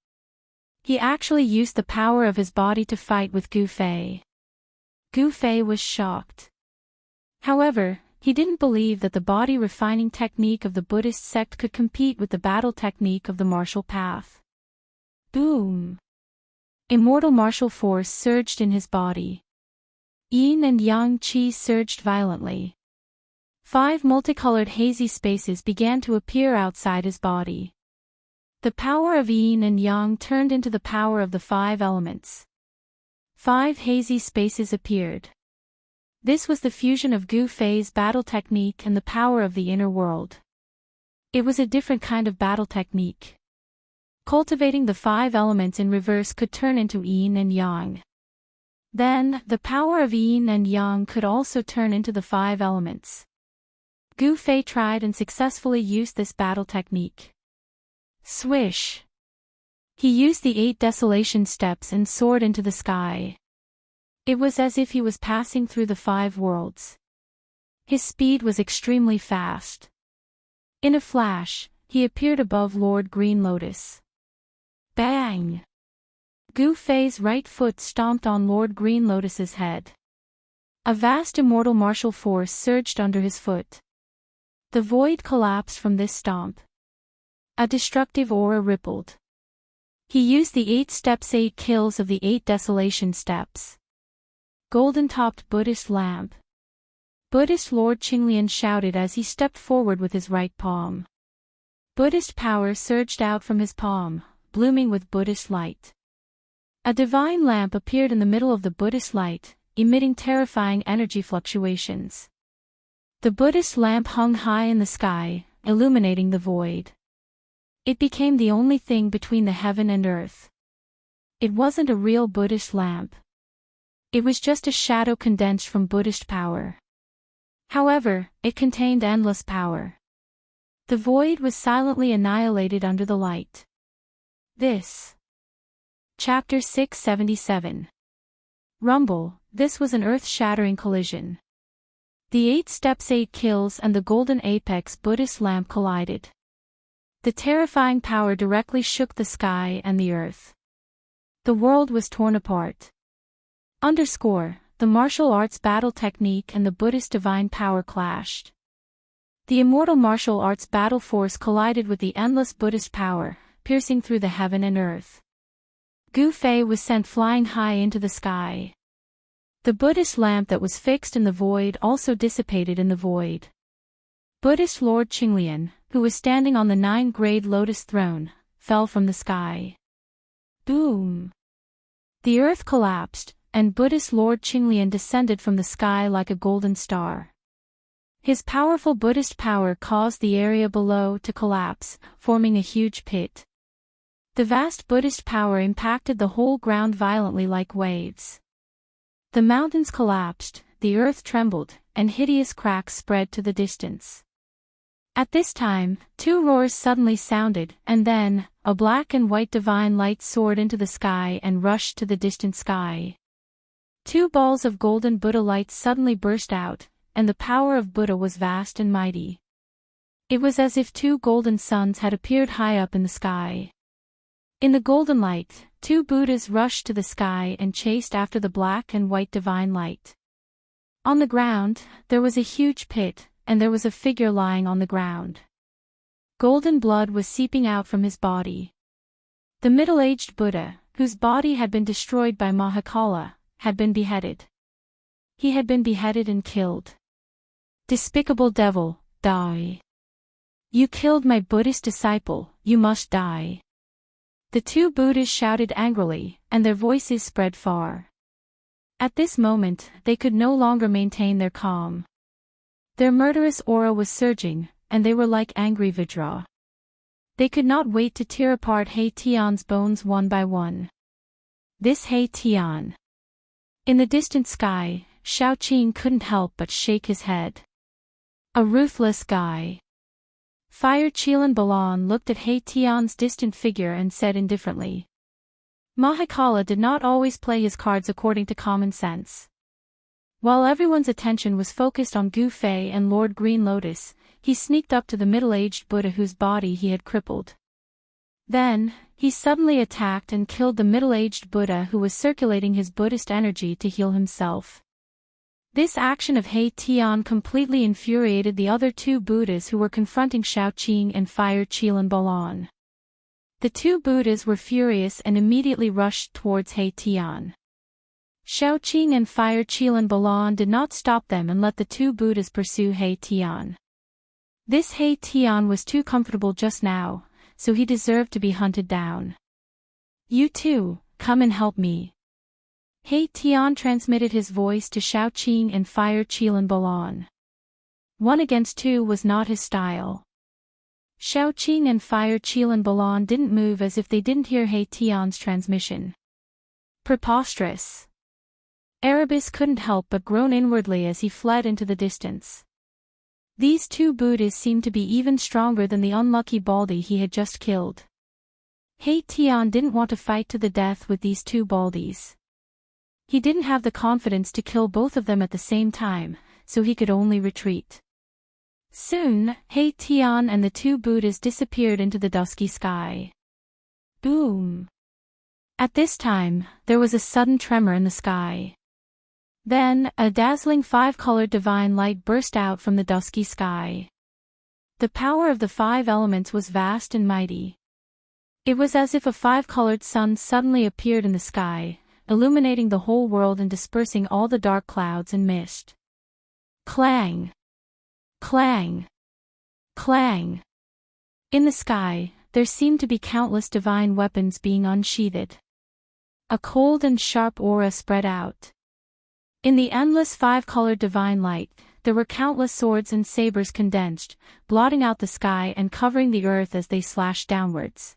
S1: He actually used the power of his body to fight with Gu Fei. Gu Fei was shocked. However, he didn't believe that the body refining technique of the Buddhist sect could compete with the battle technique of the martial path. Boom! Immortal martial force surged in his body. Yin and Yang Qi surged violently. 5 multicolored hazy spaces began to appear outside his body. The power of Yin and Yang turned into the power of the 5 elements. 5 hazy spaces appeared. This was the fusion of Gu Fei's battle technique and the power of the inner world. It was a different kind of battle technique. Cultivating the 5 elements in reverse could turn into Yin and Yang. Then, the power of Yin and Yang could also turn into the 5 elements. Gu Fei tried and successfully used this battle technique. Swish! He used the 8 desolation steps and soared into the sky. It was as if he was passing through the 5 worlds. His speed was extremely fast. In a flash, he appeared above Lord Green Lotus. Bang! Gu Fei's right foot stomped on Lord Green Lotus's head. A vast immortal martial force surged under his foot. The void collapsed from this stomp. A destructive aura rippled. He used the 8 steps, 8 kills of the 8 desolation steps. Golden-topped Buddhist lamp. Buddhist Lord Qinglian shouted as he stepped forward with his right palm. Buddhist power surged out from his palm, blooming with Buddhist light. A divine lamp appeared in the middle of the Buddhist light, emitting terrifying energy fluctuations. The Buddhist lamp hung high in the sky, illuminating the void. It became the only thing between the heaven and earth. It wasn't a real Buddhist lamp. It was just a shadow condensed from Buddhist power. However, it contained endless power. The void was silently annihilated under the light. Chapter 677. Rumble. This was an earth-shattering collision. The 8 steps, 8 kills and the golden apex Buddhist lamp collided. The terrifying power directly shook the sky and the earth. The world was torn apart. The martial arts battle technique and the Buddhist divine power clashed. The immortal martial arts battle force collided with the endless Buddhist power, piercing through the heaven and earth. Gu Fei was sent flying high into the sky. The Buddhist lamp that was fixed in the void also dissipated in the void. Buddhist Lord Qinglian, who was standing on the 9-grade lotus throne, fell from the sky. Boom! The earth collapsed, and Buddhist Lord Qinglian descended from the sky like a golden star. His powerful Buddhist power caused the area below to collapse, forming a huge pit. The vast Buddhist power impacted the whole ground violently like waves. The mountains collapsed, the earth trembled, and hideous cracks spread to the distance. At this time, 2 roars suddenly sounded, and then, a black and white divine light soared into the sky and rushed to the distant sky. 2 balls of golden Buddha light suddenly burst out, and the power of Buddha was vast and mighty. It was as if 2 golden suns had appeared high up in the sky. In the golden light, 2 Buddhas rushed to the sky and chased after the black and white divine light. On the ground, there was a huge pit, and there was a figure lying on the ground. Golden blood was seeping out from his body. The middle-aged Buddha, whose body had been destroyed by Mahakala, had been beheaded. He had been beheaded and killed. Despicable devil, die! You killed my Buddhist disciple, you must die! The 2 Buddhas shouted angrily, and their voices spread far. At this moment, they could no longer maintain their calm. Their murderous aura was surging, and they were like angry Vajra. They could not wait to tear apart He Tian's bones one by one. This He Tian. In the distant sky, Shao Qing couldn't help but shake his head. A ruthless guy. Fire Qilan Balan looked at He Tian's distant figure and said indifferently. Mahakala did not always play his cards according to common sense. While everyone's attention was focused on Gu Fei and Lord Green Lotus, he sneaked up to the middle-aged Buddha whose body he had crippled. Then, he suddenly attacked and killed the middle-aged Buddha who was circulating his Buddhist energy to heal himself. This action of He Tian completely infuriated the other 2 Buddhas who were confronting Shao Qing and Fire Qilan Balan. The 2 Buddhas were furious and immediately rushed towards He Tian. Shao Qing and Fire Qilan Balan did not stop them and let the 2 Buddhas pursue He Tian. This He Tian was too comfortable just now, so he deserved to be hunted down. You 2, come and help me. He Tian transmitted his voice to Shao Qing and Fire Qilan Balan. 1 against 2 was not his style. Shao Qing and Fire Qilan Balan didn't move as if they didn't hear He Tian's transmission. Preposterous. Erebus couldn't help but groan inwardly as he fled into the distance. These 2 Buddhas seemed to be even stronger than the unlucky Baldi he had just killed. He Tian didn't want to fight to the death with these 2 Baldis. He didn't have the confidence to kill both of them at the same time, so he could only retreat. Soon, He Tian and the 2 Buddhas disappeared into the dusky sky. Boom! At this time, there was a sudden tremor in the sky. Then, a dazzling 5-colored divine light burst out from the dusky sky. The power of the 5 elements was vast and mighty. It was as if a 5-colored sun suddenly appeared in the sky, illuminating the whole world and dispersing all the dark clouds and mist. Clang! Clang! Clang! In the sky, there seemed to be countless divine weapons being unsheathed. A cold and sharp aura spread out. In the endless 5-colored divine light, there were countless swords and sabers condensed, blotting out the sky and covering the earth as they slashed downwards.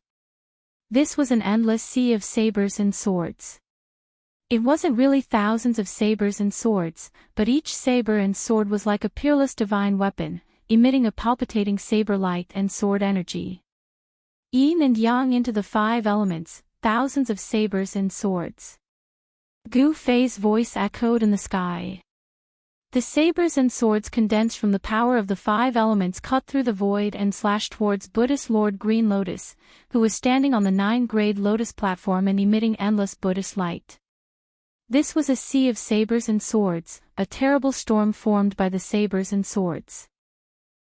S1: This was an endless sea of sabers and swords. It wasn't really thousands of sabers and swords, but each saber and sword was like a peerless divine weapon, emitting a palpitating saber light and sword energy. Yin and yang into the 5 elements, thousands of sabers and swords. Gu Fei's voice echoed in the sky. The sabers and swords condensed from the power of the 5 elements cut through the void and slashed towards Buddhist Lord Green Lotus, who was standing on the 9-grade lotus platform and emitting endless Buddhist light. This was a sea of sabers and swords, a terrible storm formed by the sabers and swords.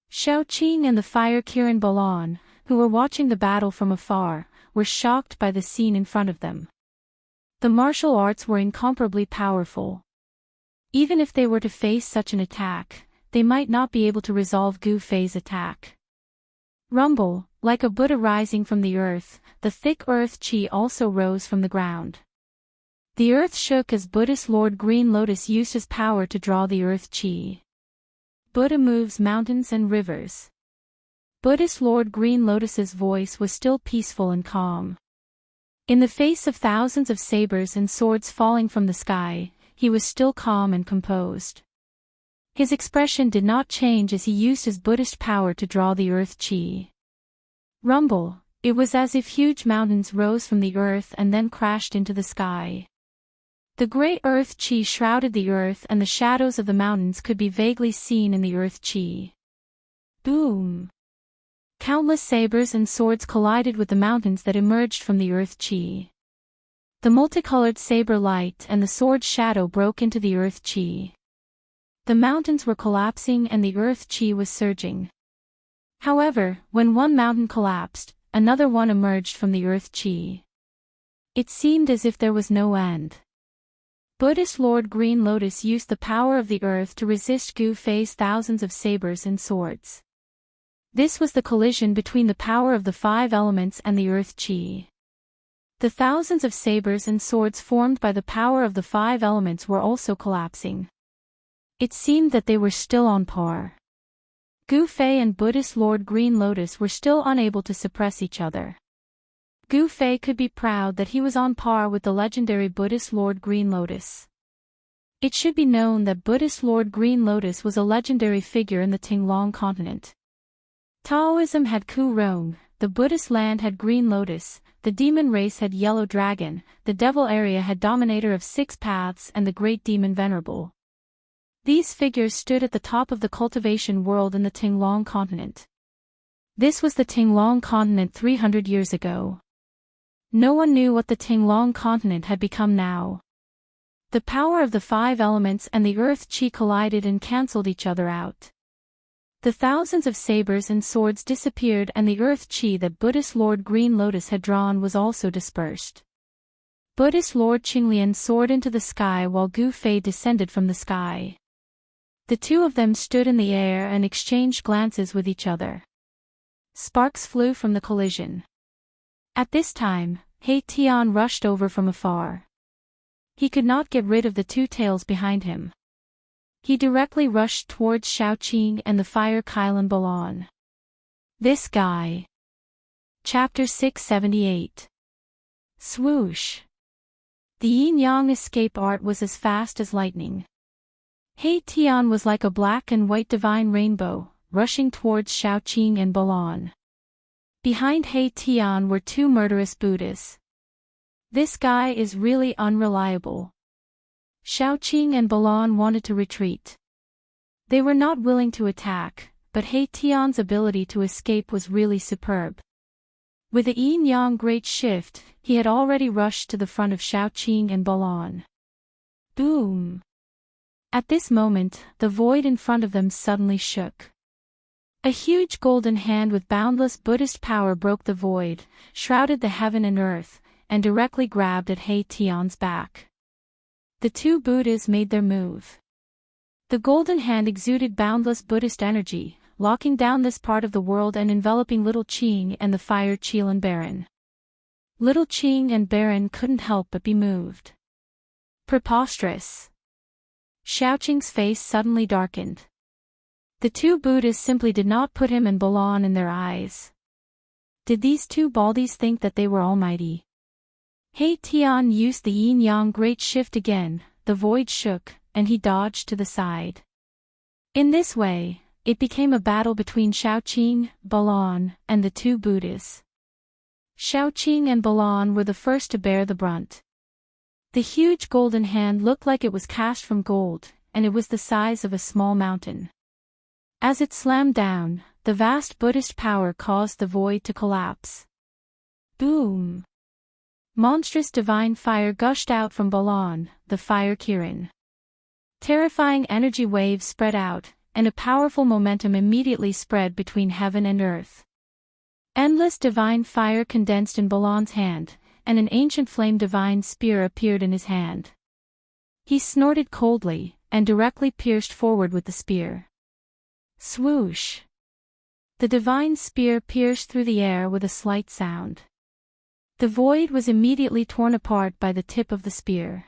S1: Shao Qing and the Fire Qilan Balan, who were watching the battle from afar, were shocked by the scene in front of them. The martial arts were incomparably powerful. Even if they were to face such an attack, they might not be able to resolve Gu Fei's attack. Rumble, like a Buddha rising from the earth, the thick earth chi also rose from the ground. The earth shook as Buddhist Lord Green Lotus used his power to draw the earth chi. Buddha moves mountains and rivers. Buddhist Lord Green Lotus's voice was still peaceful and calm. In the face of thousands of sabers and swords falling from the sky, he was still calm and composed. His expression did not change as he used his Buddhist power to draw the earth chi. Rumble, it was as if huge mountains rose from the earth and then crashed into the sky. The great earth chi shrouded the earth and the shadows of the mountains could be vaguely seen in the earth chi. Boom! Countless sabers and swords collided with the mountains that emerged from the earth chi. The multicolored saber light and the sword shadow broke into the earth chi. The mountains were collapsing and the earth chi was surging. However, when one mountain collapsed, another one emerged from the earth chi. It seemed as if there was no end. Buddhist Lord Green Lotus used the power of the earth to resist Gu Fei's thousands of sabers and swords. This was the collision between the power of the 5 elements and the earth chi. The thousands of sabers and swords formed by the power of the 5 elements were also collapsing. It seemed that they were still on par. Gu Fei and Buddhist Lord Green Lotus were still unable to suppress each other. Gu Fei could be proud that he was on par with the legendary Buddhist Lord Green Lotus. It should be known that Buddhist Lord Green Lotus was a legendary figure in the Tinglong continent. Taoism had Ku Rong, the Buddhist land had Green Lotus, the demon race had Yellow Dragon, the devil area had Dominator of 6 Paths and the Great Demon Venerable. These figures stood at the top of the cultivation world in the Tinglong continent. This was the Tinglong continent 300 years ago. No one knew what the Tinglong continent had become now. The power of the 5 elements and the earth chi collided and cancelled each other out. The thousands of sabers and swords disappeared and the earth chi that Buddhist Lord Green Lotus had drawn was also dispersed. Buddhist Lord Qinglian soared into the sky while Gu Fei descended from the sky. The two of them stood in the air and exchanged glances with each other. Sparks flew from the collision. At this time, He Tian rushed over from afar. He could not get rid of the 2 tails behind him. He directly rushed towards Shaoqing and the fire Kailan Balan. This guy. Chapter 678. Swoosh. The yin-yang escape art was as fast as lightning. He Tian was like a black and white divine rainbow, rushing towards Shaoqing and Balan. Behind He Tian were 2 murderous Buddhas. This guy is really unreliable. Shaoqing and Balan wanted to retreat. They were not willing to attack, but He Tian's ability to escape was really superb. With a yin-yang great shift, he had already rushed to the front of Shaoqing and Balan. Boom! At this moment, the void in front of them suddenly shook. A huge golden hand with boundless Buddhist power broke the void, shrouded the heaven and earth, and directly grabbed at He Tian's back. The 2 Buddhas made their move. The golden hand exuded boundless Buddhist energy, locking down this part of the world and enveloping Little Qing and the fire Qilan Baron. Little Qing and Baron couldn't help but be moved. Preposterous. Shaoqing's face suddenly darkened. The 2 Buddhas simply did not put him and Balan in their eyes. Did these 2 baldies think that they were almighty? He Tian used the yin-yang great shift again, the void shook, and he dodged to the side. In this way, it became a battle between Shaoqing, Balan, and the 2 Buddhas. Shaoqing and Balan were the first to bear the brunt. The huge golden hand looked like it was cast from gold, and it was the size of a small mountain. As it slammed down, the vast Buddhist power caused the void to collapse. Boom! Monstrous divine fire gushed out from Balan, the fire Kirin. Terrifying energy waves spread out, and a powerful momentum immediately spread between heaven and earth. Endless divine fire condensed in Balan's hand, and an ancient flame divine spear appeared in his hand. He snorted coldly, and directly pierced forward with the spear. Swoosh! The divine spear pierced through the air with a slight sound. The void was immediately torn apart by the tip of the spear.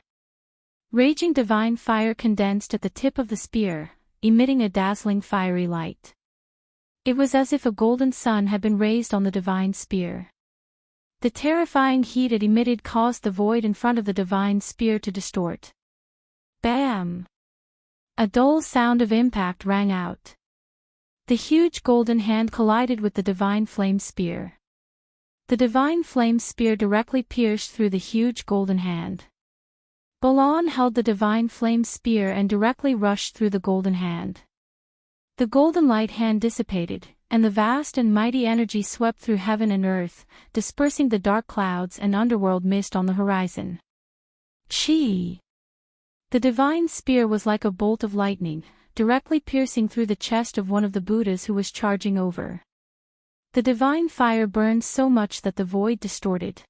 S1: Raging divine fire condensed at the tip of the spear, emitting a dazzling fiery light. It was as if a golden sun had been raised on the divine spear. The terrifying heat it emitted caused the void in front of the divine spear to distort. Bam! A dull sound of impact rang out. The huge golden hand collided with the divine flame spear. The divine flame spear directly pierced through the huge golden hand. Balan held the divine flame spear and directly rushed through the golden hand. The golden light hand dissipated, and the vast and mighty energy swept through heaven and earth, dispersing the dark clouds and underworld mist on the horizon. Chi! The divine spear was like a bolt of lightning, directly piercing through the chest of one of the Buddhas who was charging over. The divine fire burned so much that the void distorted.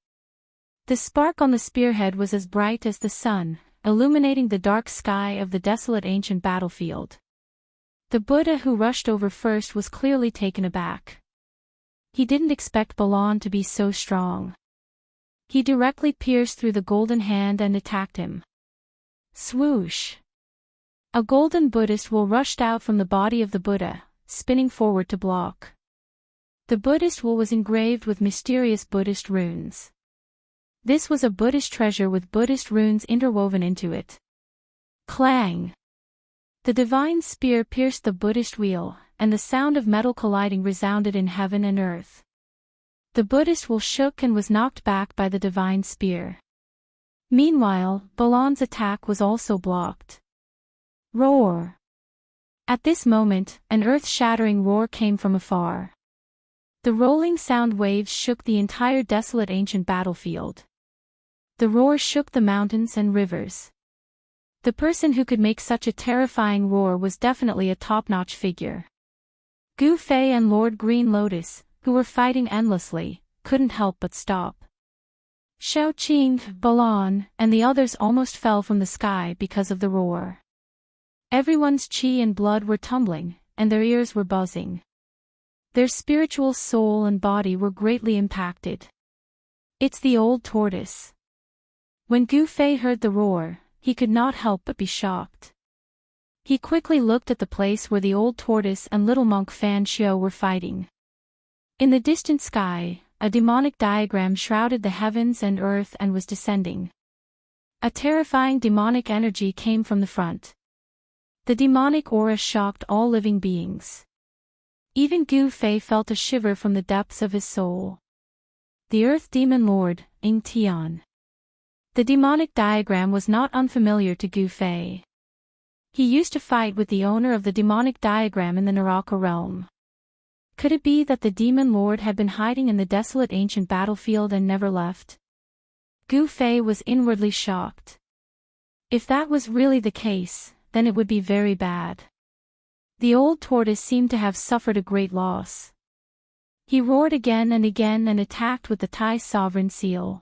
S1: The spark on the spearhead was as bright as the sun, illuminating the dark sky of the desolate ancient battlefield. The Buddha who rushed over first was clearly taken aback. He didn't expect Balan to be so strong. He directly pierced through the golden hand and attacked him. Swoosh! A golden Buddhist wool rushed out from the body of the Buddha, spinning forward to block. The Buddhist wool was engraved with mysterious Buddhist runes. This was a Buddhist treasure with Buddhist runes interwoven into it. Clang! The divine spear pierced the Buddhist wheel, and the sound of metal colliding resounded in heaven and earth. The Buddhist wool shook and was knocked back by the divine spear. Meanwhile, Balan's attack was also blocked. Roar! At this moment, an earth-shattering roar came from afar. The rolling sound waves shook the entire desolate ancient battlefield. The roar shook the mountains and rivers. The person who could make such a terrifying roar was definitely a top-notch figure. Gu Fei and Lord Green Lotus, who were fighting endlessly, couldn't help but stop. Xiao Qing, Balan, and the others almost fell from the sky because of the roar. Everyone's qi and blood were tumbling, and their ears were buzzing. Their spiritual soul and body were greatly impacted. It's the old tortoise. When Gu Fei heard the roar, he could not help but be shocked. He quickly looked at the place where the old tortoise and little monk Fan Xiao were fighting. In the distant sky, a demonic diagram shrouded the heavens and earth and was descending. A terrifying demonic energy came from the front. The demonic aura shocked all living beings. Even Gu Fei felt a shiver from the depths of his soul. The Earth Demon Lord, Ing Tian. The demonic diagram was not unfamiliar to Gu Fei. He used to fight with the owner of the demonic diagram in the Naraka realm. Could it be that the Demon Lord had been hiding in the desolate ancient battlefield and never left? Gu Fei was inwardly shocked. If that was really the case, then it would be very bad. The old tortoise seemed to have suffered a great loss. He roared again and attacked with the Tai Sovereign Seal.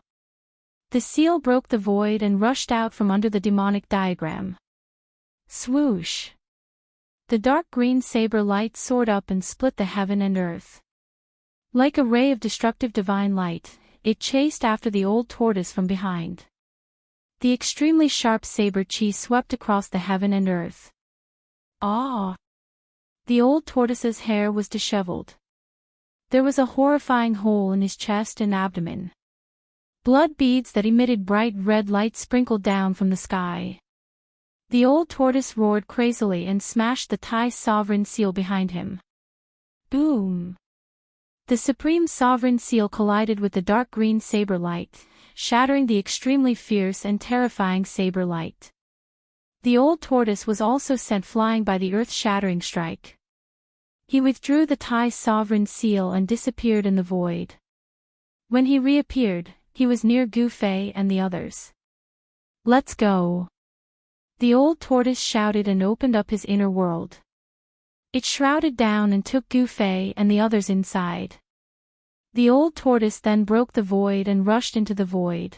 S1: The seal broke the void and rushed out from under the demonic diagram. Swoosh! The dark green saber light soared up and split the heaven and earth. Like a ray of destructive divine light, it chased after the old tortoise from behind. The extremely sharp saber chi swept across the heaven and earth. Ah! The old tortoise's hair was disheveled. There was a horrifying hole in his chest and abdomen. Blood beads that emitted bright red light sprinkled down from the sky. The old tortoise roared crazily and smashed the Tai Sovereign Seal behind him. Boom! The Supreme Sovereign Seal collided with the dark green saber light, shattering the extremely fierce and terrifying saber light. The old tortoise was also sent flying by the earth-shattering strike. He withdrew the Tai Sovereign Seal and disappeared in the void. When he reappeared, he was near Gu Fei and the others. Let's go! The old tortoise shouted and opened up his inner world. It shrouded down and took Gu Fei and the others inside. The old tortoise then broke the void and rushed into the void.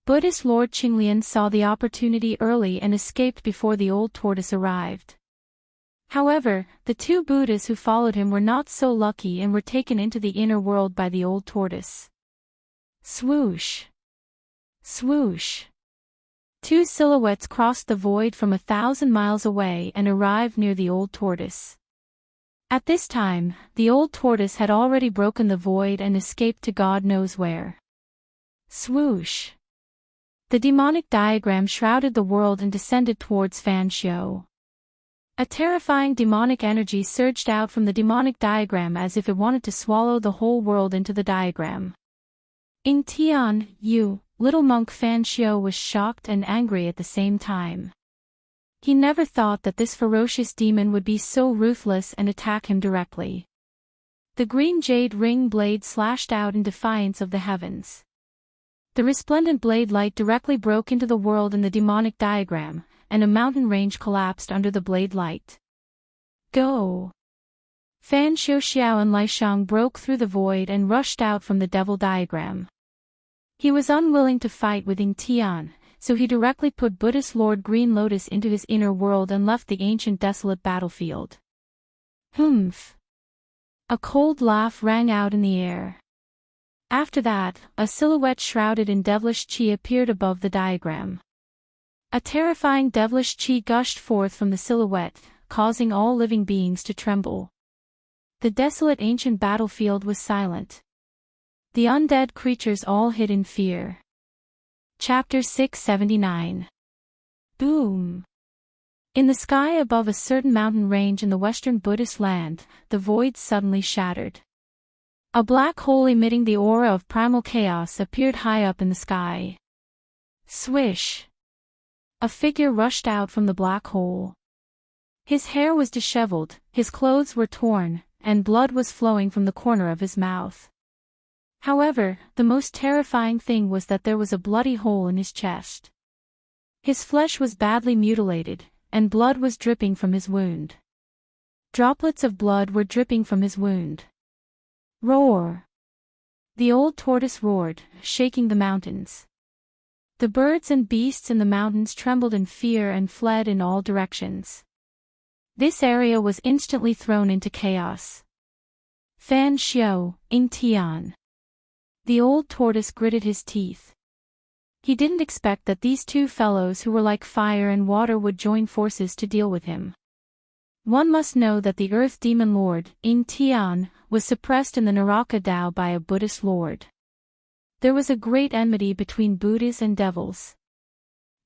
S1: Buddhist Lord Qinglian saw the opportunity early and escaped before the old tortoise arrived. However, the two Buddhas who followed him were not so lucky and were taken into the inner world by the old tortoise. Swoosh! Swoosh! Two silhouettes crossed the void from 1,000 miles away and arrived near the old tortoise. At this time, the old tortoise had already broken the void and escaped to God knows where. Swoosh! The demonic diagram shrouded the world and descended towards Fan Xiu. A terrifying demonic energy surged out from the demonic diagram as if it wanted to swallow the whole world into the diagram. In Tian, Yu, little monk Fan Xiu was shocked and angry at the same time. He never thought that this ferocious demon would be so ruthless and attack him directly. The green jade ring blade slashed out in defiance of the heavens. The resplendent blade light directly broke into the world in the demonic diagram, and a mountain range collapsed under the blade light. Go! Fan Xiao and Laishang broke through the void and rushed out from the devil diagram. He was unwilling to fight with Ying Tian, so he directly put Buddhist Lord Green Lotus into his inner world and left the ancient desolate battlefield. Humph! A cold laugh rang out in the air. After that, a silhouette shrouded in devilish qi appeared above the diagram. A terrifying devilish qi gushed forth from the silhouette, causing all living beings to tremble. The desolate ancient battlefield was silent. The undead creatures all hid in fear. Chapter 679. Boom! In the sky above a certain mountain range in the western Buddhist land, the void suddenly shattered. A black hole emitting the aura of primal chaos appeared high up in the sky. Swish! A figure rushed out from the black hole. His hair was disheveled, his clothes were torn, and blood was flowing from the corner of his mouth. However, the most terrifying thing was that there was a bloody hole in his chest. His flesh was badly mutilated, and blood was dripping from his wound. Droplets of blood were dripping from his wound. Roar! The old tortoise roared, shaking the mountains. The birds and beasts in the mountains trembled in fear and fled in all directions. This area was instantly thrown into chaos. Fan Xiu, Ying Tian. The old tortoise gritted his teeth. He didn't expect that these two fellows who were like fire and water would join forces to deal with him. One must know that the Earth Demon Lord, Ying Tian, was suppressed in the Naraka Dao by a Buddhist lord. There was a great enmity between Buddhas and devils.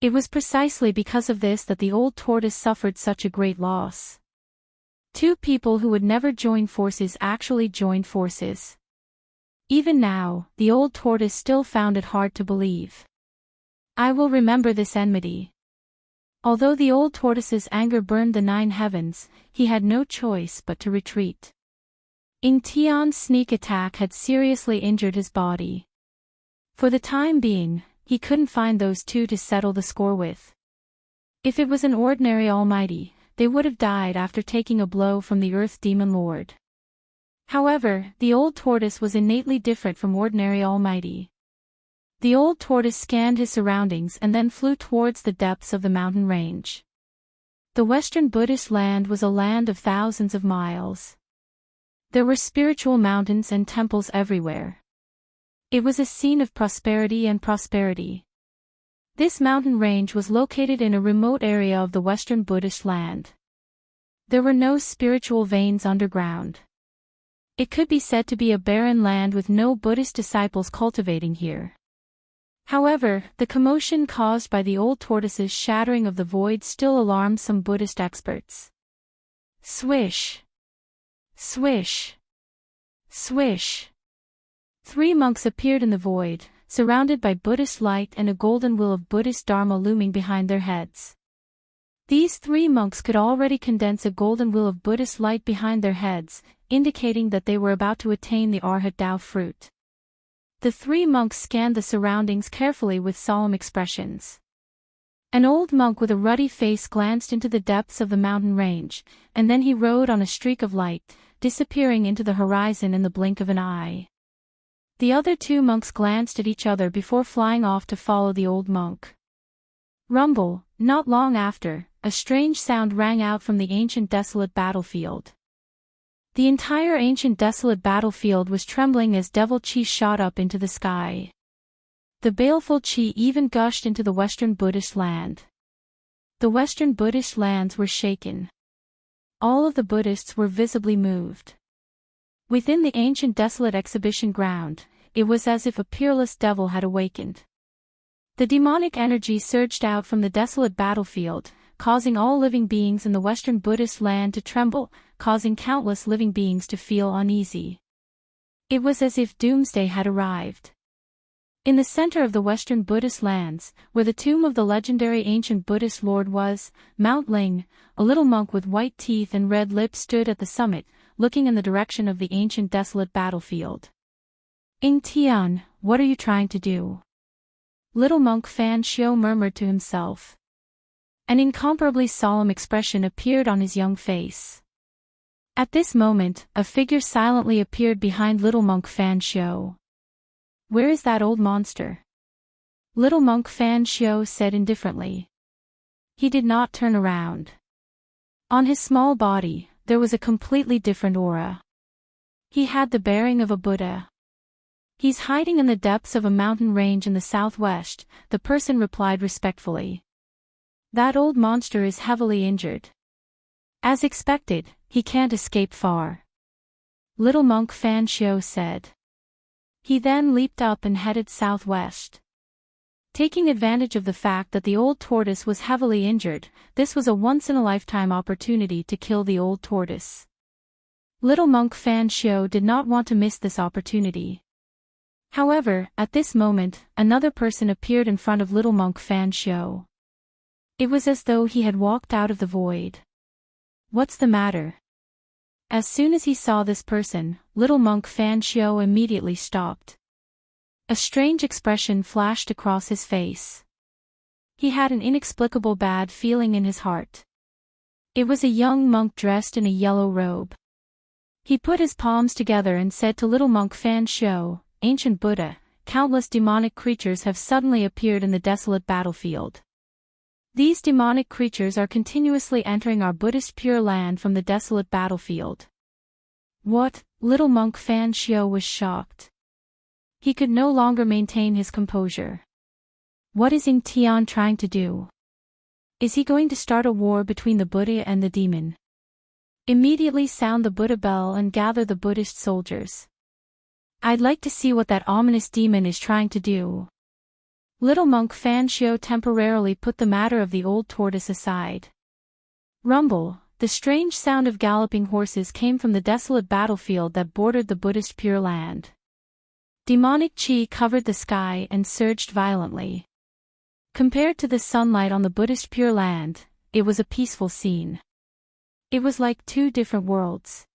S1: It was precisely because of this that the old tortoise suffered such a great loss. Two people who would never join forces actually joined forces. Even now, the old tortoise still found it hard to believe. I will remember this enmity. Although the old tortoise's anger burned the 9 heavens, he had no choice but to retreat. Ying Tian's sneak attack had seriously injured his body. For the time being, he couldn't find those two to settle the score with. If it was an ordinary almighty, they would have died after taking a blow from the Earth Demon Lord. However, the old tortoise was innately different from ordinary almighty. The old tortoise scanned his surroundings and then flew towards the depths of the mountain range. The western Buddhist land was a land of thousands of miles. There were spiritual mountains and temples everywhere. It was a scene of prosperity and prosperity. This mountain range was located in a remote area of the western Buddhist land. There were no spiritual veins underground. It could be said to be a barren land with no Buddhist disciples cultivating here. However, the commotion caused by the old tortoise's shattering of the void still alarmed some Buddhist experts. Swish! Swish! Swish! 3 monks appeared in the void, surrounded by Buddhist light and a golden wheel of Buddhist Dharma looming behind their heads. These 3 monks could already condense a golden wheel of Buddhist light behind their heads, indicating that they were about to attain the Arhat Dao fruit. The 3 monks scanned the surroundings carefully with solemn expressions. An old monk with a ruddy face glanced into the depths of the mountain range, and then he rode on a streak of light, disappearing into the horizon in the blink of an eye. The other 2 monks glanced at each other before flying off to follow the old monk. Rumble, not long after, a strange sound rang out from the ancient desolate battlefield. The entire ancient desolate battlefield was trembling as devil chi shot up into the sky. The baleful chi even gushed into the western Buddhist land. The western Buddhist lands were shaken. All of the Buddhists were visibly moved. Within the ancient desolate exhibition ground, it was as if a peerless devil had awakened. The demonic energy surged out from the desolate battlefield, causing all living beings in the western Buddhist land to tremble, causing countless living beings to feel uneasy. It was as if doomsday had arrived. In the center of the western Buddhist lands, where the tomb of the legendary ancient Buddhist lord was, Mount Ling, a little monk with white teeth and red lips stood at the summit, looking in the direction of the ancient desolate battlefield. "Ing Tian, what are you trying to do?" Little monk Fan Xiu murmured to himself. An incomparably solemn expression appeared on his young face. At this moment, a figure silently appeared behind little monk Fan Xiu. "Where is that old monster?" Little monk Fan Xiu said indifferently. He did not turn around. On his small body, there was a completely different aura. He had the bearing of a Buddha. "He's hiding in the depths of a mountain range in the southwest," the person replied respectfully. "That old monster is heavily injured. As expected, he can't escape far," little monk Fan Xiu said. He then leaped up and headed southwest. Taking advantage of the fact that the old tortoise was heavily injured, this was a once-in-a-lifetime opportunity to kill the old tortoise. Little monk Fan Xiu did not want to miss this opportunity. However, at this moment, another person appeared in front of little monk Fan Xiu. It was as though he had walked out of the void. "What's the matter?" As soon as he saw this person, little monk Fan Xiu immediately stopped. A strange expression flashed across his face. He had an inexplicable bad feeling in his heart. It was a young monk dressed in a yellow robe. He put his palms together and said to little monk Fan Xiu, "Ancient Buddha, countless demonic creatures have suddenly appeared in the desolate battlefield. These demonic creatures are continuously entering our Buddhist Pure Land from the desolate battlefield." "What?" Little monk Fan Xiu was shocked. He could no longer maintain his composure. "What is Ing Tian trying to do? Is he going to start a war between the Buddha and the demon? Immediately sound the Buddha bell and gather the Buddhist soldiers. I'd like to see what that ominous demon is trying to do." Little monk Fan Xiu temporarily put the matter of the old tortoise aside. Rumble, the strange sound of galloping horses came from the desolate battlefield that bordered the Buddhist Pure Land. Demonic chi covered the sky and surged violently. Compared to the sunlight on the Buddhist Pure Land, it was a peaceful scene. It was like two different worlds.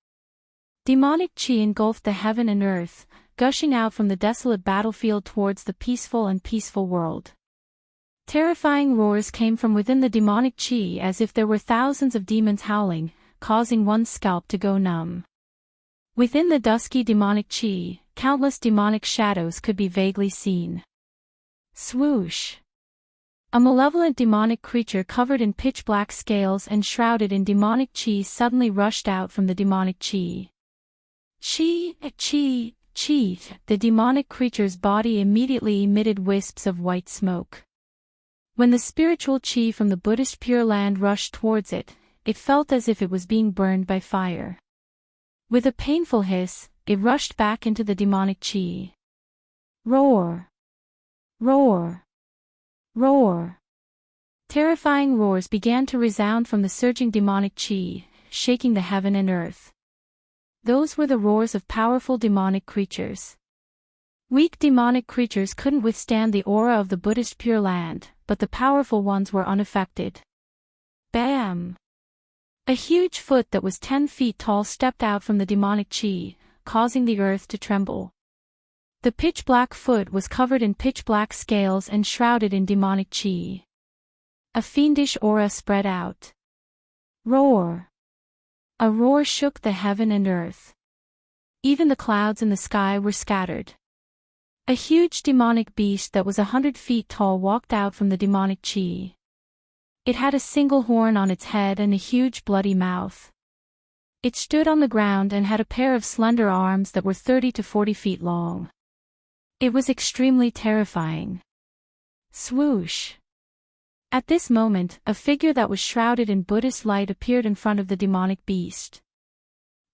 S1: Demonic chi engulfed the heaven and earth, gushing out from the desolate battlefield towards the peaceful world. Terrifying roars came from within the demonic chi as if there were thousands of demons howling, causing one's scalp to go numb. Within the dusky demonic chi, countless demonic shadows could be vaguely seen. Swoosh! A malevolent demonic creature covered in pitch-black scales and shrouded in demonic chi suddenly rushed out from the demonic chi. Chi! The demonic creature's body immediately emitted wisps of white smoke. When the spiritual chi from the Buddhist Pure Land rushed towards it, it felt as if it was being burned by fire. With a painful hiss, it rushed back into the demonic chi. Roar! Roar! Roar! Terrifying roars began to resound from the surging demonic chi, shaking the heaven and earth. Those were the roars of powerful demonic creatures. Weak demonic creatures couldn't withstand the aura of the Buddhist Pure Land, but the powerful ones were unaffected. Bam! A huge foot that was 10 feet tall stepped out from the demonic chi, causing the earth to tremble. The pitch-black foot was covered in pitch-black scales and shrouded in demonic chi. A fiendish aura spread out. Roar! A roar shook the heaven and earth. Even the clouds in the sky were scattered. A huge demonic beast that was 100 feet tall walked out from the demonic chi. It had a single horn on its head and a huge bloody mouth. It stood on the ground and had a pair of slender arms that were 30 to 40 feet long. It was extremely terrifying. Swoosh! At this moment, a figure that was shrouded in Buddhist light appeared in front of the demonic beast.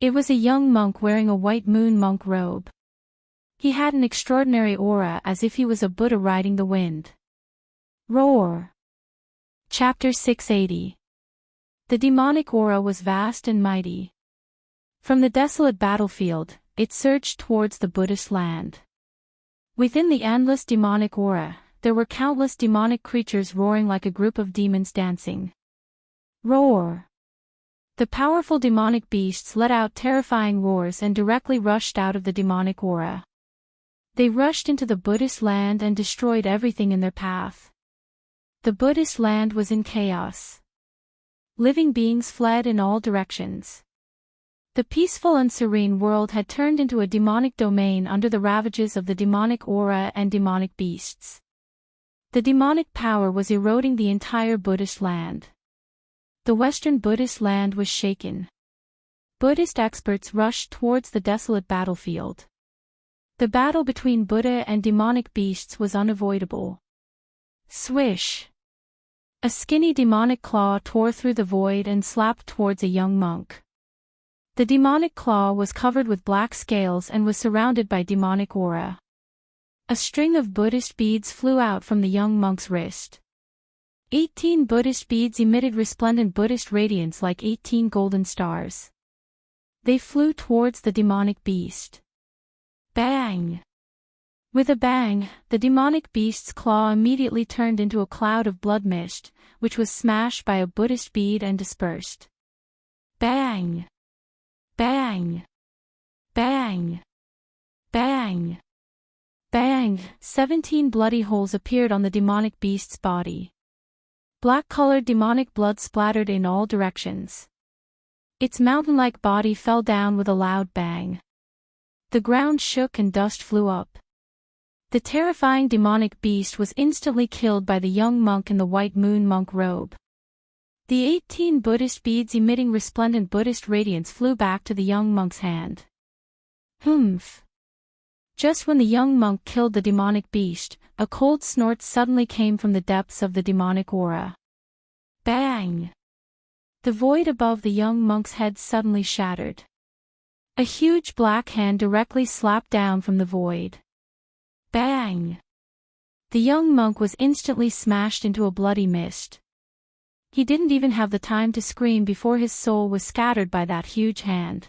S1: It was a young monk wearing a white moon monk robe. He had an extraordinary aura as if he was a Buddha riding the wind. Roar! Chapter 680. The demonic aura was vast and mighty. From the desolate battlefield, it surged towards the Buddhist land. Within the endless demonic aura, there were countless demonic creatures roaring like a group of demons dancing. Roar! The powerful demonic beasts let out terrifying roars and directly rushed out of the demonic aura. They rushed into the Buddhist land and destroyed everything in their path. The Buddhist land was in chaos. Living beings fled in all directions. The peaceful and serene world had turned into a demonic domain under the ravages of the demonic aura and demonic beasts. The demonic power was eroding the entire Buddhist land. The Western Buddhist land was shaken. Buddhist experts rushed towards the desolate battlefield. The battle between Buddha and demonic beasts was unavoidable. Swish! A skinny demonic claw tore through the void and slapped towards a young monk. The demonic claw was covered with black scales and was surrounded by demonic aura. A string of Buddhist beads flew out from the young monk's wrist. 18 Buddhist beads emitted resplendent Buddhist radiance like 18 golden stars. They flew towards the demonic beast. Bang! With a bang, the demonic beast's claw immediately turned into a cloud of blood mist, which was smashed by a Buddhist bead and dispersed. Bang! Bang! Bang! Bang! Bang! 17 bloody holes appeared on the demonic beast's body. Black-colored demonic blood splattered in all directions. Its mountain-like body fell down with a loud bang. The ground shook and dust flew up. The terrifying demonic beast was instantly killed by the young monk in the white moon monk robe. The 18 Buddhist beads emitting resplendent Buddhist radiance flew back to the young monk's hand. Humph! Just when the young monk killed the demonic beast, a cold snort suddenly came from the depths of the demonic aura. Bang! The void above the young monk's head suddenly shattered. A huge black hand directly slapped down from the void. Bang! The young monk was instantly smashed into a bloody mist. He didn't even have the time to scream before his soul was scattered by that huge hand.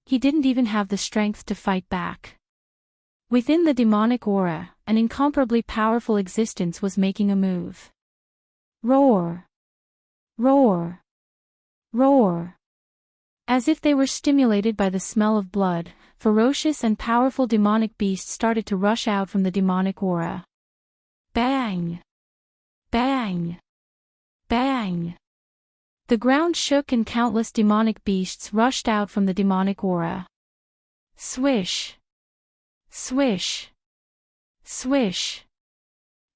S1: He didn't even have the strength to fight back. Within the demonic aura, an incomparably powerful existence was making a move. Roar! Roar! Roar! As if they were stimulated by the smell of blood, ferocious and powerful demonic beasts started to rush out from the demonic aura. Bang! Bang! Bang! The ground shook and countless demonic beasts rushed out from the demonic aura. Swish! Swish! Swish!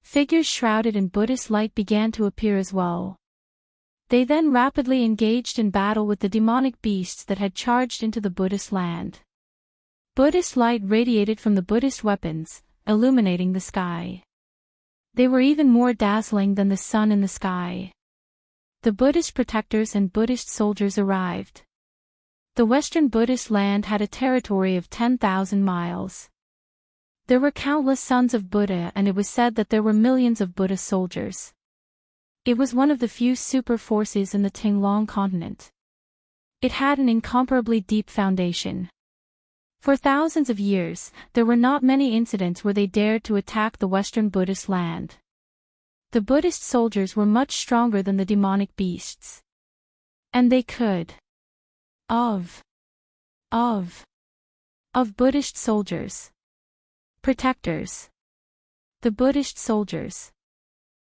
S1: Figures shrouded in Buddhist light began to appear as well. They then rapidly engaged in battle with the demonic beasts that had charged into the Buddhist land. Buddhist light radiated from the Buddhist weapons, illuminating the sky. They were even more dazzling than the sun in the sky. The Buddhist protectors and Buddhist soldiers arrived. The Western Buddhist land had a territory of 10,000 miles. There were countless sons of Buddha, and it was said that there were millions of Buddha soldiers. It was one of the few super forces in the Tinglong continent. It had an incomparably deep foundation. For thousands of years, there were not many incidents where they dared to attack the Western Buddhist land. The Buddhist soldiers were much stronger than the demonic beasts. And they could. Of Buddhist soldiers. Protectors. The Buddhist soldiers.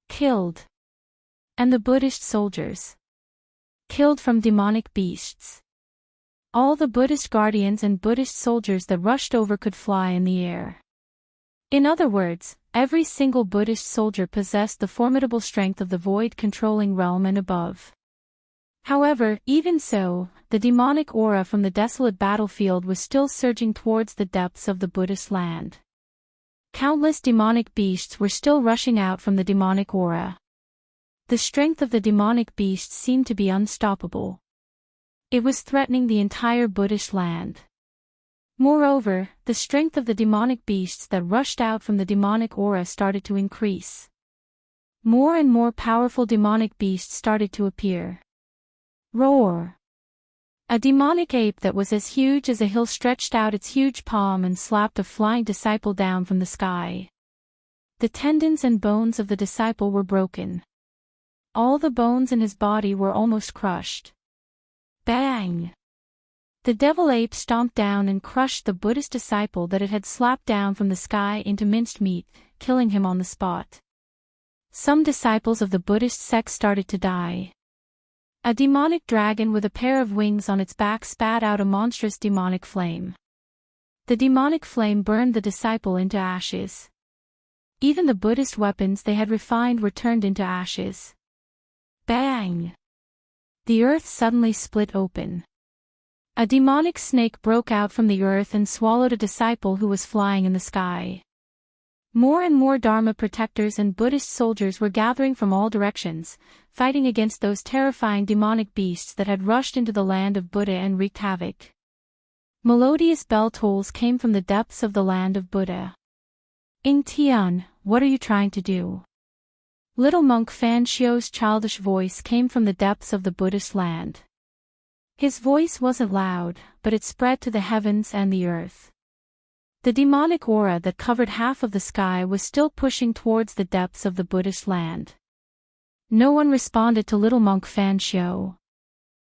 S1: Killed. And the Buddhist soldiers. Killed from demonic beasts. All the Buddhist guardians and Buddhist soldiers that rushed over could fly in the air. In other words, every single Buddhist soldier possessed the formidable strength of the void-controlling realm and above. However, even so, the demonic aura from the desolate battlefield was still surging towards the depths of the Buddhist land. Countless demonic beasts were still rushing out from the demonic aura. The strength of the demonic beasts seemed to be unstoppable. It was threatening the entire Buddhist land. Moreover, the strength of the demonic beasts that rushed out from the demonic aura started to increase. More and more powerful demonic beasts started to appear. Roar! A demonic ape that was as huge as a hill stretched out its huge palm and slapped a flying disciple down from the sky. The tendons and bones of the disciple were broken. All the bones in his body were almost crushed. Bang! The devil ape stomped down and crushed the Buddhist disciple that it had slapped down from the sky into minced meat, killing him on the spot. Some disciples of the Buddhist sect started to die. A demonic dragon with a pair of wings on its back spat out a monstrous demonic flame. The demonic flame burned the disciple into ashes. Even the Buddhist weapons they had refined were turned into ashes. Bang! The earth suddenly split open. A demonic snake broke out from the earth and swallowed a disciple who was flying in the sky. More and more Dharma protectors and Buddhist soldiers were gathering from all directions, fighting against those terrifying demonic beasts that had rushed into the land of Buddha and wreaked havoc. Melodious bell tolls came from the depths of the land of Buddha. "Ing Tian, what are you trying to do?" Little monk Fan Xiu's childish voice came from the depths of the Buddhist land. His voice wasn't loud, but it spread to the heavens and the earth. The demonic aura that covered half of the sky was still pushing towards the depths of the Buddhist land. No one responded to little monk Fan Xiu.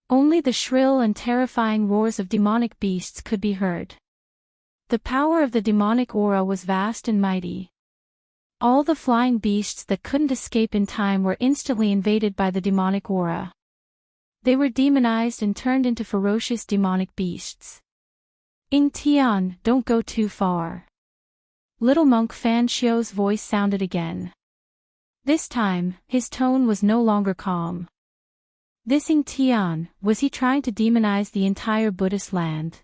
S1: Only the shrill and terrifying roars of demonic beasts could be heard. The power of the demonic aura was vast and mighty. All the flying beasts that couldn't escape in time were instantly invaded by the demonic aura. They were demonized and turned into ferocious demonic beasts. "Ing Tian, don't go too far." Little monk Fan Xiu's voice sounded again. This time, his tone was no longer calm. This Ing Tian, was he trying to demonize the entire Buddhist land?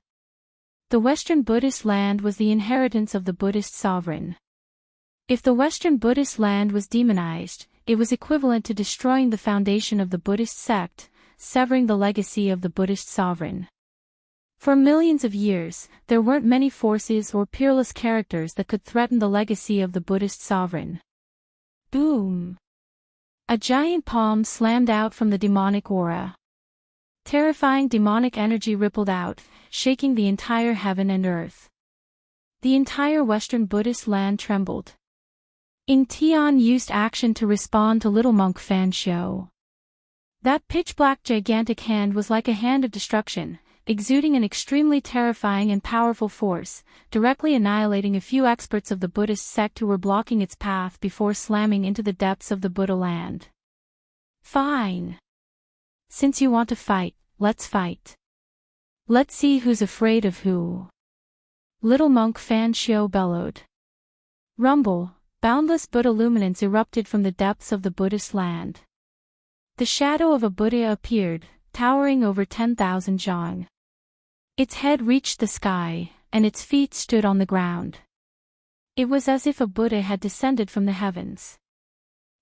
S1: The Western Buddhist land was the inheritance of the Buddhist sovereign. If the Western Buddhist land was demonized, it was equivalent to destroying the foundation of the Buddhist sect, severing the legacy of the Buddhist sovereign. For millions of years, there weren't many forces or peerless characters that could threaten the legacy of the Buddhist sovereign. Boom! A giant palm slammed out from the demonic aura. Terrifying demonic energy rippled out, shaking the entire heaven and earth. The entire Western Buddhist land trembled. Ing Tian used action to respond to little monk Fan Xiu. That pitch-black gigantic hand was like a hand of destruction, exuding an extremely terrifying and powerful force, directly annihilating a few experts of the Buddhist sect who were blocking its path before slamming into the depths of the Buddha land. Fine. Since you want to fight, let's fight. Let's see who's afraid of who. Little monk Fan Xiu bellowed. Rumble, boundless Buddha luminance erupted from the depths of the Buddhist land. The shadow of a Buddha appeared, towering over 10,000 zhang. Its head reached the sky, and its feet stood on the ground. It was as if a Buddha had descended from the heavens.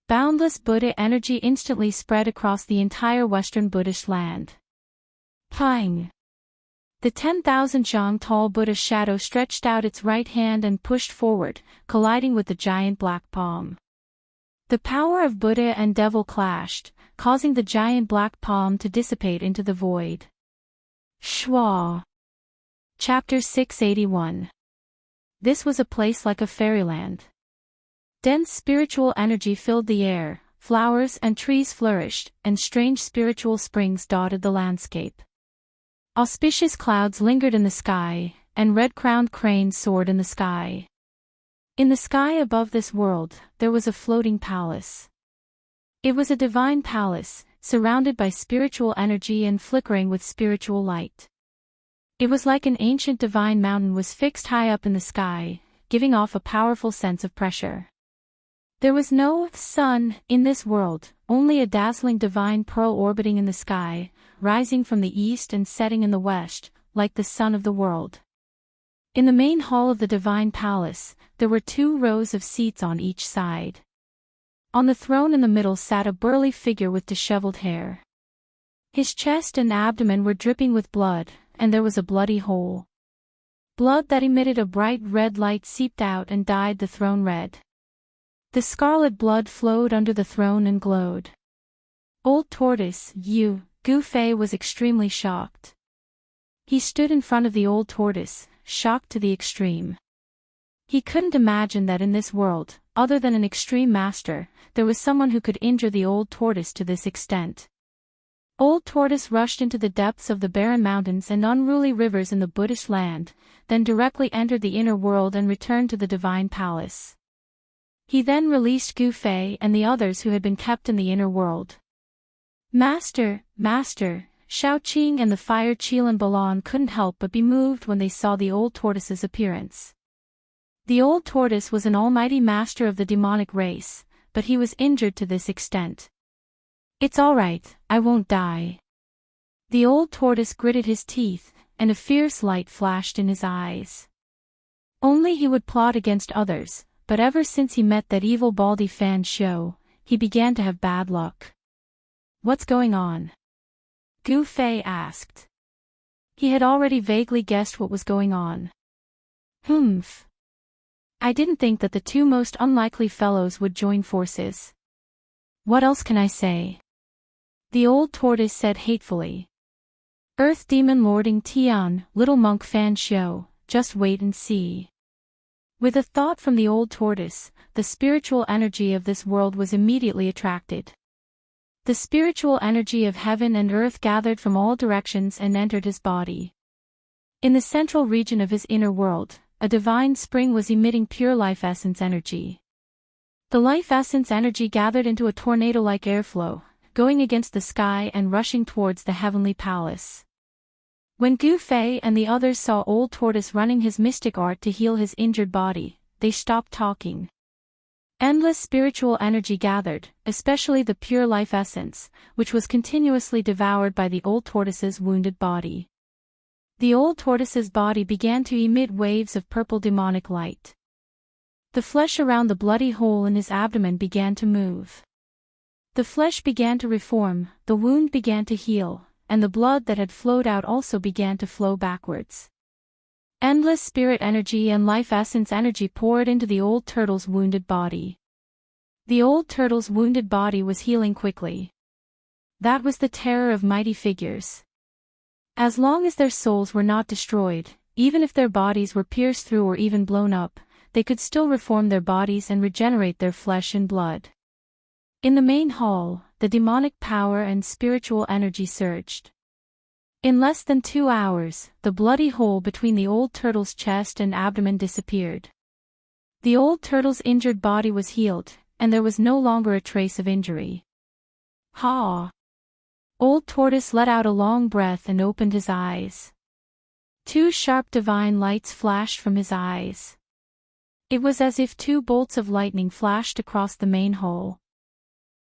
S1: Boundless Buddha energy instantly spread across the entire Western Buddhist land. Pang! The 10,000 zhang tall Buddha shadow stretched out its right hand and pushed forward, colliding with the giant black palm. The power of Buddha and devil clashed, causing the giant black palm to dissipate into the void. Schwa. Chapter 681. This was a place like a fairyland. Dense spiritual energy filled the air, flowers and trees flourished, and strange spiritual springs dotted the landscape. Auspicious clouds lingered in the sky, and red-crowned cranes soared in the sky. In the sky above this world, there was a floating palace. It was a divine palace, surrounded by spiritual energy and flickering with spiritual light. It was like an ancient divine mountain was fixed high up in the sky, giving off a powerful sense of pressure. There was no sun in this world, only a dazzling divine pearl orbiting in the sky, rising from the east and setting in the west, like the sun of the world. In the main hall of the divine palace, there were 2 rows of seats on each side. On the throne in the middle sat a burly figure with disheveled hair. His chest and abdomen were dripping with blood, and there was a bloody hole. Blood that emitted a bright red light seeped out and dyed the throne red. The scarlet blood flowed under the throne and glowed. Old Tortoise, Gu Fei was extremely shocked. He stood in front of the old tortoise, shocked to the extreme. He couldn't imagine that in this world, other than an extreme master, there was someone who could injure the old tortoise to this extent. Old Tortoise rushed into the depths of the barren mountains and unruly rivers in the Buddhist land, then directly entered the inner world and returned to the divine palace. He then released Gu Fei and the others who had been kept in the inner world. Master, Shao Qing and the fire Qilan Balan couldn't help but be moved when they saw the old tortoise's appearance. The old tortoise was an almighty master of the demonic race, but he was injured to this extent. It's all right, I won't die. The old tortoise gritted his teeth, and a fierce light flashed in his eyes. Only he would plot against others, but ever since he met that evil baldy Fan Shou, he began to have bad luck. What's going on? Gu Fei asked. He had already vaguely guessed what was going on. Humph. I didn't think that the 2 most unlikely fellows would join forces. What else can I say? The old tortoise said hatefully. Earth demon lording Tian, little monk Fan Shou, just wait and see. With a thought from the old tortoise, the spiritual energy of this world was immediately attracted. The spiritual energy of heaven and earth gathered from all directions and entered his body. In the central region of his inner world, a divine spring was emitting pure life essence energy. The life essence energy gathered into a tornado-like airflow, going against the sky and rushing towards the heavenly palace. When Gu Fei and the others saw Old Tortoise running his mystic art to heal his injured body, they stopped talking. Endless spiritual energy gathered, especially the pure life essence, which was continuously devoured by the Old Tortoise's wounded body. The Old Tortoise's body began to emit waves of purple demonic light. The flesh around the bloody hole in his abdomen began to move. The flesh began to reform, the wound began to heal, and the blood that had flowed out also began to flow backwards. Endless spirit energy and life essence energy poured into the old turtle's wounded body. The old turtle's wounded body was healing quickly. That was the terror of mighty figures. As long as their souls were not destroyed, even if their bodies were pierced through or even blown up, they could still reform their bodies and regenerate their flesh and blood. In the main hall, the demonic power and spiritual energy surged. In less than 2 hours, the bloody hole between the old turtle's chest and abdomen disappeared. The old turtle's injured body was healed, and there was no longer a trace of injury. Ha! Old Tortoise let out a long breath and opened his eyes. 2 sharp divine lights flashed from his eyes. It was as if 2 bolts of lightning flashed across the main hole.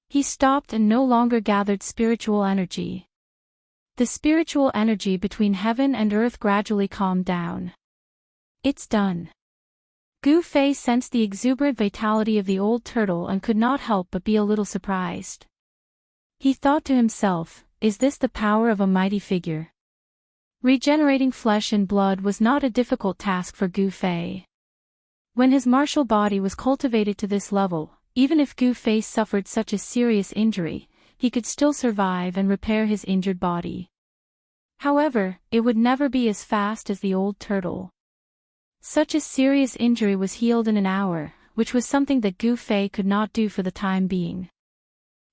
S1: He stopped and no longer gathered spiritual energy. The spiritual energy between heaven and earth gradually calmed down. It's done. Gu Fei sensed the exuberant vitality of the old turtle and could not help but be a little surprised. He thought to himself, is this the power of a mighty figure? Regenerating flesh and blood was not a difficult task for Gu Fei. When his martial body was cultivated to this level, even if Gu Fei suffered such a serious injury, he could still survive and repair his injured body. However, it would never be as fast as the old turtle. Such a serious injury was healed in an hour, which was something that Gu Fei could not do for the time being.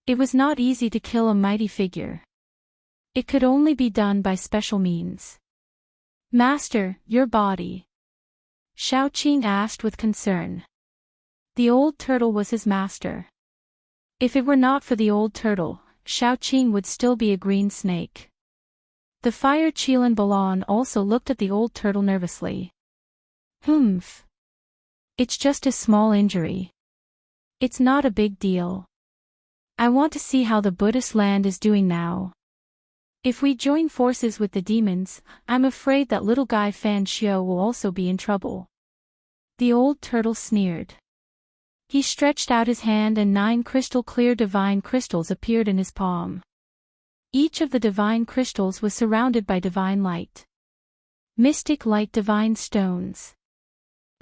S1: It was not easy to kill a mighty figure. It could only be done by special means. Master, your body. Shao Qing asked with concern. The old turtle was his master. If it were not for the old turtle, Shao Qing would still be a green snake. The fire Qilan Balan also looked at the old turtle nervously. Humph. It's just a small injury. It's not a big deal. I want to see how the Buddhist land is doing now. If we join forces with the demons, I'm afraid that little guy Fan Xiao will also be in trouble. The old turtle sneered. He stretched out his hand and 9 crystal-clear divine crystals appeared in his palm. Each of the divine crystals was surrounded by divine light. Mystic light divine stones.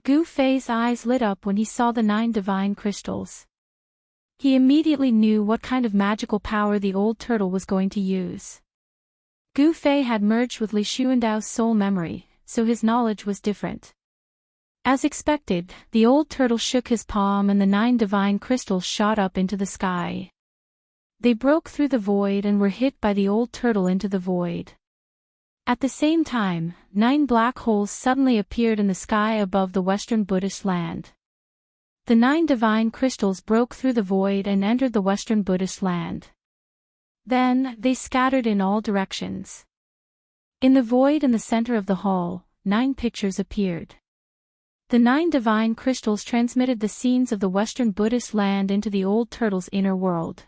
S1: Gu Fei's eyes lit up when he saw the 9 divine crystals. He immediately knew what kind of magical power the old turtle was going to use. Gu Fei had merged with Li Xuandao's soul memory, so his knowledge was different. As expected, the old turtle shook his palm and the 9 divine crystals shot up into the sky. They broke through the void and were hit by the old turtle into the void. At the same time, 9 black holes suddenly appeared in the sky above the Western Buddhist land. The 9 divine crystals broke through the void and entered the Western Buddhist land. Then, they scattered in all directions. In the void in the center of the hall, 9 pictures appeared. The 9 divine crystals transmitted the scenes of the Western Buddhist land into the old turtle's inner world.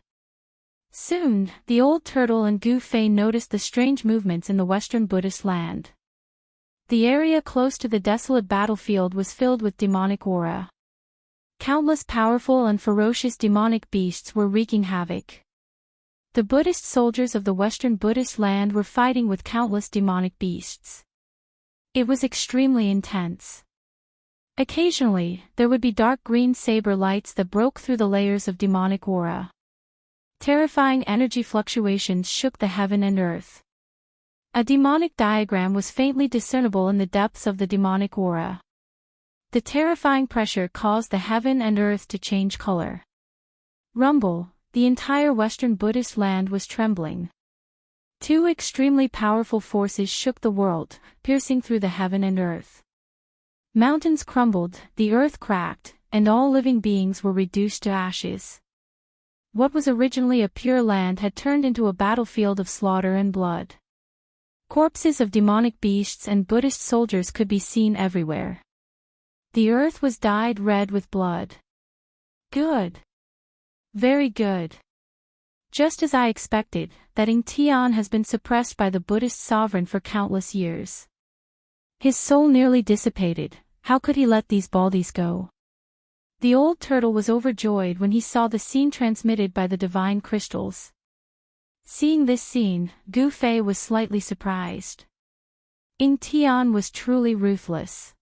S1: Soon, the old turtle and Gu Fei noticed the strange movements in the Western Buddhist land. The area close to the desolate battlefield was filled with demonic aura. Countless powerful and ferocious demonic beasts were wreaking havoc. The Buddhist soldiers of the Western Buddhist land were fighting with countless demonic beasts. It was extremely intense. Occasionally, there would be dark green saber lights that broke through the layers of demonic aura. Terrifying energy fluctuations shook the heaven and earth. A demonic diagram was faintly discernible in the depths of the demonic aura. The terrifying pressure caused the heaven and earth to change color. Rumble, the entire Western Buddhist land was trembling. 2 extremely powerful forces shook the world, piercing through the heaven and earth. Mountains crumbled, the earth cracked, and all living beings were reduced to ashes. What was originally a pure land had turned into a battlefield of slaughter and blood. Corpses of demonic beasts and Buddhist soldiers could be seen everywhere. The earth was dyed red with blood. Good. Very good. Just as I expected, that Ing Tian has been suppressed by the Buddhist sovereign for countless years. His soul nearly dissipated, how could he let these baldies go? The old turtle was overjoyed when he saw the scene transmitted by the divine crystals. Seeing this scene, Gu Fei was slightly surprised. Ing Tian was truly ruthless.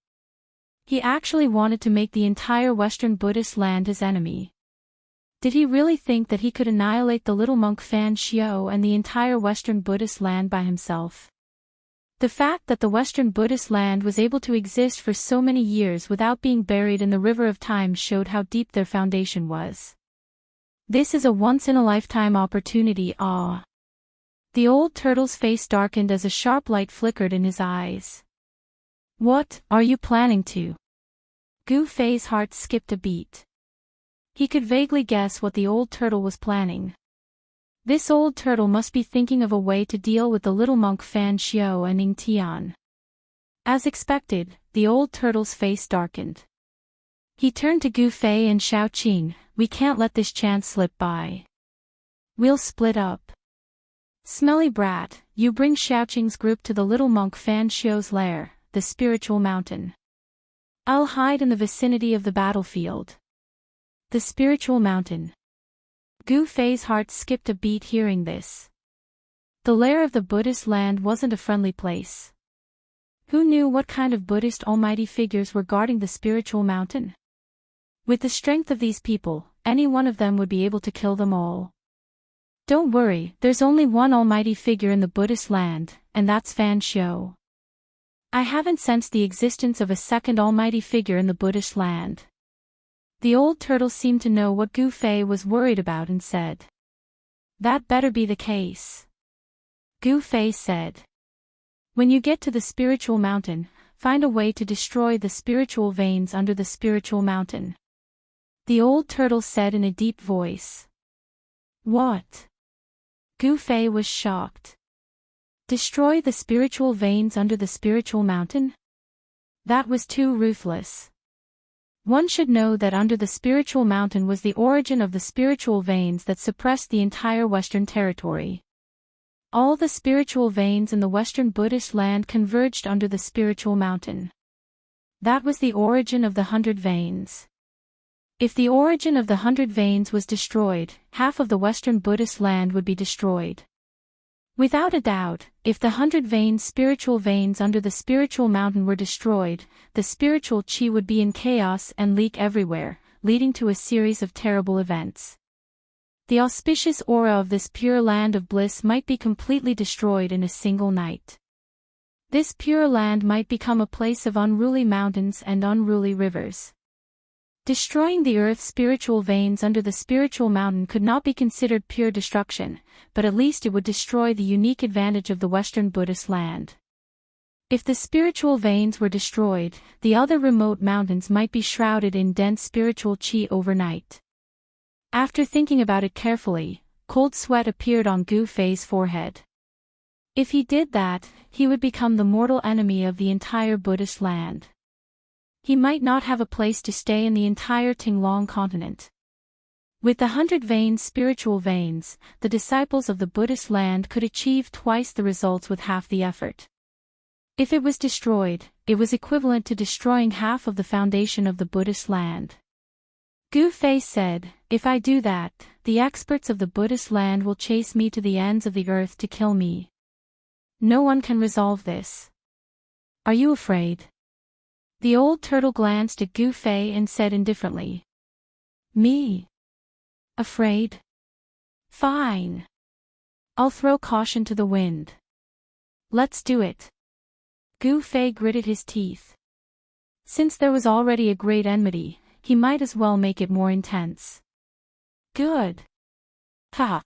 S1: He actually wanted to make the entire Western Buddhist land his enemy. Did he really think that he could annihilate the little monk Fan Xiao and the entire Western Buddhist land by himself? The fact that the Western Buddhist land was able to exist for so many years without being buried in the river of time showed how deep their foundation was. This is a once-in-a-lifetime opportunity. The old turtle's face darkened as a sharp light flickered in his eyes. What are you planning to? Gu Fei's heart skipped a beat. He could vaguely guess what the old turtle was planning. This old turtle must be thinking of a way to deal with the little monk Fan Xiao and Ing Tian. As expected, the old turtle's face darkened. He turned to Gu Fei and Xiao Qing, we can't let this chance slip by. We'll split up. Smelly brat, you bring Xiao Qing's group to the little monk Fan Xiao's lair, the spiritual mountain. I'll hide in the vicinity of the battlefield. The spiritual mountain. Gu Fei's heart skipped a beat hearing this. The lair of the Buddhist land wasn't a friendly place. Who knew what kind of Buddhist almighty figures were guarding the spiritual mountain? With the strength of these people, any one of them would be able to kill them all. Don't worry, there's only one almighty figure in the Buddhist land, and that's Fan Xiao. I haven't sensed the existence of a second almighty figure in the Buddhist land. The old turtle seemed to know what Gu Fei was worried about and said. That better be the case. Gu Fei said. When you get to the spiritual mountain, find a way to destroy the spiritual veins under the spiritual mountain. The old turtle said in a deep voice. What? Gu Fei was shocked. Destroy the spiritual veins under the spiritual mountain? That was too ruthless. One should know that under the spiritual mountain was the origin of the spiritual veins that suppressed the entire Western territory. All the spiritual veins in the Western Buddhist land converged under the spiritual mountain. That was the origin of the 100 veins. If the origin of the 100 veins was destroyed, half of the Western Buddhist land would be destroyed. Without a doubt, if the 100 spiritual veins under the spiritual mountain were destroyed, the spiritual chi would be in chaos and leak everywhere, leading to a series of terrible events. The auspicious aura of this pure land of bliss might be completely destroyed in a single night. This pure land might become a place of unruly mountains and unruly rivers. Destroying the earth's spiritual veins under the spiritual mountain could not be considered pure destruction, but at least it would destroy the unique advantage of the Western Buddhist land. If the spiritual veins were destroyed, the other remote mountains might be shrouded in dense spiritual chi overnight. After thinking about it carefully, cold sweat appeared on Gu Fei's forehead. If he did that, he would become the mortal enemy of the entire Buddhist land. He might not have a place to stay in the entire Tinglong continent. With the 100 spiritual veins, the disciples of the Buddhist land could achieve twice the results with half the effort. If it was destroyed, it was equivalent to destroying half of the foundation of the Buddhist land. Gu Fei said, "If I do that, the experts of the Buddhist land will chase me to the ends of the earth to kill me. No one can resolve this. Are you afraid?" The old turtle glanced at Gu Fei and said indifferently, "Me? Afraid? Fine. I'll throw caution to the wind. Let's do it." Gu Fei gritted his teeth. Since there was already a great enmity, he might as well make it more intense. Good. Ha!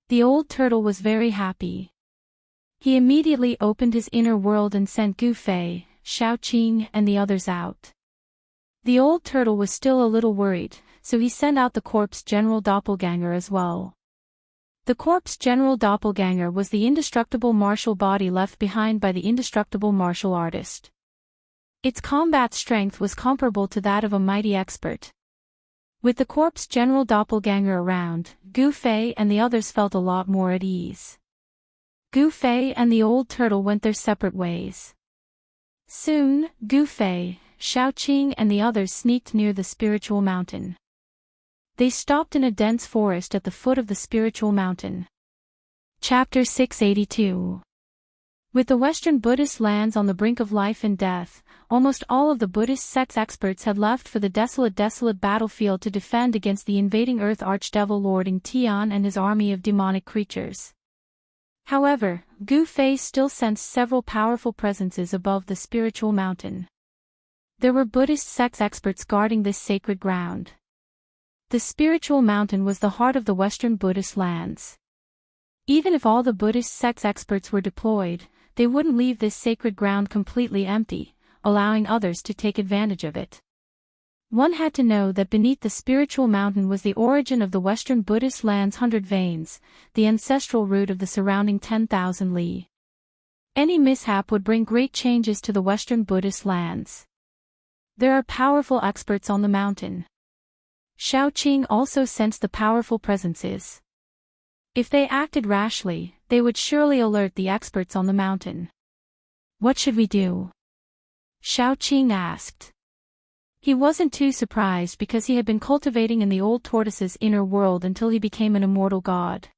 S1: The old turtle was very happy. He immediately opened his inner world and sent Gu Fei, Shaoqing and the others out. The old turtle was still a little worried, so he sent out the corpse general doppelganger as well. The corpse general doppelganger was the indestructible martial body left behind by the indestructible martial artist. Its combat strength was comparable to that of a mighty expert. With the corpse general doppelganger around, Gu Fei and the others felt a lot more at ease. Gu Fei and the old turtle went their separate ways. Soon, Gu Fei, Shaoqing and the others sneaked near the spiritual mountain. They stopped in a dense forest at the foot of the spiritual mountain. Chapter 682. With the Western Buddhist lands on the brink of life and death, almost all of the Buddhist sect's experts had left for the desolate battlefield to defend against the invading Earth Archdevil Lord Ng Tian and his army of demonic creatures. However, Gu Fei still sensed several powerful presences above the spiritual mountain. There were Buddhist sect experts guarding this sacred ground. The spiritual mountain was the heart of the Western Buddhist lands. Even if all the Buddhist sect experts were deployed, they wouldn't leave this sacred ground completely empty, allowing others to take advantage of it. One had to know that beneath the spiritual mountain was the origin of the Western Buddhist land's 100 veins, the ancestral root of the surrounding 10,000 li. Any mishap would bring great changes to the Western Buddhist lands. There are powerful experts on the mountain. Shaoqing also sensed the powerful presences. If they acted rashly, they would surely alert the experts on the mountain. "What should we do?" Shaoqing asked. He wasn't too surprised because he had been cultivating in the old tortoise's inner world until he became an immortal god.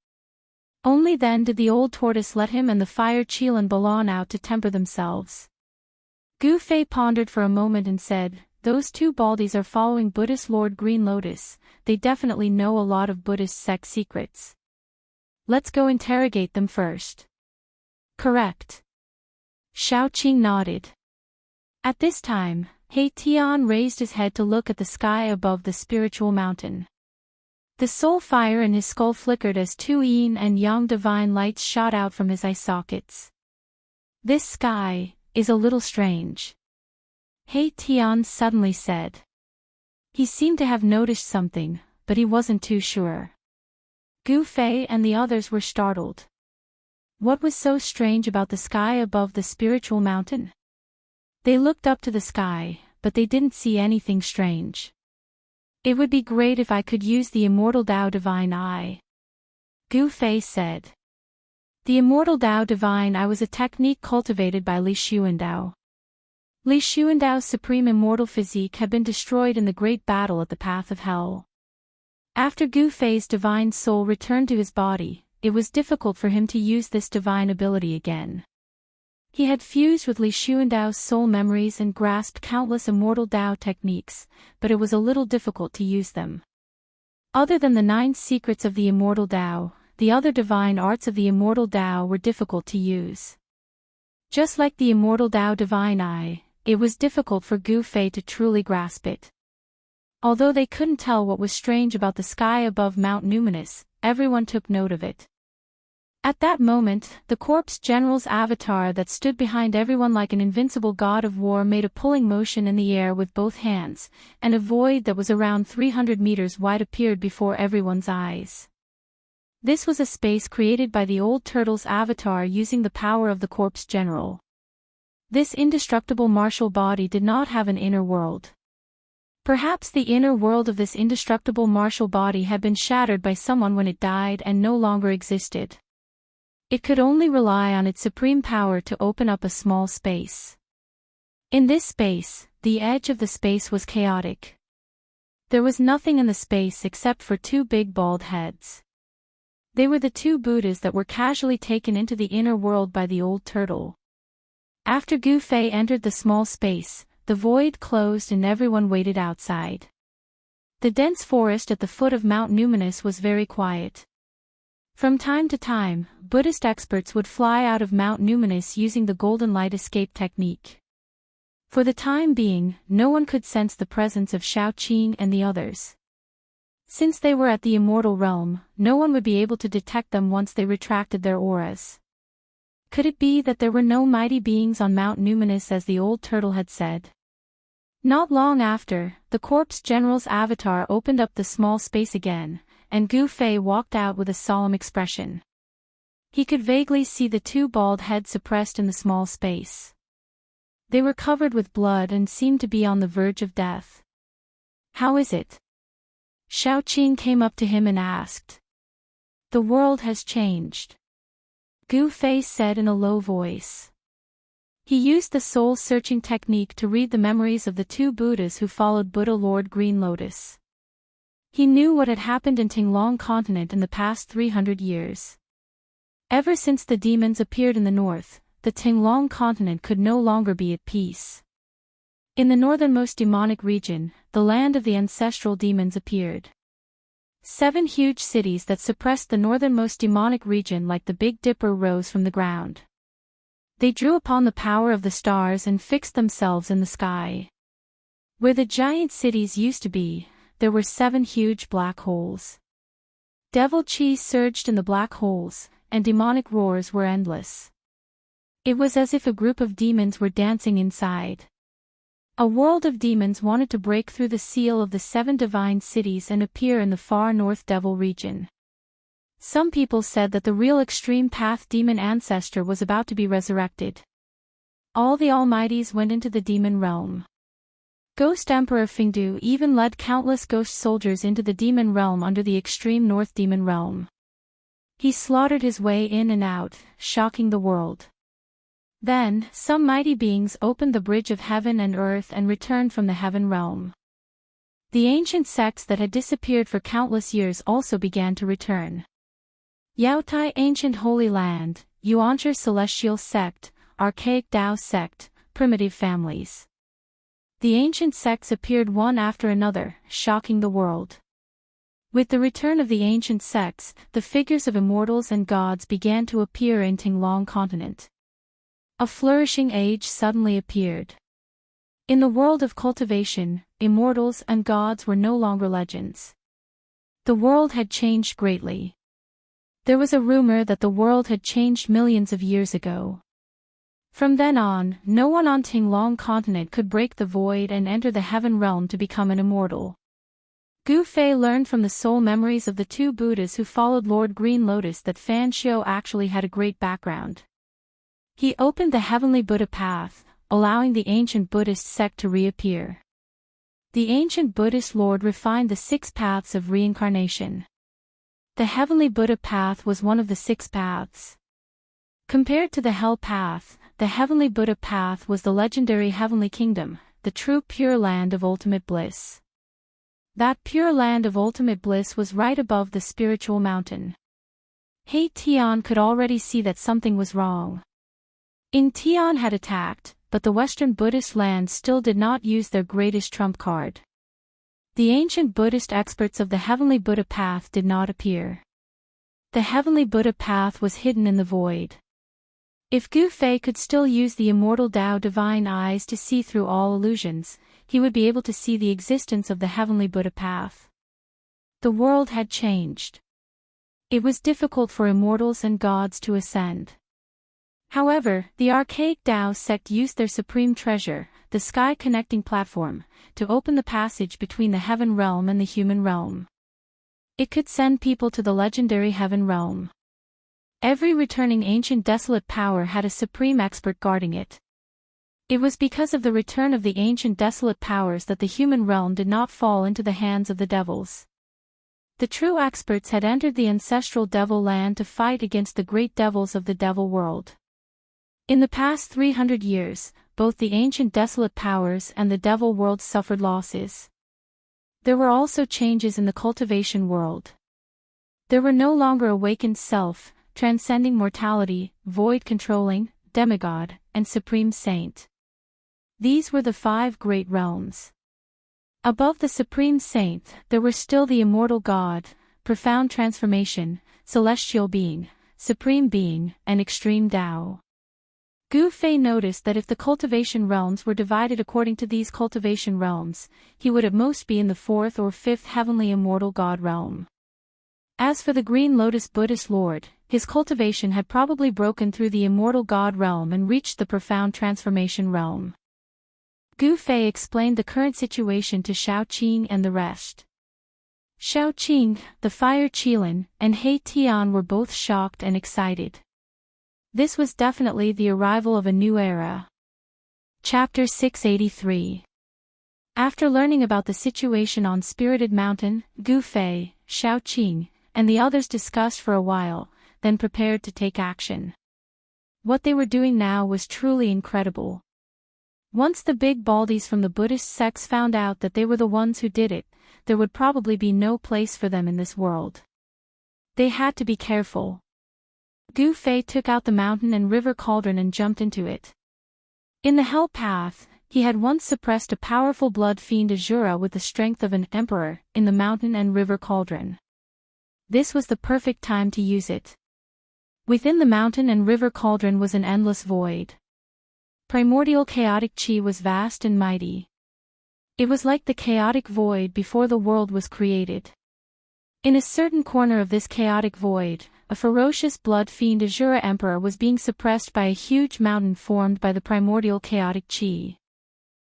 S1: Only then did the old tortoise let him and the fire Qilan Balan out to temper themselves. Gu Fei pondered for a moment and said, "Those two baldies are following Buddhist Lord Green Lotus, they definitely know a lot of Buddhist sect secrets. Let's go interrogate them first." "Correct." Shaoqing nodded. At this time, He Tian raised his head to look at the sky above the spiritual mountain. The soul fire in his skull flickered as two yin and yang divine lights shot out from his eye sockets. "This sky is a little strange," He Tian suddenly said. He seemed to have noticed something, but he wasn't too sure. Gu Fei and the others were startled. What was so strange about the sky above the spiritual mountain? They looked up to the sky, but they didn't see anything strange. It would be great if I could use the Immortal Tao Divine Eye, Gu Fei said. The Immortal Tao Divine Eye was a technique cultivated by Li Xuandao. Li Xuandao's supreme immortal physique had been destroyed in the great battle at the Path of Hell. After Gu Fei's divine soul returned to his body, it was difficult for him to use this divine ability again. He had fused with Li Xuandao's soul memories and grasped countless immortal Tao techniques, but it was a little difficult to use them. Other than the 9 secrets of the immortal Tao, the other divine arts of the immortal Tao were difficult to use. Just like the Immortal Tao Divine Eye, it was difficult for Gu Fei to truly grasp it. Although they couldn't tell what was strange about the sky above Mount Numinous, everyone took note of it. At that moment, the corpse general's avatar that stood behind everyone like an invincible god of war made a pulling motion in the air with both hands, and a void that was around 300 meters wide appeared before everyone's eyes. This was a space created by the old turtle's avatar using the power of the corpse general. This indestructible martial body did not have an inner world. Perhaps the inner world of this indestructible martial body had been shattered by someone when it died and no longer existed. It could only rely on its supreme power to open up a small space. In this space, the edge of the space was chaotic. There was nothing in the space except for 2 big bald heads. They were the 2 Buddhas that were casually taken into the inner world by the old turtle. After Gu Fei entered the small space, the void closed and everyone waited outside. The dense forest at the foot of Mount Numinous was very quiet. From time to time, Buddhist experts would fly out of Mount Numinous using the golden light escape technique. For the time being, no one could sense the presence of Shaoqing and the others. Since they were at the immortal realm, no one would be able to detect them once they retracted their auras. Could it be that there were no mighty beings on Mount Numinous as the old turtle had said? Not long after, the corpse general's avatar opened up the small space again, and Gu Fei walked out with a solemn expression. He could vaguely see the 2 bald heads suppressed in the small space. They were covered with blood and seemed to be on the verge of death. "How is it?" Shaoqing came up to him and asked. "The world has changed," Gu Fei said in a low voice. He used the soul-searching technique to read the memories of the 2 Buddhas who followed Buddha Lord Green Lotus. He knew what had happened in Tinglong Continent in the past 300 years. Ever since the demons appeared in the north, the Tinglong Continent could no longer be at peace. In the northernmost demonic region, the land of the ancestral demons appeared. 7 huge cities that suppressed the northernmost demonic region like the Big Dipper rose from the ground. They drew upon the power of the stars and fixed themselves in the sky. Where the giant cities used to be, there were 7 huge black holes. Devil chi surged in the black holes, and demonic roars were endless. It was as if a group of demons were dancing inside. A world of demons wanted to break through the seal of the 7 divine cities and appear in the far north devil region. Some people said that the real extreme path demon ancestor was about to be resurrected. All the almighties went into the demon realm. Ghost Emperor Fingdu even led countless ghost soldiers into the demon realm under the extreme north demon realm. He slaughtered his way in and out, shocking the world. Then, some mighty beings opened the bridge of heaven and earth and returned from the heaven realm. The ancient sects that had disappeared for countless years also began to return. Yaotai Ancient Holy Land, Yuanzhi Celestial Sect, Archaic Tao Sect, Primitive Families. The ancient sects appeared one after another, shocking the world. With the return of the ancient sects, the figures of immortals and gods began to appear in Tinglong Continent. A flourishing age suddenly appeared. In the world of cultivation, immortals and gods were no longer legends. The world had changed greatly. There was a rumor that the world had changed millions of years ago. From then on, no one on Tinglong Continent could break the void and enter the heaven realm to become an immortal. Gu Fei learned from the soul memories of the 2 Buddhas who followed Lord Green Lotus that Fan Xiu actually had a great background. He opened the heavenly Buddha path, allowing the ancient Buddhist sect to reappear. The ancient Buddhist Lord refined the 6 paths of reincarnation. The Heavenly Buddha path was one of the 6 paths. Compared to the Hell path, the Heavenly Buddha path was the legendary Heavenly Kingdom, the true pure land of ultimate bliss. That pure land of ultimate bliss was right above the spiritual mountain. He Tian could already see that something was wrong. In Tian had attacked, but the Western Buddhist lands still did not use their greatest trump card. The ancient Buddhist experts of the Heavenly Buddha path did not appear. The Heavenly Buddha path was hidden in the void. If Gu Fei could still use the immortal Tao divine eyes to see through all illusions, he would be able to see the existence of the Heavenly Buddha path. The world had changed. It was difficult for immortals and gods to ascend. However, the archaic Tao sect used their supreme treasure, the sky connecting platform, to open the passage between the heaven realm and the human realm. It could send people to the legendary heaven realm. Every returning ancient desolate power had a supreme expert guarding it. It was because of the return of the ancient desolate powers that the human realm did not fall into the hands of the devils. The true experts had entered the ancestral devil land to fight against the great devils of the devil world. In the past 300 years, both the ancient desolate powers and the devil world suffered losses. There were also changes in the cultivation world. There were no longer awakened self, transcending mortality, void controlling, demigod, and supreme saint. These were the 5 great realms. Above the supreme saint, there were still the immortal God, profound transformation, celestial being, supreme being, and extreme Tao. Gu Fei noticed that if the cultivation realms were divided according to these cultivation realms, he would at most be in the 4th or 5th heavenly immortal God realm. As for the Green Lotus Buddhist Lord, his cultivation had probably broken through the immortal God realm and reached the profound transformation realm. Gu Fei explained the current situation to Shao Qing and the rest. Shao Qing, the Fire Qilin, and He Tian were both shocked and excited. This was definitely the arrival of a new era. Chapter 683. After learning about the situation on Spirited Mountain, Gu Fei, Shao Qing, and the others discussed for a while, then prepared to take action. What they were doing now was truly incredible. Once the big baldies from the Buddhist sects found out that they were the ones who did it, there would probably be no place for them in this world. They had to be careful. Gu Fei took out the mountain and river cauldron and jumped into it. In the Hell Path, he had once suppressed a powerful blood fiend Azura with the strength of an emperor, in the mountain and river cauldron. This was the perfect time to use it. Within the mountain and river cauldron was an endless void. Primordial chaotic chi was vast and mighty. It was like the chaotic void before the world was created. In a certain corner of this chaotic void, a ferocious blood fiend Azura Emperor was being suppressed by a huge mountain formed by the primordial chaotic chi.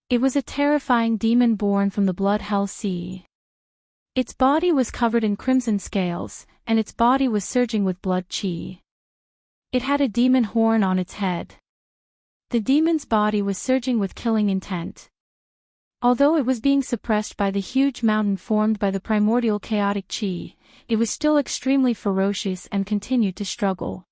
S1: It was a terrifying demon born from the blood hell sea. Its body was covered in crimson scales, and its body was surging with blood chi. It had a demon horn on its head. The demon's body was surging with killing intent. Although it was being suppressed by the huge mountain formed by the primordial chaotic chi, it was still extremely ferocious and continued to struggle.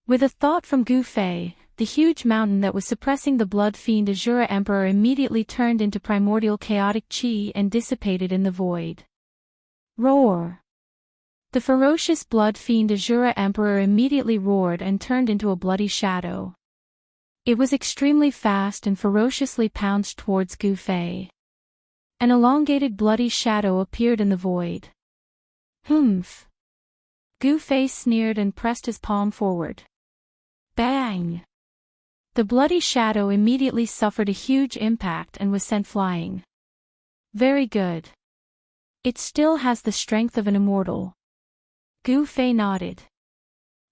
S1: With a thought from Gu Fei, the huge mountain that was suppressing the blood fiend Azura Emperor immediately turned into primordial chaotic chi and dissipated in the void. Roar! The ferocious blood fiend Azura Emperor immediately roared and turned into a bloody shadow. It was extremely fast and ferociously pounced towards Gu Fei. An elongated bloody shadow appeared in the void. Humph! Gu Fei sneered and pressed his palm forward. Bang! The bloody shadow immediately suffered a huge impact and was sent flying. Very good. It still has the strength of an immortal. Gu Fei nodded.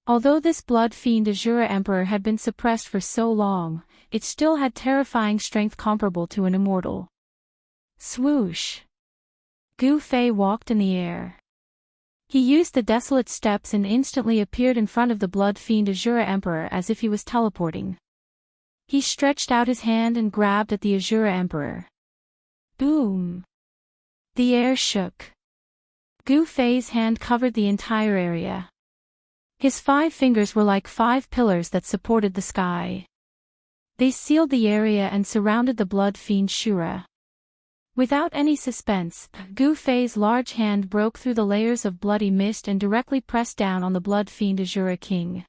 S1: Although this blood fiend Azura Emperor had been suppressed for so long, it still had terrifying strength comparable to an immortal. Swoosh! Gu Fei walked in the air. He used the desolate steps and instantly appeared in front of the blood fiend Azura Emperor as if he was teleporting. He stretched out his hand and grabbed at the Azura Emperor. Boom! The air shook. Gu Fei's hand covered the entire area. His 5 fingers were like 5 pillars that supported the sky. They sealed the area and surrounded the blood fiend Shura. Without any suspense, Gu Fei's large hand broke through the layers of bloody mist and directly pressed down on the blood fiend Azura King.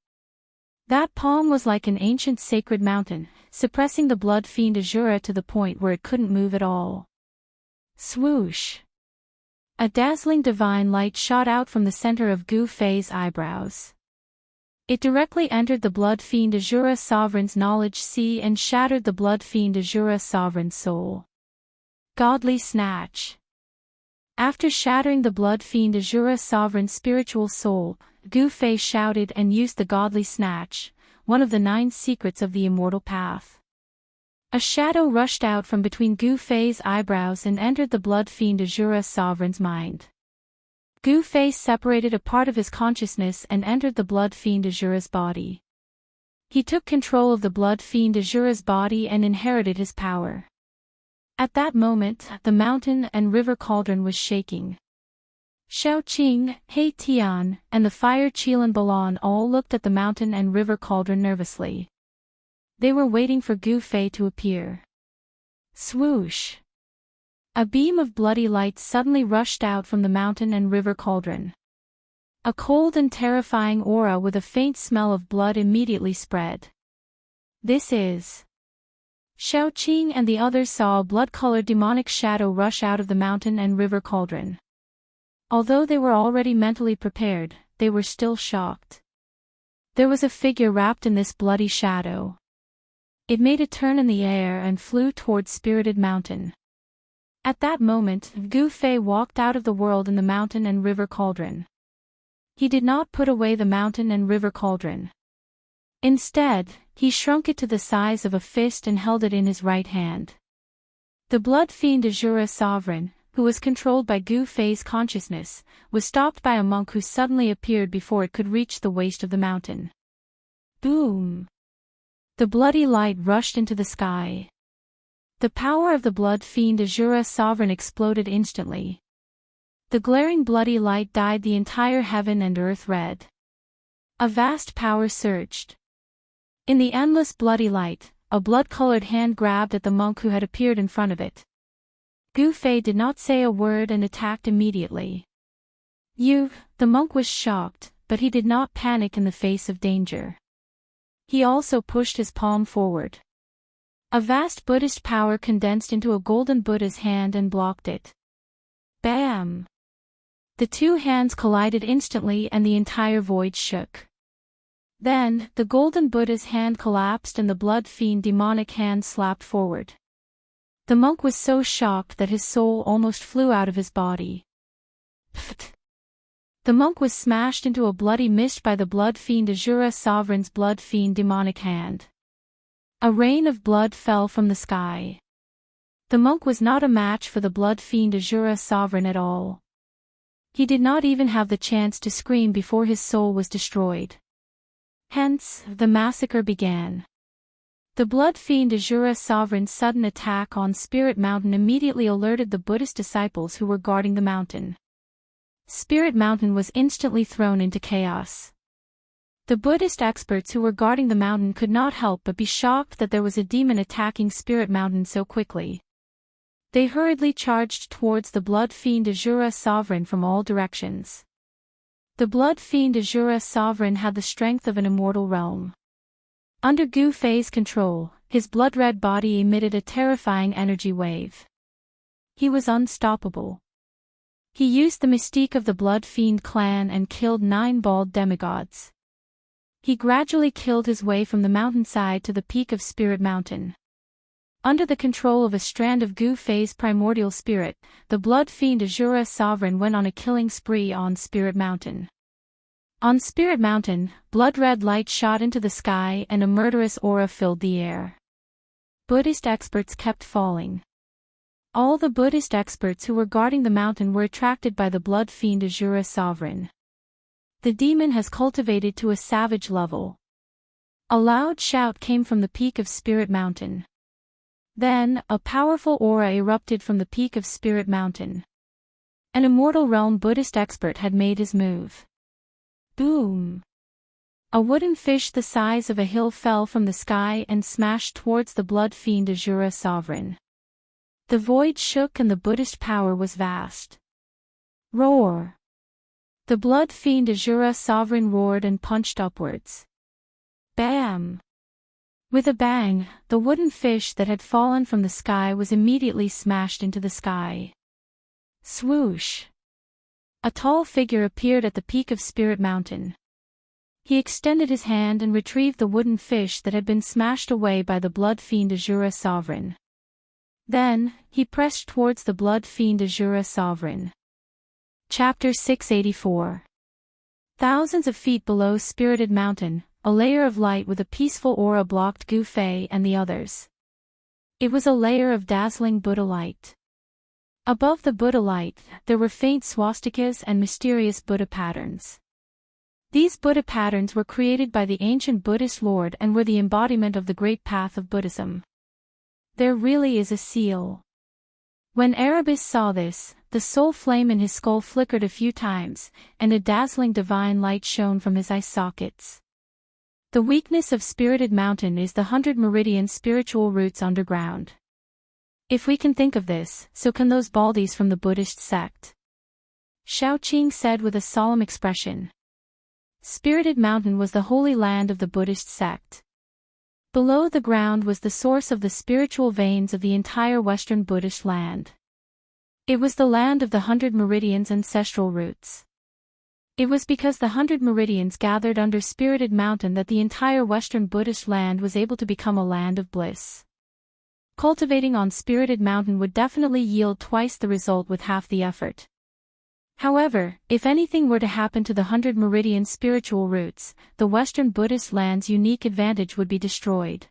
S1: That palm was like an ancient sacred mountain, suppressing the blood fiend Azura to the point where it couldn't move at all. Swoosh! A dazzling divine light shot out from the center of Gu Fei's eyebrows. It directly entered the blood fiend Azura Sovereign's knowledge sea and shattered the blood fiend Azura Sovereign's soul. Godly snatch. After shattering the blood fiend Azura Sovereign's spiritual soul, Gu Fei shouted and used the godly snatch, one of the 9 secrets of the immortal path. A shadow rushed out from between Gu Fei's eyebrows and entered the blood fiend Azura Sovereign's mind. Gu Fei separated a part of his consciousness and entered the blood fiend Azura's body. He took control of the blood fiend Azura's body and inherited his power. At that moment, the mountain and river cauldron was shaking. Shaoqing, He Tian, and the fire Qilan Balan all looked at the mountain and river cauldron nervously. They were waiting for Gu Fei to appear. Swoosh! A beam of bloody light suddenly rushed out from the mountain and river cauldron. A cold and terrifying aura with a faint smell of blood immediately spread. This is... Shaoqing and the others saw a blood-colored demonic shadow rush out of the mountain and river cauldron. Although they were already mentally prepared, they were still shocked. There was a figure wrapped in this bloody shadow. It made a turn in the air and flew towards Spirited Mountain. At that moment, Gu Fei walked out of the world in the mountain and river cauldron. He did not put away the mountain and river cauldron. Instead, he shrunk it to the size of a fist and held it in his right hand. The blood fiend Azura Sovereign, who was controlled by Gu Fei's consciousness, was stopped by a monk who suddenly appeared before it could reach the waist of the mountain. Boom! The bloody light rushed into the sky. The power of the blood fiend Azura Sovereign exploded instantly. The glaring bloody light dyed the entire heaven and earth red. A vast power surged. In the endless bloody light, a blood-colored hand grabbed at the monk who had appeared in front of it. Gu Fei did not say a word and attacked immediately. The monk was shocked, but he did not panic in the face of danger. He also pushed his palm forward. A vast Buddhist power condensed into a golden Buddha's hand and blocked it. Bam! The 2 hands collided instantly and the entire void shook. Then, the golden Buddha's hand collapsed and the blood fiend demonic hand slapped forward. The monk was so shocked that his soul almost flew out of his body. Pfft! The monk was smashed into a bloody mist by the blood fiend Azura Sovereign's blood fiend demonic hand. A rain of blood fell from the sky. The monk was not a match for the blood fiend Azura Sovereign at all. He did not even have the chance to scream before his soul was destroyed. Hence, the massacre began. The blood fiend Azura Sovereign's sudden attack on Spirit Mountain immediately alerted the Buddhist disciples who were guarding the mountain. Spirit Mountain was instantly thrown into chaos. The Buddhist experts who were guarding the mountain could not help but be shocked that there was a demon attacking Spirit Mountain so quickly. They hurriedly charged towards the blood fiend Azura Sovereign from all directions. The blood fiend Azura Sovereign had the strength of an immortal realm. Under Gu Fei's control, his blood-red body emitted a terrifying energy wave. He was unstoppable. He used the mystique of the blood fiend clan and killed 9 bald demigods. He gradually killed his way from the mountainside to the peak of Spirit Mountain. Under the control of a strand of Gu Fei's primordial spirit, the blood fiend Azura Sovereign went on a killing spree on Spirit Mountain. On Spirit Mountain, blood-red light shot into the sky and a murderous aura filled the air. Buddhist experts kept falling. All the Buddhist experts who were guarding the mountain were attracted by the blood fiend Azura Sovereign. The demon has cultivated to a savage level. A loud shout came from the peak of Spirit Mountain. Then, a powerful aura erupted from the peak of Spirit Mountain. An Immortal Realm Buddhist expert had made his move. Boom! A wooden fish the size of a hill fell from the sky and smashed towards the blood fiend Asura sovereign. The void shook and the Buddhist power was vast. Roar! The blood fiend Asura sovereign roared and punched upwards. Bam! With a bang, the wooden fish that had fallen from the sky was immediately smashed into the sky. Swoosh! A tall figure appeared at the peak of Spirit Mountain. He extended his hand and retrieved the wooden fish that had been smashed away by the blood fiend Asura sovereign. Then, he pressed towards the blood fiend Asura sovereign. Chapter 684. Thousands of feet below Spirited Mountain, a layer of light with a peaceful aura blocked Gu Fei and the others. It was a layer of dazzling Buddha light. Above the Buddha light, there were faint swastikas and mysterious Buddha patterns. These Buddha patterns were created by the ancient Buddhist Lord and were the embodiment of the great path of Buddhism. There really is a seal. When Erebus saw this, the soul flame in his skull flickered a few times, and a dazzling divine light shone from his eye sockets. The weakness of Spirited Mountain is the 100 meridian spiritual roots underground. If we can think of this, so can those baldies from the Buddhist sect. Shaoqing said with a solemn expression. Spirited Mountain was the holy land of the Buddhist sect. Below the ground was the source of the spiritual veins of the entire Western Buddhist land. It was the land of the 100 meridians ancestral roots. It was because the 100 meridians gathered under Spirited Mountain that the entire Western Buddhist land was able to become a land of bliss. Cultivating on Spirited Mountain would definitely yield twice the result with half the effort. However, if anything were to happen to the 100 meridian spiritual roots, the Western Buddhist land's unique advantage would be destroyed.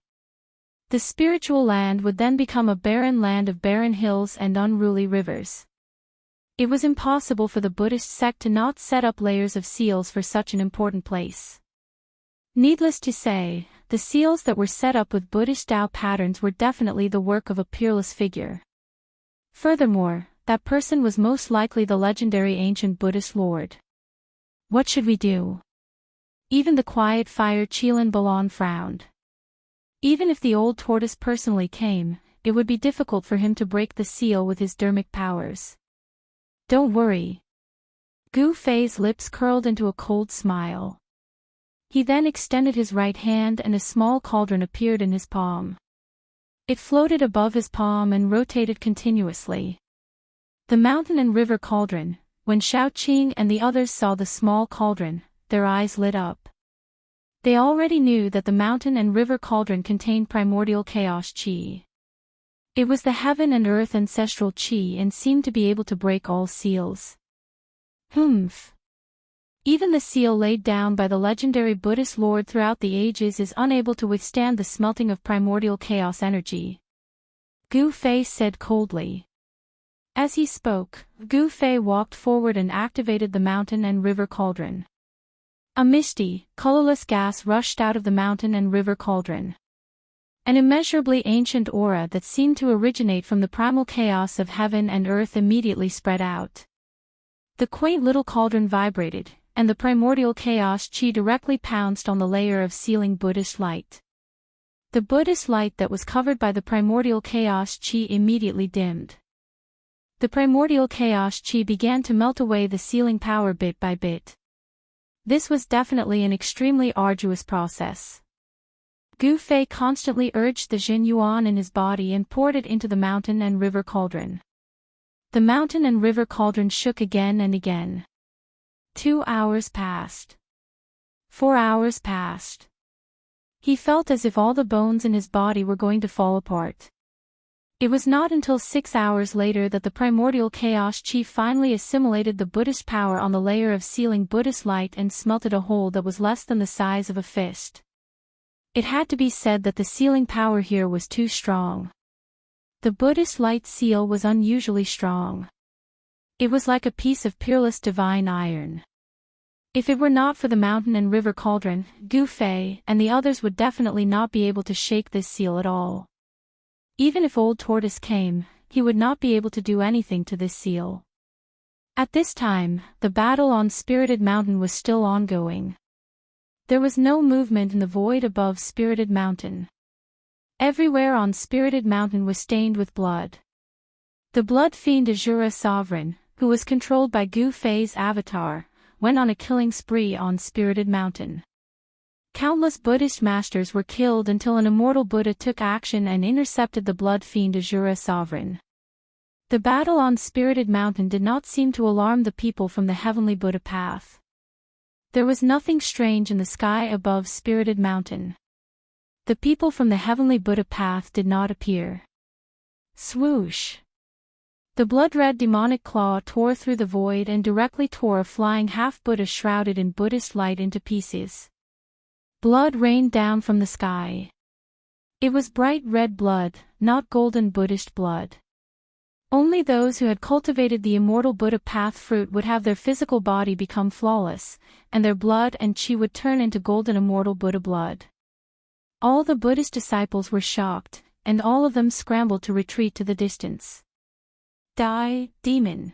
S1: The spiritual land would then become a barren land of barren hills and unruly rivers. It was impossible for the Buddhist sect to not set up layers of seals for such an important place. Needless to say, the seals that were set up with Buddhist Tao patterns were definitely the work of a peerless figure. Furthermore, that person was most likely the legendary ancient Buddhist Lord. What should we do? Even the quiet fire Chilan Balan frowned. Even if the old tortoise personally came, it would be difficult for him to break the seal with his dermic powers. Don't worry. Gu Fei's lips curled into a cold smile. He then extended his right hand and a small cauldron appeared in his palm. It floated above his palm and rotated continuously. The mountain and river cauldron. When Shaoqing and the others saw the small cauldron, their eyes lit up. They already knew that the mountain and river cauldron contained primordial chaos chi. It was the heaven and earth ancestral chi and seemed to be able to break all seals. Humph. Even the seal laid down by the legendary Buddhist Lord throughout the ages is unable to withstand the smelting of primordial chaos energy. Gu Fei said coldly. As he spoke, Gu Fei walked forward and activated the mountain and river cauldron. A misty, colorless gas rushed out of the mountain and river cauldron. An immeasurably ancient aura that seemed to originate from the primal chaos of heaven and earth immediately spread out. The quaint little cauldron vibrated, and the primordial chaos chi directly pounced on the layer of sealing Buddhist light. The Buddhist light that was covered by the primordial chaos chi immediately dimmed. The primordial chaos chi began to melt away the sealing power bit by bit. This was definitely an extremely arduous process. Gu Fei constantly urged the Jin Yuan in his body and poured it into the mountain and river cauldron. The mountain and river cauldron shook again and again. 2 hours passed. 4 hours passed. He felt as if all the bones in his body were going to fall apart. It was not until 6 hours later that the primordial chaos chi finally assimilated the Buddhist power on the layer of sealing Buddhist light and smelted a hole that was less than the size of a fist. It had to be said that the sealing power here was too strong. The Buddhist light seal was unusually strong. It was like a piece of peerless divine iron. If it were not for the mountain and river cauldron, Gu Fei and the others would definitely not be able to shake this seal at all. Even if Old Tortoise came, he would not be able to do anything to this seal. At this time, the battle on Spirited Mountain was still ongoing. There was no movement in the void above Spirited Mountain. Everywhere on Spirited Mountain was stained with blood. The blood fiend Azura Sovereign, who was controlled by Gu Fei's avatar, went on a killing spree on Spirited Mountain. Countless Buddhist masters were killed until an immortal Buddha took action and intercepted the blood fiend Azura Sovereign. The battle on Spirited Mountain did not seem to alarm the people from the heavenly Buddha path. There was nothing strange in the sky above Spirited Mountain. The people from the heavenly Buddha path did not appear. Swoosh! The blood-red demonic claw tore through the void and directly tore a flying half-Buddha shrouded in Buddhist light into pieces. Blood rained down from the sky. It was bright red blood, not golden Buddhist blood. Only those who had cultivated the immortal Buddha path fruit would have their physical body become flawless, and their blood and chi would turn into golden immortal Buddha blood. All the Buddhist disciples were shocked, and all of them scrambled to retreat to the distance. Die, demon!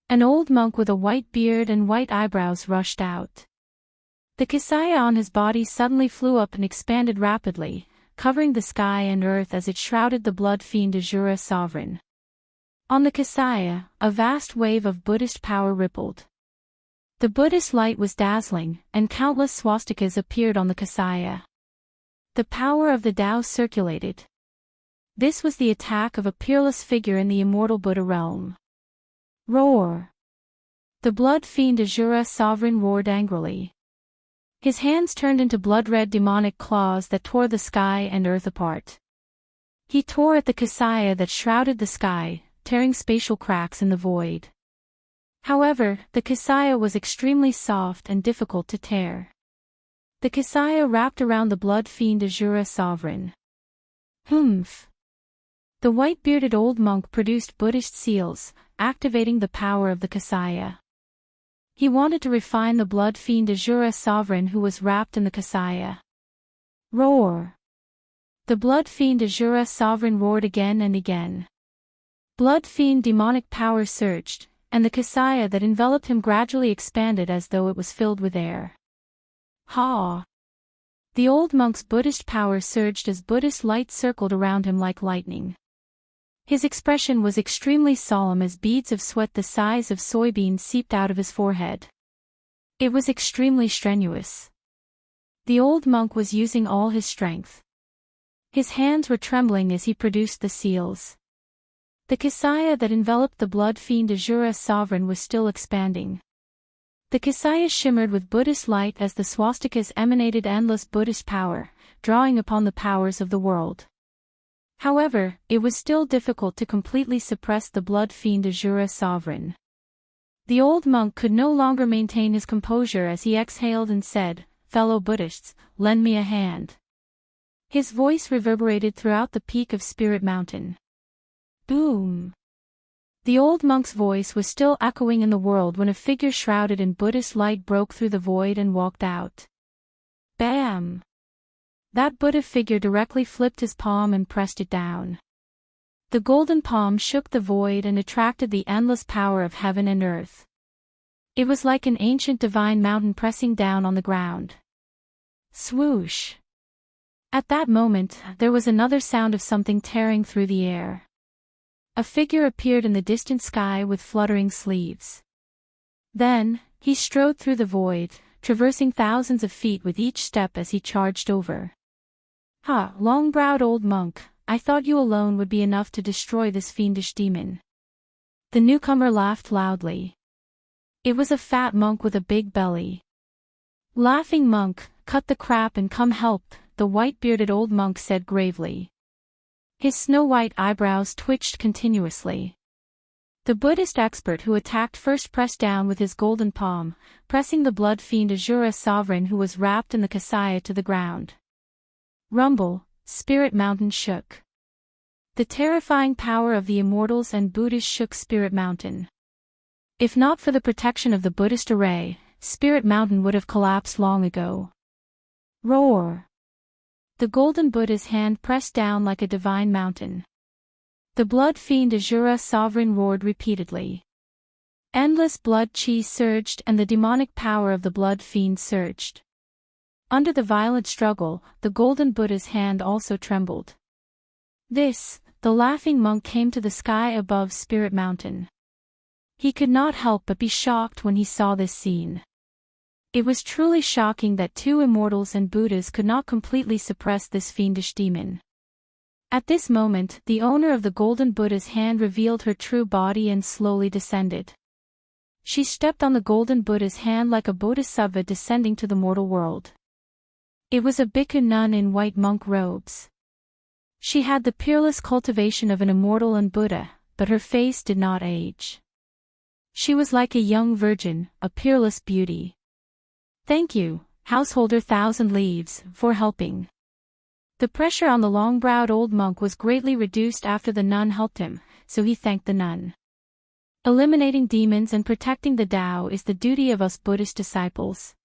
S1: An old monk with a white beard and white eyebrows rushed out. The Kasaya on his body suddenly flew up and expanded rapidly, covering the sky and earth as it shrouded the blood fiend Azura Sovereign. On the Kasaya, a vast wave of Buddhist power rippled. The Buddhist light was dazzling, and countless swastikas appeared on the Kasaya. The power of the Tao circulated. This was the attack of a peerless figure in the immortal Buddha realm. Roar! The blood fiend Azura Sovereign roared angrily. His hands turned into blood-red demonic claws that tore the sky and earth apart. He tore at the Kasaya that shrouded the sky, tearing spatial cracks in the void. However, the Kasaya was extremely soft and difficult to tear. The Kasaya wrapped around the blood fiend Azura Sovereign. Humph! The white-bearded old monk produced Buddhist seals, activating the power of the Kasaya. He wanted to refine the blood fiend Azura Sovereign who was wrapped in the Kasaya. Roar! The blood fiend Azura Sovereign roared again and again. Blood fiend demonic power surged, and the Kasaya that enveloped him gradually expanded as though it was filled with air. Ha! The old monk's Buddhist power surged as Buddhist light circled around him like lightning. His expression was extremely solemn as beads of sweat the size of soybeans seeped out of his forehead. It was extremely strenuous. The old monk was using all his strength. His hands were trembling as he produced the seals. The Kasaya that enveloped the blood fiend Azura Sovereign was still expanding. The Kasaya shimmered with Buddhist light as the swastikas emanated endless Buddhist power, drawing upon the powers of the world. However, it was still difficult to completely suppress the blood fiend Azura Sovereign. The old monk could no longer maintain his composure as he exhaled and said, "Fellow Buddhists, lend me a hand." His voice reverberated throughout the peak of Spirit Mountain. Boom! The old monk's voice was still echoing in the world when a figure shrouded in Buddhist light broke through the void and walked out. Bam! That Buddha figure directly flipped his palm and pressed it down. The golden palm shook the void and attracted the endless power of heaven and earth. It was like an ancient divine mountain pressing down on the ground. Swoosh! At that moment, there was another sound of something tearing through the air. A figure appeared in the distant sky with fluttering sleeves. Then, he strode through the void, traversing thousands of feet with each step as he charged over. Ha, long-browed old monk, I thought you alone would be enough to destroy this fiendish demon. The newcomer laughed loudly. It was a fat monk with a big belly. Laughing monk, cut the crap and come help, the white-bearded old monk said gravely. His snow-white eyebrows twitched continuously. The Buddhist expert who attacked first pressed down with his golden palm, pressing the blood fiend Azura Sovereign who was wrapped in the Kasaya to the ground. Rumble, Spirit Mountain shook. The terrifying power of the Immortals and Buddhas shook Spirit Mountain. If not for the protection of the Buddhist array, Spirit Mountain would have collapsed long ago. Roar! The golden Buddha's hand pressed down like a divine mountain. The blood fiend Asura sovereign roared repeatedly. Endless blood chi surged and the demonic power of the blood fiend surged. Under the violent struggle, the golden Buddha's hand also trembled. The laughing monk came to the sky above Spirit Mountain. He could not help but be shocked when he saw this scene. It was truly shocking that two immortals and Buddhas could not completely suppress this fiendish demon. At this moment, the owner of the golden Buddha's hand revealed her true body and slowly descended. She stepped on the golden Buddha's hand like a bodhisattva descending to the mortal world. It was a bhikkhu nun in white monk robes. She had the peerless cultivation of an immortal and Buddha, but her face did not age. She was like a young virgin, a peerless beauty. "Thank you, Householder Thousand Leaves, for helping." The pressure on the long-browed old monk was greatly reduced after the nun helped him, so he thanked the nun. Eliminating demons and protecting the Tao is the duty of us Buddhist disciples.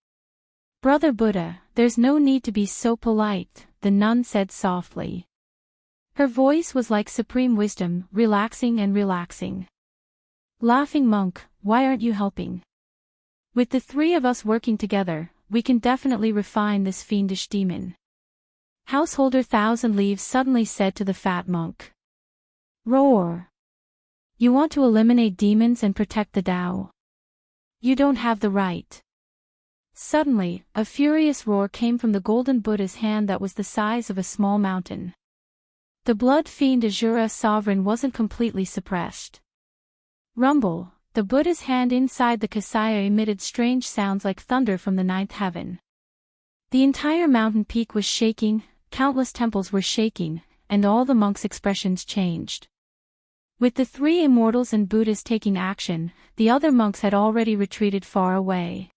S1: "Brother Buddha, there's no need to be so polite," the nun said softly. Her voice was like supreme wisdom, relaxing and relaxing. "Laughing monk, why aren't you helping? With the three of us working together, we can definitely refine this fiendish demon." Householder Thousand Leaves suddenly said to the fat monk. "Roar! You want to eliminate demons and protect the Tao? You don't have the right." Suddenly, a furious roar came from the golden Buddha's hand that was the size of a small mountain. The blood fiend Asura sovereign wasn't completely suppressed. Rumble! The Buddha's hand inside the Kasaya emitted strange sounds like thunder from the ninth heaven. The entire mountain peak was shaking, countless temples were shaking, and all the monks' expressions changed. With the three immortals and Buddhas taking action, the other monks had already retreated far away.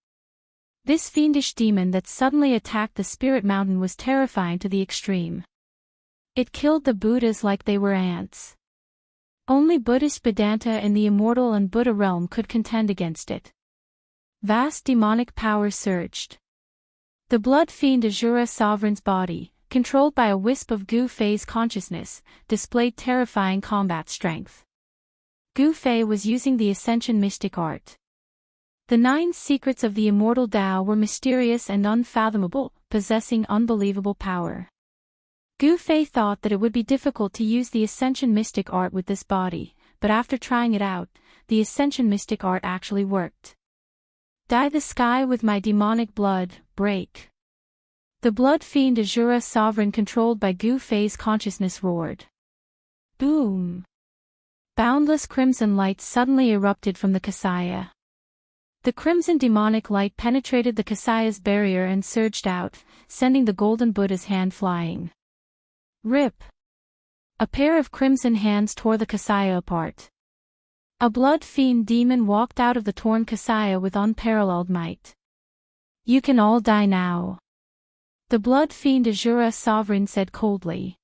S1: This fiendish demon that suddenly attacked the Spirit Mountain was terrifying to the extreme. It killed the Buddhas like they were ants. Only Buddhist Vedanta in the Immortal and Buddha realm could contend against it. Vast demonic power surged. The blood fiend Asura sovereign's body, controlled by a wisp of Gu Fei's consciousness, displayed terrifying combat strength. Gu Fei was using the Ascension mystic art. The 9 secrets of the immortal Tao were mysterious and unfathomable, possessing unbelievable power. Gu Fei thought that it would be difficult to use the Ascension mystic art with this body, but after trying it out, the Ascension mystic art actually worked. "Dye the sky with my demonic blood, break!" The blood fiend Asura sovereign controlled by Gu Fei's consciousness roared. Boom! Boundless crimson light suddenly erupted from the Kasaya. The crimson demonic light penetrated the Kasaya's barrier and surged out, sending the golden Buddha's hand flying. Rip! A pair of crimson hands tore the Kasaya apart. A blood fiend demon walked out of the torn Kasaya with unparalleled might. "You can all die now," the blood fiend Asura sovereign said coldly.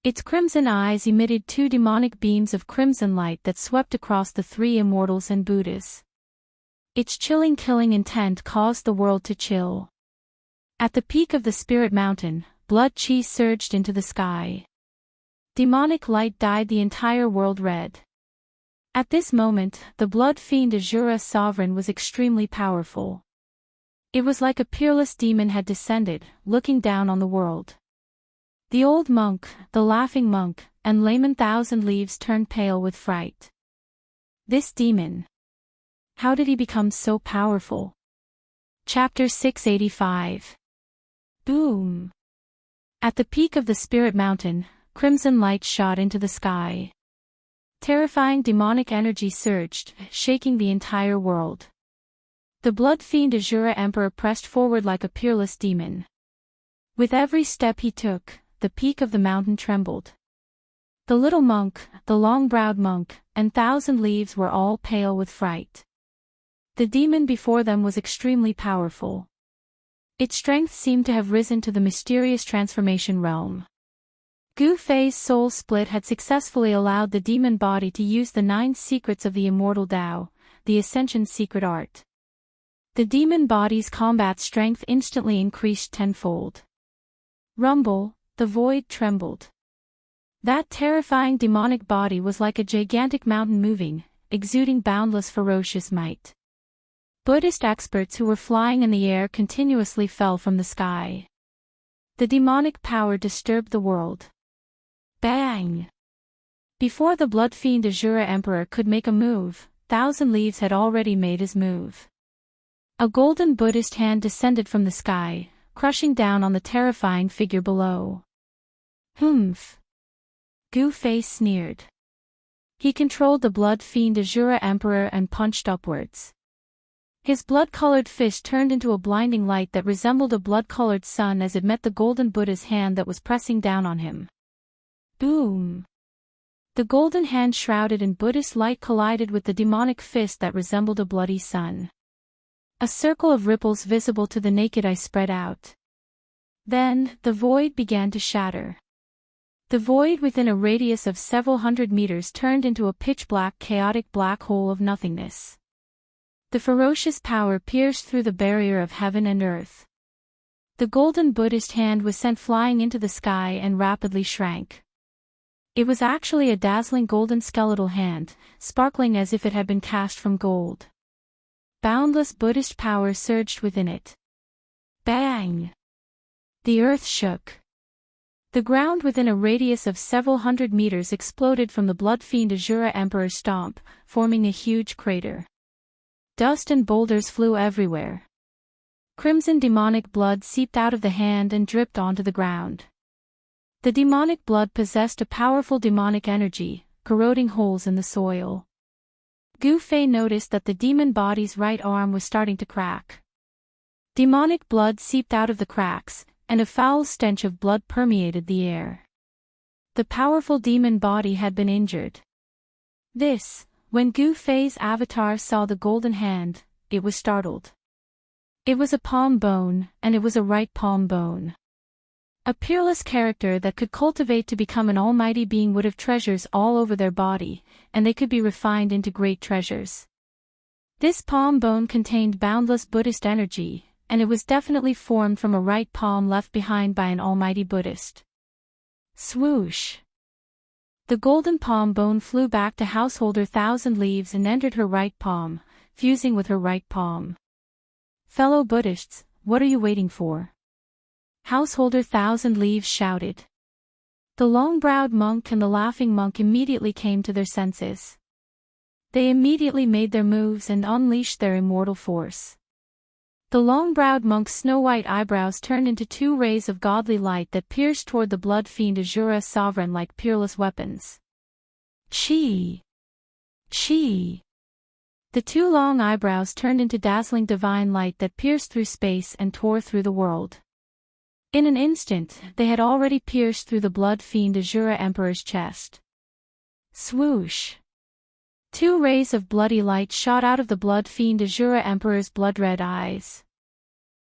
S1: Its crimson eyes emitted 2 demonic beams of crimson light that swept across the 3 immortals and Buddhas. Its chilling killing intent caused the world to chill. At the peak of the Spirit Mountain, blood chi surged into the sky. Demonic light dyed the entire world red. At this moment, the blood fiend Asura sovereign was extremely powerful. It was like a peerless demon had descended, looking down on the world. The old monk, the laughing monk, and layman Thousand Leaves turned pale with fright. This demon. How did he become so powerful? Chapter 685. Boom! At the peak of the Spirit Mountain, crimson light shot into the sky. Terrifying demonic energy surged, shaking the entire world. The blood fiend Asura Emperor pressed forward like a peerless demon. With every step he took, the peak of the mountain trembled. The little monk, the long-browed monk, and Thousand Leaves were all pale with fright. The demon before them was extremely powerful. Its strength seemed to have risen to the mysterious transformation realm. Gu Fei's soul split had successfully allowed the demon body to use the 9 secrets of the immortal Tao, the Ascension secret art. The demon body's combat strength instantly increased tenfold. Rumble, the void trembled. That terrifying demonic body was like a gigantic mountain moving, exuding boundless ferocious might. Buddhist experts who were flying in the air continuously fell from the sky. The demonic power disturbed the world. Bang! Before the blood fiend Asura Emperor could make a move, Thousand Leaves had already made his move. A golden Buddhist hand descended from the sky, crushing down on the terrifying figure below. Humph! Gu Fei sneered. He controlled the blood fiend Asura Emperor and punched upwards. His blood-colored fist turned into a blinding light that resembled a blood-colored sun as it met the golden Buddha's hand that was pressing down on him. Boom! The golden hand shrouded in Buddhist light collided with the demonic fist that resembled a bloody sun. A circle of ripples visible to the naked eye spread out. Then, the void began to shatter. The void within a radius of several hundred meters turned into a pitch-black chaotic black hole of nothingness. The ferocious power pierced through the barrier of heaven and earth. The golden Buddhist hand was sent flying into the sky and rapidly shrank. It was actually a dazzling golden skeletal hand, sparkling as if it had been cast from gold. Boundless Buddhist power surged within it. Bang! The earth shook. The ground within a radius of several hundred meters exploded from the blood fiend Asura Emperor's stomp, forming a huge crater. Dust and boulders flew everywhere. Crimson demonic blood seeped out of the hand and dripped onto the ground. The demonic blood possessed a powerful demonic energy, corroding holes in the soil. Gu Fei noticed that the demon body's right arm was starting to crack. Demonic blood seeped out of the cracks, and a foul stench of blood permeated the air. The powerful demon body had been injured. When Gu Fei's avatar saw the golden hand, it was startled. It was a palm bone, and it was a right palm bone. A peerless character that could cultivate to become an almighty being would have treasures all over their body, and they could be refined into great treasures. This palm bone contained boundless Buddhist energy, and it was definitely formed from a right palm left behind by an almighty Buddhist. Swoosh! The golden palm bone flew back to Householder Thousand Leaves and entered her right palm, fusing with her right palm. Fellow Buddhists, what are you waiting for? Householder Thousand Leaves shouted. The long-browed monk and the laughing monk immediately came to their senses. They immediately made their moves and unleashed their immortal force. The long-browed monk's snow-white eyebrows turned into two rays of godly light that pierced toward the blood fiend Asura Sovereign like peerless weapons. Chi! Chi! The two long eyebrows turned into dazzling divine light that pierced through space and tore through the world. In an instant, they had already pierced through the blood fiend Asura Emperor's chest. Swoosh! Two rays of bloody light shot out of the blood fiend Asura Emperor's blood-red eyes.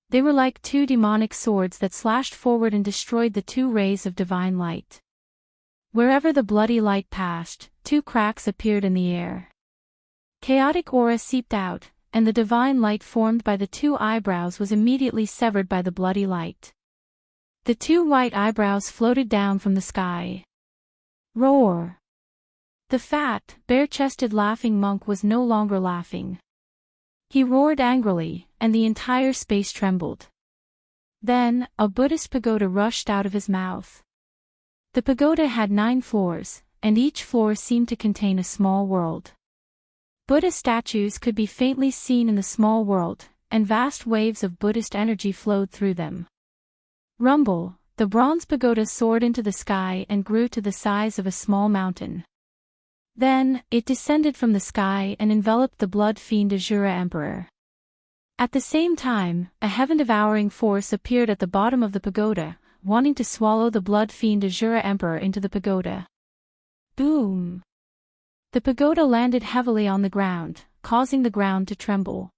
S1: They were like two demonic swords that slashed forward and destroyed the two rays of divine light. Wherever the bloody light passed, two cracks appeared in the air. Chaotic aura seeped out, and the divine light formed by the two eyebrows was immediately severed by the bloody light. The two white eyebrows floated down from the sky. Roar! The fat, bare-chested laughing monk was no longer laughing. He roared angrily, and the entire space trembled. Then, a Buddhist pagoda rushed out of his mouth. The pagoda had 9 floors, and each floor seemed to contain a small world. Buddha statues could be faintly seen in the small world, and vast waves of Buddhist energy flowed through them. Rumble, the bronze pagoda soared into the sky and grew to the size of a small mountain. Then, it descended from the sky and enveloped the blood fiend Asura Emperor. At the same time, a heaven-devouring force appeared at the bottom of the pagoda, wanting to swallow the blood fiend Asura Emperor into the pagoda. Boom! The pagoda landed heavily on the ground, causing the ground to tremble.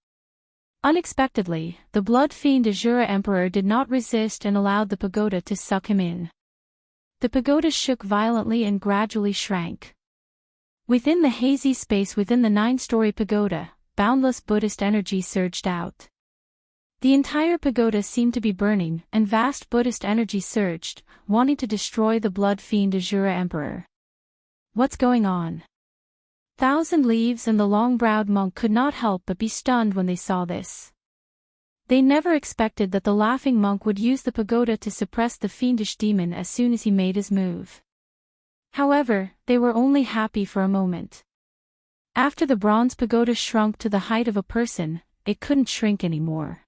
S1: Unexpectedly, the blood fiend Asura Emperor did not resist and allowed the pagoda to suck him in. The pagoda shook violently and gradually shrank. Within the hazy space within the 9-story pagoda, boundless Buddhist energy surged out. The entire pagoda seemed to be burning, and vast Buddhist energy surged, wanting to destroy the blood fiend Asura Emperor. What's going on? Thousand Leaves and the long-browed monk could not help but be stunned when they saw this. They never expected that the laughing monk would use the pagoda to suppress the fiendish demon as soon as he made his move. However, they were only happy for a moment. After the bronze pagoda shrunk to the height of a person, it couldn't shrink anymore.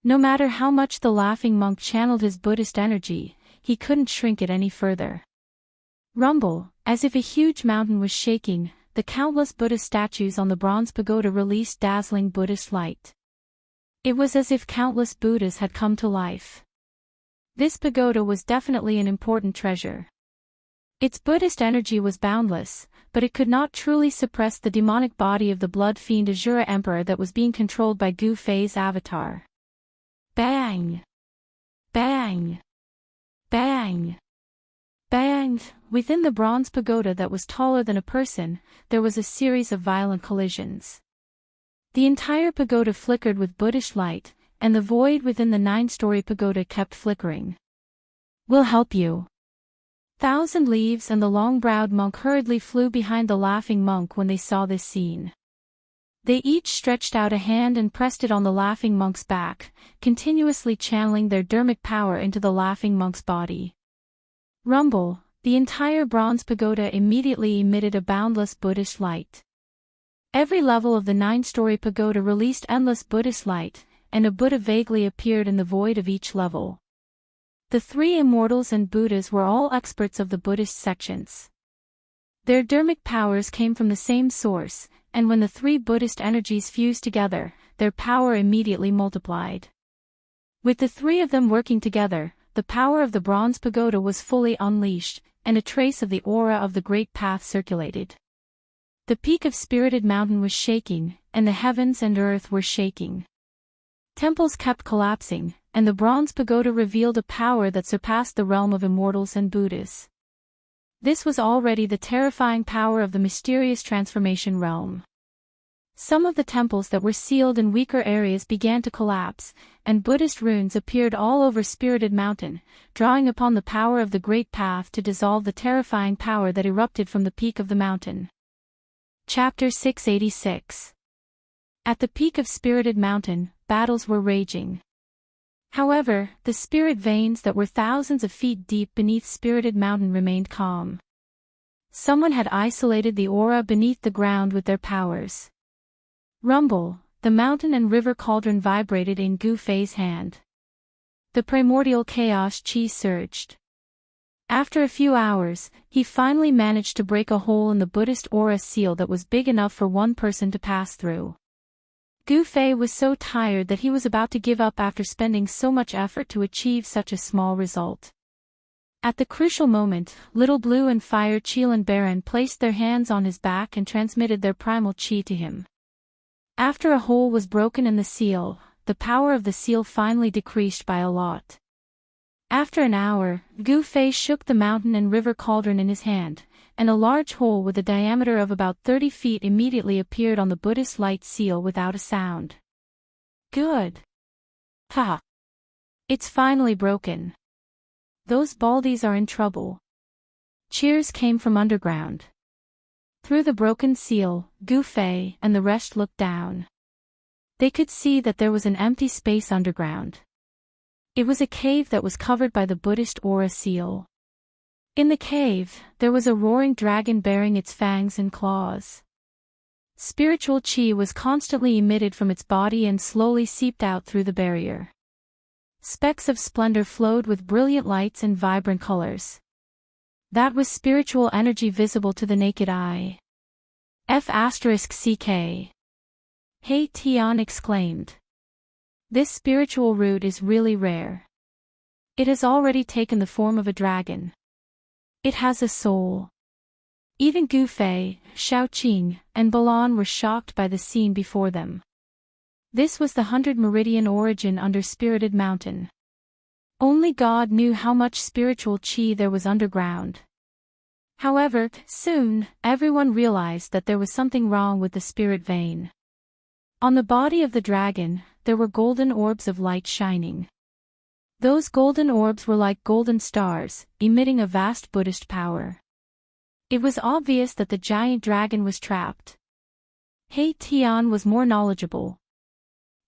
S1: No matter how much the laughing monk channeled his Buddhist energy, he couldn't shrink it any further. Rumble, as if a huge mountain was shaking, the countless Buddha statues on the bronze pagoda released dazzling Buddhist light. It was as if countless Buddhas had come to life. This pagoda was definitely an important treasure. Its Buddhist energy was boundless, but it could not truly suppress the demonic body of the blood fiend Asura Emperor that was being controlled by Gu Fei's avatar. Bang! Bang! Bang! Bang! Within the bronze pagoda that was taller than a person, there was a series of violent collisions. The entire pagoda flickered with Buddhist light, and the void within the 9-story pagoda kept flickering. We'll help you. Thousand Leaves and the long-browed monk hurriedly flew behind the laughing monk when they saw this scene. They each stretched out a hand and pressed it on the laughing monk's back, continuously channeling their dharmic power into the laughing monk's body. Rumble, the entire bronze pagoda immediately emitted a boundless Buddhist light. Every level of the 9-story pagoda released endless Buddhist light, and a Buddha vaguely appeared in the void of each level. The 3 immortals and Buddhas were all experts of the Buddhist sections. Their dharmic powers came from the same source, and when the 3 Buddhist energies fused together, their power immediately multiplied. With the 3 of them working together, the power of the bronze pagoda was fully unleashed, and a trace of the aura of the Great Path circulated. The peak of Spirited Mountain was shaking, and the heavens and earth were shaking. Temples kept collapsing, and the bronze pagoda revealed a power that surpassed the realm of immortals and Buddhas. This was already the terrifying power of the mysterious transformation realm. Some of the temples that were sealed in weaker areas began to collapse, and Buddhist runes appeared all over Spirited Mountain, drawing upon the power of the Great Path to dissolve the terrifying power that erupted from the peak of the mountain. Chapter 686. At the peak of Spirited Mountain, battles were raging. However, the spirit veins that were thousands of feet deep beneath Spirited Mountain remained calm. Someone had isolated the aura beneath the ground with their powers. Rumble, the mountain and river cauldron vibrated in Gu Fei's hand. The primordial chaos chi surged. After a few hours, he finally managed to break a hole in the Buddhist aura seal that was big enough for one person to pass through. Gu Fei was so tired that he was about to give up after spending so much effort to achieve such a small result. At the crucial moment, Little Blue and Fire Qilin Baron placed their hands on his back and transmitted their primal chi to him. After a hole was broken in the seal, the power of the seal finally decreased by a lot. After an hour, Gu Fei shook the mountain and river cauldron in his hand, and a large hole with a diameter of about 30 feet immediately appeared on the Buddhist light seal without a sound. Good. Ha! It's finally broken. Those baldies are in trouble. Cheers came from underground. Through the broken seal, Gu Fei and the rest looked down. They could see that there was an empty space underground. It was a cave that was covered by the Buddhist aura seal. In the cave, there was a roaring dragon bearing its fangs and claws. Spiritual chi was constantly emitted from its body and slowly seeped out through the barrier. Specks of splendor flowed with brilliant lights and vibrant colors. That was spiritual energy visible to the naked eye. F***CK. Hey Tian exclaimed. This spiritual root is really rare. It has already taken the form of a dragon. It has a soul. Even Gu Fei, Shaoqing, and Balan were shocked by the scene before them. This was the 100 Meridian origin under Spirited Mountain. Only God knew how much spiritual chi there was underground. However, soon, everyone realized that there was something wrong with the spirit vein. On the body of the dragon, there were golden orbs of light shining. Those golden orbs were like golden stars, emitting a vast Buddhist power. It was obvious that the giant dragon was trapped. He Tian was more knowledgeable.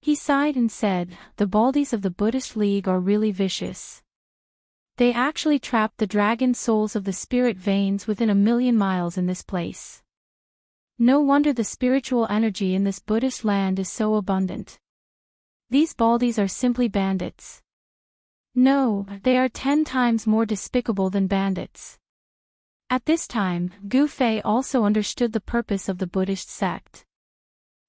S1: He sighed and said, "The Baldies of the Buddhist League are really vicious. They actually trapped the dragon souls of the spirit veins within 1,000,000 miles in this place. No wonder the spiritual energy in this Buddhist land is so abundant. These Baldies are simply bandits. No, they are 10 times more despicable than bandits." At this time, Gu Fei also understood the purpose of the Buddhist sect.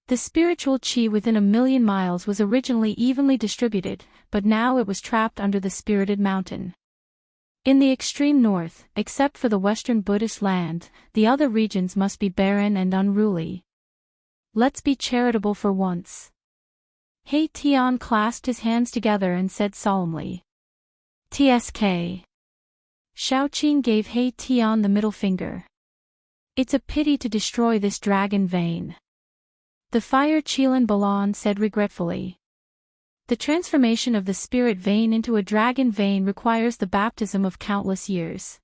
S1: The spiritual qi within 1,000,000 miles was originally evenly distributed, but now it was trapped under the spirited mountain. In the extreme north, except for the western Buddhist land, the other regions must be barren and unruly. Let's be charitable for once. He Tian clasped his hands together and said solemnly. "Tsk." Shaoqing gave He Tian the middle finger. "It's a pity to destroy this dragon vein." The fire Qilan Balan said regretfully. The transformation of the spirit vein into a dragon vein requires the baptism of countless years.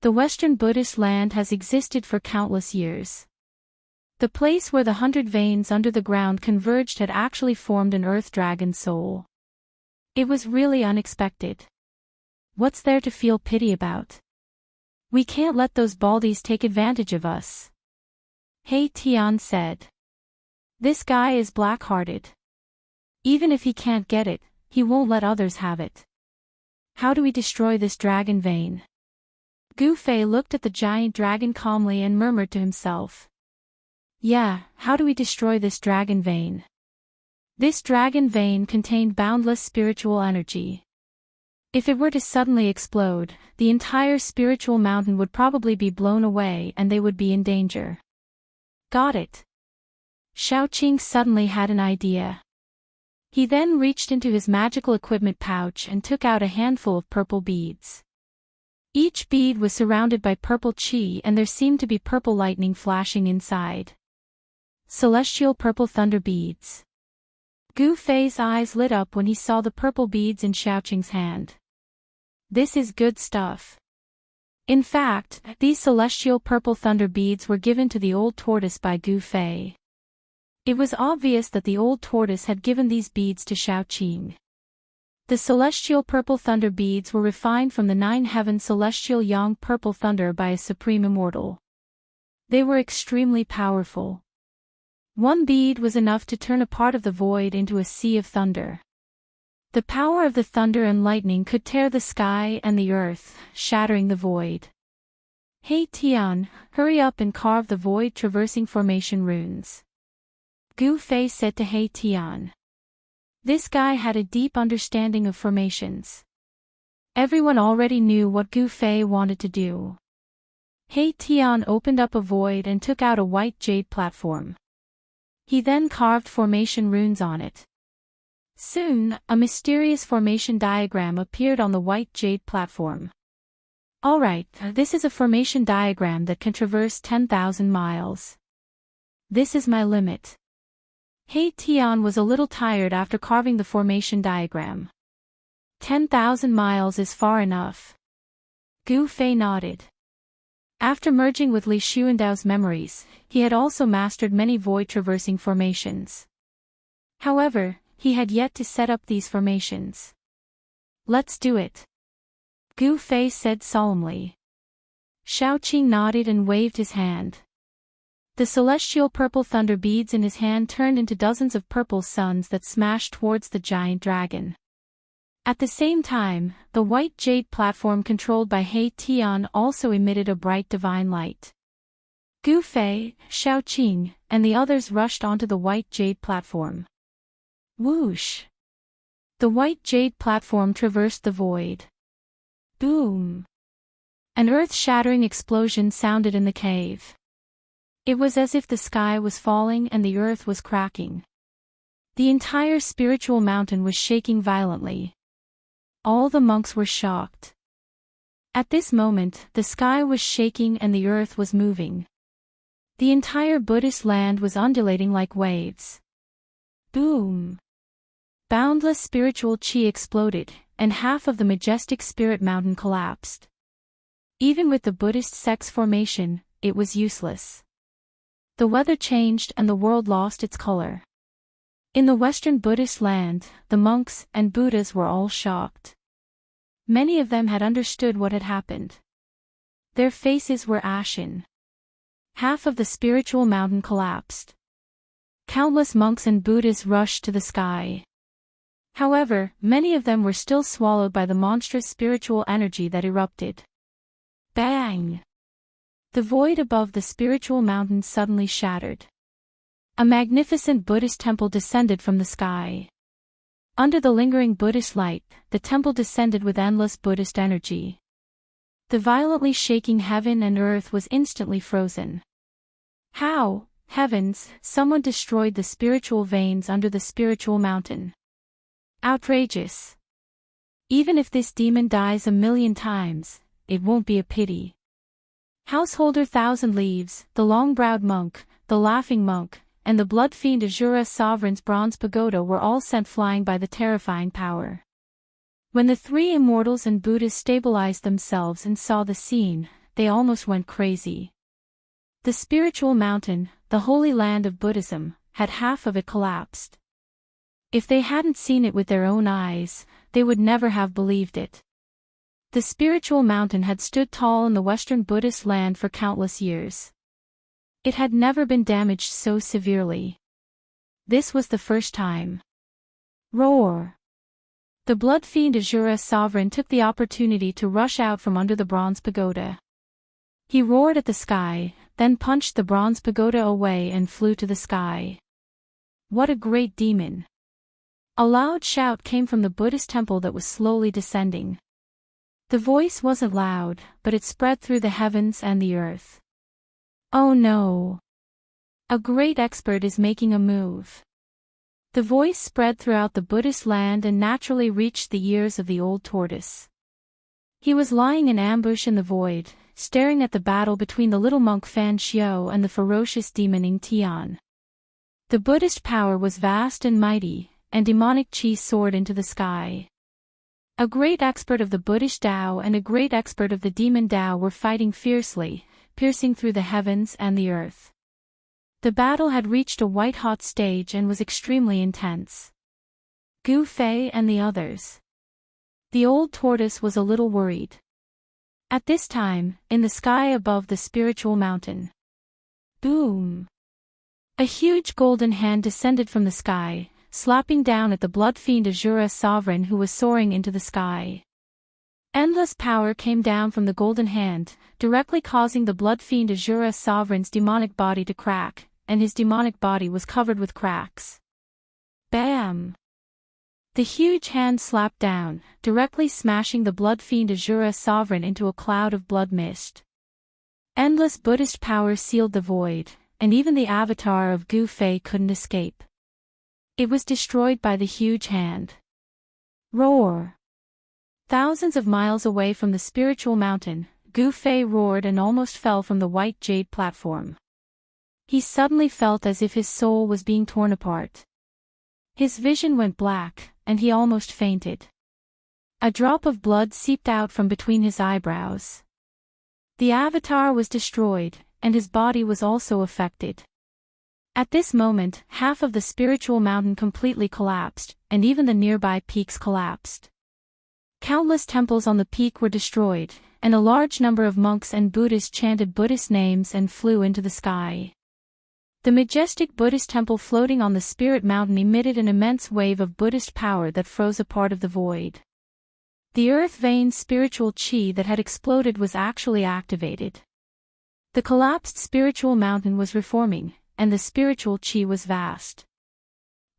S1: The Western Buddhist land has existed for countless years. The place where the 100 veins under the ground converged had actually formed an earth dragon soul. It was really unexpected. What's there to feel pity about? We can't let those Baldies take advantage of us. He Tian said. This guy is black-hearted. Even if he can't get it, he won't let others have it. How do we destroy this dragon vein? Gu Fei looked at the giant dragon calmly and murmured to himself. Yeah, how do we destroy this dragon vein? This dragon vein contained boundless spiritual energy. If it were to suddenly explode, the entire spiritual mountain would probably be blown away and they would be in danger. Got it. Shaoqing suddenly had an idea. He then reached into his magical equipment pouch and took out a handful of purple beads. Each bead was surrounded by purple qi and there seemed to be purple lightning flashing inside. Celestial purple thunder beads. Gu Fei's eyes lit up when he saw the purple beads in Shaoqing's hand. This is good stuff. In fact, these celestial purple thunder beads were given to the old tortoise by Gu Fei. It was obvious that the old tortoise had given these beads to Shaoqing. The celestial purple thunder beads were refined from the 9 heaven celestial yang purple thunder by a supreme immortal. They were extremely powerful. One bead was enough to turn a part of the void into a sea of thunder. The power of the thunder and lightning could tear the sky and the earth, shattering the void. He Tian, hurry up and carve the void-traversing formation runes. Gu Fei said to He Tian. This guy had a deep understanding of formations. Everyone already knew what Gu Fei wanted to do. He Tian opened up a void and took out a white jade platform. He then carved formation runes on it. Soon, a mysterious formation diagram appeared on the white jade platform. Alright, this is a formation diagram that can traverse 10,000 miles. This is my limit. He Tian was a little tired after carving the formation diagram. 10,000 miles is far enough. Gu Fei nodded. After merging with Li Xuandao's memories, he had also mastered many void-traversing formations. However, he had yet to set up these formations. Let's do it. Gu Fei said solemnly. Shaoqing nodded and waved his hand. The celestial purple thunder beads in his hand turned into dozens of purple suns that smashed towards the giant dragon. At the same time, the white jade platform controlled by He Tian also emitted a bright divine light. Gu Fei, Shaoqing, and the others rushed onto the white jade platform. Whoosh! The white jade platform traversed the void. Boom! An earth-shattering explosion sounded in the cave. It was as if the sky was falling and the earth was cracking. The entire spiritual mountain was shaking violently. All the monks were shocked. At this moment, the sky was shaking and the earth was moving. The entire Buddhist land was undulating like waves. Boom! Boundless spiritual chi exploded, and half of the majestic spirit mountain collapsed. Even with the Buddhist sect's formation, it was useless. The weather changed and the world lost its color. In the Western Buddhist land, the monks and Buddhas were all shocked. Many of them had understood what had happened. Their faces were ashen. Half of the spiritual mountain collapsed. Countless monks and Buddhas rushed to the sky. However, many of them were still swallowed by the monstrous spiritual energy that erupted. Bang! The void above the spiritual mountain suddenly shattered. A magnificent Buddhist temple descended from the sky. Under the lingering Buddhist light, the temple descended with endless Buddhist energy. The violently shaking heaven and earth was instantly frozen. How, heavens, someone destroyed the spiritual veins under the spiritual mountain? Outrageous! Even if this demon dies 1,000,000 times, it won't be a pity. Householder Thousand Leaves, the long-browed monk, the laughing monk, and the blood fiend Azura sovereign's bronze pagoda were all sent flying by the terrifying power. When the three immortals and Buddhas stabilized themselves and saw the scene, they almost went crazy. The spiritual mountain, the holy land of Buddhism, had half of it collapsed. If they hadn't seen it with their own eyes, they would never have believed it. The spiritual mountain had stood tall in the Western Buddhist land for countless years. It had never been damaged so severely. This was the first time. Roar! The blood fiend Azura sovereign took the opportunity to rush out from under the bronze pagoda. He roared at the sky, then punched the bronze pagoda away and flew to the sky. What a great demon! A loud shout came from the Buddhist temple that was slowly descending. The voice wasn't loud, but it spread through the heavens and the earth. Oh no! A great expert is making a move. The voice spread throughout the Buddhist land and naturally reached the ears of the old tortoise. He was lying in ambush in the void, staring at the battle between the little monk Fan Xiao and the ferocious demon Ing Tian. The Buddhist power was vast and mighty, and demonic chi soared into the sky. A great expert of the Buddhist Tao and a great expert of the demon Tao were fighting fiercely, piercing through the heavens and the earth. The battle had reached a white-hot stage and was extremely intense. Gu Fei and the others. The old tortoise was a little worried. At this time, in the sky above the spiritual mountain. Boom! A huge golden hand descended from the sky, slapping down at the blood fiend Azura sovereign who was soaring into the sky. Endless power came down from the golden hand, directly causing the blood fiend Azura sovereign's demonic body to crack, and his demonic body was covered with cracks. Bam! The huge hand slapped down, directly smashing the blood fiend Azura sovereign into a cloud of blood mist. Endless Buddhist power sealed the void, and even the avatar of Gu Fei couldn't escape. It was destroyed by the huge hand. Roar! Thousands of miles away from the spiritual mountain, Gu Fei roared and almost fell from the white jade platform. He suddenly felt as if his soul was being torn apart. His vision went black, and he almost fainted. A drop of blood seeped out from between his eyebrows. The avatar was destroyed, and his body was also affected. At this moment, half of the spiritual mountain completely collapsed, and even the nearby peaks collapsed. Countless temples on the peak were destroyed, and a large number of monks and Buddhists chanted Buddhist names and flew into the sky. The majestic Buddhist temple floating on the spirit mountain emitted an immense wave of Buddhist power that froze a part of the void. The earth veined spiritual chi that had exploded was actually activated. The collapsed spiritual mountain was reforming, and the spiritual chi was vast.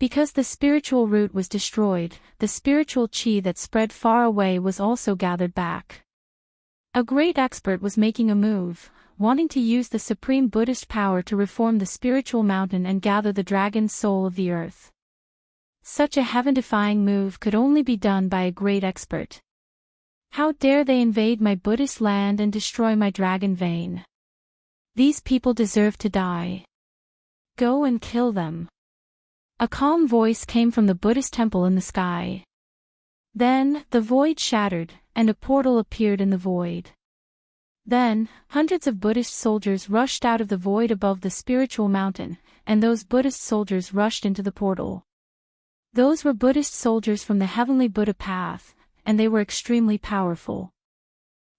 S1: Because the spiritual root was destroyed, the spiritual chi that spread far away was also gathered back. A great expert was making a move, wanting to use the supreme Buddhist power to reform the spiritual mountain and gather the dragon's soul of the earth. Such a heaven-defying move could only be done by a great expert. How dare they invade my Buddhist land and destroy my dragon vein? These people deserve to die. Go and kill them. A calm voice came from the Buddhist temple in the sky. Then, the void shattered, and a portal appeared in the void. Then, hundreds of Buddhist soldiers rushed out of the void above the spiritual mountain, and those Buddhist soldiers rushed into the portal. Those were Buddhist soldiers from the heavenly Buddha path, and they were extremely powerful.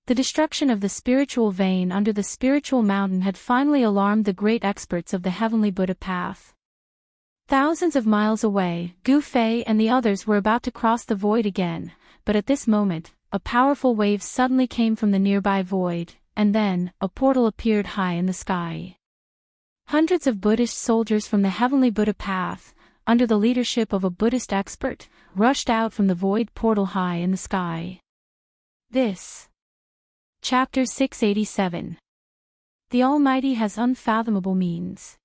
S1: The destruction of the spiritual vein under the spiritual mountain had finally alarmed the great experts of the heavenly Buddha path. Thousands of miles away, Gu Fei and the others were about to cross the void again, but at this moment, a powerful wave suddenly came from the nearby void, and then, a portal appeared high in the sky. Hundreds of Buddhist soldiers from the heavenly Buddha path, under the leadership of a Buddhist expert, rushed out from the void portal high in the sky. This. Chapter 687. The Almighty has unfathomable means.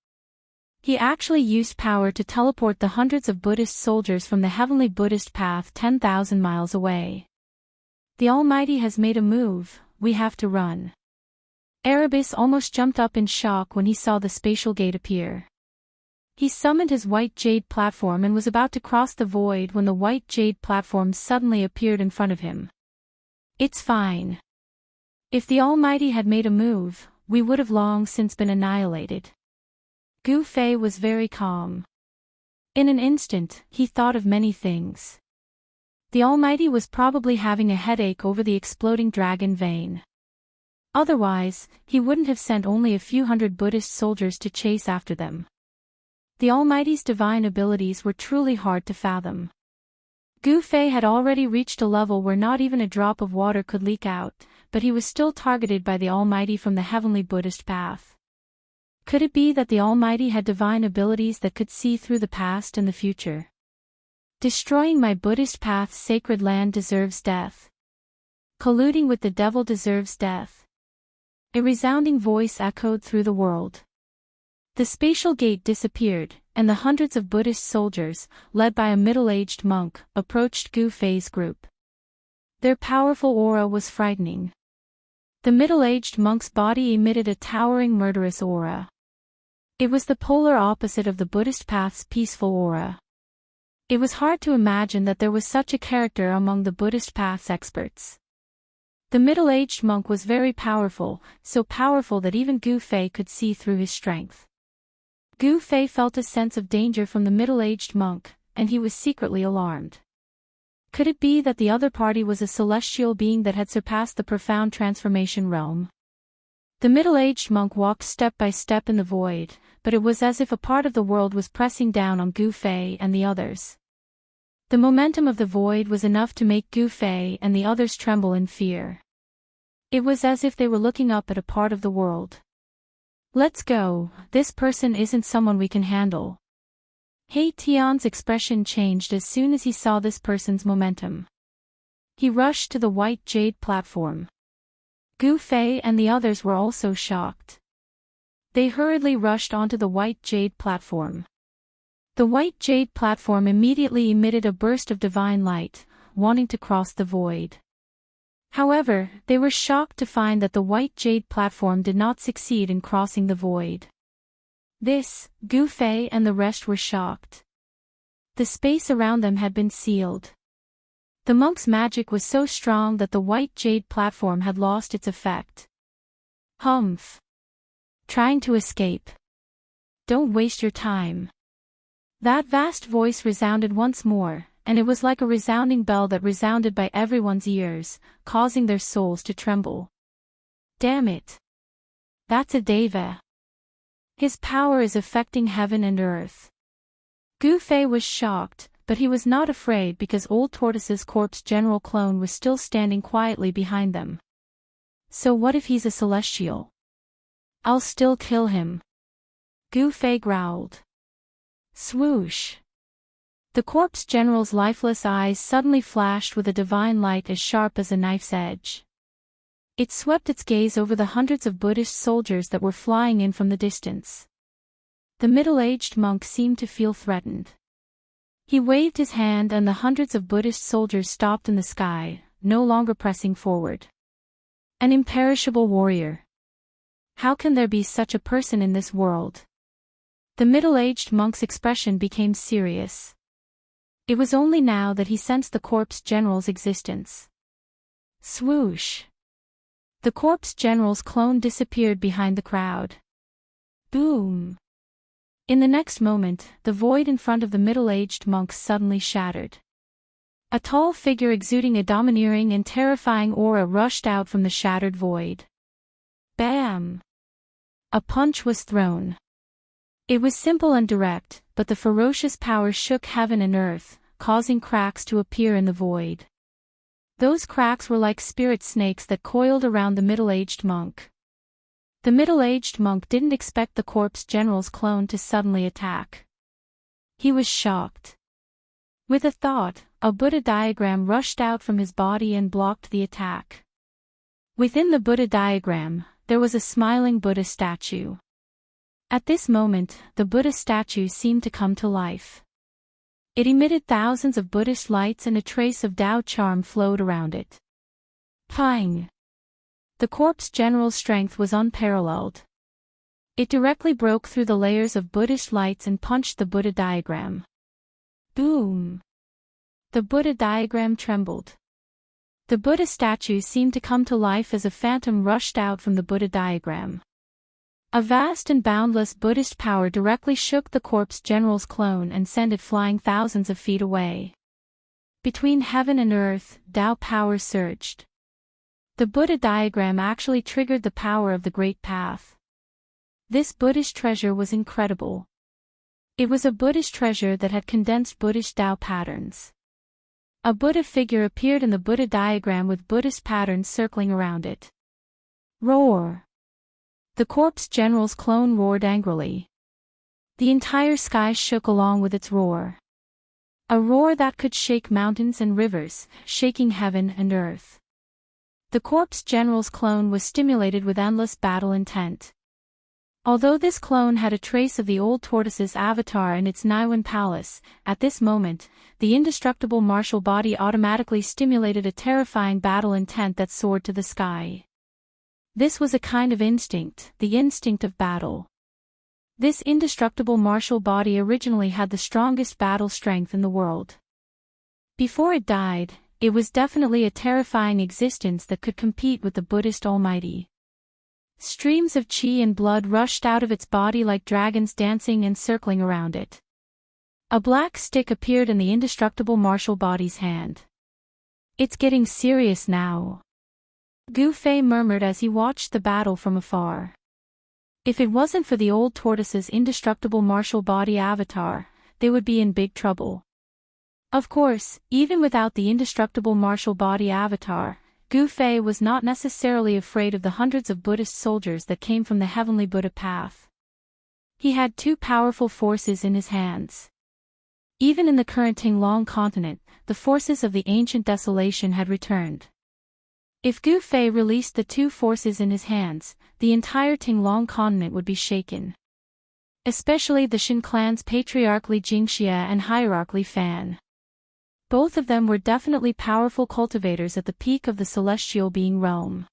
S1: He actually used power to teleport the hundreds of Buddhist soldiers from the heavenly Buddhist path 10,000 miles away. The Almighty has made a move, we have to run. Erebus almost jumped up in shock when he saw the spatial gate appear. He summoned his white jade platform and was about to cross the void when the white jade platform suddenly appeared in front of him. It's fine. If the Almighty had made a move, we would have long since been annihilated. Gu Fei was very calm. In an instant, he thought of many things. The Almighty was probably having a headache over the exploding dragon vein. Otherwise, he wouldn't have sent only a few hundred Buddhist soldiers to chase after them. The Almighty's divine abilities were truly hard to fathom. Gu Fei had already reached a level where not even a drop of water could leak out, but he was still targeted by the Almighty from the heavenly Buddhist path. Could it be that the Almighty had divine abilities that could see through the past and the future? Destroying my Buddhist path's sacred land deserves death. Colluding with the devil deserves death. A resounding voice echoed through the world. The spatial gate disappeared, and the hundreds of Buddhist soldiers, led by a middle-aged monk, approached Gu Fei's group. Their powerful aura was frightening. The middle-aged monk's body emitted a towering murderous aura. It was the polar opposite of the Buddhist path's peaceful aura. It was hard to imagine that there was such a character among the Buddhist path's experts. The middle-aged monk was very powerful, so powerful that even Gu Fei could see through his strength. Gu Fei felt a sense of danger from the middle-aged monk, and he was secretly alarmed. Could it be that the other party was a celestial being that had surpassed the profound transformation realm? The middle-aged monk walked step by step in the void, but it was as if a part of the world was pressing down on Gu Fei and the others. The momentum of the void was enough to make Gu Fei and the others tremble in fear. It was as if they were looking up at a part of the world. Let's go, this person isn't someone we can handle. He Tian's expression changed as soon as he saw this person's momentum. He rushed to the white jade platform. Gu Fei and the others were also shocked. They hurriedly rushed onto the white jade platform. The white jade platform immediately emitted a burst of divine light, wanting to cross the void. However, they were shocked to find that the white jade platform did not succeed in crossing the void. Gu Fei and the rest were shocked. The space around them had been sealed. The monk's magic was so strong that the white jade platform had lost its effect. Humph! Trying to escape. Don't waste your time. That vast voice resounded once more, and it was like a resounding bell that resounded by everyone's ears, causing their souls to tremble. Damn it! That's a deva. His power is affecting heaven and earth. Gu Fei was shocked, but he was not afraid because Old Tortoise's corpse general clone was still standing quietly behind them. So what if he's a celestial? I'll still kill him. Gu Fei growled. Swoosh! The corpse general's lifeless eyes suddenly flashed with a divine light as sharp as a knife's edge. It swept its gaze over the hundreds of Buddhist soldiers that were flying in from the distance. The middle-aged monk seemed to feel threatened. He waved his hand and the hundreds of Buddhist soldiers stopped in the sky, no longer pressing forward. An imperishable warrior. How can there be such a person in this world? The middle-aged monk's expression became serious. It was only now that he sensed the corpse general's existence. Swoosh! The corpse general's clone disappeared behind the crowd. Boom! In the next moment, the void in front of the middle-aged monk suddenly shattered. A tall figure exuding a domineering and terrifying aura rushed out from the shattered void. Bam! A punch was thrown. It was simple and direct, but the ferocious power shook heaven and earth, causing cracks to appear in the void. Those cracks were like spirit snakes that coiled around the middle-aged monk. The middle-aged monk didn't expect the corpse general's clone to suddenly attack. He was shocked. With a thought, a Buddha diagram rushed out from his body and blocked the attack. Within the Buddha diagram, there was a smiling Buddha statue. At this moment, the Buddha statue seemed to come to life. It emitted thousands of Buddhist lights and a trace of Tao charm flowed around it. Pang! The corpse general's strength was unparalleled. It directly broke through the layers of Buddhist lights and punched the Buddha diagram. Boom! The Buddha diagram trembled. The Buddha statue seemed to come to life as a phantom rushed out from the Buddha diagram. A vast and boundless Buddhist power directly shook the corpse general's clone and sent it flying thousands of feet away. Between heaven and earth, Tao power surged. The Buddha diagram actually triggered the power of the Great Path. This Buddhist treasure was incredible. It was a Buddhist treasure that had condensed Buddhist Tao patterns. A Buddha figure appeared in the Buddha diagram with Buddhist patterns circling around it. Roar! The corpse general's clone roared angrily. The entire sky shook along with its roar. A roar that could shake mountains and rivers, shaking heaven and earth. The corpse general's clone was stimulated with endless battle intent. Although this clone had a trace of the old tortoise's avatar in its Niwan palace, at this moment, the indestructible martial body automatically stimulated a terrifying battle intent that soared to the sky. This was a kind of instinct, the instinct of battle. This indestructible martial body originally had the strongest battle strength in the world. Before it died, it was definitely a terrifying existence that could compete with the Buddhist Almighty. Streams of qi and blood rushed out of its body like dragons dancing and circling around it. A black stick appeared in the indestructible martial body's hand. It's getting serious now. Gu Fei murmured as he watched the battle from afar. If it wasn't for the old tortoise's indestructible martial body avatar, they would be in big trouble. Of course, even without the indestructible martial body avatar, Gu Fei was not necessarily afraid of the hundreds of Buddhist soldiers that came from the heavenly Buddha path. He had two powerful forces in his hands. Even in the current Tinglong continent, the forces of the ancient desolation had returned. If Gu Fei released the two forces in his hands, the entire Tinglong continent would be shaken. Especially the Shin clan's patriarch Li Jingxia and hierarch Li Fan. Both of them were definitely powerful cultivators at the peak of the celestial being realm.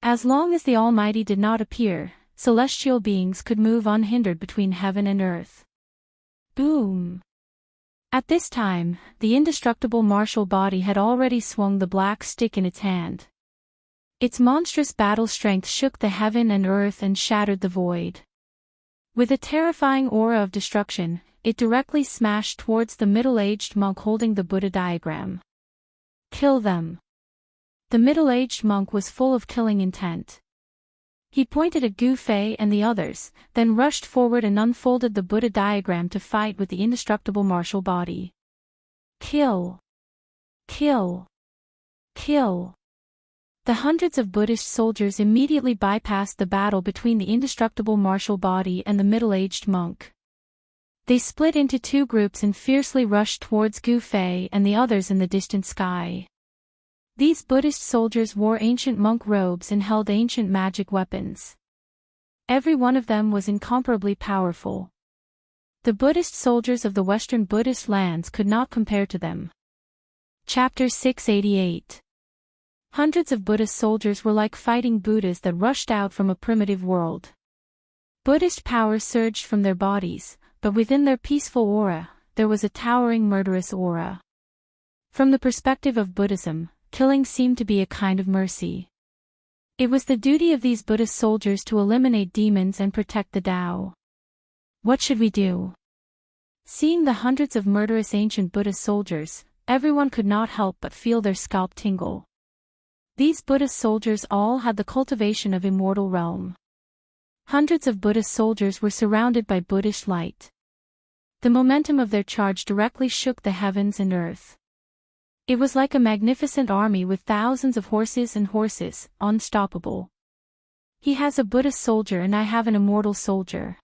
S1: As long as the Almighty did not appear, celestial beings could move unhindered between heaven and earth. Boom! At this time, the indestructible martial body had already swung the black stick in its hand. Its monstrous battle strength shook the heaven and earth and shattered the void. With a terrifying aura of destruction, it directly smashed towards the middle-aged monk holding the Buddha diagram. Kill them! The middle-aged monk was full of killing intent. He pointed at Gu Fei and the others, then rushed forward and unfolded the Buddha diagram to fight with the indestructible martial body. Kill! Kill! Kill! The hundreds of Buddhist soldiers immediately bypassed the battle between the indestructible martial body and the middle-aged monk. They split into two groups and fiercely rushed towards Gu Fei and the others in the distant sky. These Buddhist soldiers wore ancient monk robes and held ancient magic weapons. Every one of them was incomparably powerful. The Buddhist soldiers of the Western Buddhist lands could not compare to them. Chapter 688. Hundreds of Buddhist soldiers were like fighting Buddhas that rushed out from a primitive world. Buddhist power surged from their bodies, but within their peaceful aura, there was a towering murderous aura. From the perspective of Buddhism, killing seemed to be a kind of mercy. It was the duty of these Buddhist soldiers to eliminate demons and protect the Tao. What should we do? Seeing the hundreds of murderous ancient Buddhist soldiers, everyone could not help but feel their scalp tingle. These Buddhist soldiers all had the cultivation of immortal realm. Hundreds of Buddhist soldiers were surrounded by Buddhist light. The momentum of their charge directly shook the heavens and earth. It was like a magnificent army with thousands of horses and horses, unstoppable. He has a Buddhist soldier and I have an immortal soldier.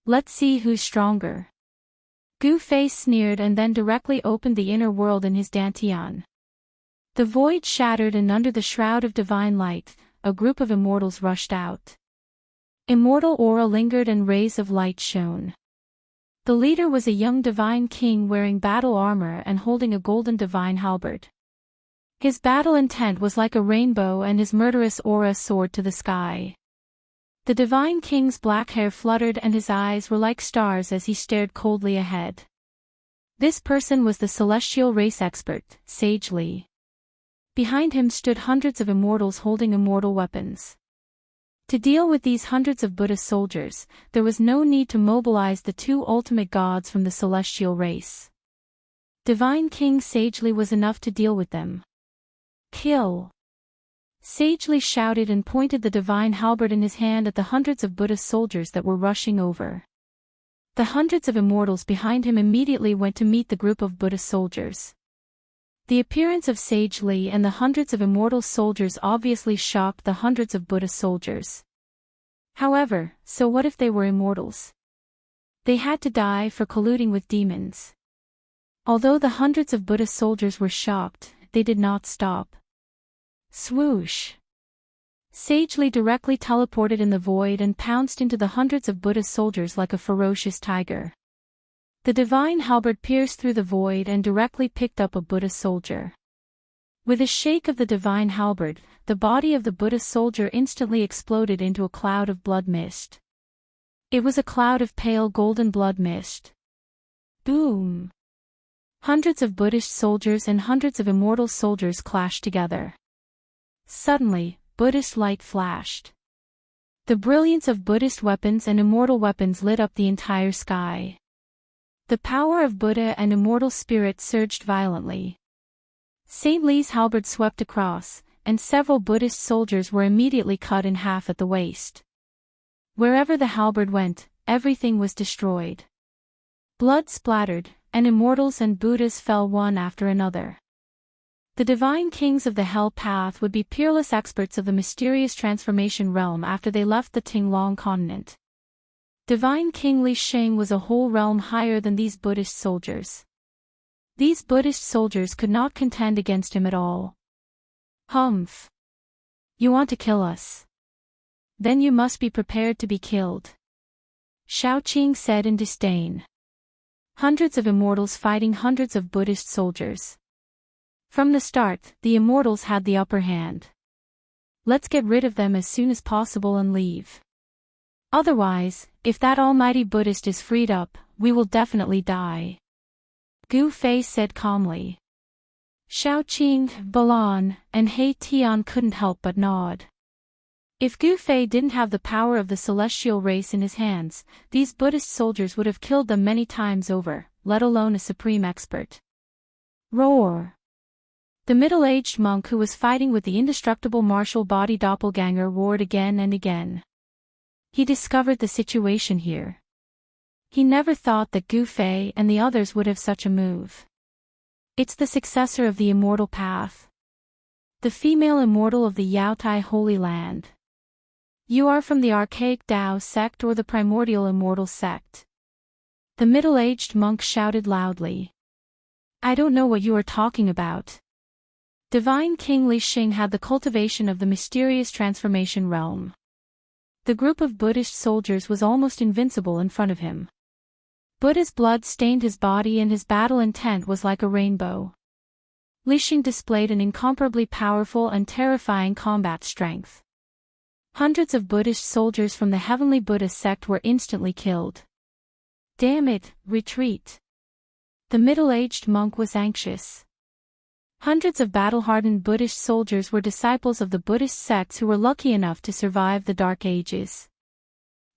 S1: Let's see who's stronger. Gu Fei sneered and then directly opened the inner world in his dantian. The void shattered and under the shroud of divine light, a group of immortals rushed out. Immortal aura lingered and rays of light shone. The leader was a young divine king wearing battle armor and holding a golden divine halberd. His battle intent was like a rainbow and his murderous aura soared to the sky. The divine king's black hair fluttered and his eyes were like stars as he stared coldly ahead. This person was the celestial race expert, Sage Li. Behind him stood hundreds of immortals holding immortal weapons. To deal with these hundreds of Buddhist soldiers, there was no need to mobilize the two ultimate gods from the celestial race. Divine King Sage Li was enough to deal with them. Kill! Sage Li shouted and pointed the divine halberd in his hand at the hundreds of Buddhist soldiers that were rushing over. The hundreds of immortals behind him immediately went to meet the group of Buddhist soldiers. The appearance of Sage Li and the hundreds of immortal soldiers obviously shocked the hundreds of Buddhist soldiers. However, so what if they were immortals? They had to die for colluding with demons. Although the hundreds of Buddhist soldiers were shocked, they did not stop. Swoosh! Sage Li directly teleported in the void and pounced into the hundreds of Buddhist soldiers like a ferocious tiger. The divine halberd pierced through the void and directly picked up a Buddhist soldier. With a shake of the divine halberd, the body of the Buddhist soldier instantly exploded into a cloud of blood mist. It was a cloud of pale golden blood mist. Boom! Hundreds of Buddhist soldiers and hundreds of immortal soldiers clashed together. Suddenly, Buddhist light flashed. The brilliance of Buddhist weapons and immortal weapons lit up the entire sky. The power of Buddha and immortal spirit surged violently. Saint Li's halberd swept across, and several Buddhist soldiers were immediately cut in half at the waist. Wherever the halberd went, everything was destroyed. Blood splattered, and immortals and Buddhas fell one after another. The divine kings of the Hell Path would be peerless experts of the mysterious transformation realm after they left the Tinglong continent. Divine King Li Sheng was a whole realm higher than these Buddhist soldiers. These Buddhist soldiers could not contend against him at all. Humph! You want to kill us? Then you must be prepared to be killed. Shao Qing said in disdain. Hundreds of immortals fighting hundreds of Buddhist soldiers. From the start, the immortals had the upper hand. Let's get rid of them as soon as possible and leave. Otherwise, if that almighty Buddhist is freed up, we will definitely die. Gu Fei said calmly. Shao Qing, Balan, and He Tian couldn't help but nod. If Gu Fei didn't have the power of the celestial race in his hands, these Buddhist soldiers would have killed them many times over, let alone a supreme expert. Roar! The middle-aged monk who was fighting with the indestructible martial body doppelganger roared again and again. He discovered the situation here. He never thought that Gu Fei and the others would have such a move. It's the successor of the immortal path. The female immortal of the Yaotai Holy Land. You are from the archaic Tao sect or the primordial immortal sect? The middle-aged monk shouted loudly. I don't know what you are talking about. Divine King Li Sheng had the cultivation of the mysterious transformation realm. The group of Buddhist soldiers was almost invincible in front of him. Buddha's blood stained his body and his battle intent was like a rainbow. Li Sheng displayed an incomparably powerful and terrifying combat strength. Hundreds of Buddhist soldiers from the Heavenly Buddha sect were instantly killed. Damn it, retreat. The middle-aged monk was anxious. Hundreds of battle-hardened Buddhist soldiers were disciples of the Buddhist sects who were lucky enough to survive the Dark Ages.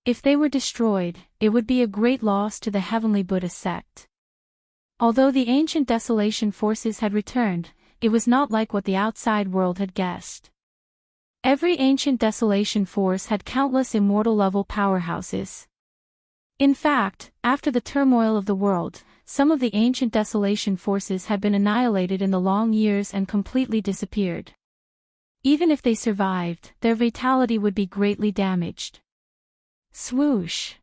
S1: If they were destroyed, it would be a great loss to the Heavenly Buddha sect. Although the ancient Desolation forces had returned, it was not like what the outside world had guessed. Every ancient Desolation force had countless immortal-level powerhouses. In fact, after the turmoil of the world, some of the ancient Desolation forces had been annihilated in the long years and completely disappeared. Even if they survived, their vitality would be greatly damaged. Swoosh!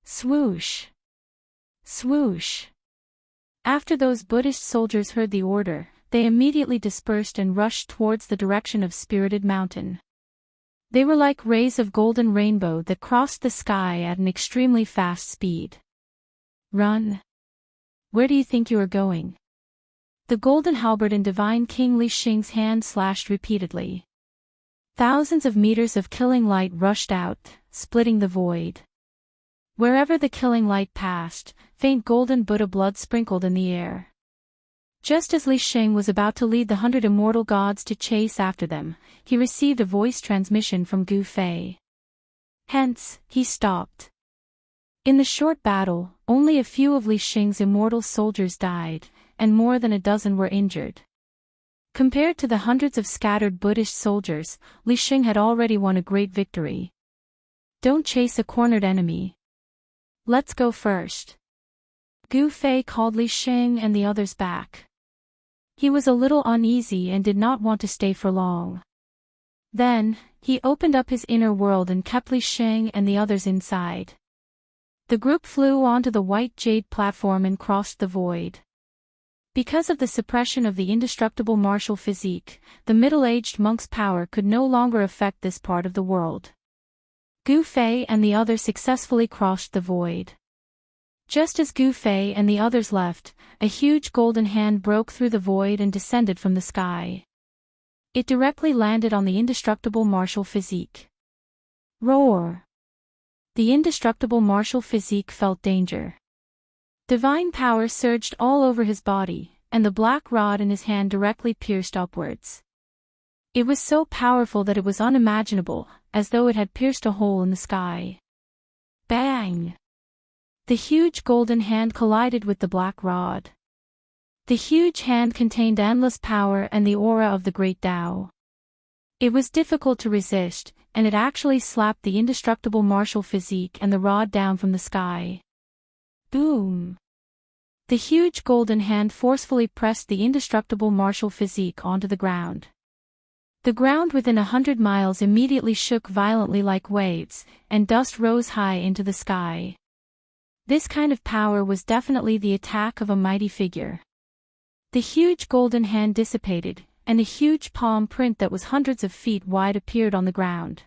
S1: Swoosh! Swoosh! After those Buddhist soldiers heard the order, they immediately dispersed and rushed towards the direction of Spirited Mountain. They were like rays of golden rainbow that crossed the sky at an extremely fast speed. Run! Where do you think you are going? The golden halberd in Divine King Li Xing's hand slashed repeatedly. Thousands of meters of killing light rushed out, splitting the void. Wherever the killing light passed, faint golden Buddha blood sprinkled in the air. Just as Li Xing was about to lead the 100 immortal gods to chase after them, he received a voice transmission from Gu Fei. Hence, he stopped. In the short battle, only a few of Li Xing's immortal soldiers died, and more than a dozen were injured. Compared to the hundreds of scattered Buddhist soldiers, Li Xing had already won a great victory. Don't chase a cornered enemy. Let's go first. Gu Fei called Li Xing and the others back. He was a little uneasy and did not want to stay for long. Then, he opened up his inner world and kept Li Xing and the others inside. The group flew onto the white jade platform and crossed the void. Because of the suppression of the indestructible martial physique, the middle-aged monk's power could no longer affect this part of the world. Gu Fei and the others successfully crossed the void. Just as Gu Fei and the others left, a huge golden hand broke through the void and descended from the sky. It directly landed on the indestructible martial physique. Roar! The indestructible martial physique felt danger. Divine power surged all over his body, and the black rod in his hand directly pierced upwards. It was so powerful that it was unimaginable, as though it had pierced a hole in the sky. Bang! The huge golden hand collided with the black rod. The huge hand contained endless power and the aura of the great Tao. It was difficult to resist, and it actually slapped the indestructible martial physique and the rod down from the sky. Boom! The huge golden hand forcefully pressed the indestructible martial physique onto the ground. The ground within 100 miles immediately shook violently like waves, and dust rose high into the sky. This kind of power was definitely the attack of a mighty figure. The huge golden hand dissipated, and a huge palm print that was hundreds of feet wide appeared on the ground.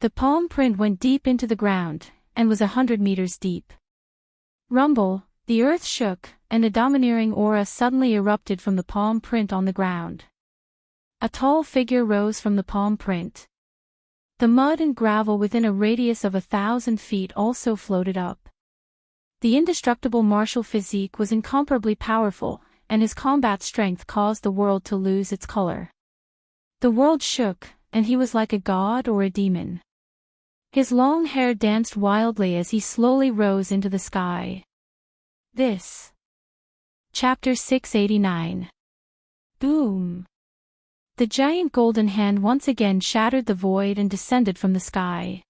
S1: The palm print went deep into the ground, and was 100 meters deep. Rumble, the earth shook, and a domineering aura suddenly erupted from the palm print on the ground. A tall figure rose from the palm print. The mud and gravel within a radius of 1,000 feet also floated up. The indestructible martial physique was incomparably powerful, and his combat strength caused the world to lose its color. The world shook, and he was like a god or a demon. His long hair danced wildly as he slowly rose into the sky. This. Chapter 689. Boom! The giant golden hand once again shattered the void and descended from the sky.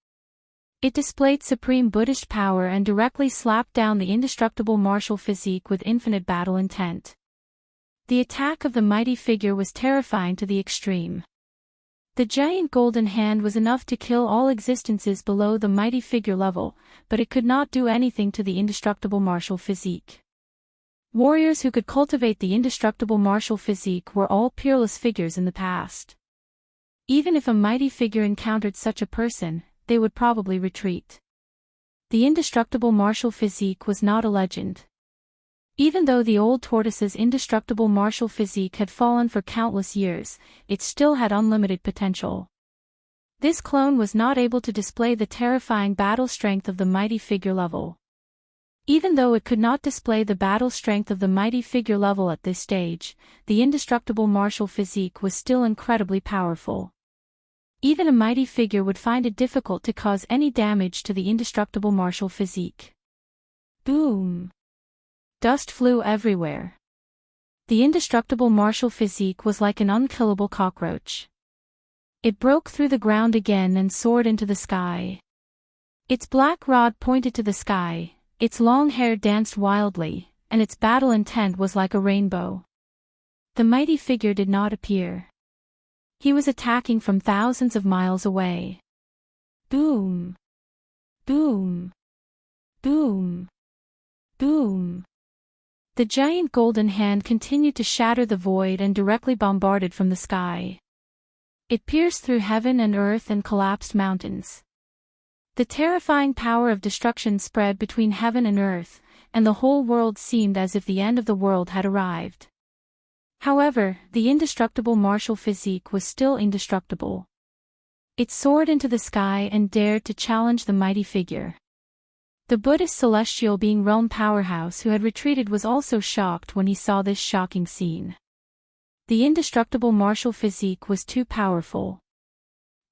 S1: It displayed supreme Buddhist power and directly slapped down the indestructible martial physique with infinite battle intent. The attack of the mighty figure was terrifying to the extreme. The giant golden hand was enough to kill all existences below the mighty figure level, but it could not do anything to the indestructible martial physique. Warriors who could cultivate the indestructible martial physique were all peerless figures in the past. Even if a mighty figure encountered such a person, they would probably retreat. The indestructible martial physique was not a legend. Even though the old tortoise's indestructible martial physique had fallen for countless years, it still had unlimited potential. This clone was not able to display the terrifying battle strength of the mighty figure level. Even though it could not display the battle strength of the mighty figure level at this stage, the indestructible martial physique was still incredibly powerful. Even a mighty figure would find it difficult to cause any damage to the indestructible martial physique. Boom! Dust flew everywhere. The indestructible martial physique was like an unkillable cockroach. It broke through the ground again and soared into the sky. Its black rod pointed to the sky, its long hair danced wildly, and its battle intent was like a rainbow. The mighty figure did not appear. He was attacking from thousands of miles away. Boom! Boom! Boom! Boom! The giant golden hand continued to shatter the void and directly bombarded from the sky. It pierced through heaven and earth and collapsed mountains. The terrifying power of destruction spread between heaven and earth, and the whole world seemed as if the end of the world had arrived. However, the indestructible martial physique was still indestructible. It soared into the sky and dared to challenge the mighty figure. The Buddhist celestial being realm powerhouse who had retreated was also shocked when he saw this shocking scene. The indestructible martial physique was too powerful.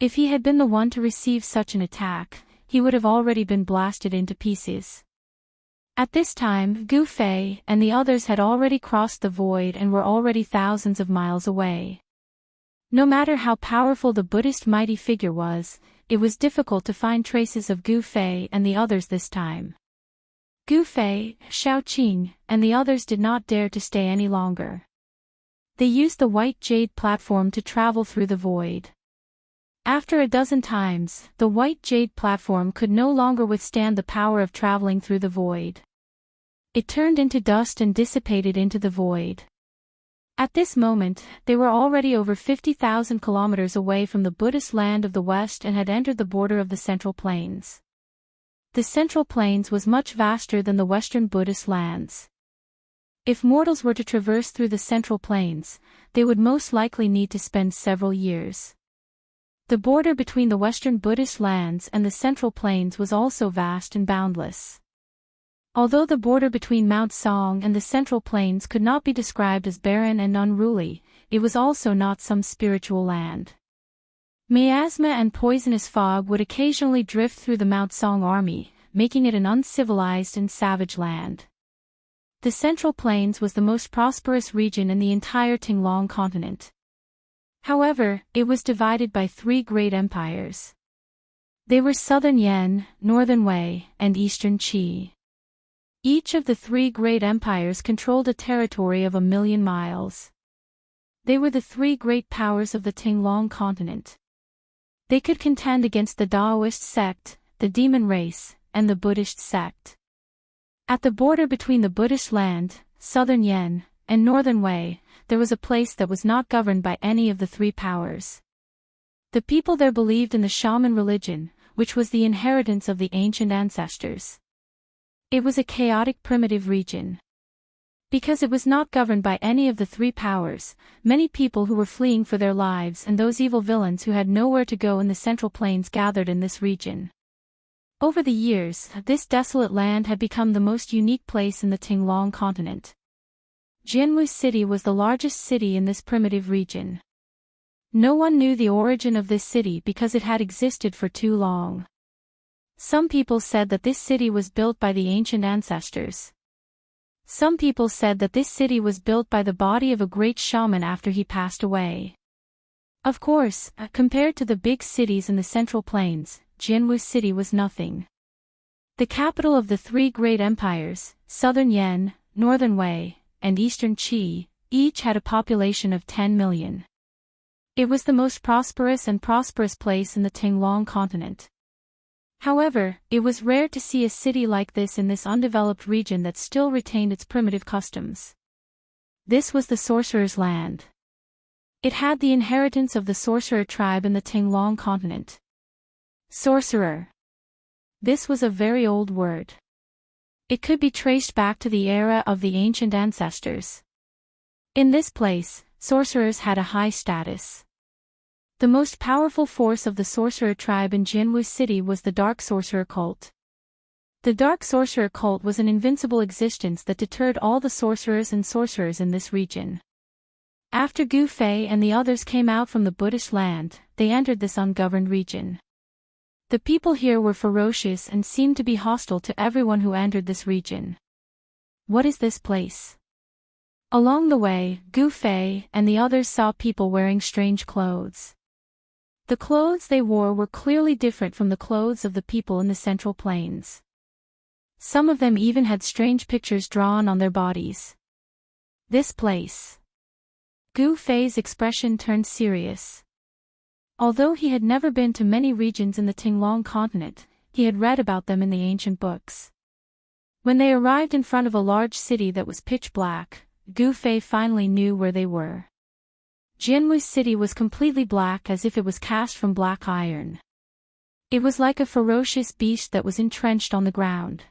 S1: If he had been the one to receive such an attack, he would have already been blasted into pieces. At this time, Gu Fei and the others had already crossed the void and were already thousands of miles away. No matter how powerful the Buddhist mighty figure was, it was difficult to find traces of Gu Fei and the others this time. Gu Fei, Xiao Qing, and the others did not dare to stay any longer. They used the white jade platform to travel through the void. After a dozen times, the white jade platform could no longer withstand the power of traveling through the void. It turned into dust and dissipated into the void. At this moment, they were already over 50,000 kilometers away from the Buddhist land of the West and had entered the border of the Central Plains. The Central Plains was much vaster than the Western Buddhist lands. If mortals were to traverse through the Central Plains, they would most likely need to spend several years. The border between the Western Buddhist lands and the Central Plains was also vast and boundless. Although the border between Mount Song and the Central Plains could not be described as barren and unruly, it was also not some spiritual land. Miasma and poisonous fog would occasionally drift through the Mount Song army, making it an uncivilized and savage land. The Central Plains was the most prosperous region in the entire Tinglong continent. However, it was divided by three great empires. They were Southern Yan, Northern Wei, and Eastern Qi. Each of the three great empires controlled a territory of 1,000,000 miles. They were the three great powers of the Tinglong continent. They could contend against the Taoist sect, the demon race, and the Buddhist sect. At the border between the Buddhist land, Southern Yan, and Northern Wei, there was a place that was not governed by any of the three powers. The people there believed in the shaman religion, which was the inheritance of the ancient ancestors. It was a chaotic primitive region. Because it was not governed by any of the three powers, many people who were fleeing for their lives and those evil villains who had nowhere to go in the Central Plains gathered in this region. Over the years, this desolate land had become the most unique place in the Tinglong continent. Jianwu City was the largest city in this primitive region. No one knew the origin of this city because it had existed for too long. Some people said that this city was built by the ancient ancestors. Some people said that this city was built by the body of a great shaman after he passed away. Of course, compared to the big cities in the Central Plains, Jianwu City was nothing. The capital of the three great empires, Southern Yan, Northern Wei, and Eastern Qi, each had a population of 10 million. It was the most prosperous place in the Tinglong continent. However, it was rare to see a city like this in this undeveloped region that still retained its primitive customs. This was the sorcerer's land. It had the inheritance of the sorcerer tribe in the Tinglong continent. Sorcerer. This was a very old word. It could be traced back to the era of the ancient ancestors. In this place, sorcerers had a high status. The most powerful force of the sorcerer tribe in Jinwu City was the Dark Sorcerer cult. The Dark Sorcerer cult was an invincible existence that deterred all the sorcerers and sorcerers in this region. After Gu Fei and the others came out from the Buddhist land, they entered this ungoverned region. The people here were ferocious and seemed to be hostile to everyone who entered this region. What is this place? Along the way, Gu Fei and the others saw people wearing strange clothes. The clothes they wore were clearly different from the clothes of the people in the Central Plains. Some of them even had strange pictures drawn on their bodies. This place. Gu Fei's expression turned serious. Although he had never been to many regions in the Tinglong continent, he had read about them in the ancient books. When they arrived in front of a large city that was pitch black, Gu Fei finally knew where they were. Jinwu City was completely black as if it was cast from black iron. It was like a ferocious beast that was entrenched on the ground.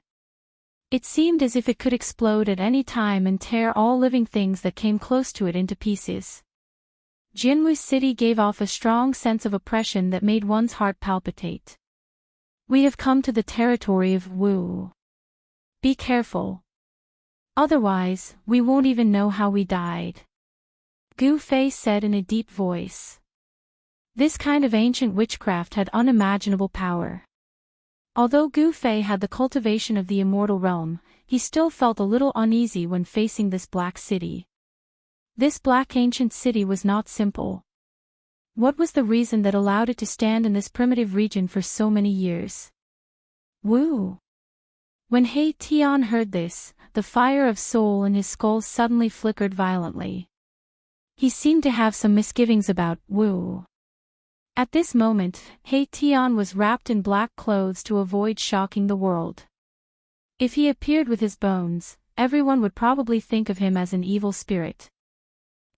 S1: It seemed as if it could explode at any time and tear all living things that came close to it into pieces. Jinwu City gave off a strong sense of oppression that made one's heart palpitate. We have come to the territory of Wu. Be careful. Otherwise, we won't even know how we died. Gu Fei said in a deep voice. This kind of ancient witchcraft had unimaginable power. Although Gu Fei had the cultivation of the immortal realm, he still felt a little uneasy when facing this black city. This black ancient city was not simple. What was the reason that allowed it to stand in this primitive region for so many years? Wu. When He Tian heard this, the fire of soul in his skull suddenly flickered violently. He seemed to have some misgivings about Wu. At this moment, He Tian was wrapped in black clothes to avoid shocking the world. If he appeared with his bones, everyone would probably think of him as an evil spirit.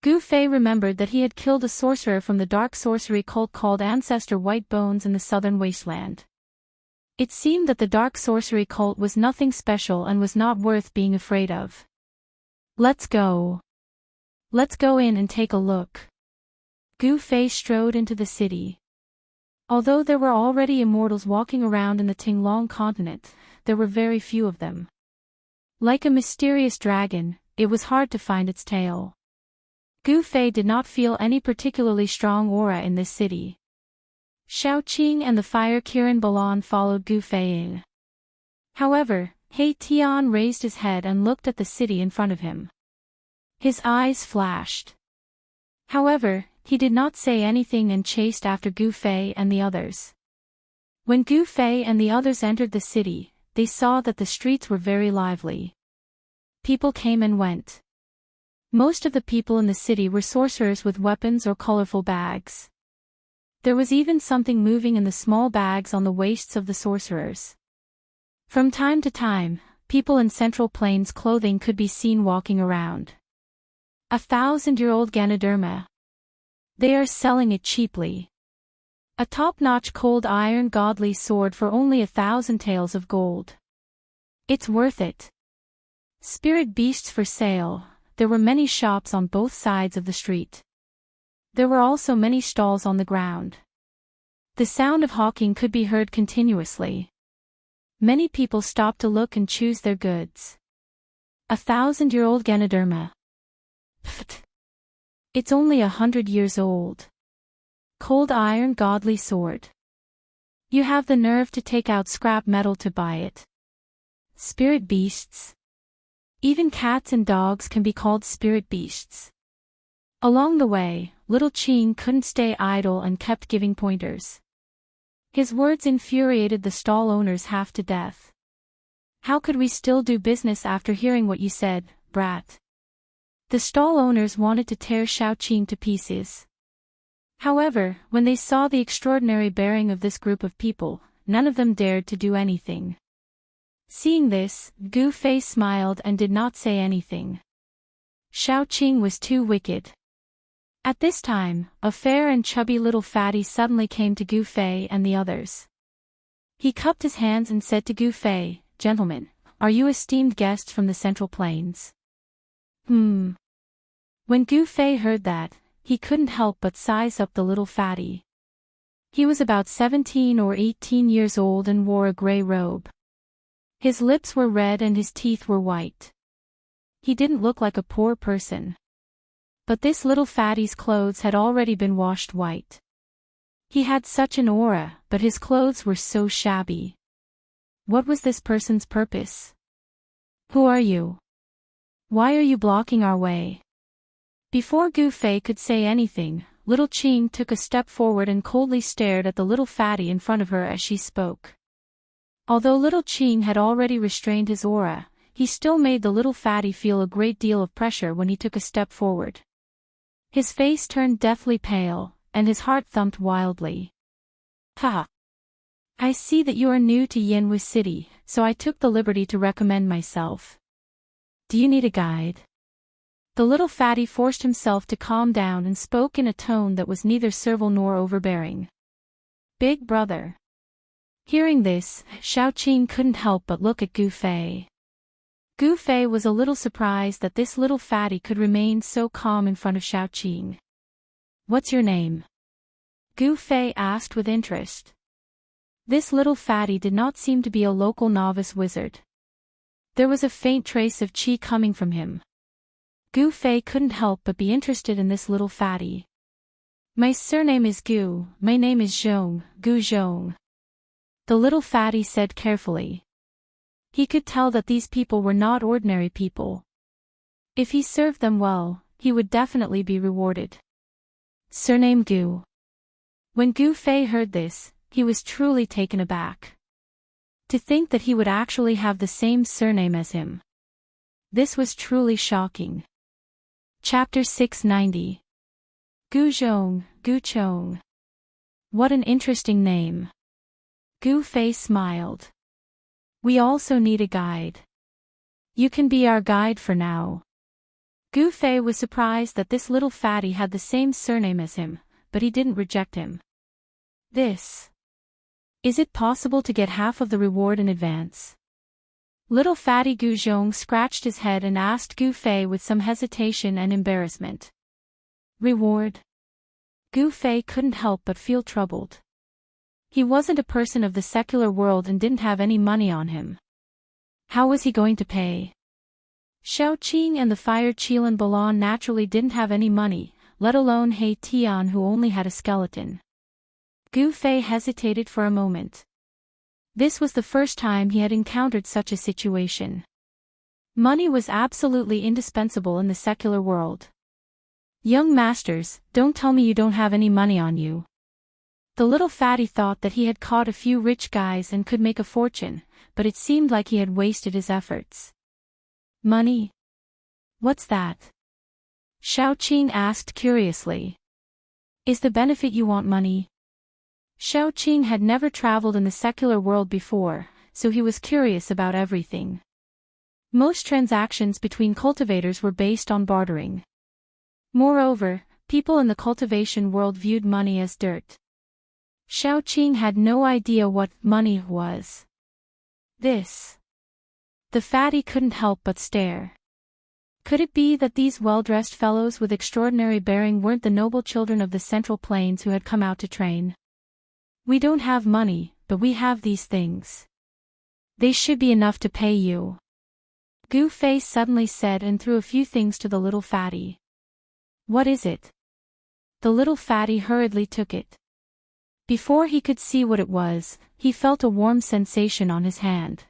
S1: Gu Fei remembered that he had killed a sorcerer from the dark sorcery cult called Ancestor White Bones in the southern wasteland. It seemed that the dark sorcery cult was nothing special and was not worth being afraid of. Let's go. Let's go in and take a look. Gu Fei strode into the city. Although there were already immortals walking around in the Tinglong continent, there were very few of them. Like a mysterious dragon, it was hard to find its tail. Gu Fei did not feel any particularly strong aura in this city. Xiao Qing and the fire Kiran Balan followed Gu Fei in. However, He Tian raised his head and looked at the city in front of him. His eyes flashed. However, he did not say anything and chased after Gu Fei and the others. When Gu Fei and the others entered the city, they saw that the streets were very lively. People came and went. Most of the people in the city were sorcerers with weapons or colorful bags. There was even something moving in the small bags on the waists of the sorcerers. From time to time, people in Central Plains clothing could be seen walking around. 1,000-year-old Ganoderma. They are selling it cheaply. A top-notch cold iron godly sword for only 1,000 taels of gold. It's worth it. Spirit beasts for sale. There were many shops on both sides of the street. There were also many stalls on the ground. The sound of hawking could be heard continuously. Many people stopped to look and choose their goods. 1,000-year-old Ganoderma. Pfft. It's only 100 years old. Cold iron godly sword. You have the nerve to take out scrap metal to buy it. Spirit beasts. Even cats and dogs can be called spirit beasts. Along the way, little Qing couldn't stay idle and kept giving pointers. His words infuriated the stall owners half to death. How could we still do business after hearing what you said, brat? The stall owners wanted to tear Xiao Qing to pieces. However, when they saw the extraordinary bearing of this group of people, none of them dared to do anything. Seeing this, Gu Fei smiled and did not say anything. Xiao Qing was too wicked. At this time, a fair and chubby little fatty suddenly came to Gu Fei and the others. He cupped his hands and said to Gu Fei, "Gentlemen, are you esteemed guests from the Central Plains?" When Gu Fei heard that, he couldn't help but size up the little fatty. He was about 17 or 18 years old and wore a gray robe. His lips were red and his teeth were white. He didn't look like a poor person. But this little fatty's clothes had already been washed white. He had such an aura, but his clothes were so shabby. What was this person's purpose? Who are you? Why are you blocking our way? Before Gu Fei could say anything, little Qing took a step forward and coldly stared at the little fatty in front of her as she spoke. Although little Qing had already restrained his aura, he still made the little fatty feel a great deal of pressure when he took a step forward. His face turned deathly pale, and his heart thumped wildly. Ha! I see that you are new to Yanhui City, so I took the liberty to recommend myself. Do you need a guide? The little fatty forced himself to calm down and spoke in a tone that was neither servile nor overbearing. Big brother. Hearing this, Xiaoqing couldn't help but look at Gu Fei. Gu Fei was a little surprised that this little fatty could remain so calm in front of Xiaoqing. What's your name? Gu Fei asked with interest. This little fatty did not seem to be a local novice wizard. There was a faint trace of qi coming from him. Gu Fei couldn't help but be interested in this little fatty. My surname is Gu, my name is Zhong, Gu Zhong. The little fatty said carefully. He could tell that these people were not ordinary people. If he served them well, he would definitely be rewarded. Surname Gu. When Gu Fei heard this, he was truly taken aback. To think that he would actually have the same surname as him. This was truly shocking. Chapter 690. Gu Zhong, Gu Chong. What an interesting name. Gu Fei smiled. We also need a guide. You can be our guide for now. Gu Fei was surprised that this little fatty had the same surname as him, but he didn't reject him. Is it possible to get half of the reward in advance? Little fatty Gu Zhong scratched his head and asked Gu Fei with some hesitation and embarrassment. Reward? Gu Fei couldn't help but feel troubled. He wasn't a person of the secular world and didn't have any money on him. How was he going to pay? Xiaoqing and the fire Qilan Balan naturally didn't have any money, let alone He Tian who only had a skeleton. Gu Fei hesitated for a moment. This was the first time he had encountered such a situation. Money was absolutely indispensable in the secular world. Young masters, don't tell me you don't have any money on you. The little fatty thought that he had caught a few rich guys and could make a fortune, but it seemed like he had wasted his efforts. Money? What's that? Xiaoqing asked curiously. Is the benefit you want money? Xiaoqing had never traveled in the secular world before, so he was curious about everything. Most transactions between cultivators were based on bartering. Moreover, people in the cultivation world viewed money as dirt. Xiaoqing had no idea what money was. The fatty couldn't help but stare. Could it be that these well-dressed fellows with extraordinary bearing weren't the noble children of the Central Plains who had come out to train? We don't have money, but we have these things. They should be enough to pay you. Gu Fei suddenly said and threw a few things to the little fatty. What is it? The little fatty hurriedly took it. Before he could see what it was, he felt a warm sensation on his hand.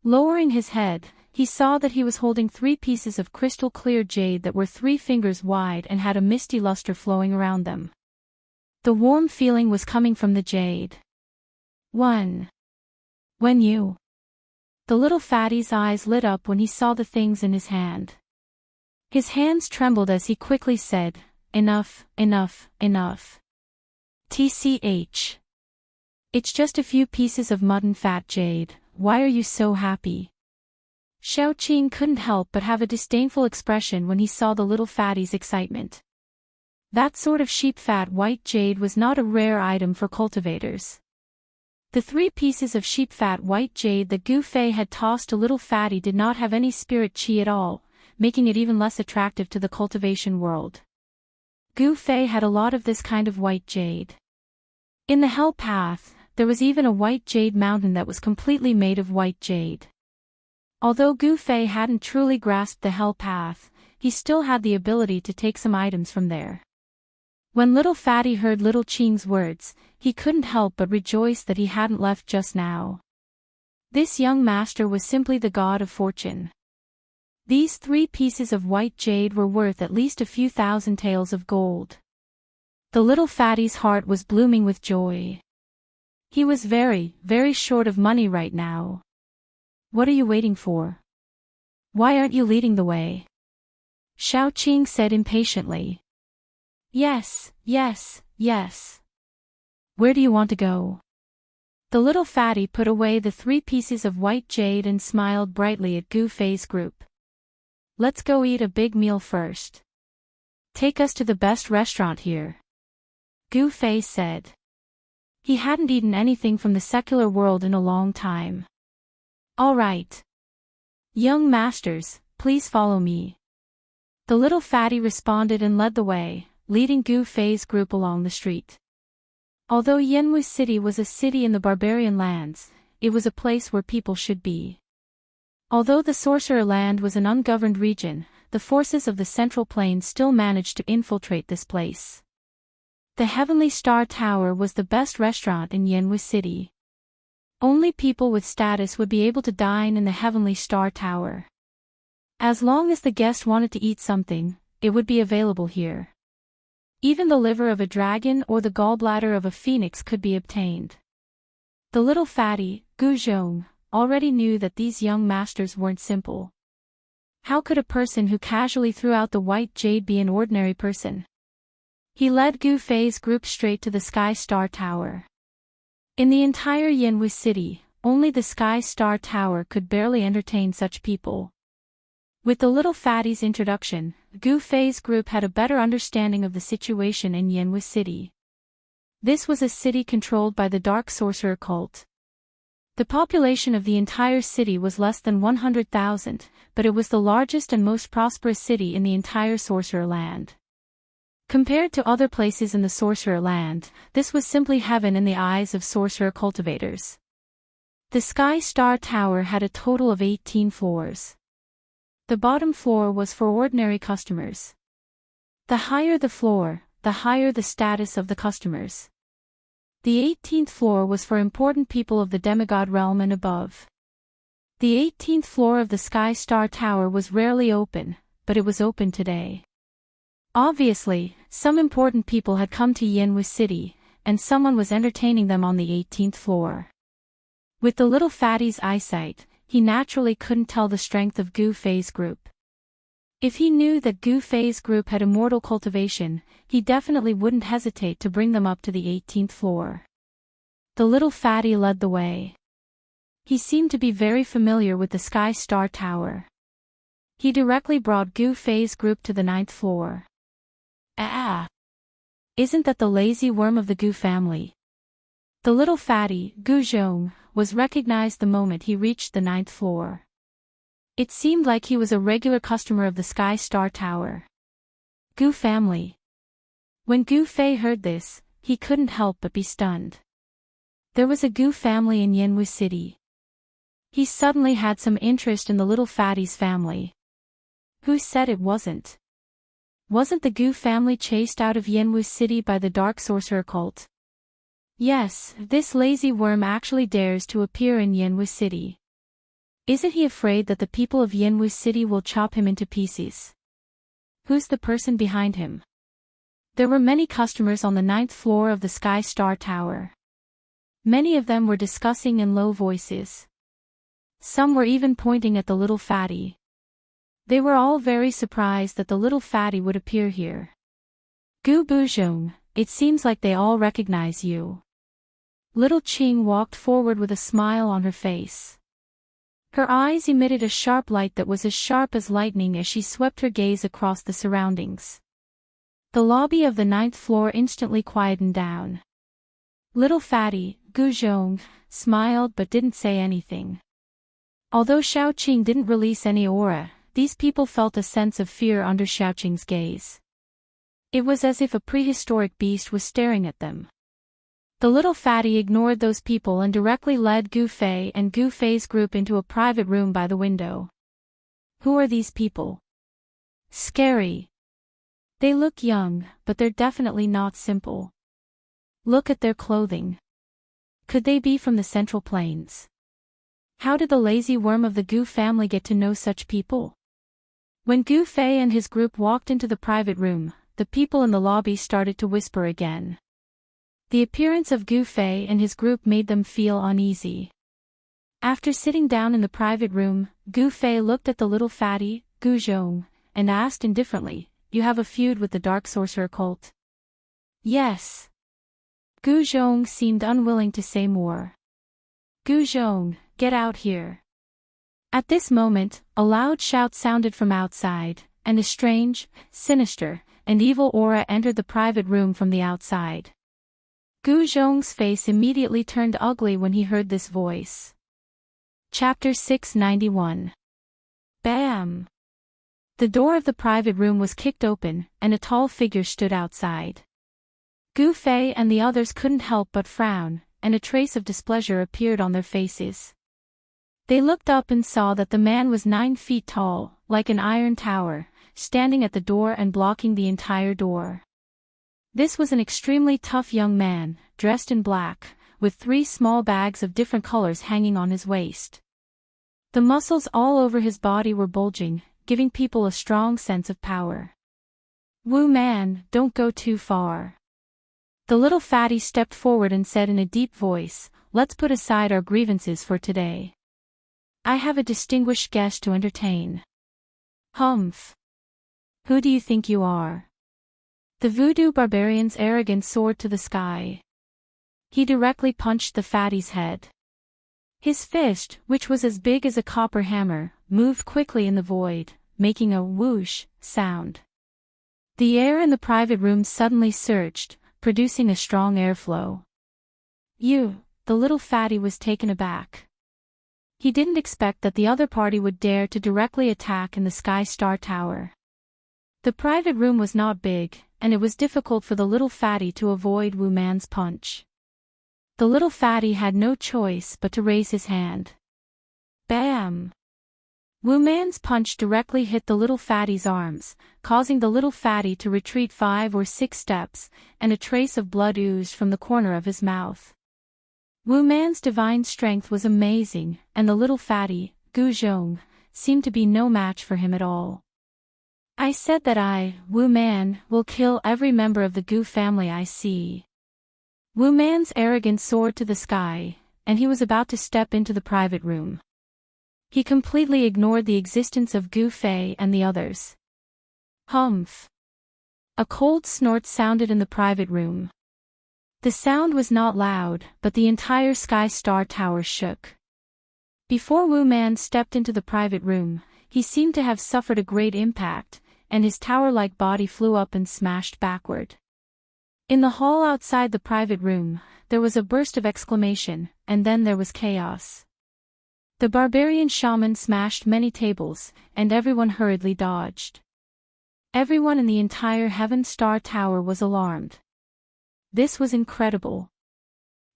S1: Lowering his head, he saw that he was holding 3 pieces of crystal-clear jade that were 3 fingers wide and had a misty luster flowing around them. The warm feeling was coming from the jade. When you... The little fatty's eyes lit up when he saw the things in his hand. His hands trembled as he quickly said, Enough, enough, enough. TCH. It's just a few pieces of mutton fat jade, why are you so happy? Xiaoqing couldn't help but have a disdainful expression when he saw the little fatty's excitement. That sort of sheep fat white jade was not a rare item for cultivators. The 3 pieces of sheep fat white jade that Gu Fei had tossed to little fatty did not have any spirit qi at all, making it even less attractive to the cultivation world. Gu Fei had a lot of this kind of white jade. In the hell path, there was even a white jade mountain that was completely made of white jade. Although Gu Fei hadn't truly grasped the hell path, he still had the ability to take some items from there. When little Fatty heard little Qing's words, he couldn't help but rejoice that he hadn't left just now. This young master was simply the god of fortune. These 3 pieces of white jade were worth at least a few thousand taels of gold. The little Fatty's heart was blooming with joy. He was very, very short of money right now. What are you waiting for? Why aren't you leading the way? Xiao Qing said impatiently. Yes, yes, yes. Where do you want to go? The little Fatty put away the 3 pieces of white jade and smiled brightly at Gu Fei's group. Let's go eat a big meal first. Take us to the best restaurant here. Gu Fei said. He hadn't eaten anything from the secular world in a long time. All right. Young masters, please follow me. The little Fatty responded and led the way, leading Gu Fei's group along the street. Although Yanwu City was a city in the barbarian lands, it was a place where people should be. Although the Sorcerer Land was an ungoverned region, the forces of the Central Plain still managed to infiltrate this place. The Heavenly Star Tower was the best restaurant in Yanwu City. Only people with status would be able to dine in the Heavenly Star Tower. As long as the guest wanted to eat something, it would be available here. Even the liver of a dragon or the gallbladder of a phoenix could be obtained. The little Fatty, Gu Zhong, already knew that these young masters weren't simple. How could a person who casually threw out the white jade be an ordinary person? He led Gu Fei's group straight to the Sky Star Tower. In the entire Yanwu City, only the Sky Star Tower could barely entertain such people. With the little Fatty's introduction, Gu Fei's group had a better understanding of the situation in Yanwu City. This was a city controlled by the Dark Sorcerer cult. The population of the entire city was less than 100,000, but it was the largest and most prosperous city in the entire Sorcerer Land. Compared to other places in the Sorcerer Land, this was simply heaven in the eyes of sorcerer cultivators. The Sky Star Tower had a total of 18 floors. The bottom floor was for ordinary customers. The higher the floor, the higher the status of the customers. The 18th floor was for important people of the demigod realm and above. The 18th floor of the Sky Star Tower was rarely open, but it was open today. Obviously, some important people had come to Yanwu City, and someone was entertaining them on the 18th floor. With the little Fatty's eyesight, he naturally couldn't tell the strength of Gu Fei's group. If he knew that Gu Fei's group had immortal cultivation, he definitely wouldn't hesitate to bring them up to the 18th floor. The little Fatty led the way. He seemed to be very familiar with the Sky Star Tower. He directly brought Gu Fei's group to the 9th floor. Isn't that the lazy worm of the Gu family? The little Fatty, Gu Zhong, was recognized the moment he reached the 9th floor. It seemed like he was a regular customer of the Sky Star Tower. Gu family. When Gu Fei heard this, he couldn't help but be stunned. There was a Gu family in Yanwu City. He suddenly had some interest in the little Fatty's family. Who said it wasn't? Wasn't the Gu family chased out of Yanwu City by the Dark Sorcerer cult? Yes, this lazy worm actually dares to appear in Yanwu City. Isn't he afraid that the people of Yanwu City will chop him into pieces? Who's the person behind him? There were many customers on the 9th floor of the Sky Star Tower. Many of them were discussing in low voices. Some were even pointing at the little Fatty. They were all very surprised that the little Fatty would appear here. Gu Buzhong, it seems like they all recognize you. Little Qing walked forward with a smile on her face. Her eyes emitted a sharp light that was as sharp as lightning as she swept her gaze across the surroundings. The lobby of the 9th floor instantly quietened down. Little Fatty, Gu Zhong, smiled but didn't say anything. Although Xiao Qing didn't release any aura, these people felt a sense of fear under Xiao Qing's gaze. It was as if a prehistoric beast was staring at them. The little fatty ignored those people and directly led Gu Fei and Gu Fei's group into a private room by the window. Who are these people? Scary. They look young, but they're definitely not simple. Look at their clothing. Could they be from the Central Plains? How did the lazy worm of the Gu family get to know such people? When Gu Fei and his group walked into the private room, the people in the lobby started to whisper again. The appearance of Gu Fei and his group made them feel uneasy. After sitting down in the private room, Gu Fei looked at the little fatty, Gu Zhong, and asked indifferently, "You have a feud with the Dark Sorcerer cult?" "Yes." Gu Zhong seemed unwilling to say more. "Gu Zhong, get out here." At this moment, a loud shout sounded from outside, and a strange, sinister, and evil aura entered the private room from the outside. Gu Zhong's face immediately turned ugly when he heard this voice. Chapter 691. Bam! The door of the private room was kicked open, and a tall figure stood outside. Gu Fei and the others couldn't help but frown, and a trace of displeasure appeared on their faces. They looked up and saw that the man was 9 feet tall, like an iron tower, standing at the door and blocking the entire door. This was an extremely tough young man, dressed in black, with 3 small bags of different colors hanging on his waist. The muscles all over his body were bulging, giving people a strong sense of power. "Wu man, don't go too far." The little fatty stepped forward and said in a deep voice, "Let's put aside our grievances for today. I have a distinguished guest to entertain." "Humph. Who do you think you are?" The voodoo barbarian's arrogance soared to the sky. He directly punched the fatty's head. His fist, which was as big as a copper hammer, moved quickly in the void, making a whoosh sound. The air in the private room suddenly surged, producing a strong airflow. The little fatty was taken aback. He didn't expect that the other party would dare to directly attack in the Sky Star Tower. The private room was not big, and it was difficult for the little fatty to avoid Wu Man's punch. The little fatty had no choice but to raise his hand. Bam! Wu Man's punch directly hit the little fatty's arms, causing the little fatty to retreat 5 or 6 steps, and a trace of blood oozed from the corner of his mouth. Wu Man's divine strength was amazing, and the little fatty, Gu Zhong, seemed to be no match for him at all. "I said that I, Wu Man, will kill every member of the Gu family I see." Wu Man's arrogance soared to the sky, and he was about to step into the private room. He completely ignored the existence of Gu Fei and the others. Humph! A cold snort sounded in the private room. The sound was not loud, but the entire Sky Star Tower shook. Before Wu Man stepped into the private room, he seemed to have suffered a great impact, and his tower-like body flew up and smashed backward. In the hall outside the private room, there was a burst of exclamation, and then there was chaos. The barbarian shaman smashed many tables, and everyone hurriedly dodged. Everyone in the entire Heaven Star Tower was alarmed. This was incredible.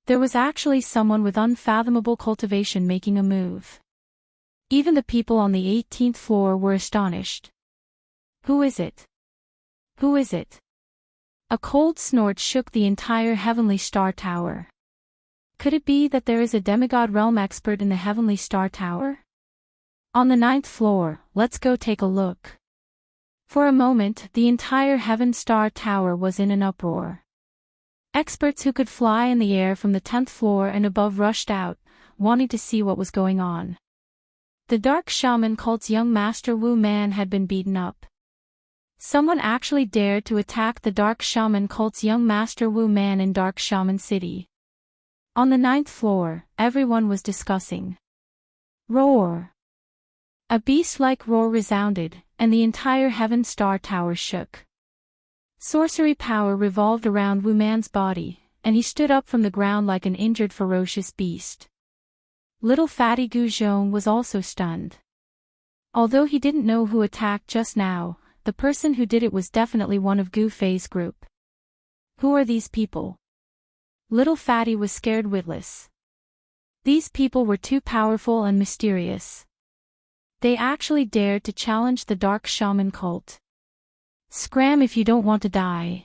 S1: There was actually someone with unfathomable cultivation making a move. Even the people on the 18th floor were astonished. "Who is it? Who is it?" A cold snort shook the entire Heavenly Star Tower. Could it be that there is a demigod realm expert in the Heavenly Star Tower? On the 9th floor, let's go take a look. For a moment, the entire Heaven Star Tower was in an uproar. Experts who could fly in the air from the 10th floor and above rushed out, wanting to see what was going on. The Dark Shaman cult's young master Wu Man had been beaten up. Someone actually dared to attack the Dark Shaman cult's young master Wu Man in Dark Shaman City. On the 9th floor, everyone was discussing. Roar! A beast-like roar resounded, and the entire Heaven Star Tower shook. Sorcery power revolved around Wu Man's body, and he stood up from the ground like an injured ferocious beast. Little fatty Gu Zhong was also stunned. Although he didn't know who attacked just now, the person who did it was definitely one of Gu Fei's group. Who are these people? Little Fatty was scared witless. These people were too powerful and mysterious. They actually dared to challenge the dark shaman cult. Scram if you don't want to die.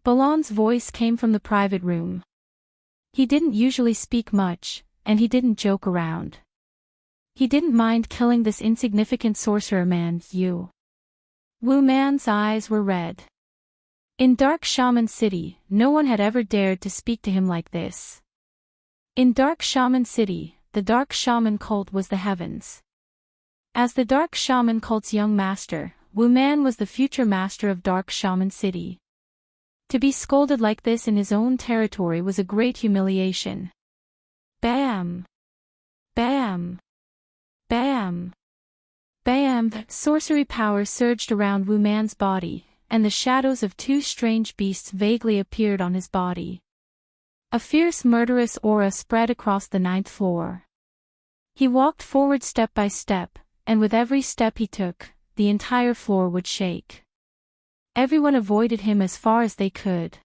S1: Balon's voice came from the private room. He didn't usually speak much, and he didn't joke around. He didn't mind killing this insignificant sorcerer man, Wu Man's eyes were red. In Dark Shaman City, no one had ever dared to speak to him like this. In Dark Shaman City, the Dark Shaman cult was the heavens. As the Dark Shaman cult's young master, Wu Man was the future master of Dark Shaman City. To be scolded like this in his own territory was a great humiliation. Bam! Bam! Bam! Bam! Sorcery power surged around Wu Man's body, and the shadows of two strange beasts vaguely appeared on his body. A fierce murderous aura spread across the 9th floor. He walked forward step by step, and with every step he took, the entire floor would shake. Everyone avoided him as far as they could.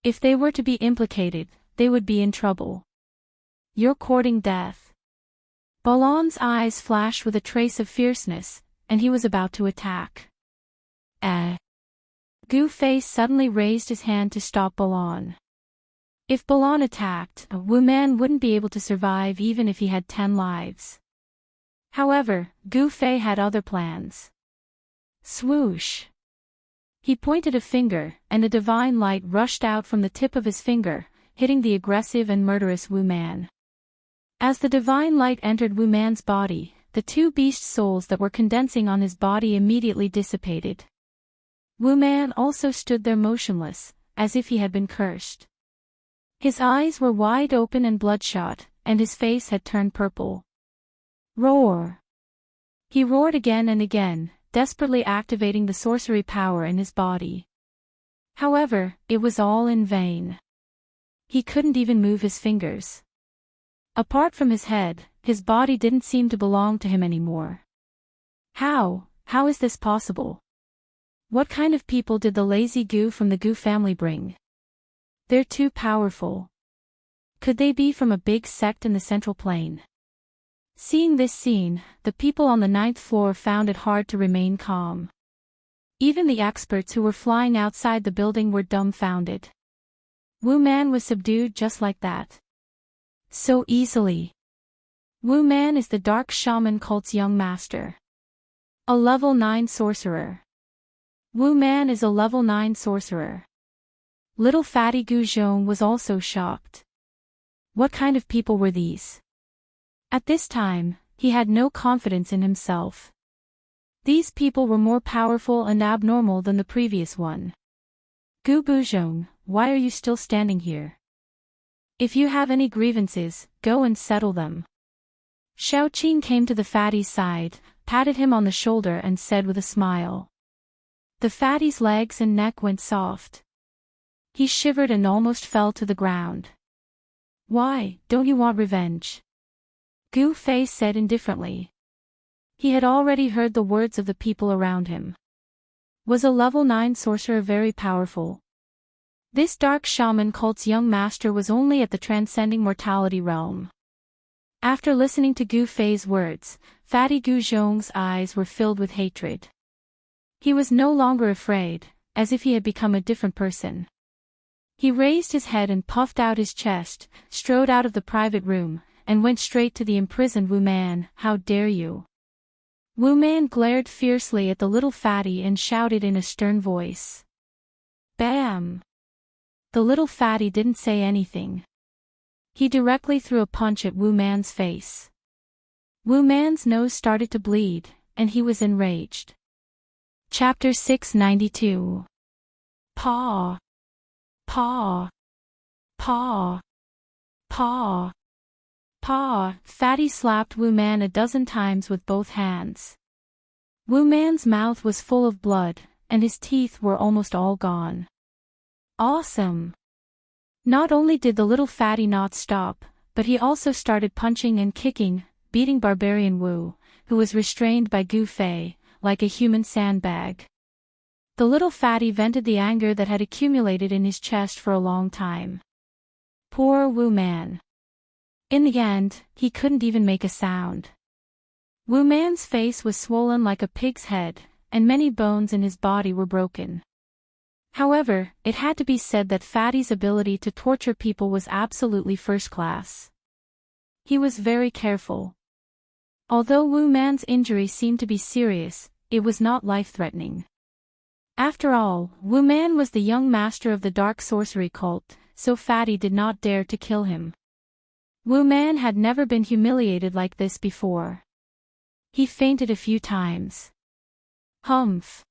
S1: If they were to be implicated, they would be in trouble. You're courting death. Balon's eyes flashed with a trace of fierceness, and he was about to attack. Gu Fei suddenly raised his hand to stop Balon. If Balon attacked, Wu Man wouldn't be able to survive even if he had 10 lives. However, Gu Fei had other plans. Swoosh! He pointed a finger, and a divine light rushed out from the tip of his finger, hitting the aggressive and murderous Wu Man. As the divine light entered Wu Man's body, the two beast souls that were condensing on his body immediately dissipated. Wu Man also stood there motionless, as if he had been cursed. His eyes were wide open and bloodshot, and his face had turned purple. Roar! He roared again and again, desperately activating the sorcery power in his body. However, it was all in vain. He couldn't even move his fingers. Apart from his head, his body didn't seem to belong to him anymore. How is this possible? What kind of people did the lazy Gu from the Gu family bring? They're too powerful. Could they be from a big sect in the Central Plain? Seeing this scene, the people on the 9th floor found it hard to remain calm. Even the experts who were flying outside the building were dumbfounded. Wu Man was subdued just like that. So easily. Wu Man is the Dark Shaman cult's young master. A level 9 sorcerer. Wu Man is a level 9 sorcerer. Little Fatty Gu Zhong was also shocked. What kind of people were these? At this time, he had no confidence in himself. These people were more powerful and abnormal than the previous one. Gu Buzhong, why are you still standing here? If you have any grievances, go and settle them. Xiao Qing came to the fatty's side, patted him on the shoulder and said with a smile. The fatty's legs and neck went soft. He shivered and almost fell to the ground. Why, don't you want revenge? Gu Fei said indifferently. He had already heard the words of the people around him. Was a level 9 sorcerer very powerful? This Dark Shaman cult's young master was only at the transcending mortality realm. After listening to Gu Fei's words, Fatty Gu Zhong's eyes were filled with hatred. He was no longer afraid, as if he had become a different person. He raised his head and puffed out his chest, strode out of the private room, and went straight to the imprisoned Wu Man. How dare you? Wu Man glared fiercely at the little fatty and shouted in a stern voice. Bam! The little fatty didn't say anything. He directly threw a punch at Wu Man's face. Wu Man's nose started to bleed, and he was enraged. Chapter 692. Paw. Paw. Paw. Paw. Paw. Fatty slapped Wu Man a dozen times with both hands. Wu Man's mouth was full of blood, and his teeth were almost all gone. Awesome! Not only did the little fatty not stop, but he also started punching and kicking, beating Barbarian Wu, who was restrained by Gu Fei, like a human sandbag. The little fatty vented the anger that had accumulated in his chest for a long time. Poor Wu Man. In the end, he couldn't even make a sound. Wu Man's face was swollen like a pig's head, and many bones in his body were broken. However, it had to be said that Fatty's ability to torture people was absolutely first class. He was very careful. Although Wu Man's injury seemed to be serious, it was not life-threatening. After all, Wu Man was the young master of the dark sorcery cult, so Fatty did not dare to kill him. Wu Man had never been humiliated like this before. He fainted a few times. Humph.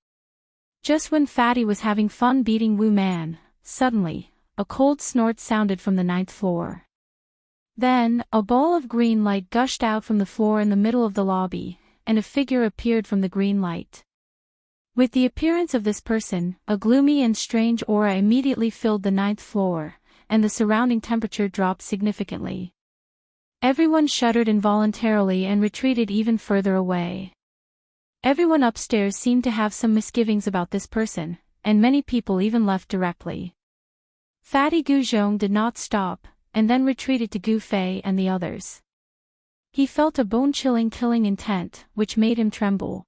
S1: Just when Fatty was having fun beating Wu Man, suddenly, a cold snort sounded from the 9th floor. Then, a ball of green light gushed out from the floor in the middle of the lobby, and a figure appeared from the green light. With the appearance of this person, a gloomy and strange aura immediately filled the 9th floor, and the surrounding temperature dropped significantly. Everyone shuddered involuntarily and retreated even further away. Everyone upstairs seemed to have some misgivings about this person, and many people even left directly. Fatty Guzhong did not stop, and then retreated to Gu Fei and the others. He felt a bone-chilling killing intent, which made him tremble.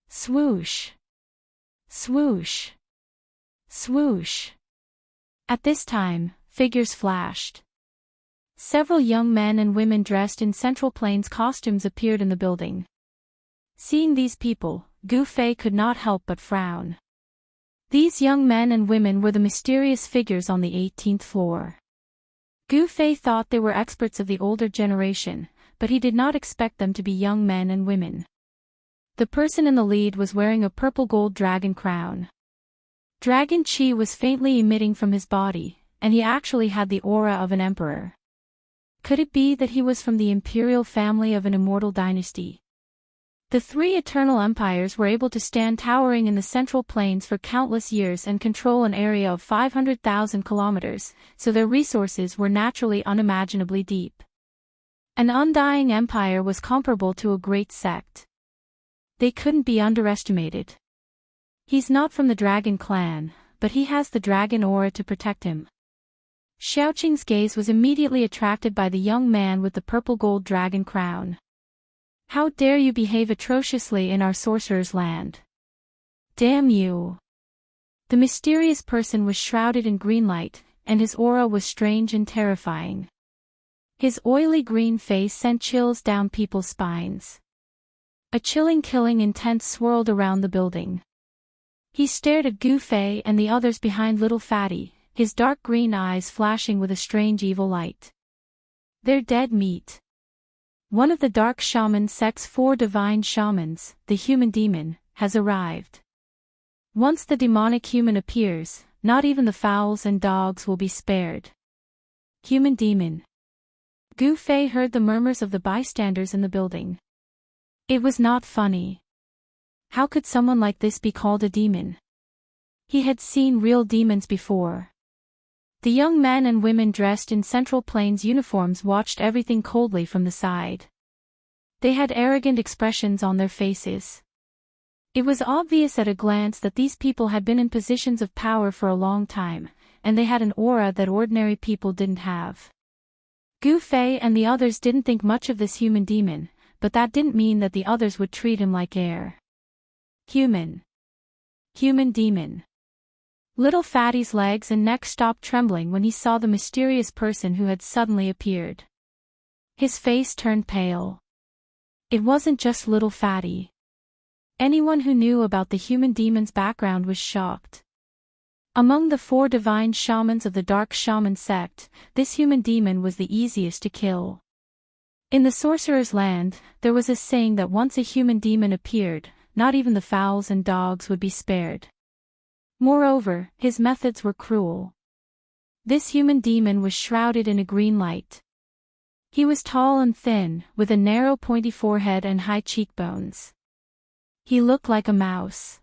S1: Swoosh! Swoosh! Swoosh! At this time, figures flashed. Several young men and women dressed in Central Plains costumes appeared in the building. Seeing these people, Gu Fei could not help but frown. These young men and women were the mysterious figures on the 18th floor. Gu Fei thought they were experts of the older generation, but he did not expect them to be young men and women. The person in the lead was wearing a purple gold dragon crown. Dragon Qi was faintly emitting from his body, and he actually had the aura of an emperor. Could it be that he was from the imperial family of an immortal dynasty? The 3 eternal empires were able to stand towering in the Central Plains for countless years and control an area of 500,000 kilometers, so their resources were naturally unimaginably deep. An undying empire was comparable to a great sect. They couldn't be underestimated. He's not from the Dragon Clan, but he has the dragon aura to protect him. Xiaoqing's gaze was immediately attracted by the young man with the purple gold dragon crown. How dare you behave atrociously in our sorcerer's land? Damn you! The mysterious person was shrouded in green light, and his aura was strange and terrifying. His oily green face sent chills down people's spines. A chilling killing intent swirled around the building. He stared at Gu Fei and the others behind Little Fatty, his dark green eyes flashing with a strange evil light. They're dead meat. One of the dark shaman sect's 4 divine shamans, the human demon, has arrived. Once the demonic human appears, not even the fowls and dogs will be spared. Human demon. Gu Fei heard the murmurs of the bystanders in the building. It was not funny. How could someone like this be called a demon? He had seen real demons before. The young men and women dressed in Central Plains uniforms watched everything coldly from the side. They had arrogant expressions on their faces. It was obvious at a glance that these people had been in positions of power for a long time, and they had an aura that ordinary people didn't have. Gu Fei and the others didn't think much of this human demon, but that didn't mean that the others would treat him like air. Human. Human demon. Little Fatty's legs and neck stopped trembling when he saw the mysterious person who had suddenly appeared. His face turned pale. It wasn't just Little Fatty. Anyone who knew about the human demon's background was shocked. Among the 4 divine shamans of the Dark Shaman sect, this human demon was the easiest to kill. In the sorcerer's land, there was a saying that once a human demon appeared, not even the fowls and dogs would be spared. Moreover, his methods were cruel. This human demon was shrouded in a green light. He was tall and thin, with a narrow pointy forehead and high cheekbones. He looked like a mouse.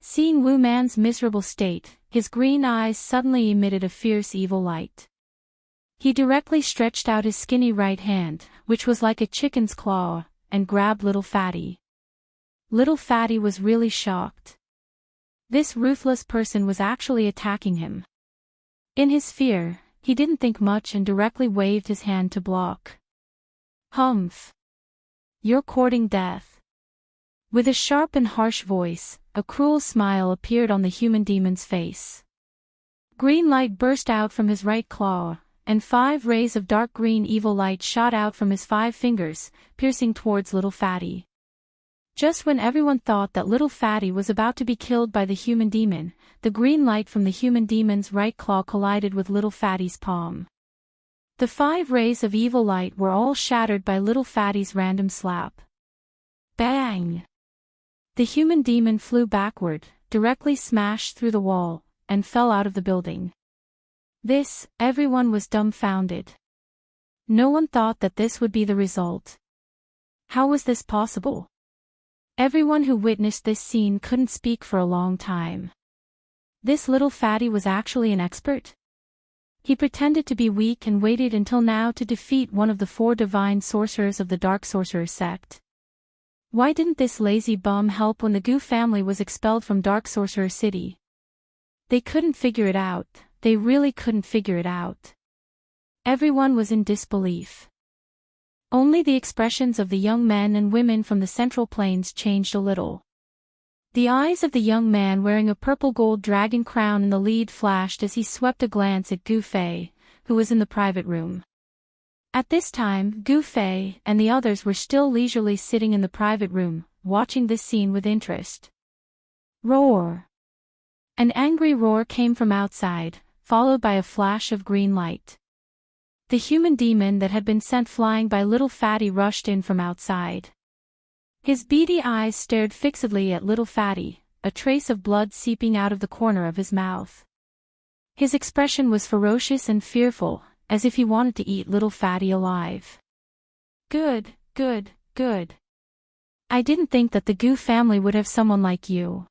S1: Seeing Wu Man's miserable state, his green eyes suddenly emitted a fierce evil light. He directly stretched out his skinny right hand, which was like a chicken's claw, and grabbed Little Fatty. Little Fatty was really shocked. This ruthless person was actually attacking him. In his fear, he didn't think much and directly waved his hand to block. Humph! You're courting death. With a sharp and harsh voice, a cruel smile appeared on the human demon's face. Green light burst out from his right claw, and 5 rays of dark green evil light shot out from his 5 fingers, piercing towards Little Fatty. Just when everyone thought that Little Fatty was about to be killed by the human demon, the green light from the human demon's right claw collided with Little Fatty's palm. The 5 rays of evil light were all shattered by Little Fatty's random slap. Bang! The human demon flew backward, directly smashed through the wall, and fell out of the building. Everyone was dumbfounded. No one thought that this would be the result. How was this possible? Everyone who witnessed this scene couldn't speak for a long time. This Little Fatty was actually an expert? He pretended to be weak and waited until now to defeat one of the 4 divine sorcerers of the Dark Sorcerer sect. Why didn't this lazy bum help when the Goo family was expelled from Dark Sorcerer City? They couldn't figure it out. They really couldn't figure it out. Everyone was in disbelief. Only the expressions of the young men and women from the Central Plains changed a little. The eyes of the young man wearing a purple gold dragon crown in the lead flashed as he swept a glance at Gu Fei, who was in the private room. At this time, Gu Fei and the others were still leisurely sitting in the private room, watching this scene with interest. Roar! An angry roar came from outside, followed by a flash of green light. The human demon that had been sent flying by Little Fatty rushed in from outside. His beady eyes stared fixedly at Little Fatty, a trace of blood seeping out of the corner of his mouth. His expression was ferocious and fearful, as if he wanted to eat Little Fatty alive. Good, good, good. I didn't think that the Goo family would have someone like you.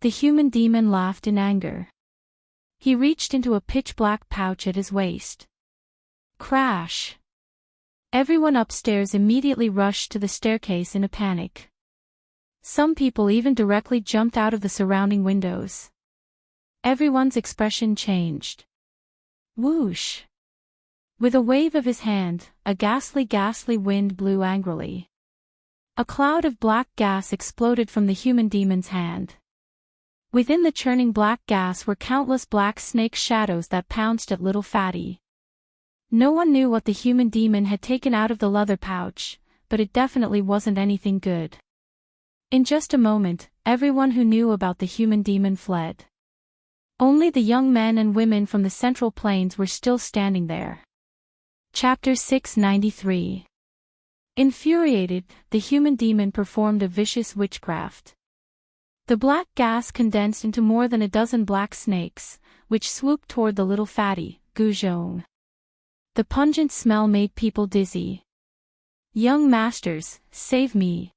S1: The human demon laughed in anger. He reached into a pitch-black pouch at his waist. Crash! Everyone upstairs immediately rushed to the staircase in a panic. Some people even directly jumped out of the surrounding windows. Everyone's expression changed. Whoosh! With a wave of his hand, a ghastly wind blew angrily. A cloud of black gas exploded from the human demon's hand. Within the churning black gas were countless black snake shadows that pounced at Little Fatty. No one knew what the human demon had taken out of the leather pouch, but it definitely wasn't anything good. In just a moment, everyone who knew about the human demon fled. Only the young men and women from the Central Plains were still standing there. Chapter 693. Infuriated, the human demon performed a vicious witchcraft. The black gas condensed into more than a dozen black snakes, which swooped toward the Little Fatty, Guzhong. The pungent smell made people dizzy. Young masters, save me.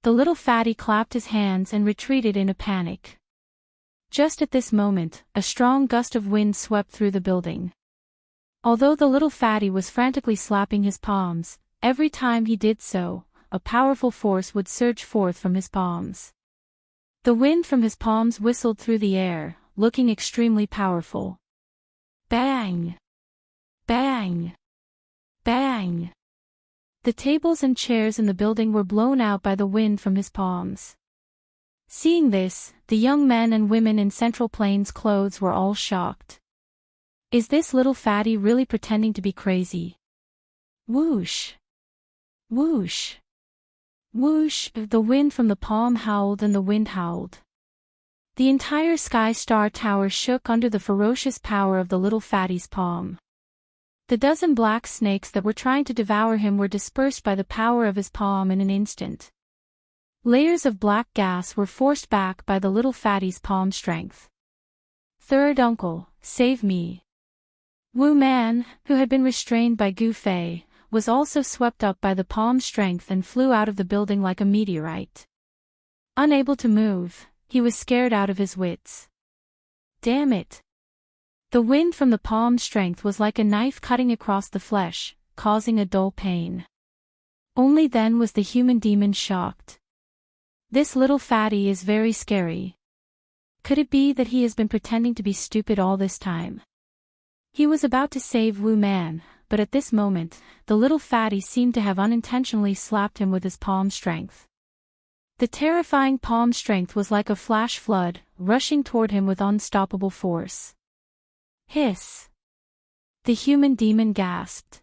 S1: The Little Fatty clapped his hands and retreated in a panic. Just at this moment, a strong gust of wind swept through the building. Although the Little Fatty was frantically slapping his palms, every time he did so, a powerful force would surge forth from his palms. The wind from his palms whistled through the air, looking extremely powerful. Bang! Bang! Bang! The tables and chairs in the building were blown out by the wind from his palms. Seeing this, the young men and women in Central Plains clothes were all shocked. Is this Little Fatty really pretending to be crazy? Whoosh! Whoosh! Whoosh! The wind from the palm howled and the wind howled. The entire Sky Star Tower shook under the ferocious power of the Little Fatty's palm. The dozen black snakes that were trying to devour him were dispersed by the power of his palm in an instant. Layers of black gas were forced back by the Little Fatty's palm strength. Third uncle, save me. Wu Man, who had been restrained by Gu Fei, was also swept up by the palm strength and flew out of the building like a meteorite. Unable to move, he was scared out of his wits. Damn it! The wind from the palm strength was like a knife cutting across the flesh, causing a dull pain. Only then was the human demon shocked. This Little Fatty is very scary. Could it be that he has been pretending to be stupid all this time? He was about to save Wu Man, but at this moment, the little fatty seemed to have unintentionally slapped him with his palm strength. The terrifying palm strength was like a flash flood, rushing toward him with unstoppable force. Hiss! The human demon gasped.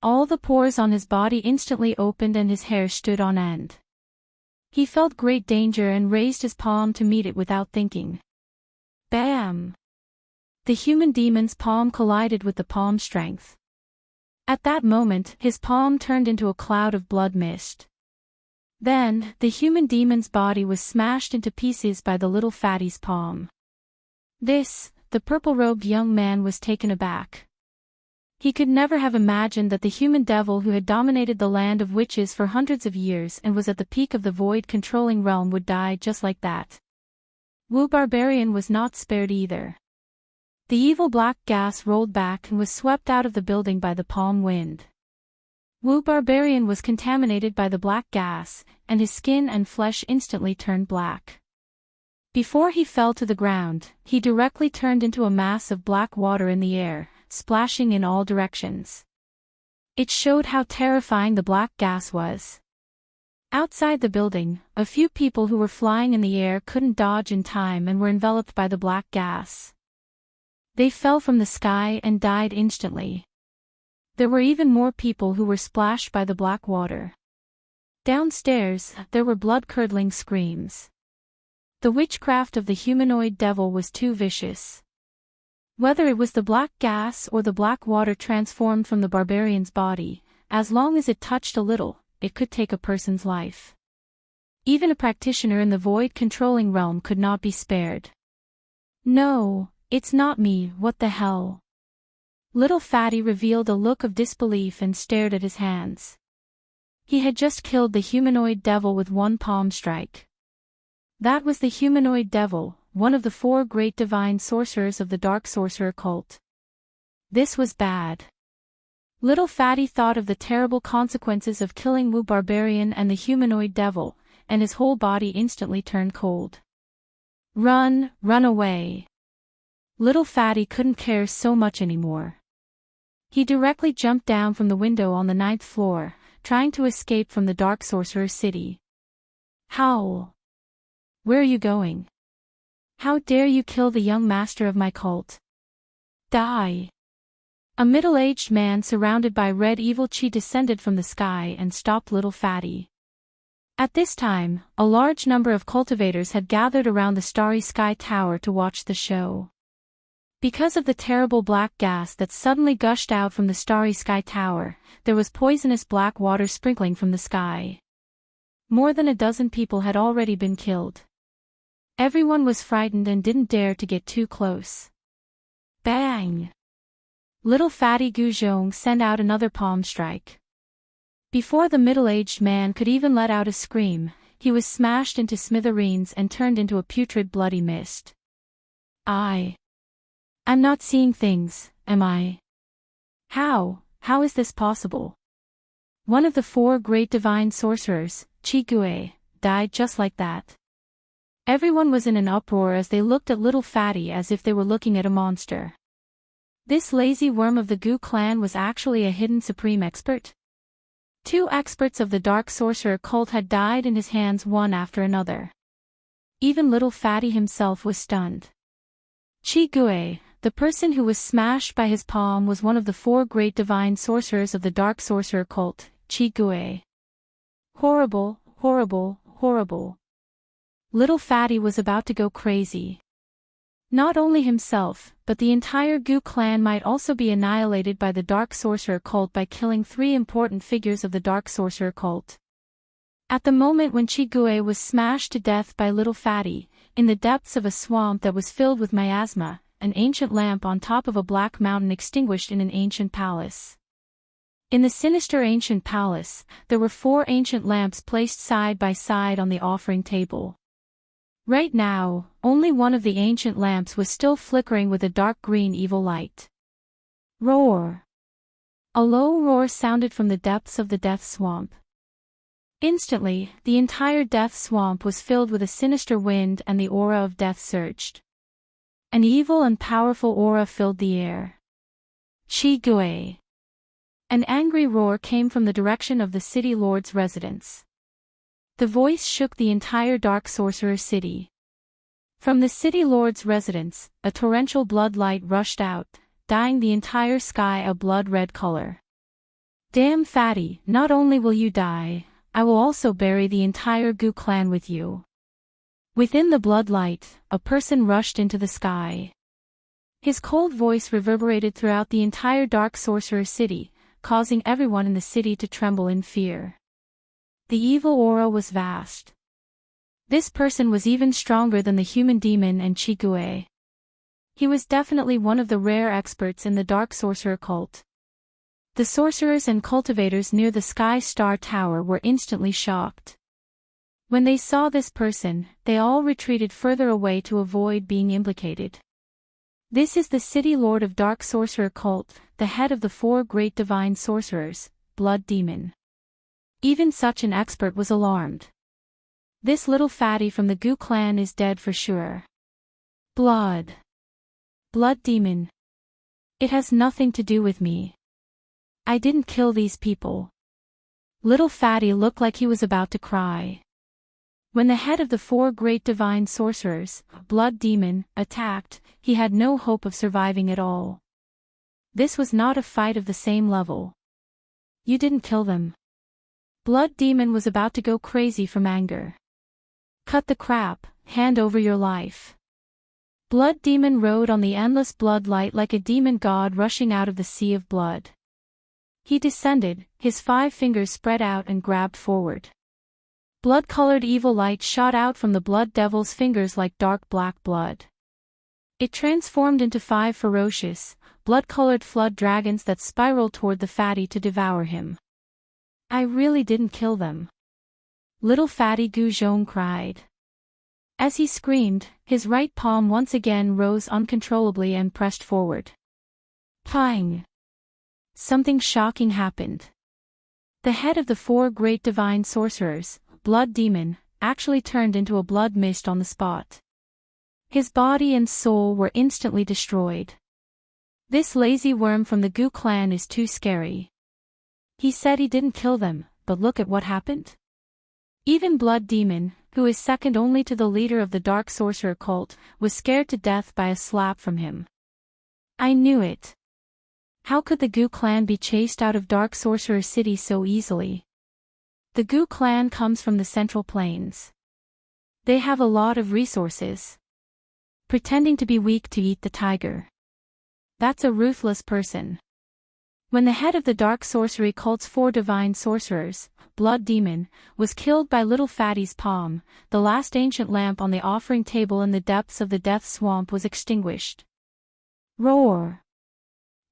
S1: All the pores on his body instantly opened and his hair stood on end. He felt great danger and raised his palm to meet it without thinking. Bam! The human demon's palm collided with the palm strength. At that moment, his palm turned into a cloud of blood mist. Then, the human demon's body was smashed into pieces by the little fatty's palm. The purple-robed young man was taken aback. He could never have imagined that the human devil who had dominated the land of witches for hundreds of years and was at the peak of the void-controlling realm would die just like that. Wu Barbarian was not spared either. The evil black gas rolled back and was swept out of the building by the palm wind. Wu Barbarian was contaminated by the black gas, and his skin and flesh instantly turned black. Before he fell to the ground, he directly turned into a mass of black water in the air, splashing in all directions. It showed how terrifying the black gas was. Outside the building, a few people who were flying in the air couldn't dodge in time and were enveloped by the black gas. They fell from the sky and died instantly. There were even more people who were splashed by the black water. Downstairs, there were blood-curdling screams. The witchcraft of the humanoid devil was too vicious. Whether it was the black gas or the black water transformed from the barbarian's body, as long as it touched a little, it could take a person's life. Even a practitioner in the void-controlling realm could not be spared. No, it's not me, what the hell? Little Fatty revealed a look of disbelief and stared at his hands. He had just killed the humanoid devil with one palm strike. That was the humanoid devil, one of the 4 great divine sorcerers of the dark sorcerer cult. This was bad. Little Fatty thought of the terrible consequences of killing Wu Barbarian and the humanoid devil, and his whole body instantly turned cold. Run away. Little Fatty couldn't care so much anymore. He directly jumped down from the window on the 9th floor, trying to escape from the dark sorcerer city. Howl! Where are you going? How dare you kill the young master of my cult? Die! A middle-aged man surrounded by red evil chi descended from the sky and stopped Little Fatty. At this time, a large number of cultivators had gathered around the Starry Sky Tower to watch the show. Because of the terrible black gas that suddenly gushed out from the Starry Sky Tower, there was poisonous black water sprinkling from the sky. More than a dozen people had already been killed. Everyone was frightened and didn't dare to get too close. Bang! Little Fatty Guzhong sent out another palm strike. Before the middle-aged man could even let out a scream, he was smashed into smithereens and turned into a putrid bloody mist. I'm not seeing things, am I? How is this possible? One of the 4 great divine sorcerers, Qi Gui, died just like that. Everyone was in an uproar as they looked at Little Fatty as if they were looking at a monster. This lazy worm of the Gu clan was actually a hidden supreme expert. 2 experts of the dark sorcerer cult had died in his hands one after another. Even Little Fatty himself was stunned. Qi Gui, the person who was smashed by his palm, was one of the 4 great divine sorcerers of the dark sorcerer cult, Qi Gui. Horrible, horrible, horrible. Little Fatty was about to go crazy. Not only himself, but the entire Gu clan might also be annihilated by the dark sorcerer cult by killing 3 important figures of the dark sorcerer cult. At the moment when Qi Gui was smashed to death by Little Fatty, in the depths of a swamp that was filled with miasma, an ancient lamp on top of a black mountain extinguished in an ancient palace. In the sinister ancient palace, there were 4 ancient lamps placed side by side on the offering table. Right now, only one of the ancient lamps was still flickering with a dark green evil light. Roar! A low roar sounded from the depths of the death swamp. Instantly, the entire death swamp was filled with a sinister wind and the aura of death surged. An evil and powerful aura filled the air. Chi Gui. An angry roar came from the direction of the city lord's residence. The voice shook the entire Dark Sorcerer city. From the city lord's residence, a torrential blood light rushed out, dyeing the entire sky a blood-red color. Damn fatty, not only will you die, I will also bury the entire Gu clan with you. Within the blood light, a person rushed into the sky. His cold voice reverberated throughout the entire Dark Sorcerer city, causing everyone in the city to tremble in fear. The evil aura was vast. This person was even stronger than the human demon and Chi Gui. He was definitely one of the rare experts in the Dark Sorcerer cult. The sorcerers and cultivators near the Sky Star Tower were instantly shocked. When they saw this person, they all retreated further away to avoid being implicated. This is the City Lord of Dark Sorcerer cult, the head of the 4 great divine sorcerers, Blood Demon. Even such an expert was alarmed. This little fatty from the Gu clan is dead for sure. Blood Demon. It has nothing to do with me. I didn't kill these people. Little fatty looked like he was about to cry. When the head of the 4 great divine sorcerers, Blood Demon, attacked, he had no hope of surviving at all. This was not a fight of the same level. You didn't kill them. Blood Demon was about to go crazy from anger. Cut the crap, hand over your life. Blood Demon rode on the endless blood light like a demon god rushing out of the sea of blood. He descended, his 5 fingers spread out and grabbed forward. Blood-colored evil light shot out from the blood devil's fingers like dark black blood. It transformed into 5 ferocious, blood-colored flood dragons that spiraled toward the fatty to devour him. I really didn't kill them. Little fatty Gu Zhong cried. As he screamed, his right palm once again rose uncontrollably and pressed forward. Pang! Something shocking happened. The head of the 4 great divine sorcerers, Blood Demon, actually turned into a blood mist on the spot. His body and soul were instantly destroyed. This lazy worm from the Gu clan is too scary. He said he didn't kill them, but look at what happened. Even Blood Demon, who is second only to the leader of the Dark Sorcerer cult, was scared to death by a slap from him. I knew it. How could the Gu clan be chased out of Dark Sorcerer City so easily? The Gu clan comes from the Central Plains. They have a lot of resources. Pretending to be weak to eat the tiger. That's a ruthless person. When the head of the Dark Sorcery cult's 4 divine sorcerers, Blood Demon, was killed by Little Fatty's palm, the last ancient lamp on the offering table in the depths of the Death Swamp was extinguished. Roar!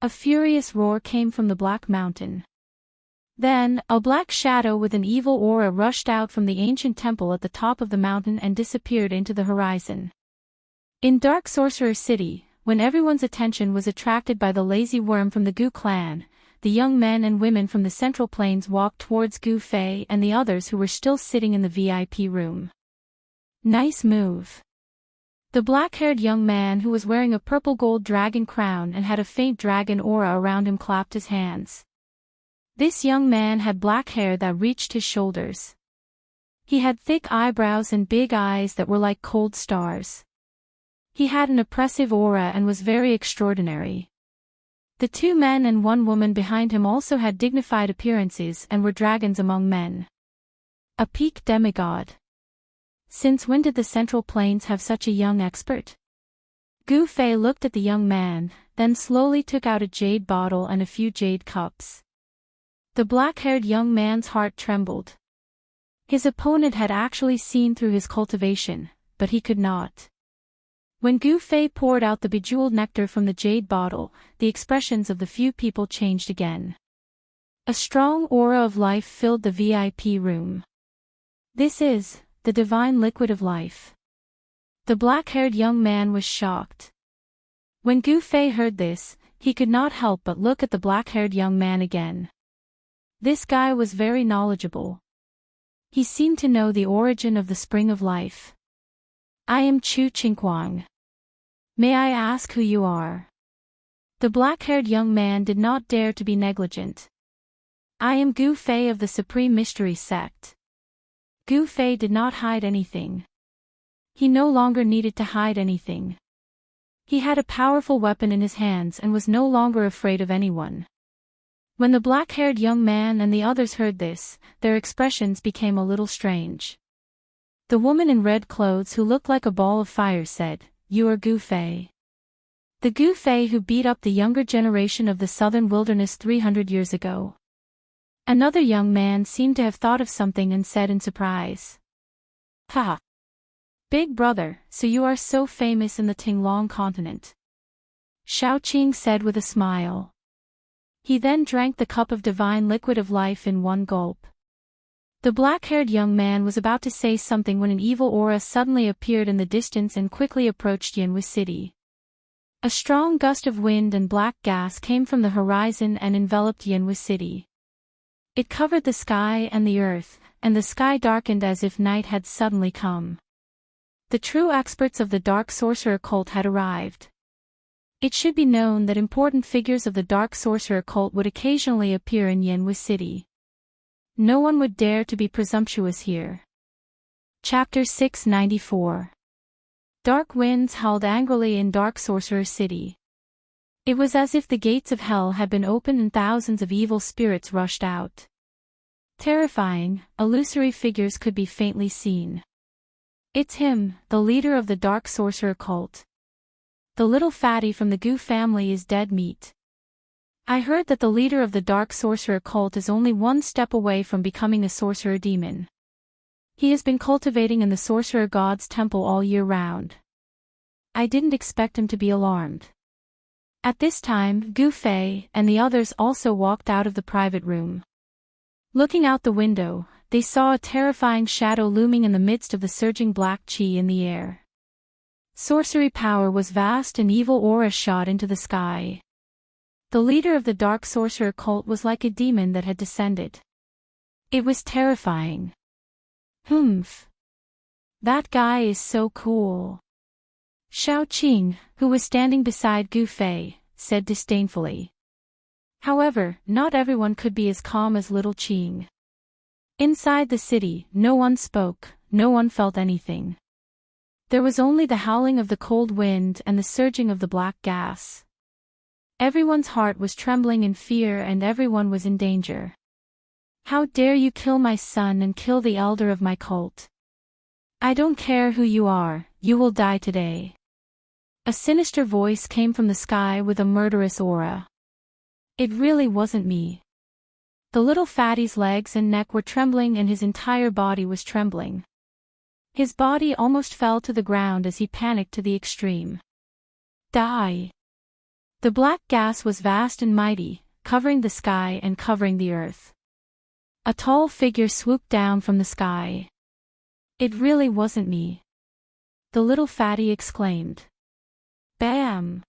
S1: A furious roar came from the Black Mountain. Then, a black shadow with an evil aura rushed out from the ancient temple at the top of the mountain and disappeared into the horizon. In Dark Sorcerer City, when everyone's attention was attracted by the lazy worm from the Gu clan, the young men and women from the Central Plains walked towards Gu Fei and the others who were still sitting in the VIP room. Nice move. The black-haired young man who was wearing a purple gold dragon crown and had a faint dragon aura around him clapped his hands. This young man had black hair that reached his shoulders. He had thick eyebrows and big eyes that were like cold stars. He had an oppressive aura and was very extraordinary. The 2 men and 1 woman behind him also had dignified appearances and were dragons among men. A peak demigod. Since when did the Central Plains have such a young expert? Gu Fei looked at the young man, then slowly took out a jade bottle and a few jade cups. The black-haired young man's heart trembled. His opponent had actually seen through his cultivation, but he could not. When Gu Fei poured out the bejeweled nectar from the jade bottle, the expressions of the few people changed again. A strong aura of life filled the VIP room. This is the divine liquid of life. The black-haired young man was shocked. When Gu Fei heard this, he could not help but look at the black-haired young man again. This guy was very knowledgeable. He seemed to know the origin of the spring of life. I am Chu Qingquang. May I ask who you are? The black-haired young man did not dare to be negligent. I am Gu Fei of the Supreme Mystery Sect. Gu Fei did not hide anything. He no longer needed to hide anything. He had a powerful weapon in his hands and was no longer afraid of anyone. When the black-haired young man and the others heard this, their expressions became a little strange. The woman in red clothes who looked like a ball of fire said, "You are Gu Fei. The Gu Fei who beat up the younger generation of the southern wilderness 300 years ago." Another young man seemed to have thought of something and said in surprise, "Ha! Big brother, so you are so famous in the Tinglong continent." Xiaoqing said with a smile. He then drank the cup of divine liquid of life in one gulp. The black-haired young man was about to say something when an evil aura suddenly appeared in the distance and quickly approached Yinhui City. A strong gust of wind and black gas came from the horizon and enveloped Yinhui City. It covered the sky and the earth, and the sky darkened as if night had suddenly come. The true experts of the dark sorcerer cult had arrived. It should be known that important figures of the dark sorcerer cult would occasionally appear in Yinhui City. No one would dare to be presumptuous here. Chapter 694. Dark winds howled angrily in Dark Sorcerer City. It was as if the gates of hell had been opened and thousands of evil spirits rushed out. Terrifying, illusory figures could be faintly seen. "It's him, the leader of the Dark Sorcerer cult. The little fatty from the Gu family is dead meat. I heard that the leader of the Dark Sorcerer cult is only one step away from becoming a sorcerer demon. He has been cultivating in the Sorcerer God's temple all year round. I didn't expect him to be alarmed." At this time, Gu Fei and the others also walked out of the private room. Looking out the window, they saw a terrifying shadow looming in the midst of the surging black qi in the air. Sorcery power was vast and evil aura shot into the sky. The leader of the Dark Sorcerer cult was like a demon that had descended. It was terrifying. Humph. That guy is so cool. Xiaoqing, who was standing beside Gu Fei, said disdainfully. However, not everyone could be as calm as little Qing. Inside the city, no one spoke, no one felt anything. There was only the howling of the cold wind and the surging of the black gas. Everyone's heart was trembling in fear and everyone was in danger. "How dare you kill my son and kill the elder of my cult? I don't care who you are, you will die today." A sinister voice came from the sky with a murderous aura. It really wasn't me. The little fatty's legs and neck were trembling and his entire body was trembling. His body almost fell to the ground as he panicked to the extreme. Die! The black gas was vast and mighty, covering the sky and covering the earth. A tall figure swooped down from the sky. It really wasn't me. The little fatty exclaimed. Bam!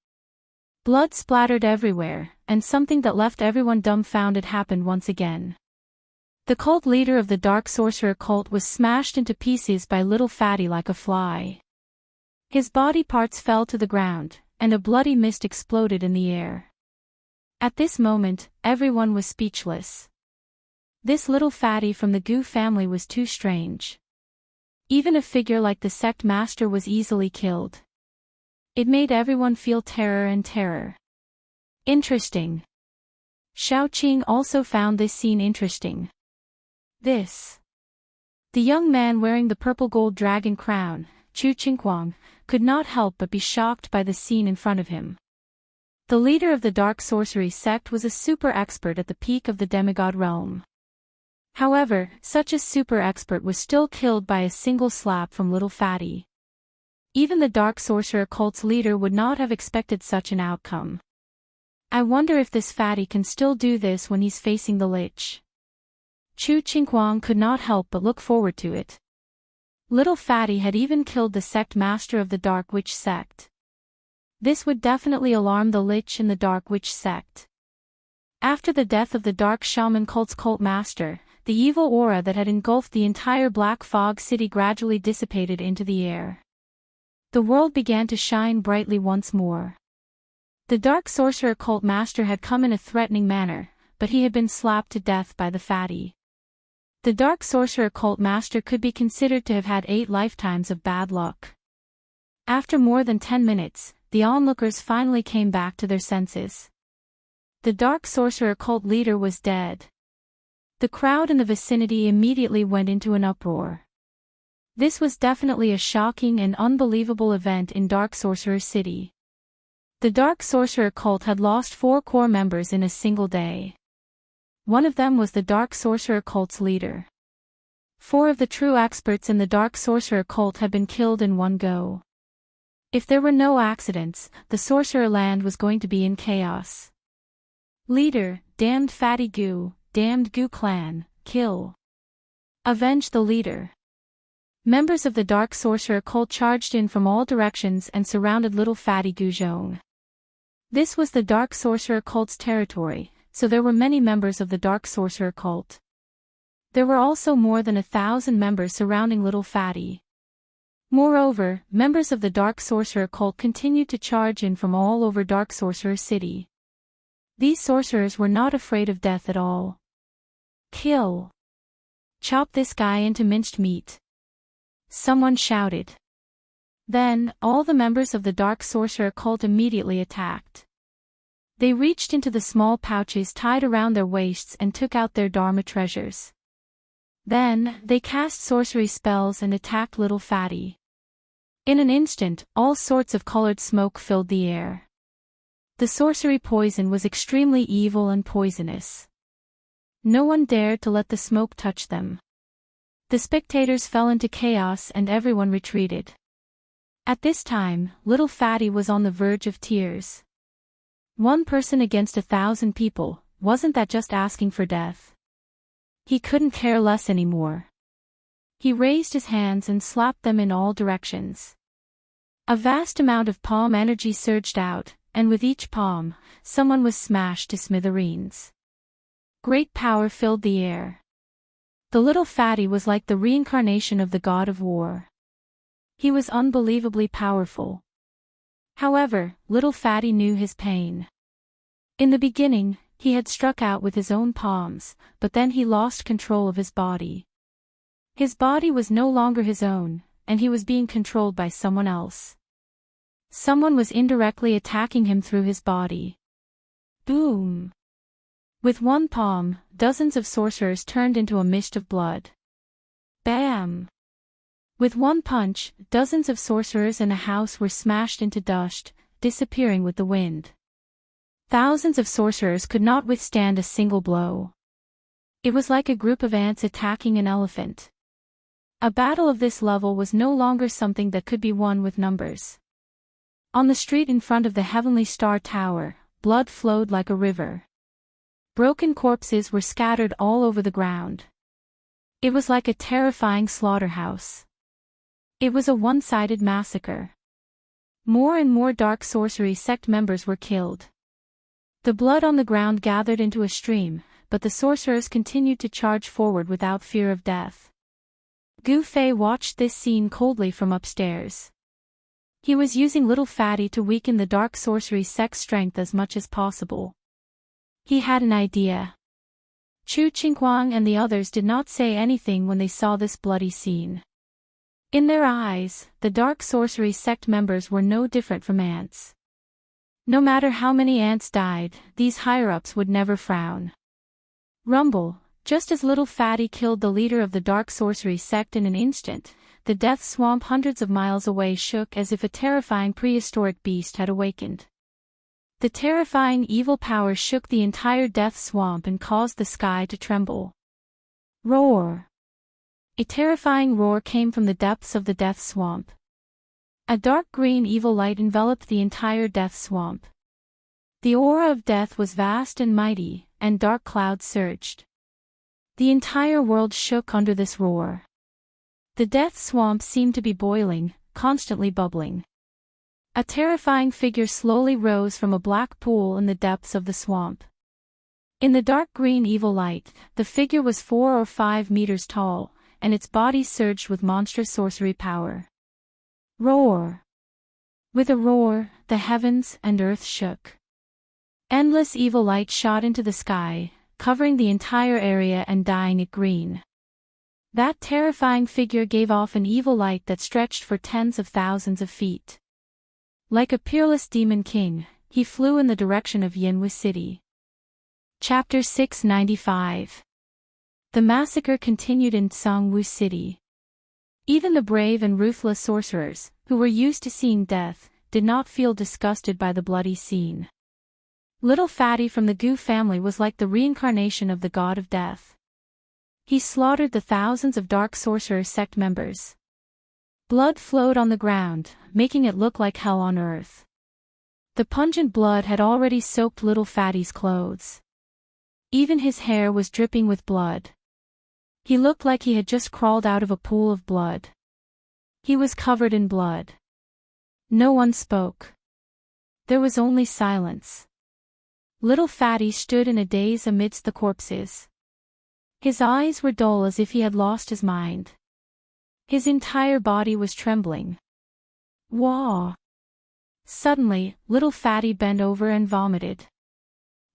S1: Blood splattered everywhere, and something that left everyone dumbfounded happened once again. The cult leader of the Dark Sorcerer cult was smashed into pieces by little fatty like a fly. His body parts fell to the ground, and a bloody mist exploded in the air. At this moment, everyone was speechless. This little fatty from the Gu family was too strange. Even a figure like the sect master was easily killed. It made everyone feel terror and terror. Interesting. Xiaoqing also found this scene interesting. The young man wearing the purple gold dragon crown, Chu Qingquang, could not help but be shocked by the scene in front of him. The leader of the dark sorcery sect was a super expert at the peak of the demigod realm. However, such a super expert was still killed by a single slap from little fatty. Even the dark sorcerer cult's leader would not have expected such an outcome. I wonder if this fatty can still do this when he's facing the lich. Chu Qingquang could not help but look forward to it. Little fatty had even killed the sect master of the dark witch sect. This would definitely alarm the lich in the dark witch sect. After the death of the dark shaman cult's cult master, the evil aura that had engulfed the entire black fog city gradually dissipated into the air. The world began to shine brightly once more. The dark sorcerer cult master had come in a threatening manner, but he had been slapped to death by the fatty. The dark sorcerer cult master could be considered to have had 8 lifetimes of bad luck. After more than 10 minutes, the onlookers finally came back to their senses. The dark sorcerer cult leader was dead. The crowd in the vicinity immediately went into an uproar. This was definitely a shocking and unbelievable event in Dark Sorcerer City. The Dark Sorcerer cult had lost 4 core members in a single day. One of them was the Dark Sorcerer cult's leader. 4 of the true experts in the Dark Sorcerer cult had been killed in one go. If there were no accidents, the Sorcerer Land was going to be in chaos. Leader, damned fatty goo, damned goo clan, kill. Avenge the leader. Members of the Dark Sorcerer cult charged in from all directions and surrounded little fatty Guzhong. This was the Dark Sorcerer cult's territory, so there were many members of the Dark Sorcerer cult. There were also more than 1,000 members surrounding little fatty. Moreover, members of the Dark Sorcerer cult continued to charge in from all over Dark Sorcerer City. These sorcerers were not afraid of death at all. Kill. Chop this guy into minced meat. Someone shouted. Then, all the members of the Dark Sorcerer cult immediately attacked. They reached into the small pouches tied around their waists and took out their Dharma treasures. Then, they cast sorcery spells and attacked little fatty. In an instant, all sorts of colored smoke filled the air. The sorcery poison was extremely evil and poisonous. No one dared to let the smoke touch them. The spectators fell into chaos and everyone retreated. At this time, little fatty was on the verge of tears. 1 person against 1,000 people, wasn't that just asking for death? He couldn't care less anymore. He raised his hands and slapped them in all directions. A vast amount of palm energy surged out, and with each palm, someone was smashed to smithereens. Great power filled the air. The little fatty was like the reincarnation of the god of war. He was unbelievably powerful. However, little fatty knew his pain. In the beginning, he had struck out with his own palms, but then he lost control of his body. His body was no longer his own, and he was being controlled by someone else. Someone was indirectly attacking him through his body. Boom! With 1 palm, dozens of sorcerers turned into a mist of blood. Bam! With 1 punch, dozens of sorcerers in a house were smashed into dust, disappearing with the wind. Thousands of sorcerers could not withstand a single blow. It was like a group of ants attacking an elephant. A battle of this level was no longer something that could be won with numbers. On the street in front of the Heavenly Star Tower, blood flowed like a river. Broken corpses were scattered all over the ground. It was like a terrifying slaughterhouse. It was a one-sided massacre. More and more dark sorcery sect members were killed. The blood on the ground gathered into a stream, but the sorcerers continued to charge forward without fear of death. Gu Fei watched this scene coldly from upstairs. He was using little fatty to weaken the dark sorcery sect's strength as much as possible. He had an idea. Chu Qingguang and the others did not say anything when they saw this bloody scene. In their eyes, the dark sorcery sect members were no different from ants. No matter how many ants died, these higher-ups would never frown. Rumble, just as little fatty killed the leader of the dark sorcery sect in an instant, the death swamp hundreds of miles away shook as if a terrifying prehistoric beast had awakened. The terrifying evil power shook the entire death swamp and caused the sky to tremble. Roar! A terrifying roar came from the depths of the death swamp. A dark green evil light enveloped the entire death swamp. The aura of death was vast and mighty, and dark clouds surged. The entire world shook under this roar. The death swamp seemed to be boiling, constantly bubbling. A terrifying figure slowly rose from a black pool in the depths of the swamp. In the dark green evil light, the figure was 4 or 5 meters tall, and its body surged with monstrous sorcery power. Roar! With a roar, the heavens and earth shook. Endless evil light shot into the sky, covering the entire area and dyeing it green. That terrifying figure gave off an evil light that stretched for tens of thousands of feet. Like a peerless demon king, he flew in the direction of Yinwu City. Chapter 695. The massacre continued in Songwu City. Even the brave and ruthless sorcerers, who were used to seeing death, did not feel disgusted by the bloody scene. Little Fatty from the Gu family was like the reincarnation of the god of death. He slaughtered the thousands of dark sorcerer sect members. Blood flowed on the ground, making it look like hell on earth. The pungent blood had already soaked Little Fatty's clothes. Even his hair was dripping with blood. He looked like he had just crawled out of a pool of blood. He was covered in blood. No one spoke. There was only silence. Little Fatty stood in a daze amidst the corpses. His eyes were dull as if he had lost his mind. His entire body was trembling. Wah! Suddenly, Little Fatty bent over and vomited.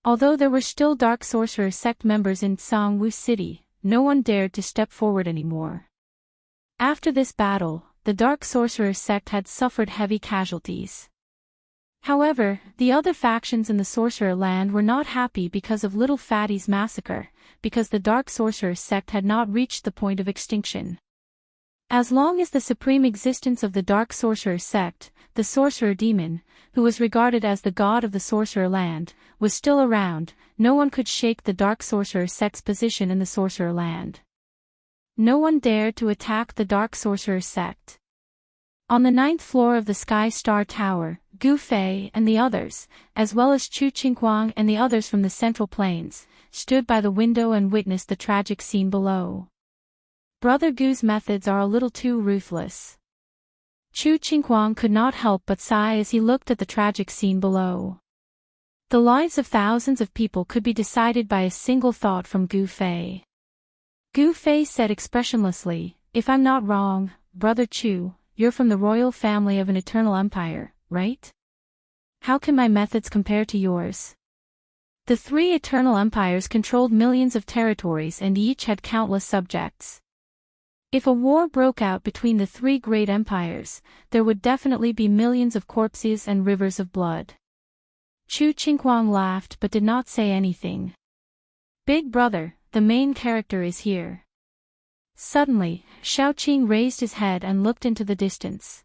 S1: Although there were still dark sorcerer sect members in Songwu City, no one dared to step forward anymore. After this battle, the dark sorcerer sect had suffered heavy casualties. However, the other factions in the sorcerer land were not happy because of Little Fatty's massacre, because the dark sorcerer sect had not reached the point of extinction. As long as the supreme existence of the dark sorcerer sect, the sorcerer demon, who was regarded as the god of the sorcerer land, was still around, no one could shake the dark sorcerer sect's position in the sorcerer land. No one dared to attack the dark sorcerer sect. On the 9th floor of the Sky Star Tower, Gu Fei and the others, as well as Chu Qinghuang and the others from the Central Plains, stood by the window and witnessed the tragic scene below. Brother Gu's methods are a little too ruthless. Chu Qinghuang could not help but sigh as he looked at the tragic scene below. The lives of thousands of people could be decided by a single thought from Gu Fei. Gu Fei said expressionlessly, "If I'm not wrong, Brother Chu, you're from the royal family of an eternal empire, right? How can my methods compare to yours?" The three eternal empires controlled millions of territories and each had countless subjects. If a war broke out between the three great empires, there would definitely be millions of corpses and rivers of blood. Chu Qinghuang laughed but did not say anything. "Big brother, the main character is here." Suddenly, Shaoqing raised his head and looked into the distance.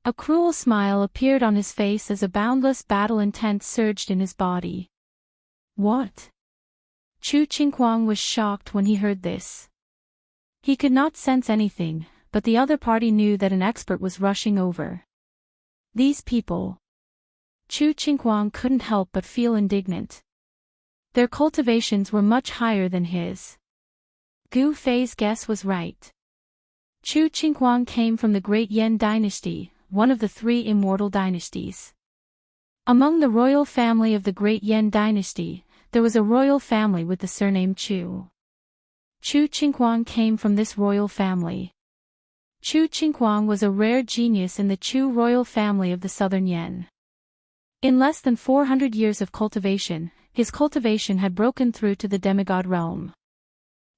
S1: A cruel smile appeared on his face as a boundless battle intent surged in his body. What? Chu Qinghuang was shocked when he heard this. He could not sense anything, but the other party knew that an expert was rushing over. These people. Chu Qinghuang couldn't help but feel indignant. Their cultivations were much higher than his. Gu Fei's guess was right. Chu Qinghuang came from the Great Yan dynasty, one of the three immortal dynasties. Among the royal family of the Great Yan dynasty, there was a royal family with the surname Chu. Chu Qinghuang came from this royal family. Chu Qinghuang was a rare genius in the Chu royal family of the southern Yan. In less than 400 years of cultivation, his cultivation had broken through to the demigod realm.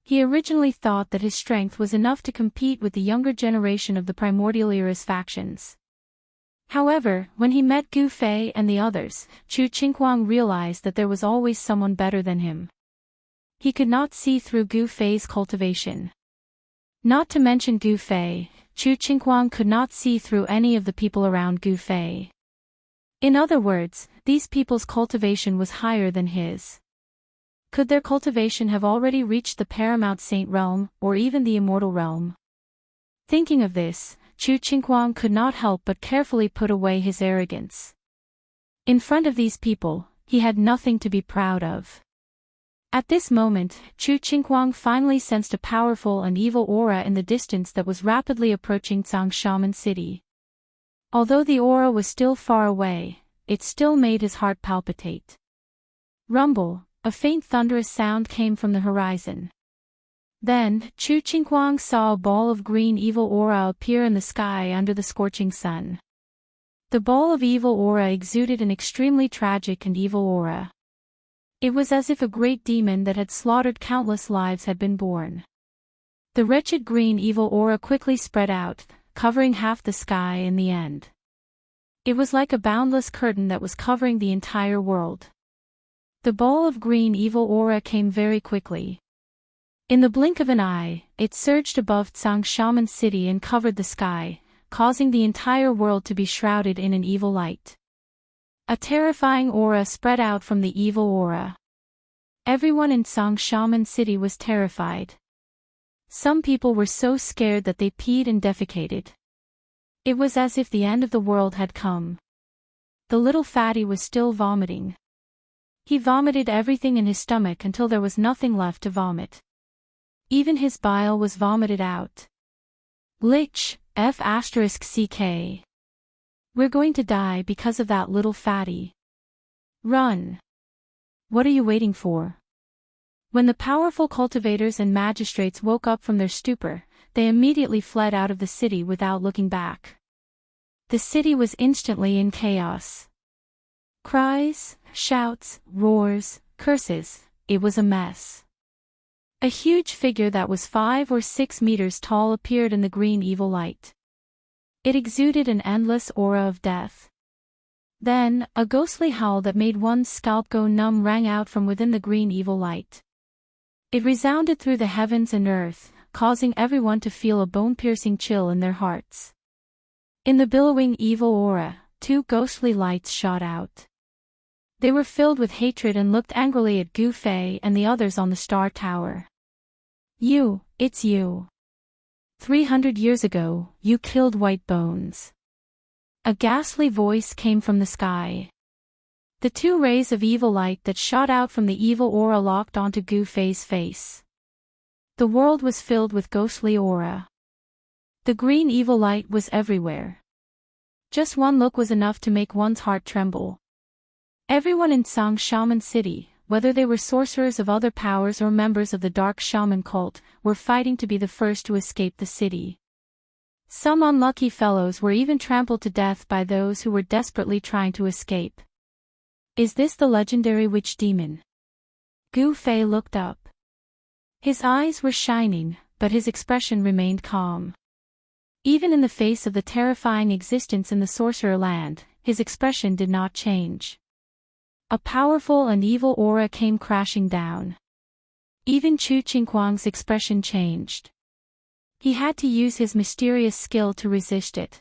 S1: He originally thought that his strength was enough to compete with the younger generation of the primordial era's factions. However, when he met Gu Fei and the others, Chu Qinghuang realized that there was always someone better than him. He could not see through Gu Fei's cultivation. Not to mention Gu Fei, Chu Qinghuang could not see through any of the people around Gu Fei. In other words, these people's cultivation was higher than his. Could their cultivation have already reached the paramount saint realm, or even the immortal realm? Thinking of this, Chu Qinghuang could not help but carefully put away his arrogance. In front of these people, he had nothing to be proud of. At this moment, Chu Qinghuang finally sensed a powerful and evil aura in the distance that was rapidly approaching Changshaman City. Although the aura was still far away, it still made his heart palpitate. Rumble. A faint thunderous sound came from the horizon. Then, Chu Qinghuang saw a ball of green evil aura appear in the sky under the scorching sun. The ball of evil aura exuded an extremely tragic and evil aura. It was as if a great demon that had slaughtered countless lives had been born. The wretched green evil aura quickly spread out, covering half the sky in the end. It was like a boundless curtain that was covering the entire world. The ball of green evil aura came very quickly. In the blink of an eye, it surged above Tsang Shaman City and covered the sky, causing the entire world to be shrouded in an evil light. A terrifying aura spread out from the evil aura. Everyone in Tsang Shaman City was terrified. Some people were so scared that they peed and defecated. It was as if the end of the world had come. The little fatty was still vomiting. He vomited everything in his stomach until there was nothing left to vomit. Even his bile was vomited out. Lich, F***CK. We're going to die because of that little fatty. Run. What are you waiting for? When the powerful cultivators and magistrates woke up from their stupor, they immediately fled out of the city without looking back. The city was instantly in chaos. Cries, shouts, roars, curses, it was a mess. A huge figure that was 5 or 6 meters tall appeared in the green evil light. It exuded an endless aura of death. Then, a ghostly howl that made one's scalp go numb rang out from within the green evil light. It resounded through the heavens and earth, causing everyone to feel a bone-piercing chill in their hearts. In the billowing evil aura, 2 ghostly lights shot out. They were filled with hatred and looked angrily at Gu Fei and the others on the Star Tower. It's you. 300 years ago, you killed White Bones. A ghastly voice came from the sky. The 2 rays of evil light that shot out from the evil aura locked onto Gu Fei's face. The world was filled with ghostly aura. The green evil light was everywhere. Just one look was enough to make one's heart tremble. Everyone in Tsang Shaman City, whether they were sorcerers of other powers or members of the Dark Shaman cult, were fighting to be the first to escape the city. Some unlucky fellows were even trampled to death by those who were desperately trying to escape. Is this the legendary witch demon? Gu Fei looked up. His eyes were shining, but his expression remained calm. Even in the face of the terrifying existence in the sorcerer land, his expression did not change. A powerful and evil aura came crashing down. Even Chu Qingquang's expression changed. He had to use his mysterious skill to resist it.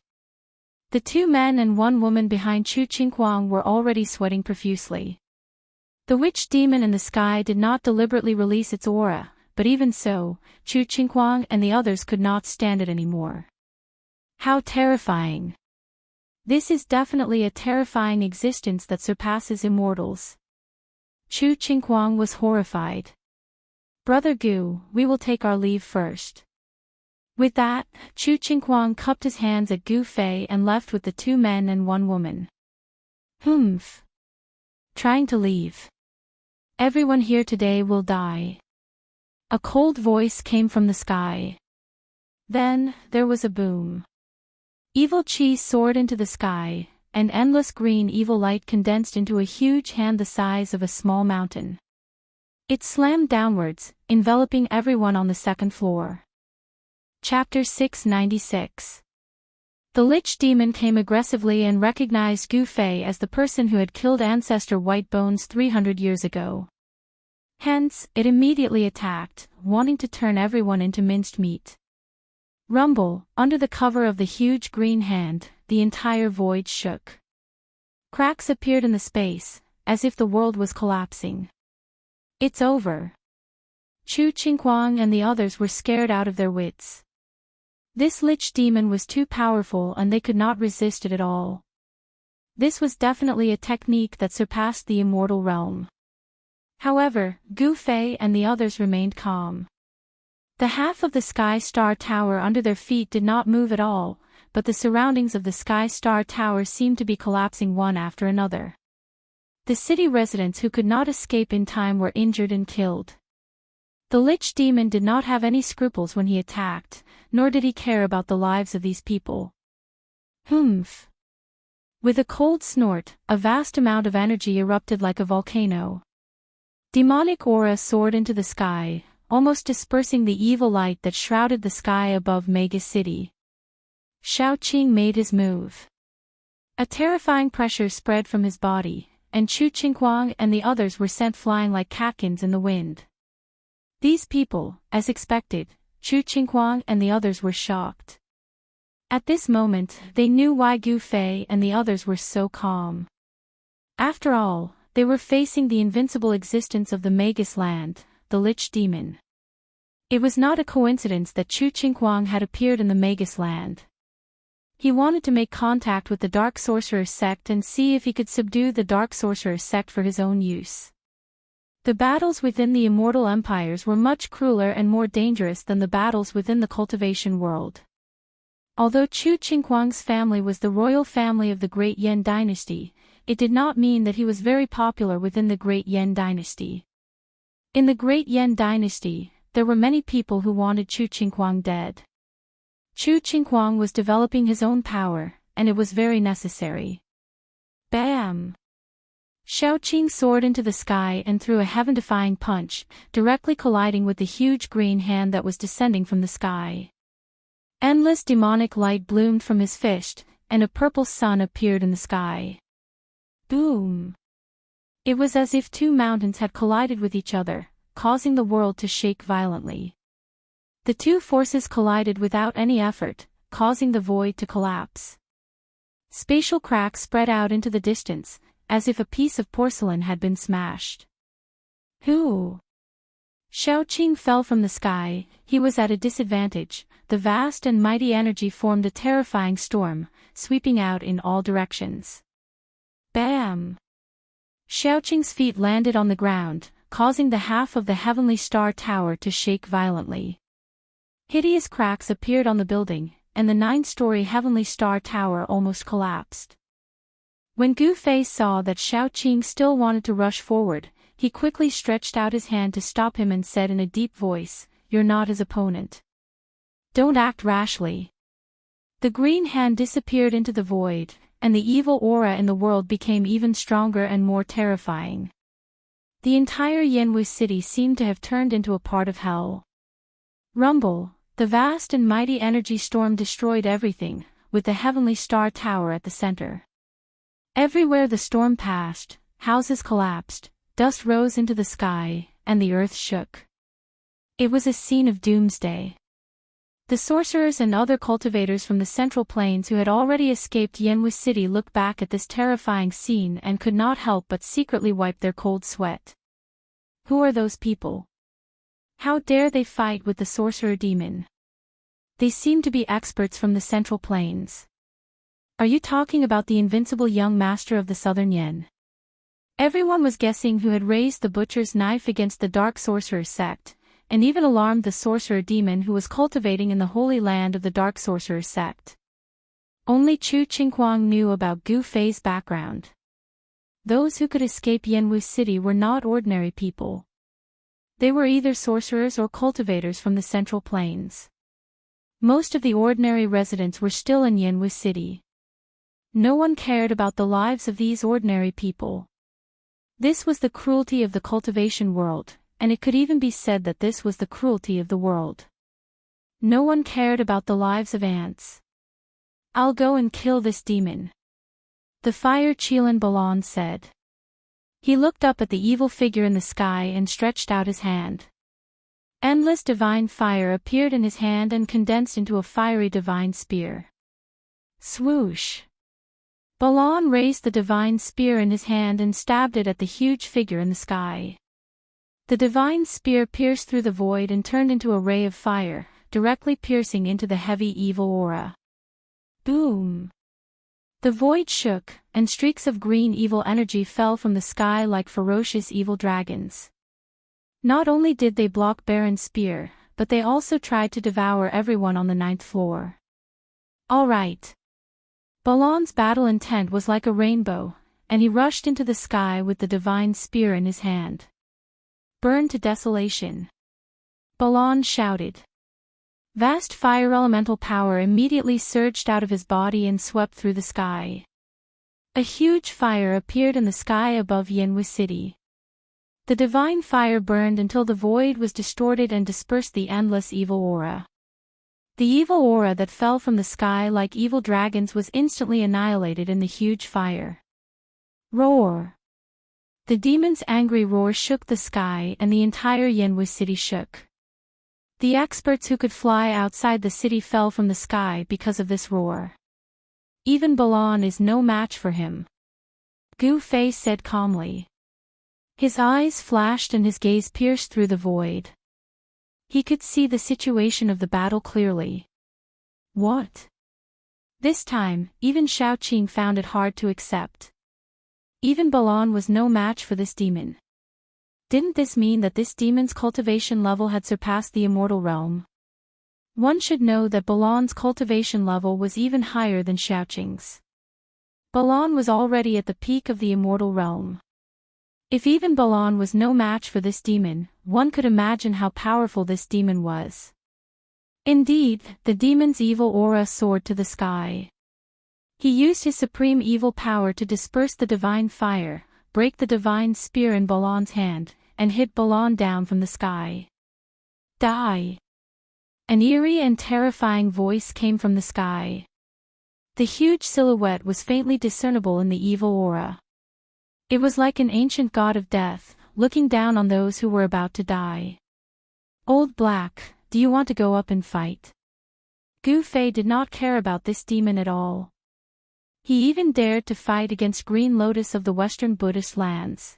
S1: The 2 men and 1 woman behind Chu Qingquang were already sweating profusely. The witch demon in the sky did not deliberately release its aura, but even so, Chu Qingquang and the others could not stand it anymore. How terrifying! This is definitely a terrifying existence that surpasses immortals. Chu Qingquang was horrified. Brother Gu, we will take our leave first. With that, Chu Qingquang cupped his hands at Gu Fei and left with the 2 men and 1 woman. Humph. Trying to leave. Everyone here today will die. A cold voice came from the sky. Then, there was a boom. Evil chi soared into the sky, and endless green evil light condensed into a huge hand the size of a small mountain. It slammed downwards, enveloping everyone on the 2nd floor. Chapter 696. The Lich Demon came aggressively and recognized Gu Fei as the person who had killed Ancestor White Bones 300 years ago. Hence, it immediately attacked, wanting to turn everyone into minced meat. Rumble, under the cover of the huge green hand, the entire void shook. Cracks appeared in the space, as if the world was collapsing. It's over. Chu Qingquang and the others were scared out of their wits. This Lich Demon was too powerful and they could not resist it at all. This was definitely a technique that surpassed the immortal realm. However, Gu Fei and the others remained calm. The half of the Sky Star Tower under their feet did not move at all, but the surroundings of the Sky Star Tower seemed to be collapsing one after another. The city residents who could not escape in time were injured and killed. The Lich Demon did not have any scruples when he attacked, nor did he care about the lives of these people. Humph. With a cold snort, a vast amount of energy erupted like a volcano. Demonic aura soared into the sky, almost dispersing the evil light that shrouded the sky above Mega City. Shao Qing made his move. A terrifying pressure spread from his body, and Chu Qinghuang and the others were sent flying like catkins in the wind. These people, as expected, Chu Qinghuang and the others were shocked. At this moment, they knew why Gu Fei and the others were so calm. After all, they were facing the invincible existence of the Magus land, the Lich Demon. It was not a coincidence that Chu Qinghuang had appeared in the Magus land. He wanted to make contact with the Dark Sorcerer sect and see if he could subdue the Dark Sorcerer sect for his own use. The battles within the Immortal Empires were much crueler and more dangerous than the battles within the cultivation world. Although Chu Qinghuang's family was the royal family of the Great Yan dynasty, it did not mean that he was very popular within the Great Yan dynasty. In the Great Yan dynasty, there were many people who wanted Chu Qinghuang dead. Chu Qinghuang was developing his own power, and it was very necessary. Bam! Shao Qing soared into the sky and threw a heaven-defying punch, directly colliding with the huge green hand that was descending from the sky. Endless demonic light bloomed from his fist, and a purple sun appeared in the sky. Boom! It was as if two mountains had collided with each other, causing the world to shake violently. The two forces collided without any effort, causing the void to collapse. Spatial cracks spread out into the distance, as if a piece of porcelain had been smashed. Who? Shao Qing fell from the sky. He was at a disadvantage. The vast and mighty energy formed a terrifying storm, sweeping out in all directions. Bam! Shao Qing's feet landed on the ground, causing the half of the Heavenly Star Tower to shake violently. Hideous cracks appeared on the building, and the 9-story Heavenly Star Tower almost collapsed. When Gu Fei saw that Shao Qing still wanted to rush forward, he quickly stretched out his hand to stop him and said in a deep voice, "You're not his opponent. Don't act rashly." The green hand disappeared into the void, and the evil aura in the world became even stronger and more terrifying. The entire Yanwu city seemed to have turned into a part of hell. Rumble, the vast and mighty energy storm destroyed everything, with the Heavenly Star Tower at the center. Everywhere the storm passed, houses collapsed, dust rose into the sky, and the earth shook. It was a scene of doomsday. The sorcerers and other cultivators from the Central Plains who had already escaped Yanwu City looked back at this terrifying scene and could not help but secretly wipe their cold sweat. Who are those people? How dare they fight with the sorcerer demon? They seem to be experts from the Central Plains. Are you talking about the invincible young master of the Southern Yan? Everyone was guessing who had raised the butcher's knife against the Dark Sorcerer sect, and even alarmed the sorcerer demon who was cultivating in the holy land of the Dark Sorcerer sect. Only Chu Qinghuang knew about Gu Fei's background. Those who could escape Yanwu City were not ordinary people. They were either sorcerers or cultivators from the Central Plains. Most of the ordinary residents were still in Yanwu City. No one cared about the lives of these ordinary people. This was the cruelty of the cultivation world, and it could even be said that this was the cruelty of the world. No one cared about the lives of ants. "I'll go and kill this demon," the fire Qilan Balan said. He looked up at the evil figure in the sky and stretched out his hand. Endless divine fire appeared in his hand and condensed into a fiery divine spear. Swoosh! Balan raised the divine spear in his hand and stabbed it at the huge figure in the sky. The divine spear pierced through the void and turned into a ray of fire, directly piercing into the heavy evil aura. Boom! The void shook, and streaks of green evil energy fell from the sky like ferocious evil dragons. Not only did they block Baron's spear, but they also tried to devour everyone on the 9th floor. All right. Balan's battle intent was like a rainbow, and he rushed into the sky with the divine spear in his hand. Burn to desolation! Balan shouted. Vast fire elemental power immediately surged out of his body and swept through the sky. A huge fire appeared in the sky above Yanwu City. The divine fire burned until the void was distorted and dispersed the endless evil aura. The evil aura that fell from the sky like evil dragons was instantly annihilated in the huge fire. Roar! The demon's angry roar shook the sky and the entire Yanwu City shook. The experts who could fly outside the city fell from the sky because of this roar. Even Balan is no match for him, Gu Fei said calmly. His eyes flashed and his gaze pierced through the void. He could see the situation of the battle clearly. What? This time, even Xiaoqing found it hard to accept. Even Balan was no match for this demon. Didn't this mean that this demon's cultivation level had surpassed the immortal realm? One should know that Balan's cultivation level was even higher than Xiaoqing's. Balan was already at the peak of the immortal realm. If even Balan was no match for this demon, one could imagine how powerful this demon was. Indeed, the demon's evil aura soared to the sky. He used his supreme evil power to disperse the divine fire, break the divine spear in Balan's hand, and hit Balan down from the sky. Die! An eerie and terrifying voice came from the sky. The huge silhouette was faintly discernible in the evil aura. It was like an ancient god of death, looking down on those who were about to die. Old Black, do you want to go up and fight? Gu Fei did not care about this demon at all. He even dared to fight against Green Lotus of the Western Buddhist lands.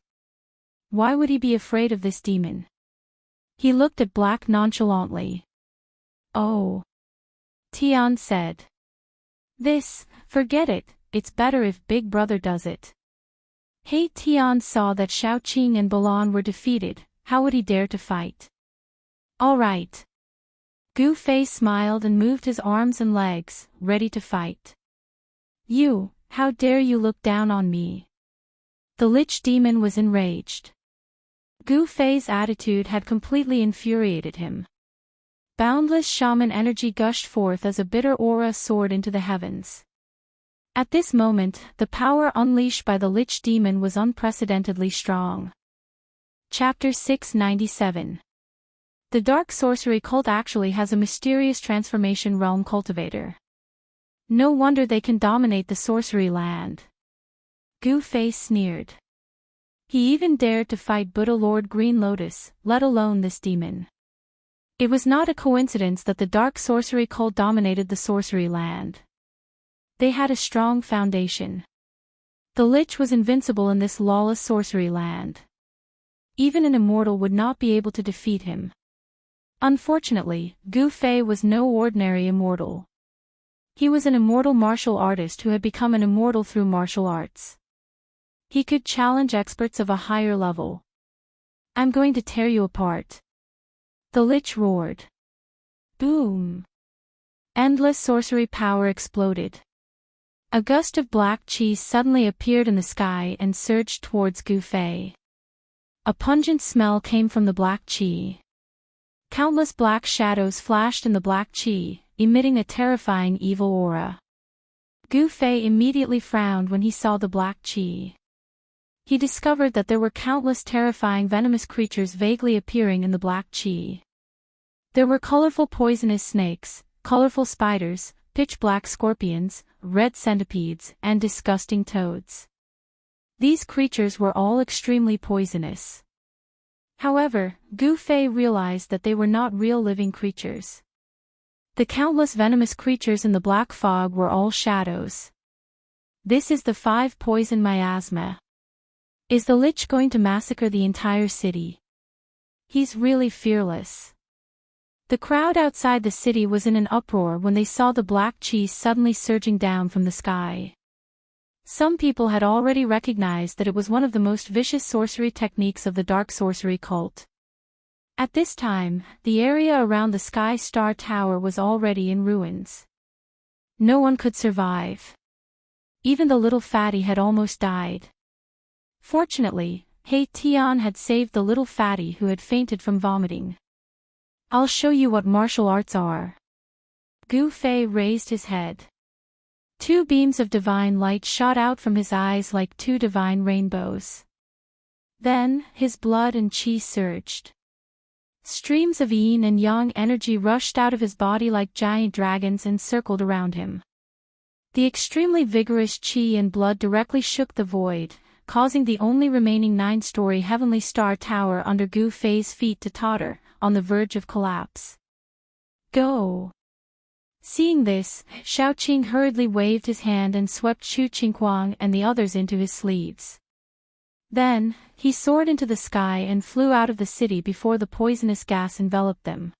S1: Why would he be afraid of this demon? He looked at Black nonchalantly. Oh. Tian said. Forget it, it's better if Big Brother does it. He Tian saw that Xiaoqing and Balan were defeated, how would he dare to fight? All right. Gu Fei smiled and moved his arms and legs, ready to fight. You, how dare you look down on me? The Lich demon was enraged. Gu Fei's attitude had completely infuriated him. Boundless shaman energy gushed forth as a bitter aura soared into the heavens. At this moment, the power unleashed by the Lich demon was unprecedentedly strong. Chapter 697. The Dark Sorcery Cult actually has a mysterious transformation realm cultivator. No wonder they can dominate the sorcery land. Gu Fei sneered. He even dared to fight Buddha Lord Green Lotus, let alone this demon. It was not a coincidence that the Dark Sorcery Cult dominated the sorcery land. They had a strong foundation. The Lich was invincible in this lawless sorcery land. Even an immortal would not be able to defeat him. Unfortunately, Gu Fei was no ordinary immortal. He was an immortal martial artist who had become an immortal through martial arts. He could challenge experts of a higher level. I'm going to tear you apart. The Lich roared. Boom! Endless sorcery power exploded. A gust of black chi suddenly appeared in the sky and surged towards Gu Fei. A pungent smell came from the black chi. Countless black shadows flashed in the black chi, emitting a terrifying evil aura. Gu Fei immediately frowned when he saw the black chi. He discovered that there were countless terrifying venomous creatures vaguely appearing in the black chi. There were colorful poisonous snakes, colorful spiders, pitch-black scorpions, red centipedes, and disgusting toads. These creatures were all extremely poisonous. However, Gu Fei realized that they were not real living creatures. The countless venomous creatures in the black fog were all shadows. This is the 5 poison miasma. Is the Lich going to massacre the entire city? He's really fearless. The crowd outside the city was in an uproar when they saw the black chi suddenly surging down from the sky. Some people had already recognized that it was one of the most vicious sorcery techniques of the Dark Sorcery Cult. At this time, the area around the Sky Star Tower was already in ruins. No one could survive. Even the little fatty had almost died. Fortunately, He Tian had saved the little fatty who had fainted from vomiting. I'll show you what martial arts are. Gu Fei raised his head. Two beams of divine light shot out from his eyes like two divine rainbows. Then, his blood and chi surged. Streams of yin and yang energy rushed out of his body like giant dragons and circled around him. The extremely vigorous chi and blood directly shook the void, causing the only remaining 9-story heavenly star tower under Gu Fei's feet to totter, on the verge of collapse. Go! Seeing this, Xiaoqing hurriedly waved his hand and swept Chu Qingguang and the others into his sleeves. Then, he soared into the sky and flew out of the city before the poisonous gas enveloped them.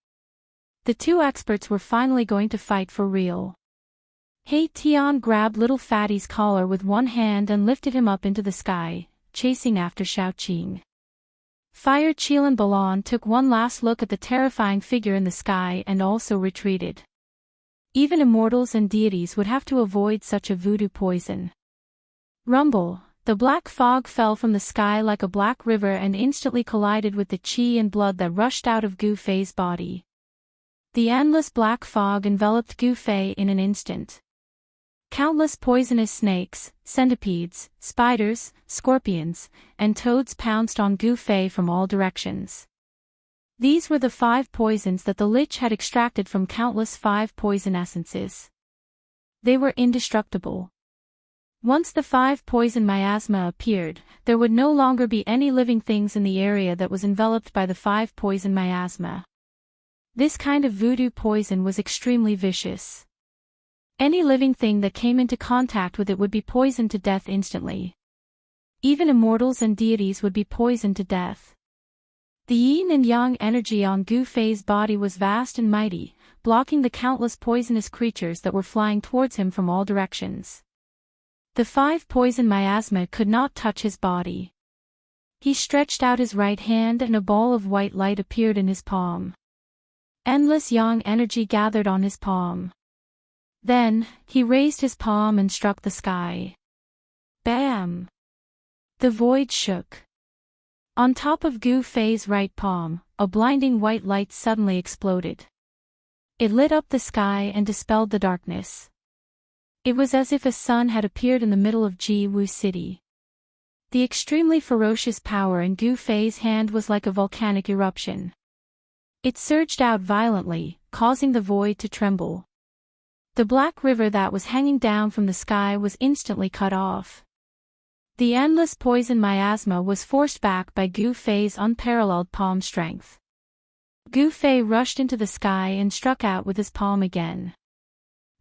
S1: The two experts were finally going to fight for real. He Tian grabbed little Fatty's collar with one hand and lifted him up into the sky, chasing after Xiaoqing. Fire Qilan Balan took one last look at the terrifying figure in the sky and also retreated. Even immortals and deities would have to avoid such a voodoo poison. Rumble! The black fog fell from the sky like a black river and instantly collided with the chi and blood that rushed out of Gu Fei's body. The endless black fog enveloped Gu Fei in an instant. Countless poisonous snakes, centipedes, spiders, scorpions, and toads pounced on Gu Fei from all directions. These were the 5 poisons that the Lich had extracted from countless 5 poison essences. They were indestructible. Once the 5 poison miasma appeared, there would no longer be any living things in the area that was enveloped by the 5 poison miasma. This kind of voodoo poison was extremely vicious. Any living thing that came into contact with it would be poisoned to death instantly. Even immortals and deities would be poisoned to death. The yin and yang energy on Gu Fei's body was vast and mighty, blocking the countless poisonous creatures that were flying towards him from all directions. The 5 poison miasma could not touch his body. He stretched out his right hand and a ball of white light appeared in his palm. Endless yang energy gathered on his palm. Then, he raised his palm and struck the sky. Bam! The void shook. On top of Gu Fei's right palm, a blinding white light suddenly exploded. It lit up the sky and dispelled the darkness. It was as if a sun had appeared in the middle of Jiwu City. The extremely ferocious power in Gu Fei's hand was like a volcanic eruption. It surged out violently, causing the void to tremble. The black river that was hanging down from the sky was instantly cut off. The endless poison miasma was forced back by Gu Fei's unparalleled palm strength. Gu Fei rushed into the sky and struck out with his palm again.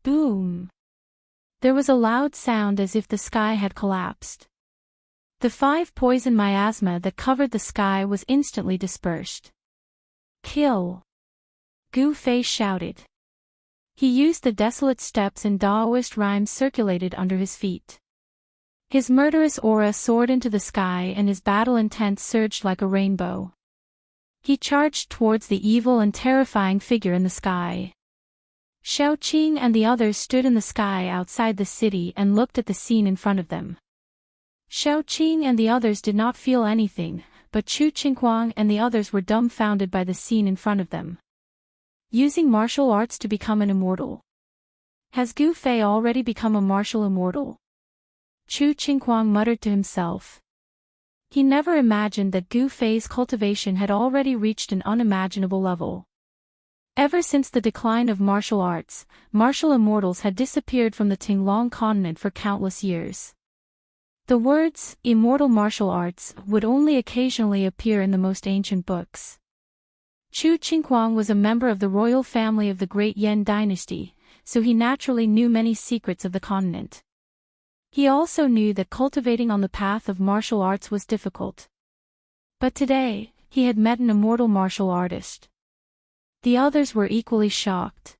S1: Boom! There was a loud sound as if the sky had collapsed. The 5 poison miasma that covered the sky was instantly dispersed. Kill! Gu Fei shouted. He used the desolate steps and Daoist rhymes circulated under his feet. His murderous aura soared into the sky and his battle intent surged like a rainbow. He charged towards the evil and terrifying figure in the sky. Xiaoqing and the others stood in the sky outside the city and looked at the scene in front of them. Xiaoqing and the others did not feel anything, but Chu Qingguang and the others were dumbfounded by the scene in front of them. Using martial arts to become an immortal. Has Gu Fei already become a martial immortal? Chu Qingguang muttered to himself. He never imagined that Gu Fei's cultivation had already reached an unimaginable level. Ever since the decline of martial arts, martial immortals had disappeared from the Tinglong continent for countless years. The words, immortal martial arts, would only occasionally appear in the most ancient books. Chu Qingguang was a member of the royal family of the Great Yan dynasty, so he naturally knew many secrets of the continent. He also knew that cultivating on the path of martial arts was difficult. But today, he had met an immortal martial artist. The others were equally shocked.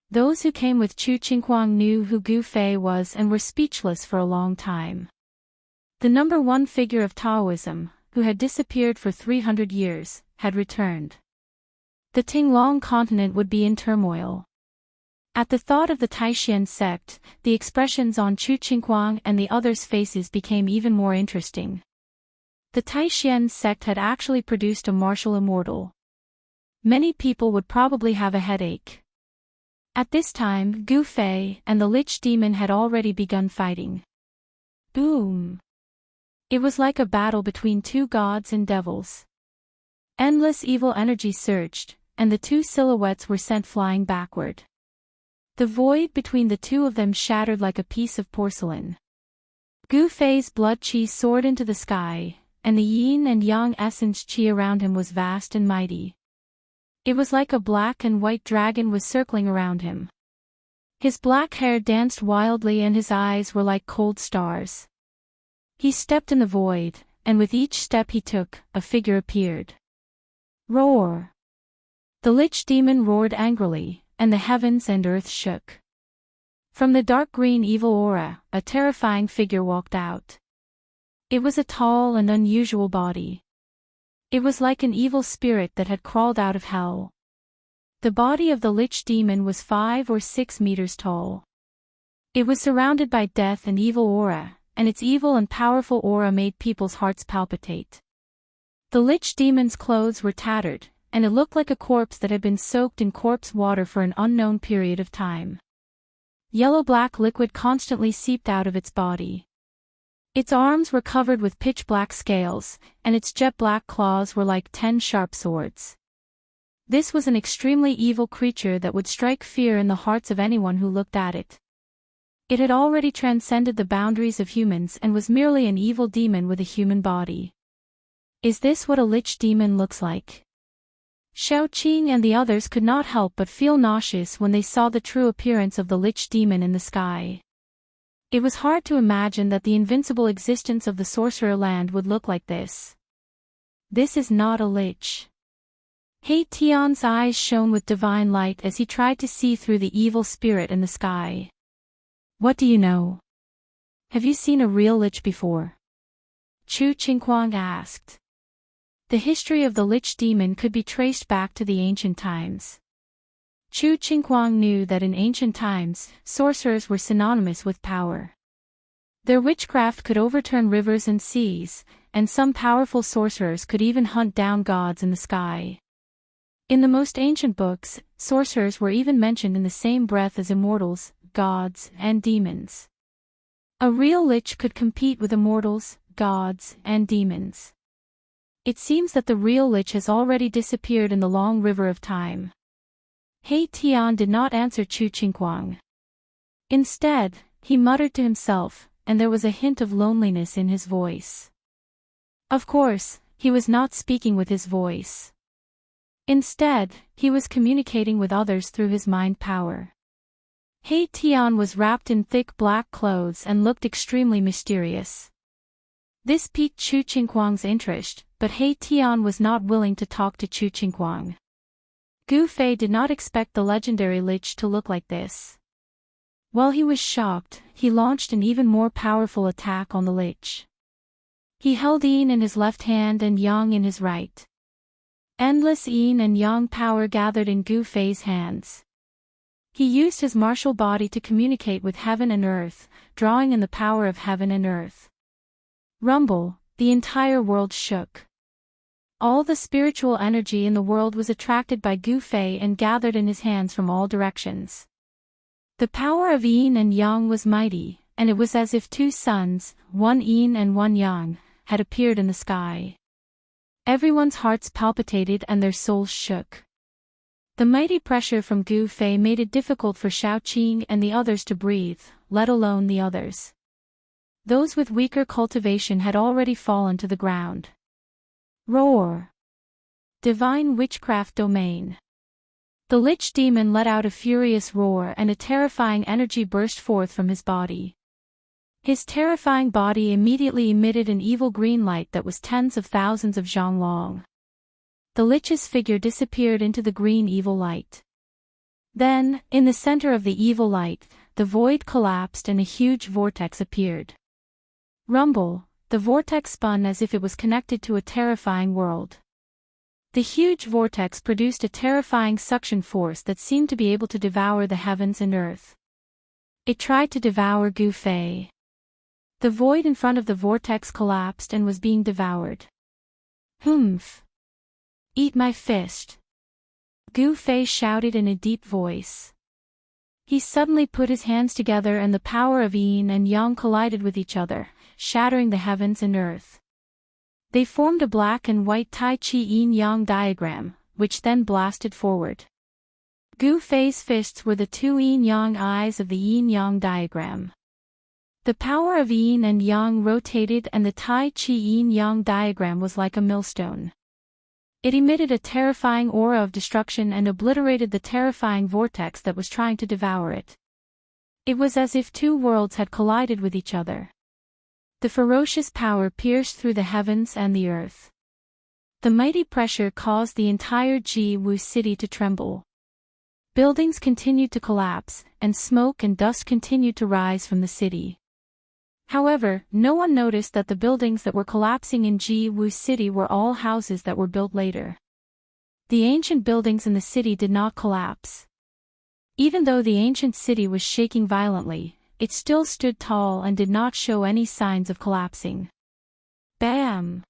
S1: Those who came with Chu Qingguang knew who Gu Fei was and were speechless for a long time. The number 1 figure of Taoism, who had disappeared for 300 years, had returned. The Tinglong continent would be in turmoil. At the thought of the Taishan sect, the expressions on Chu Qingguang and the others' faces became even more interesting. The Taishan sect had actually produced a martial immortal. Many people would probably have a headache. At this time, Gu Fei and the Lich Demon had already begun fighting. Boom! It was like a battle between two gods and devils. Endless evil energy surged, and the two silhouettes were sent flying backward. The void between the two of them shattered like a piece of porcelain. Gu Fei's blood qi soared into the sky, and the yin and yang essence qi around him was vast and mighty. It was like a black and white dragon was circling around him. His black hair danced wildly and his eyes were like cold stars. He stepped in the void, and with each step he took, a figure appeared. Roar! The Lich Demon roared angrily, and the heavens and earth shook. From the dark green evil aura, a terrifying figure walked out. It was a tall and unusual body. It was like an evil spirit that had crawled out of hell. The body of the Lich Demon was 5 or 6 meters tall. It was surrounded by death and evil aura, and its evil and powerful aura made people's hearts palpitate. The Lich Demon's clothes were tattered, and it looked like a corpse that had been soaked in corpse water for an unknown period of time. Yellow-black liquid constantly seeped out of its body. Its arms were covered with pitch-black scales, and its jet-black claws were like 10 sharp swords. This was an extremely evil creature that would strike fear in the hearts of anyone who looked at it. It had already transcended the boundaries of humans and was merely an evil demon with a human body. Is this what a Lich Demon looks like? Xiaoqing and the others could not help but feel nauseous when they saw the true appearance of the Lich Demon in the sky. It was hard to imagine that the invincible existence of the Sorcerer Land would look like this. This is not a lich. He Tian's eyes shone with divine light as he tried to see through the evil spirit in the sky. What do you know? Have you seen a real lich before? Chu Qingquang asked. The history of the Lich Demon could be traced back to the ancient times. Chu Qingquang knew that in ancient times, sorcerers were synonymous with power. Their witchcraft could overturn rivers and seas, and some powerful sorcerers could even hunt down gods in the sky. In the most ancient books, sorcerers were even mentioned in the same breath as immortals, gods, and demons. A real lich could compete with immortals, gods, and demons. It seems that the real lich has already disappeared in the long river of time. He Tian did not answer Chu Qingquang. Instead, he muttered to himself, and there was a hint of loneliness in his voice. Of course, he was not speaking with his voice. Instead, he was communicating with others through his mind power. He Tian was wrapped in thick black clothes and looked extremely mysterious. This piqued Chu Qingquang's interest, but He Tian was not willing to talk to Chu Qingquang. Gu Fei did not expect the legendary lich to look like this. While he was shocked, he launched an even more powerful attack on the lich. He held yin in his left hand and yang in his right. Endless yin and yang power gathered in Gu Fei's hands. He used his martial body to communicate with heaven and earth, drawing in the power of heaven and earth. Rumble, the entire world shook. All the spiritual energy in the world was attracted by Gu Fei and gathered in his hands from all directions. The power of yin and yang was mighty, and it was as if two suns, one yin and one yang, had appeared in the sky. Everyone's hearts palpitated and their souls shook. The mighty pressure from Gu Fei made it difficult for Xiaoqing and the others to breathe, let alone the others. Those with weaker cultivation had already fallen to the ground. Roar! Divine Witchcraft Domain. The Lich Demon let out a furious roar and a terrifying energy burst forth from his body. His terrifying body immediately emitted an evil green light that was tens of thousands of zhang long. The Lich's figure disappeared into the green evil light. Then, in the center of the evil light, the void collapsed and a huge vortex appeared. Rumble, the vortex spun as if it was connected to a terrifying world. The huge vortex produced a terrifying suction force that seemed to be able to devour the heavens and earth. It tried to devour Gu Fei. The void in front of the vortex collapsed and was being devoured. Humph! Eat my fist! Gu Fei shouted in a deep voice. He suddenly put his hands together and the power of yin and yang collided with each other, shattering the heavens and earth. They formed a black and white Tai Chi yin-yang diagram, which then blasted forward. Gu Fei's fists were the two yin-yang eyes of the yin-yang diagram. The power of yin and yang rotated and the Tai Chi yin-yang diagram was like a millstone. It emitted a terrifying aura of destruction and obliterated the terrifying vortex that was trying to devour it. It was as if two worlds had collided with each other. The ferocious power pierced through the heavens and the earth. The mighty pressure caused the entire Ji-Wu city to tremble. Buildings continued to collapse, and smoke and dust continued to rise from the city. However, no one noticed that the buildings that were collapsing in Ji-Wu city were all houses that were built later. The ancient buildings in the city did not collapse. Even though the ancient city was shaking violently, it still stood tall and did not show any signs of collapsing. Bam!